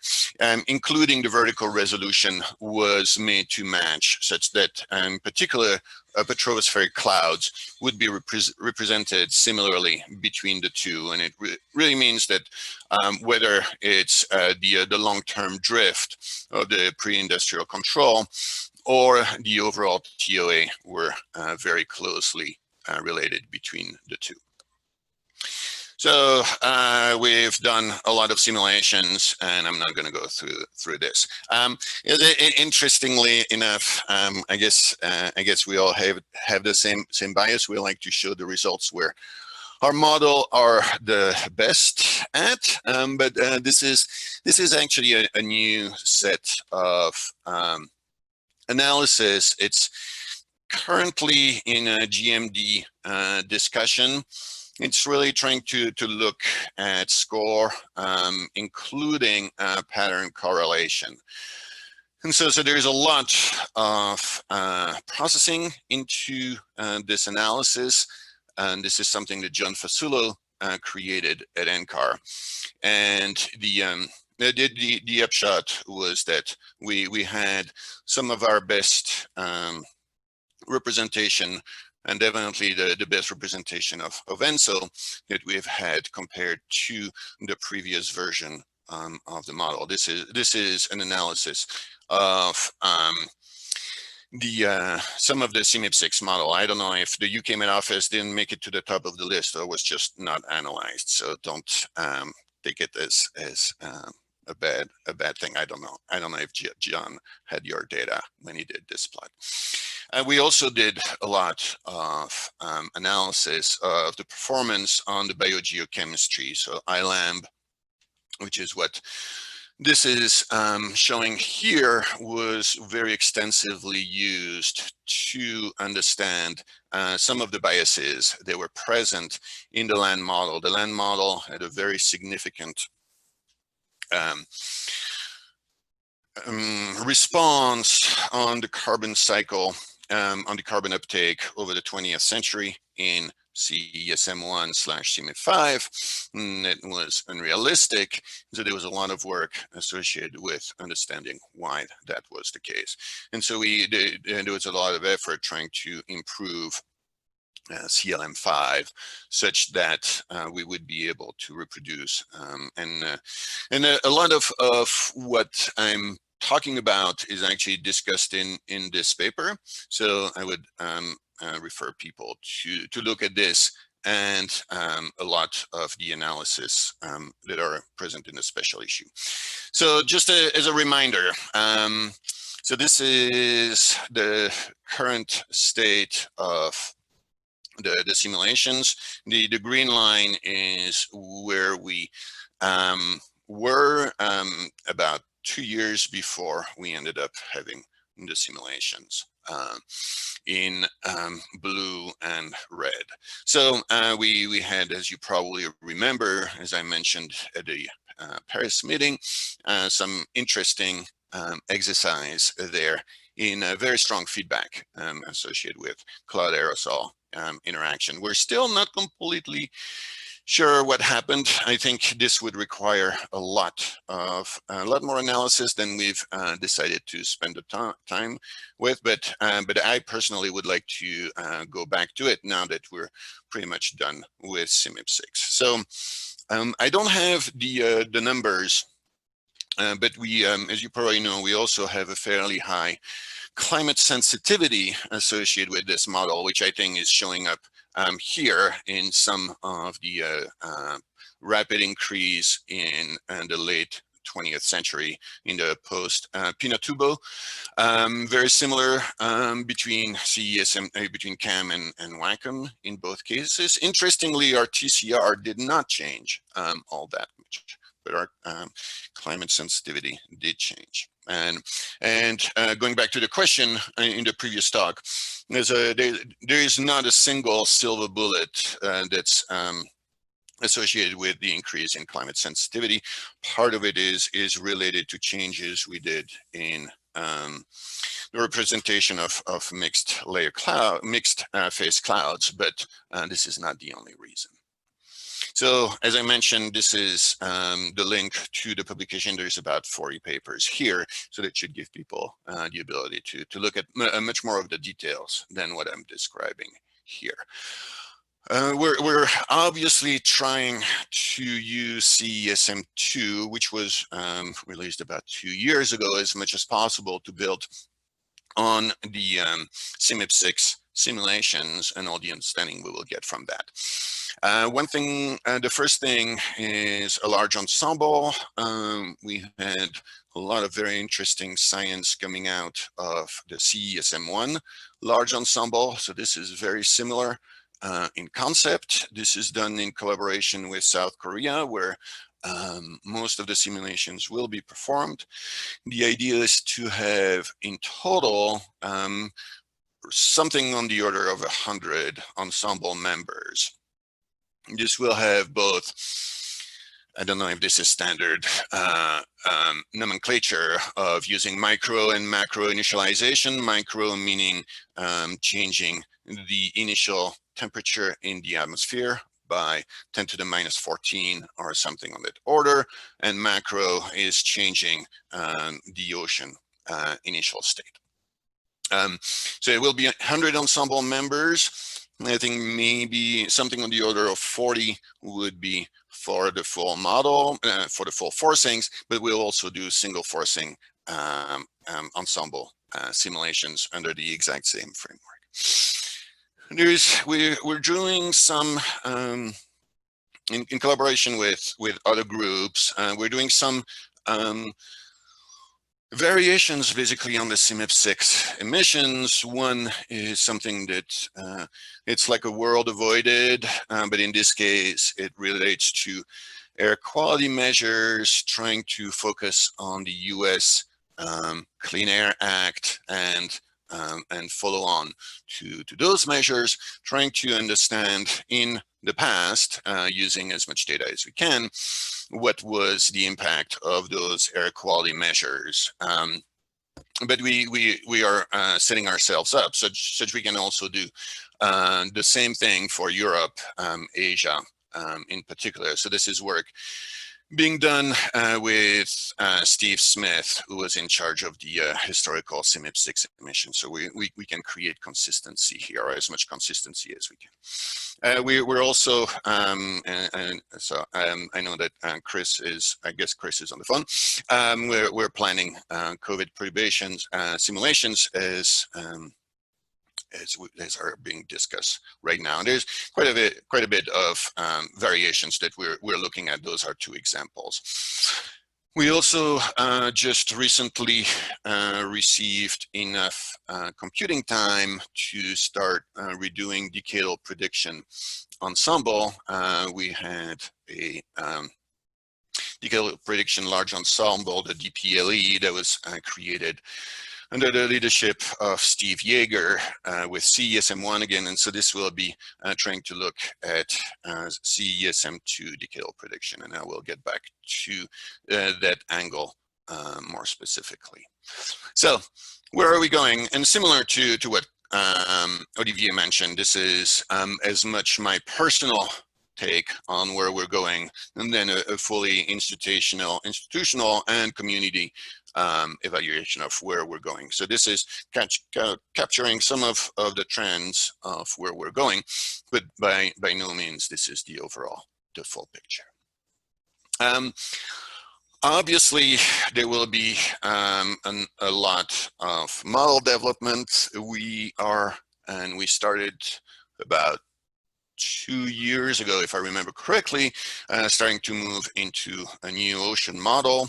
including the vertical resolution was made to match, such that in particular tropospheric clouds would be represented similarly between the 2. And it really means that whether it's the long-term drift of the pre-industrial control or the overall TOA were very closely related between the 2. So we've done a lot of simulations, and I'm not going to go through this. Interestingly enough, I guess we all have the same bias. We like to show the results where our model are the best at, but this is actually a new set of analysis. It's currently in a GMD discussion. It's really trying to look at score, including pattern correlation. And so there's a lot of processing into this analysis. And this is something that John Fasulo created at NCAR. And the upshot was that we had some of our best representation, and definitely the best representation of ENSO that we've had compared to the previous version of the model. This is an analysis of some of the CMIP6 model. I don't know if the UK Met Office didn't make it to the top of the list or was just not analyzed. So don't take it as a bad thing. I don't know if John had your data when he did this plot. We also did a lot of analysis of the performance on the biogeochemistry. So ILAMB, which is what this is showing here, was very extensively used to understand some of the biases that were present in the land model. The land model had a very significant response on the carbon cycle, on the carbon uptake over the 20th century in CESM1/CMIP5. It was unrealistic, so there was a lot of work associated with understanding why that was the case. And so there was a lot of effort trying to improve CLM5 such that we would be able to reproduce. And a lot of what I'm talking about is actually discussed in this paper. So I would refer people to look at this and a lot of the analysis that are present in the special issue. So just as a reminder, so this is the current state of the simulations. The green line is where we were about 2 years before we ended up having the simulations in blue and red. So we had, as you probably remember, as I mentioned at the Paris meeting, some interesting exercise there in very strong feedback associated with cloud aerosol interaction. We're still not completely sure what happened. I think this would require a lot more analysis than we've decided to spend the time with. But I personally would like to go back to it now that we're pretty much done with CMIP6. So I don't have the numbers, but we, as you probably know, we also have a fairly high climate sensitivity associated with this model, which I think is showing up here in some of the rapid increase in the late 20th century in the post Pinatubo. Very similar between CESM, between CAM and WACM in both cases. Interestingly, our TCR did not change all that much, but our climate sensitivity did change. And going back to the question in the previous talk, there is not a single silver bullet that's associated with the increase in climate sensitivity. Part of it is related to changes we did in the representation of mixed layer cloud, mixed phase clouds, but this is not the only reason. So as I mentioned, this is the link to the publication. There's about 40 papers here, so that should give people the ability to look at much more of the details than what I'm describing here. We're obviously trying to use CESM2, which was released about 2 years ago, as much as possible to build on the CMIP6 simulations and all the understanding we will get from that. The first thing is a large ensemble. We had a lot of very interesting science coming out of the CESM1 large ensemble. So this is very similar in concept. This is done in collaboration with South Korea, where most of the simulations will be performed. The idea is to have in total something on the order of 100 ensemble members. This will have both, I don't know if this is standard nomenclature of using micro and macro initialization. Micro meaning changing the initial temperature in the atmosphere by 10 to the minus 14 or something on that order. And macro is changing the ocean initial state. So it will be 100 ensemble members. I think maybe something on the order of 40 would be for the full model, for the full forcings, but we'll also do single forcing ensemble simulations under the exact same framework. We're doing some, in collaboration with other groups, we're doing some variations basically on the CMIP6 emissions. One is something that it's like a world avoided, but in this case it relates to air quality measures, trying to focus on the US Clean Air Act and and follow on to those measures, trying to understand in the past, using as much data as we can, what was the impact of those air quality measures. But we are setting ourselves up such we can also do the same thing for Europe, Asia in particular. So this is work being done with Steve Smith, who was in charge of the historical CMIP6 emissions. So we can create consistency here, or as much consistency as we can. We're also, and so I know that Chris is, I guess Chris is on the phone. We're planning COVID perturbations simulations as are being discussed right now. And there's quite a bit of variations that we're looking at. Those are two examples. We also just recently received enough computing time to start redoing decadal prediction ensemble. We had a decadal prediction large ensemble, the DPLE, that was created under the leadership of Steve Yeager with CESM1 again. And so this will be trying to look at CESM2 decadal prediction. And I will get back to that angle more specifically. So where are we going? And similar to what Olivier mentioned, this is as much my personal take on where we're going, and then a fully institutional and community evaluation of where we're going. So this is capturing some of the trends of where we're going, but by no means this is the full picture. Obviously, there will be a lot of model development. We started about 2 years ago, if I remember correctly, starting to move into a new ocean model.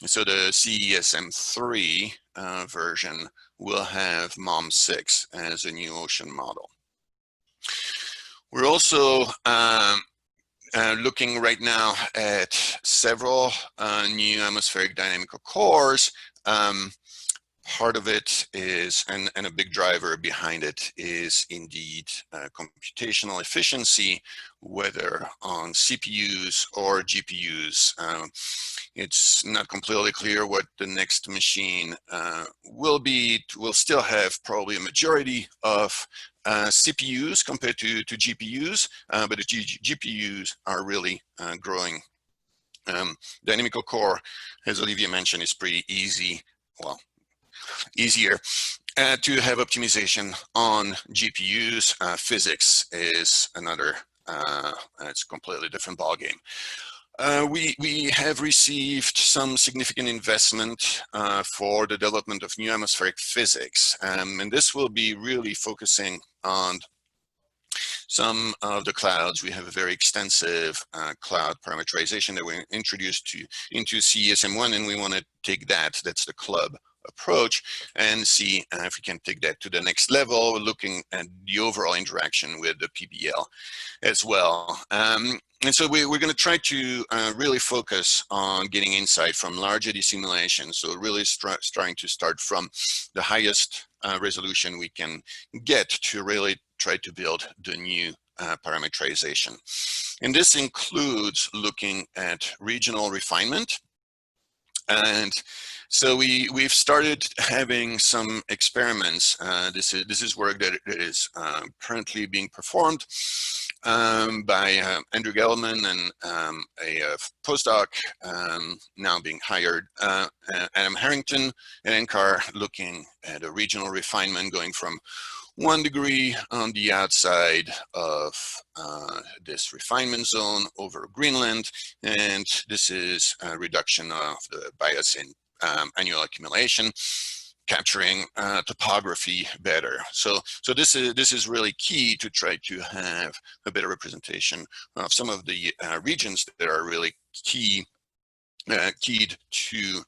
So the CESM3 version will have MOM6 as a new ocean model. We're also looking right now at several new atmospheric dynamical cores. Part of it is, and a big driver behind it is indeed computational efficiency, whether on CPUs or GPUs. It's not completely clear what the next machine will be. We'll still have probably a majority of CPUs compared to GPUs, but the GPUs are really growing. Dynamical core, as Olivier mentioned, is pretty easy. Well, easier to have optimization on GPUs. Physics is another, it's a completely different ballgame. We have received some significant investment for the development of new atmospheric physics, and this will be really focusing on some of the clouds. We have a very extensive cloud parameterization that we introduced into CESM1, and we want to take that's the club approach, and see if we can take that to the next level, looking at the overall interaction with the PBL as well. And so we're going to try to really focus on getting insight from large eddy simulations. So really trying to start from the highest resolution we can get to really try to build the new parameterization. And this includes looking at regional refinement. And so we've started having some experiments. This is work that is currently being performed by Andrew Gelman and a postdoc now being hired, Adam Harrington and NCAR, looking at a regional refinement going from 1 degree on the outside of this refinement zone over Greenland, and this is a reduction of the bias in annual accumulation, capturing topography better. So this is really key to try to have a better representation of some of the regions that are really keyed to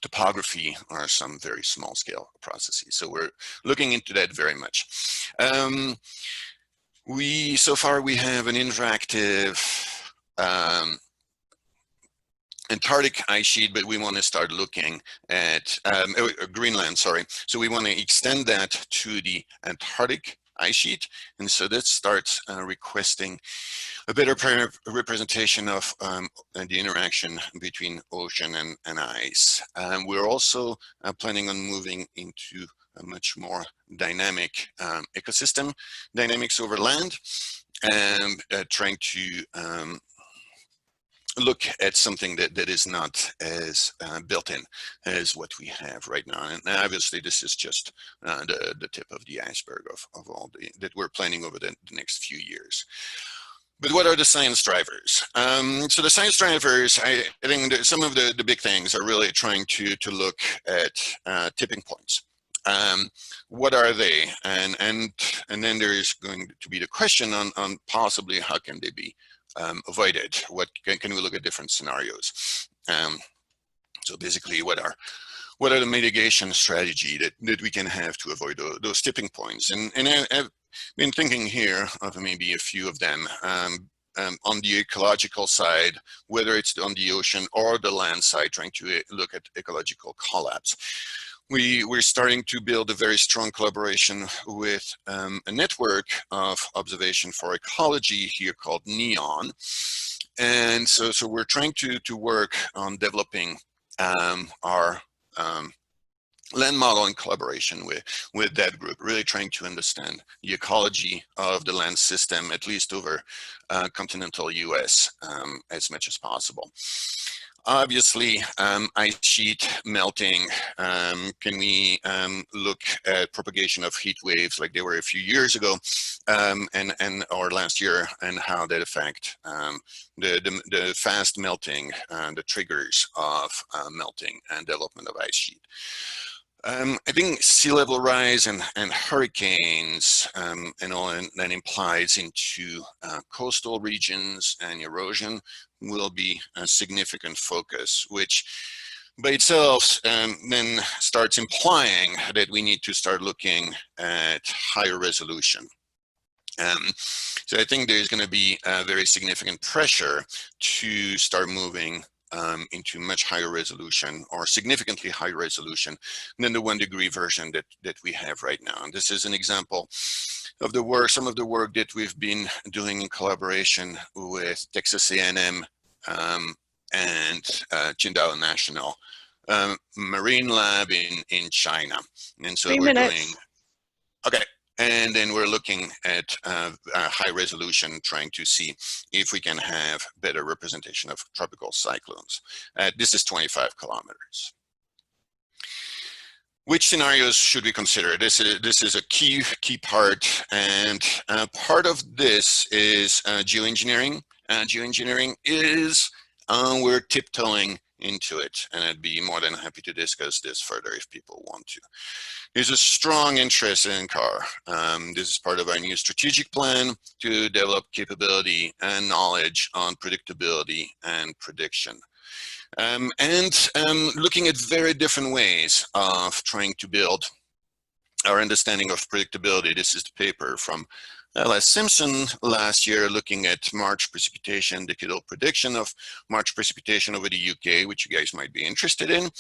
topography or some very small scale processes. So we're looking into that very much. So far we have an interactive Antarctic ice sheet, but we want to start looking at Greenland, sorry. So we want to extend that to the Antarctic ice sheet. And so that starts requesting a better representation of the interaction between ocean and ice. We're also planning on moving into a much more dynamic ecosystem dynamics over land, and trying to look at something that is not as built-in as what we have right now. And obviously this is just the tip of the iceberg of all that we're planning over the next few years. But what are the science drivers? So the science drivers, I think some of the big things are really trying to look at tipping points. What are they? And then there is going to be the question on possibly how can they be avoided? What can we look at different scenarios? So basically, what are the mitigation strategy that we can have to avoid those tipping points? And I've been thinking here of maybe a few of them. On the ecological side, whether it's on the ocean or the land side, trying to look at ecological collapse. We're starting to build a very strong collaboration with a network of observation for ecology here called NEON. And so we're trying to work on developing our land model in collaboration with that group, really trying to understand the ecology of the land system, at least over continental US as much as possible. Obviously, ice sheet melting. Can we look at propagation of heat waves like they were a few years ago or last year, and how that affect the fast melting and the triggers of melting and development of ice sheet. I think sea level rise and hurricanes and all that implies into coastal regions and erosion will be a significant focus, which by itself then starts implying that we need to start looking at higher resolution. So I think there's going to be a very significant pressure to start moving into much higher resolution, or significantly higher resolution than the 1 degree version that we have right now. And this is an example of the work, some of the work that we've been doing in collaboration with Texas A&M and Qingdao National Marine Lab in China. And so we're doing, okay. And then we're looking at high resolution, trying to see if we can have better representation of tropical cyclones. This is 25 kilometers. Which scenarios should we consider? This is a key part, and part of this is geoengineering. Geoengineering is, we're tiptoeing into it, and I'd be more than happy to discuss this further if people want to. There's a strong interest in NCAR. This is part of our new strategic plan to develop capability and knowledge on predictability and prediction. Looking at very different ways of trying to build our understanding of predictability. This is the paper from L.S. Simpson last year, looking at March precipitation, decadal prediction of March precipitation over the UK, which you guys might be interested in.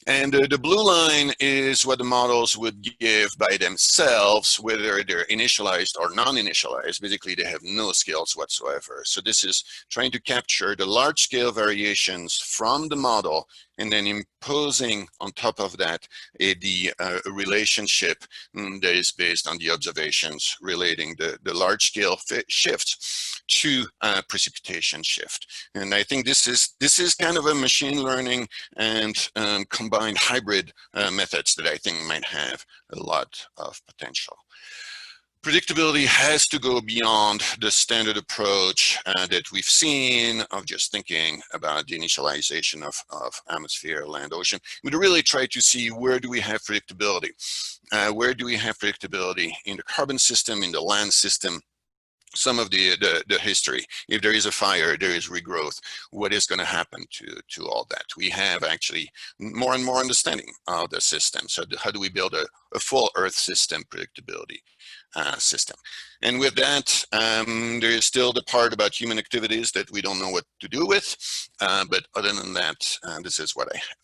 And the blue line is what the models would give by themselves, whether they're initialized or non-initialized. Basically, they have no scales whatsoever. So this is trying to capture the large scale variations from the model, and then imposing on top of that a relationship that is based on the observations relating the large scale shifts to precipitation shift. And I think this is kind of a machine learning and combined hybrid methods that I think might have a lot of potential. Predictability has to go beyond the standard approach that we've seen of just thinking about the initialization of atmosphere, land, ocean. We really try to see, where do we have predictability? Where do we have predictability in the carbon system, in the land system? Some of the history. If there is a fire, there is regrowth. What is going to happen to all that? We have actually more and more understanding of the system. So how do we build a full Earth system predictability system? And with that, there is still the part about human activities that we don't know what to do with. but other than that, this is what I have.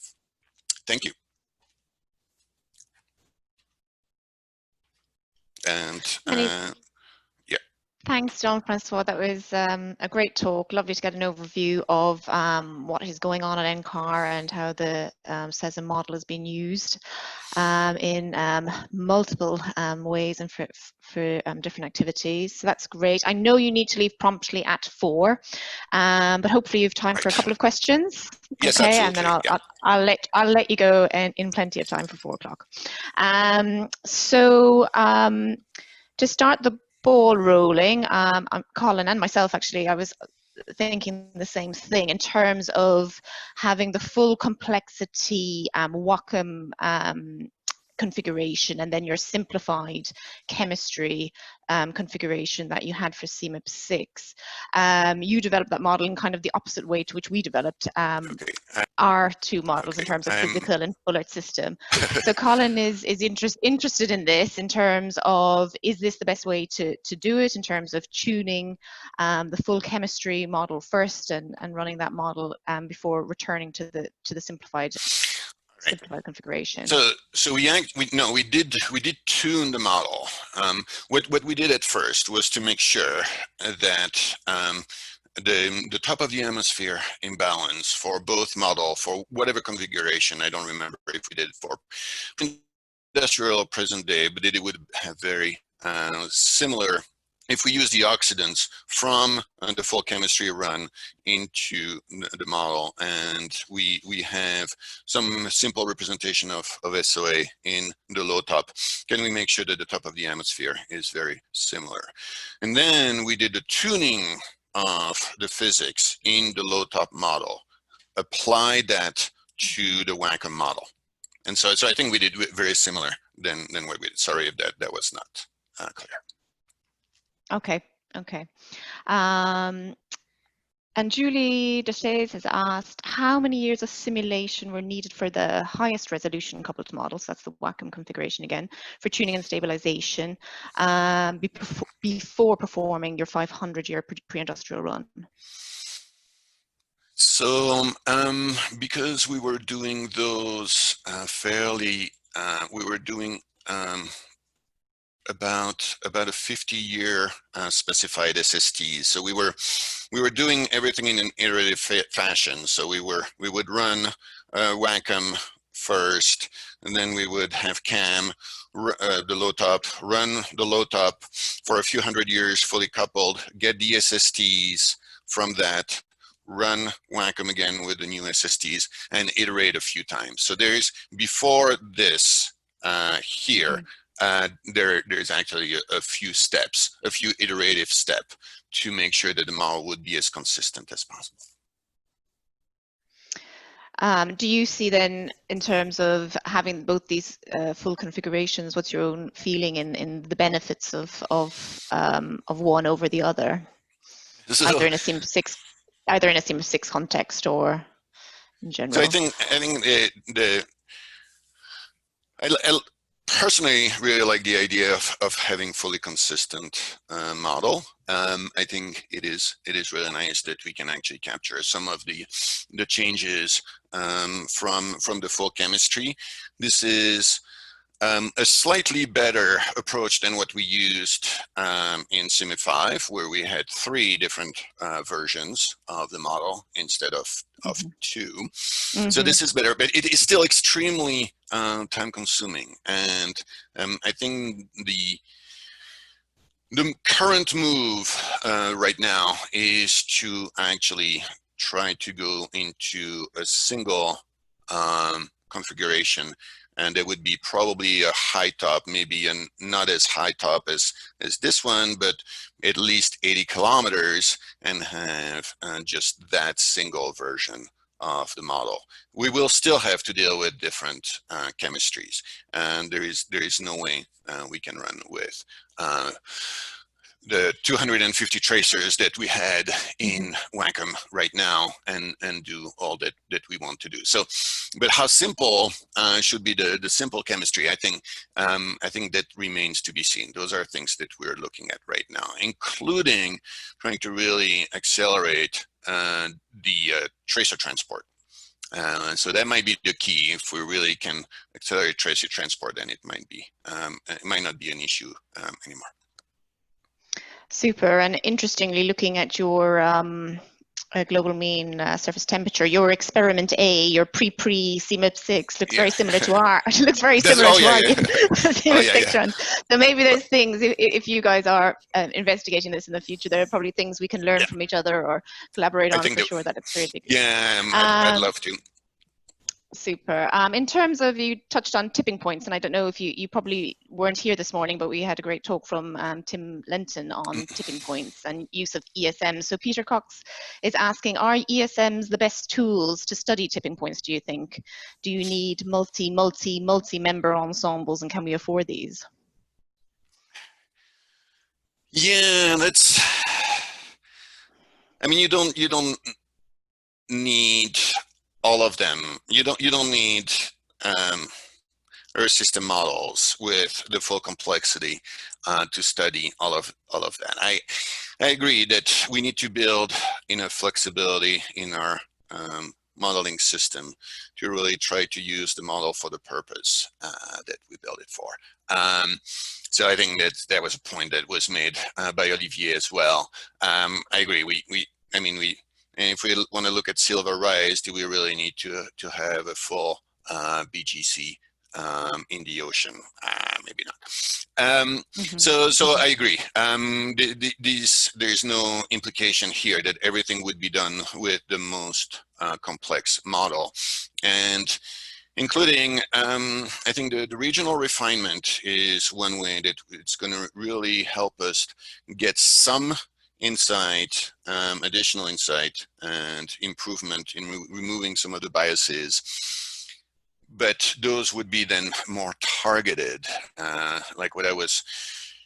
Thank you. And yeah. Thanks, Jean-François. That was a great talk. Lovely to get an overview of what is going on at NCAR and how the CESM model has been used in multiple ways and for different activities. So that's great. I know you need to leave promptly at 4, but hopefully you have time for a couple of questions. Yes, okay, absolutely. and then Yeah. I'll let you go in plenty of time for 4 o'clock. To start the ball rolling, Colin and myself actually, I was thinking the same thing in terms of having the full complexity Wacom configuration and then your simplified chemistry configuration that you had for CMIP 6. You developed that model in kind of the opposite way to which we developed our 2 models in terms of physical and full Earth system. So Colin is interested in this in terms of, is this the best way to do it in terms of tuning the full chemistry model first and running that model before returning to the simplified configuration? So we did tune the model. What we did at first was to make sure that the top of the atmosphere imbalance for both model, for whatever configuration, I don't remember if we did it for industrial or present day, but it would have very similar if we use the oxidants from the full chemistry run into the model, and we have some simple representation of SOA in the low top, can we make sure that the top of the atmosphere is very similar? And then we did the tuning of the physics in the low top model, apply that to the Wacom model. And so I think we did very similar than what we did. Sorry if that was not clear. Okay. And Julie Deschaise has asked, how many years of simulation were needed for the highest resolution coupled models, that's the Wacom configuration again, for tuning and stabilization before performing your 500-year pre-industrial run? So because we were doing those we were doing about a 50-year specified SSTs. So we were doing everything in an iterative fashion. So we would run Wacom first, and then we would have CAM, the low top, run the low top for a few hundred years fully coupled, get the SSTs from that, run Wacom again with the new SSTs, and iterate a few times. So there's, before this here, there's actually a few steps, a few iterative steps to make sure that the model would be as consistent as possible. Do you see then, in terms of having both these full configurations, what's your own feeling in the benefits of one over the other, either in a CMIP 6 context or in general? So I think I personally really like the idea of having fully consistent model. I think it is really nice that we can actually capture some of the changes from the full chemistry. This is a slightly better approach than what we used in CMIP 5, where we had 3 different versions of the model instead of 2. So this is better, but it is still extremely time consuming. And I think the current move right now is to actually try to go into a single configuration, and there would be probably a high top, maybe not as high top as this one, but at least 80 kilometers, and have just that single version of the model. We will still have to deal with different chemistries, and there is no way we can run with the 250 tracers that we had in Wacom right now and do all that we want to do. So, but how simple should be the simple chemistry? I think that remains to be seen. Those are things that we're looking at right now, including trying to really accelerate the tracer transport. And so that might be the key. If we really can accelerate tracer transport, then it might not be an issue anymore. Super. And interestingly, looking at your global mean surface temperature, your experiment A, your pre-CMIP6 looks very similar to our. Looks very similar to our CMIP6 runs. So maybe there's things, if you guys are investigating this in the future, there are probably things we can learn from each other or collaborate on for sure. That it's really big. Yeah, I'd love to. Super. In terms of, you touched on tipping points, and I don't know if you probably weren't here this morning, but we had a great talk from Tim Lenton on tipping points and use of ESM. So Peter Cox is asking, are ESMs the best tools to study tipping points, do you think? Do you need multi-member ensembles, and can we afford these? Yeah, that's, I mean, you don't need all of them. You don't need Earth system models with the full complexity to study all of that. I agree that we need to build enough flexibility in our modeling system to really try to use the model for the purpose that we built it for. So I think that was a point that was made by Olivier as well. I agree. And if we want to look at silver rise, do we really need to have a full BGC in the ocean? Maybe not. So I agree. There's no implication here that everything would be done with the most complex model, and including, I think the regional refinement is one way that it's going to really help us get some insight, additional insight and improvement in removing some of the biases, but those would be then more targeted, like what I was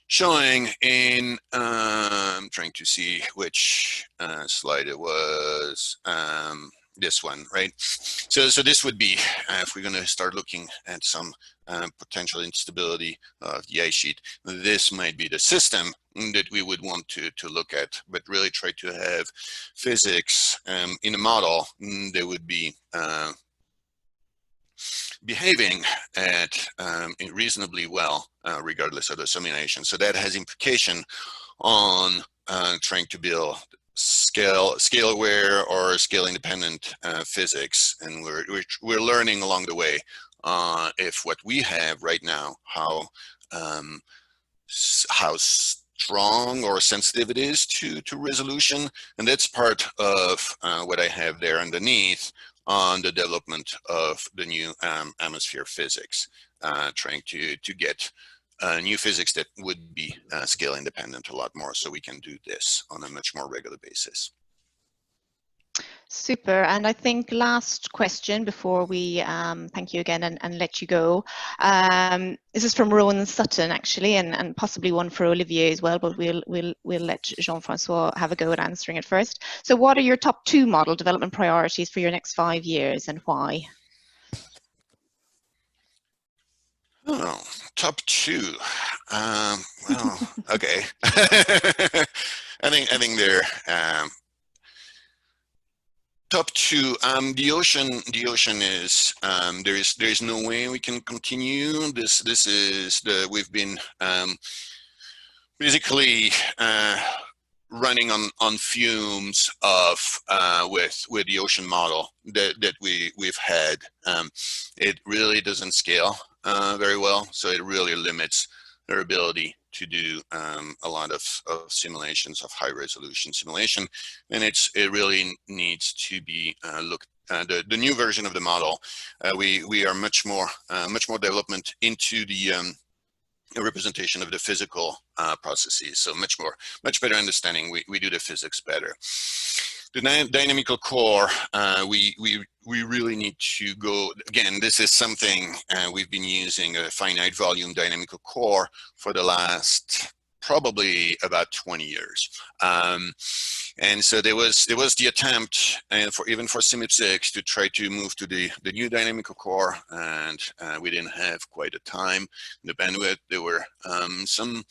showing in, I'm trying to see which slide it was, this one, right? So this would be, if we're going to start looking at some potential instability of the ice sheet, this might be the system that we would want to look at, but really try to have physics in a model that would be behaving at reasonably well, regardless of the simulation. So that has implication on trying to build scale aware or scale independent physics, and we're learning along the way if what we have right now, how strong or sensitive it is to resolution, and that's part of what I have there underneath on the development of the new atmosphere physics, trying to get new physics that would be scale independent a lot more, so we can do this on a much more regular basis. Super. And I think last question before we thank you again and let you go. This is from Rowan Sutton, actually, and possibly one for Olivier as well, but we'll let Jean-François have a go at answering it first. So what are your top 2 model development priorities for your next 5 years, and why? Oh, top 2. Well, okay. I think they're top 2. The ocean is there is no way we can continue this. This is we've been basically running on fumes of with the ocean model that we've had. It really doesn't scale very well, so it really limits their ability to do a lot of simulations, of high resolution simulation, and it really needs to be looked at. The new version of the model, we are much more development into the representation of the physical processes, so much better understanding. We do the physics better. The dynamical core, we really need to go, again, this is something we've been using, a finite volume dynamical core for the last probably about 20 years. And so there was the attempt, and even for CMIP6, to try to move to the new dynamical core, and we didn't have quite a time, the bandwidth. There were some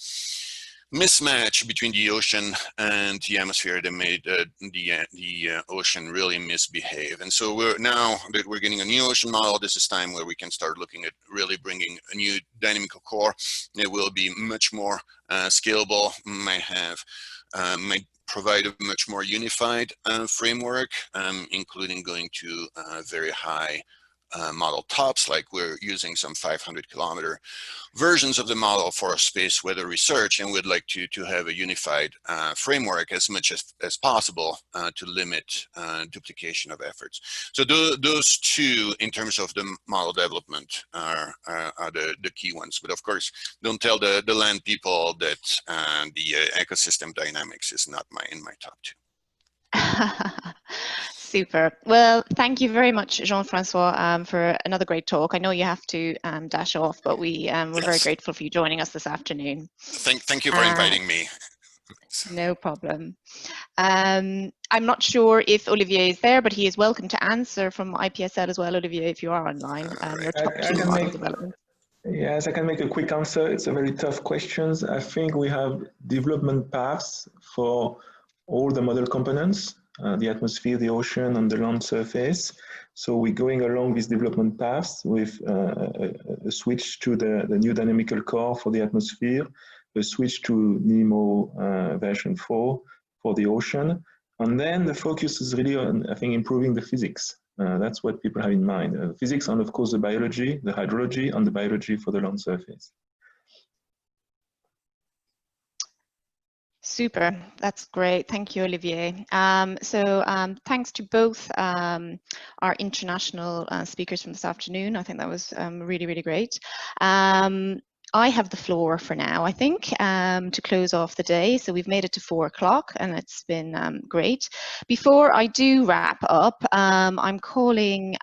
mismatch between the ocean and the atmosphere that made the ocean really misbehave. And so now that we're getting a new ocean model, this is time where we can start looking at really bringing a new dynamical core. It will be much more scalable, might provide a much more unified framework, including going to very high model tops, like we're using some 500-kilometer versions of the model for space weather research, and we'd like to have a unified framework as much as possible to limit duplication of efforts. So those two, in terms of the model development, are the key ones. But of course, don't tell the land people that the ecosystem dynamics is not in my top two. Super. Well, thank you very much, Jean-François, for another great talk. I know you have to dash off, but we're very grateful for you joining us this afternoon. Thank you for inviting me. No problem. I'm not sure if Olivier is there, but he is welcome to answer from IPSL as well, Olivier, if you are online. Your top two model development. Yes, I can make a quick answer. It's a very tough question. I think we have development paths for all the model components, the atmosphere, the ocean, and the land surface. So we're going along these development paths with a switch to the new dynamical core for the atmosphere, a switch to NEMO version 4 for the ocean. And then the focus is really on, I think, improving the physics. That's what people have in mind. Physics and, of course, the biology, the hydrology, and the biology for the land surface. Super, that's great. Thank you, Olivier. Thanks to both our international speakers from this afternoon. I think that was really, really great. I have the floor for now, I think, to close off the day. So we've made it to 4 o'clock and it's been great. Before I do wrap up, I'm calling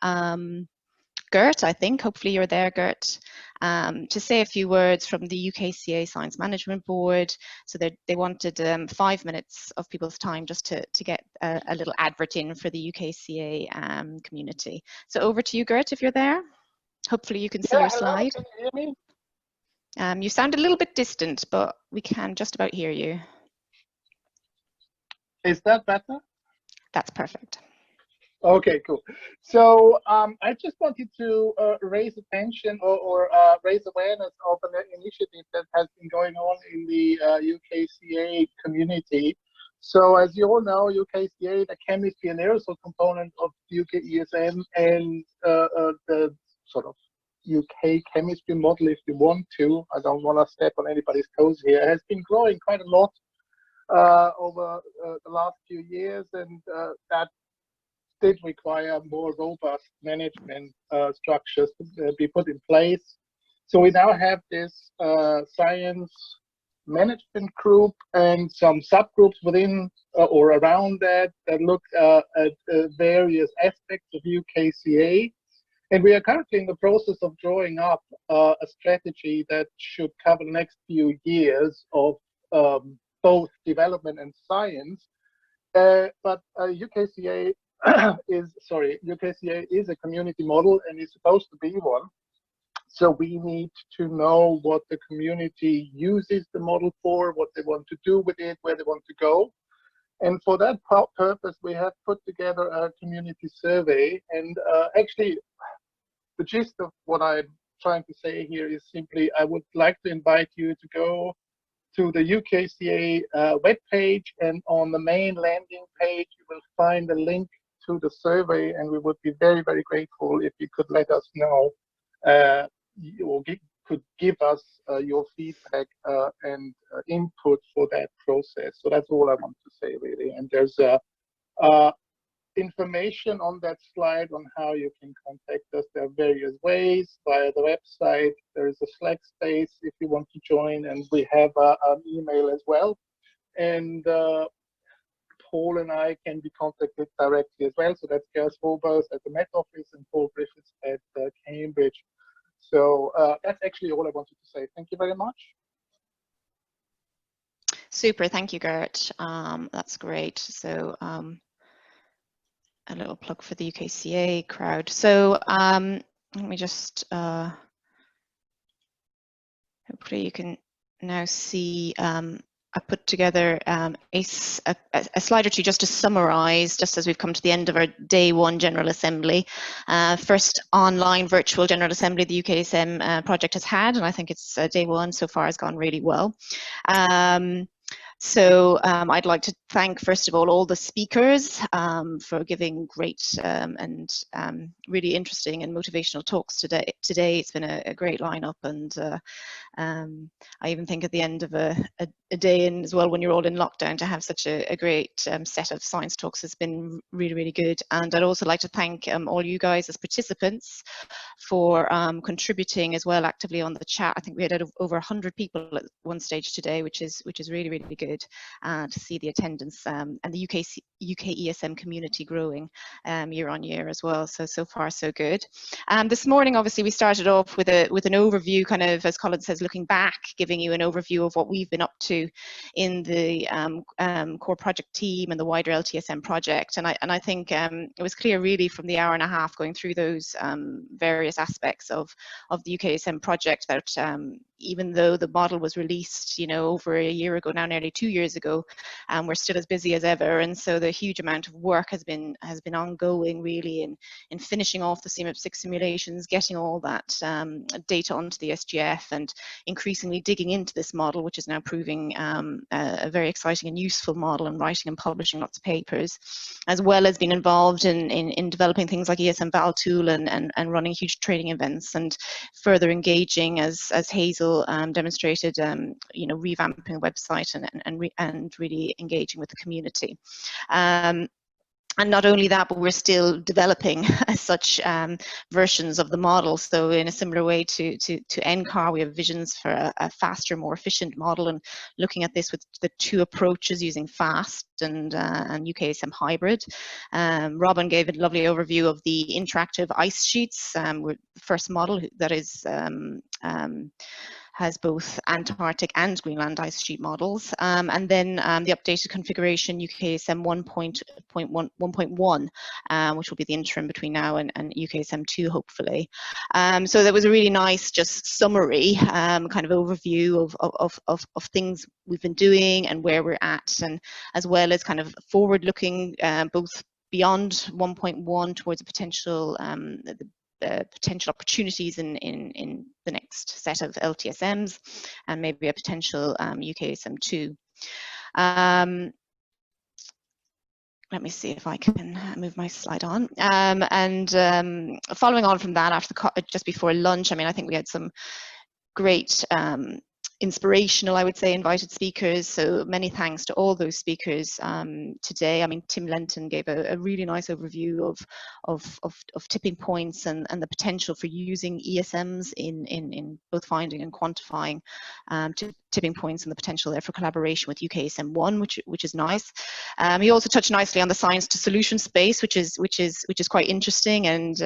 Gert, I think, hopefully you're there, Gert, to say a few words from the UKCA Science Management Board. So they wanted 5 minutes of people's time just to get a little advert in for the UKCA community. So over to you, Gert, if you're there. Hopefully you can see your slide. Can you hear me? You sound a little bit distant, but we can just about hear you. Is that better? That's perfect. Okay, cool. So I just wanted to raise attention or raise awareness of an initiative that has been going on in the UKCA community. So as you all know, UKCA, the chemistry and aerosol component of UKESM, and the sort of UK chemistry model, if you want to, I don't want to step on anybody's toes here, has been growing quite a lot over the last few years, and that did require more robust management structures to be put in place. So we now have this science management group and some subgroups within or around that look at various aspects of UKCA. And we are currently in the process of drawing up a strategy that should cover the next few years of both development and science. But UKCA UKCA is a community model and is supposed to be one. So we need to know what the community uses the model for, what they want to do with it, where they want to go. And for that purpose, we have put together a community survey. And actually, the gist of what I'm trying to say here is simply, I would like to invite you to go to the UKCA webpage, and on the main landing page, you will find a link to the survey, and we would be very, very grateful if you could let us know or could give us your feedback and input for that process. So that's all I want to say, really. And there's information on that slide on how you can contact us. There are various ways via the website. There is a Slack space if you want to join, and we have an email as well. And Paul and I can be contacted directly as well. So that's Gers Hobers at the Met Office and Paul Griffiths at Cambridge. So that's actually all I wanted to say. Thank you very much. Super, thank you, Gert. That's great. So a little plug for the UKCA crowd. So let me just, hopefully you can now see I put together a slide or two just to summarize, just as we've come to the end of our day one General Assembly. First online virtual General Assembly the UKESM project has had, and I think it's day one so far has gone really well. So I'd like to thank, first of all the speakers for giving great and really interesting and motivational talks today. It's been a great lineup, and I even think at the end of a day in as well, when you're all in lockdown, to have such a great set of science talks has been really, really good. And I'd also like to thank all you guys as participants for contributing as well actively on the chat. I think we had over 100 people at one stage today, which is really, really good to see the attendance and the UKESM community growing year on year as well. So far so good. This morning, obviously, we started off with an overview, kind of, as Colin says, looking back, giving you an overview of what we've been up to in the core project team and the wider LTSM project. And I think it was clear really from the hour and a half going through those various aspects of the UKESM project that even though the model was released, over a year ago now, nearly 2 years ago, we're still as busy as ever. And so the huge amount of work has been ongoing really in finishing off the CMIP6 simulations, getting all that data onto the SGF, and increasingly digging into this model, which is now proving a very exciting and useful model, and writing and publishing lots of papers, as well as being involved in developing things like ESM Val tool and running huge training events, and further engaging, as Hazel demonstrated, revamping the website and really engaging with the community. And not only that, but we're still developing such versions of the model. So in a similar way to NCAR, we have visions for a faster, more efficient model, and looking at this with the two approaches, using FAST and UKESM hybrid. Robin gave a lovely overview of the interactive ice sheets. We're the first model that is has both Antarctic and Greenland ice sheet models, and then the updated configuration UKESM 1.1, which will be the interim between now and UKESM 2, hopefully. So that was a really nice, just summary kind of overview of things we've been doing and where we're at, and as well as kind of forward-looking, both beyond 1.1 towards a potential potential opportunities in the next set of LTSMs, and maybe a potential UKESM 2. Let me see if I can move my slide on. Following on from that, just before lunch, I think we had some great inspirational, I would say, invited speakers. So many thanks to all those speakers today. Tim Lenton gave a really nice overview of tipping points and the potential for using ESMs in both finding and quantifying tipping points, and the potential there for collaboration with UKESM 1, which is nice. He also touched nicely on the science to solution space, which is quite interesting, and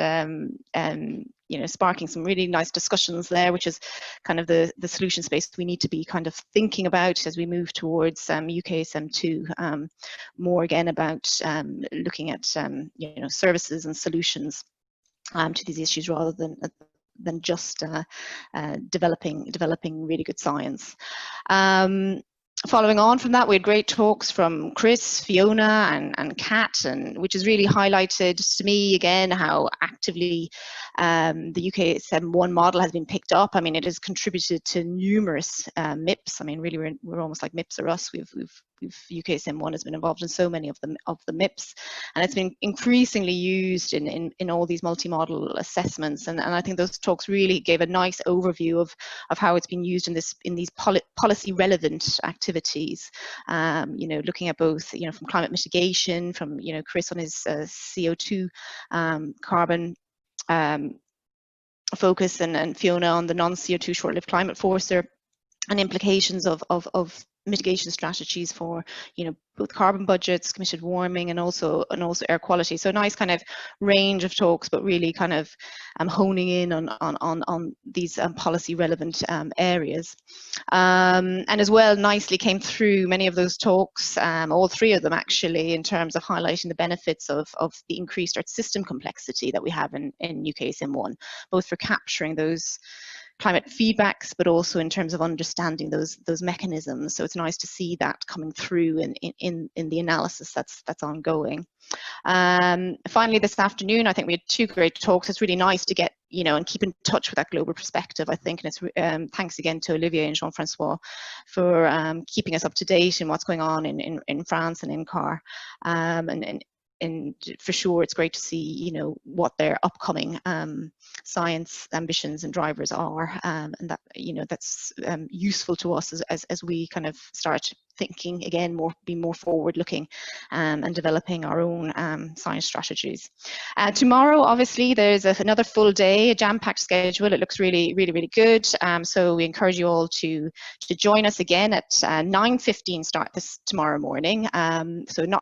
sparking some really nice discussions there, which is kind of the solution space we need to be kind of thinking about as we move towards UKESM 2. More again about looking at services and solutions to these issues, rather than just developing really good science. Following on from that, we had great talks from Chris, Fiona, and Kat, which has really highlighted to me again how actively the UKESM 1 model has been picked up. It has contributed to numerous MIPS. Really, we're almost like MIPS or us. UKESM 1 has been involved in so many of the MIPS, and it's been increasingly used in all these multi-model assessments. And I think those talks really gave a nice overview of how it's been used in these policy relevant activities. Looking at both from climate mitigation, from Chris on his CO2 carbon focus, and Fiona on the non-CO2 short-lived climate forcer, and implications of mitigation strategies for both carbon budgets, committed warming, and also air quality. So a nice kind of range of talks, but really kind of honing in on these policy relevant areas. And as well, nicely came through many of those talks, all three of them actually, in terms of highlighting the benefits of the increased Earth system complexity that we have in UKESM 1, both for capturing those climate feedbacks, but also in terms of understanding those mechanisms. So it's nice to see that coming through in the analysis that's ongoing. Finally, this afternoon, I think we had two great talks. It's really nice to get, and keep in touch with that global perspective, I think. And it's thanks again to Olivier and Jean-François for keeping us up to date in what's going on in France and NCAR. And for sure, it's great to see, what their upcoming science ambitions and drivers are, and that, that's useful to us as we kind of start thinking again, be more forward-looking, and developing our own science strategies. Tomorrow, obviously, there's another full day, a jam-packed schedule. It looks really, really, really good. So we encourage you all to join us again at 9:15 start this tomorrow morning. So not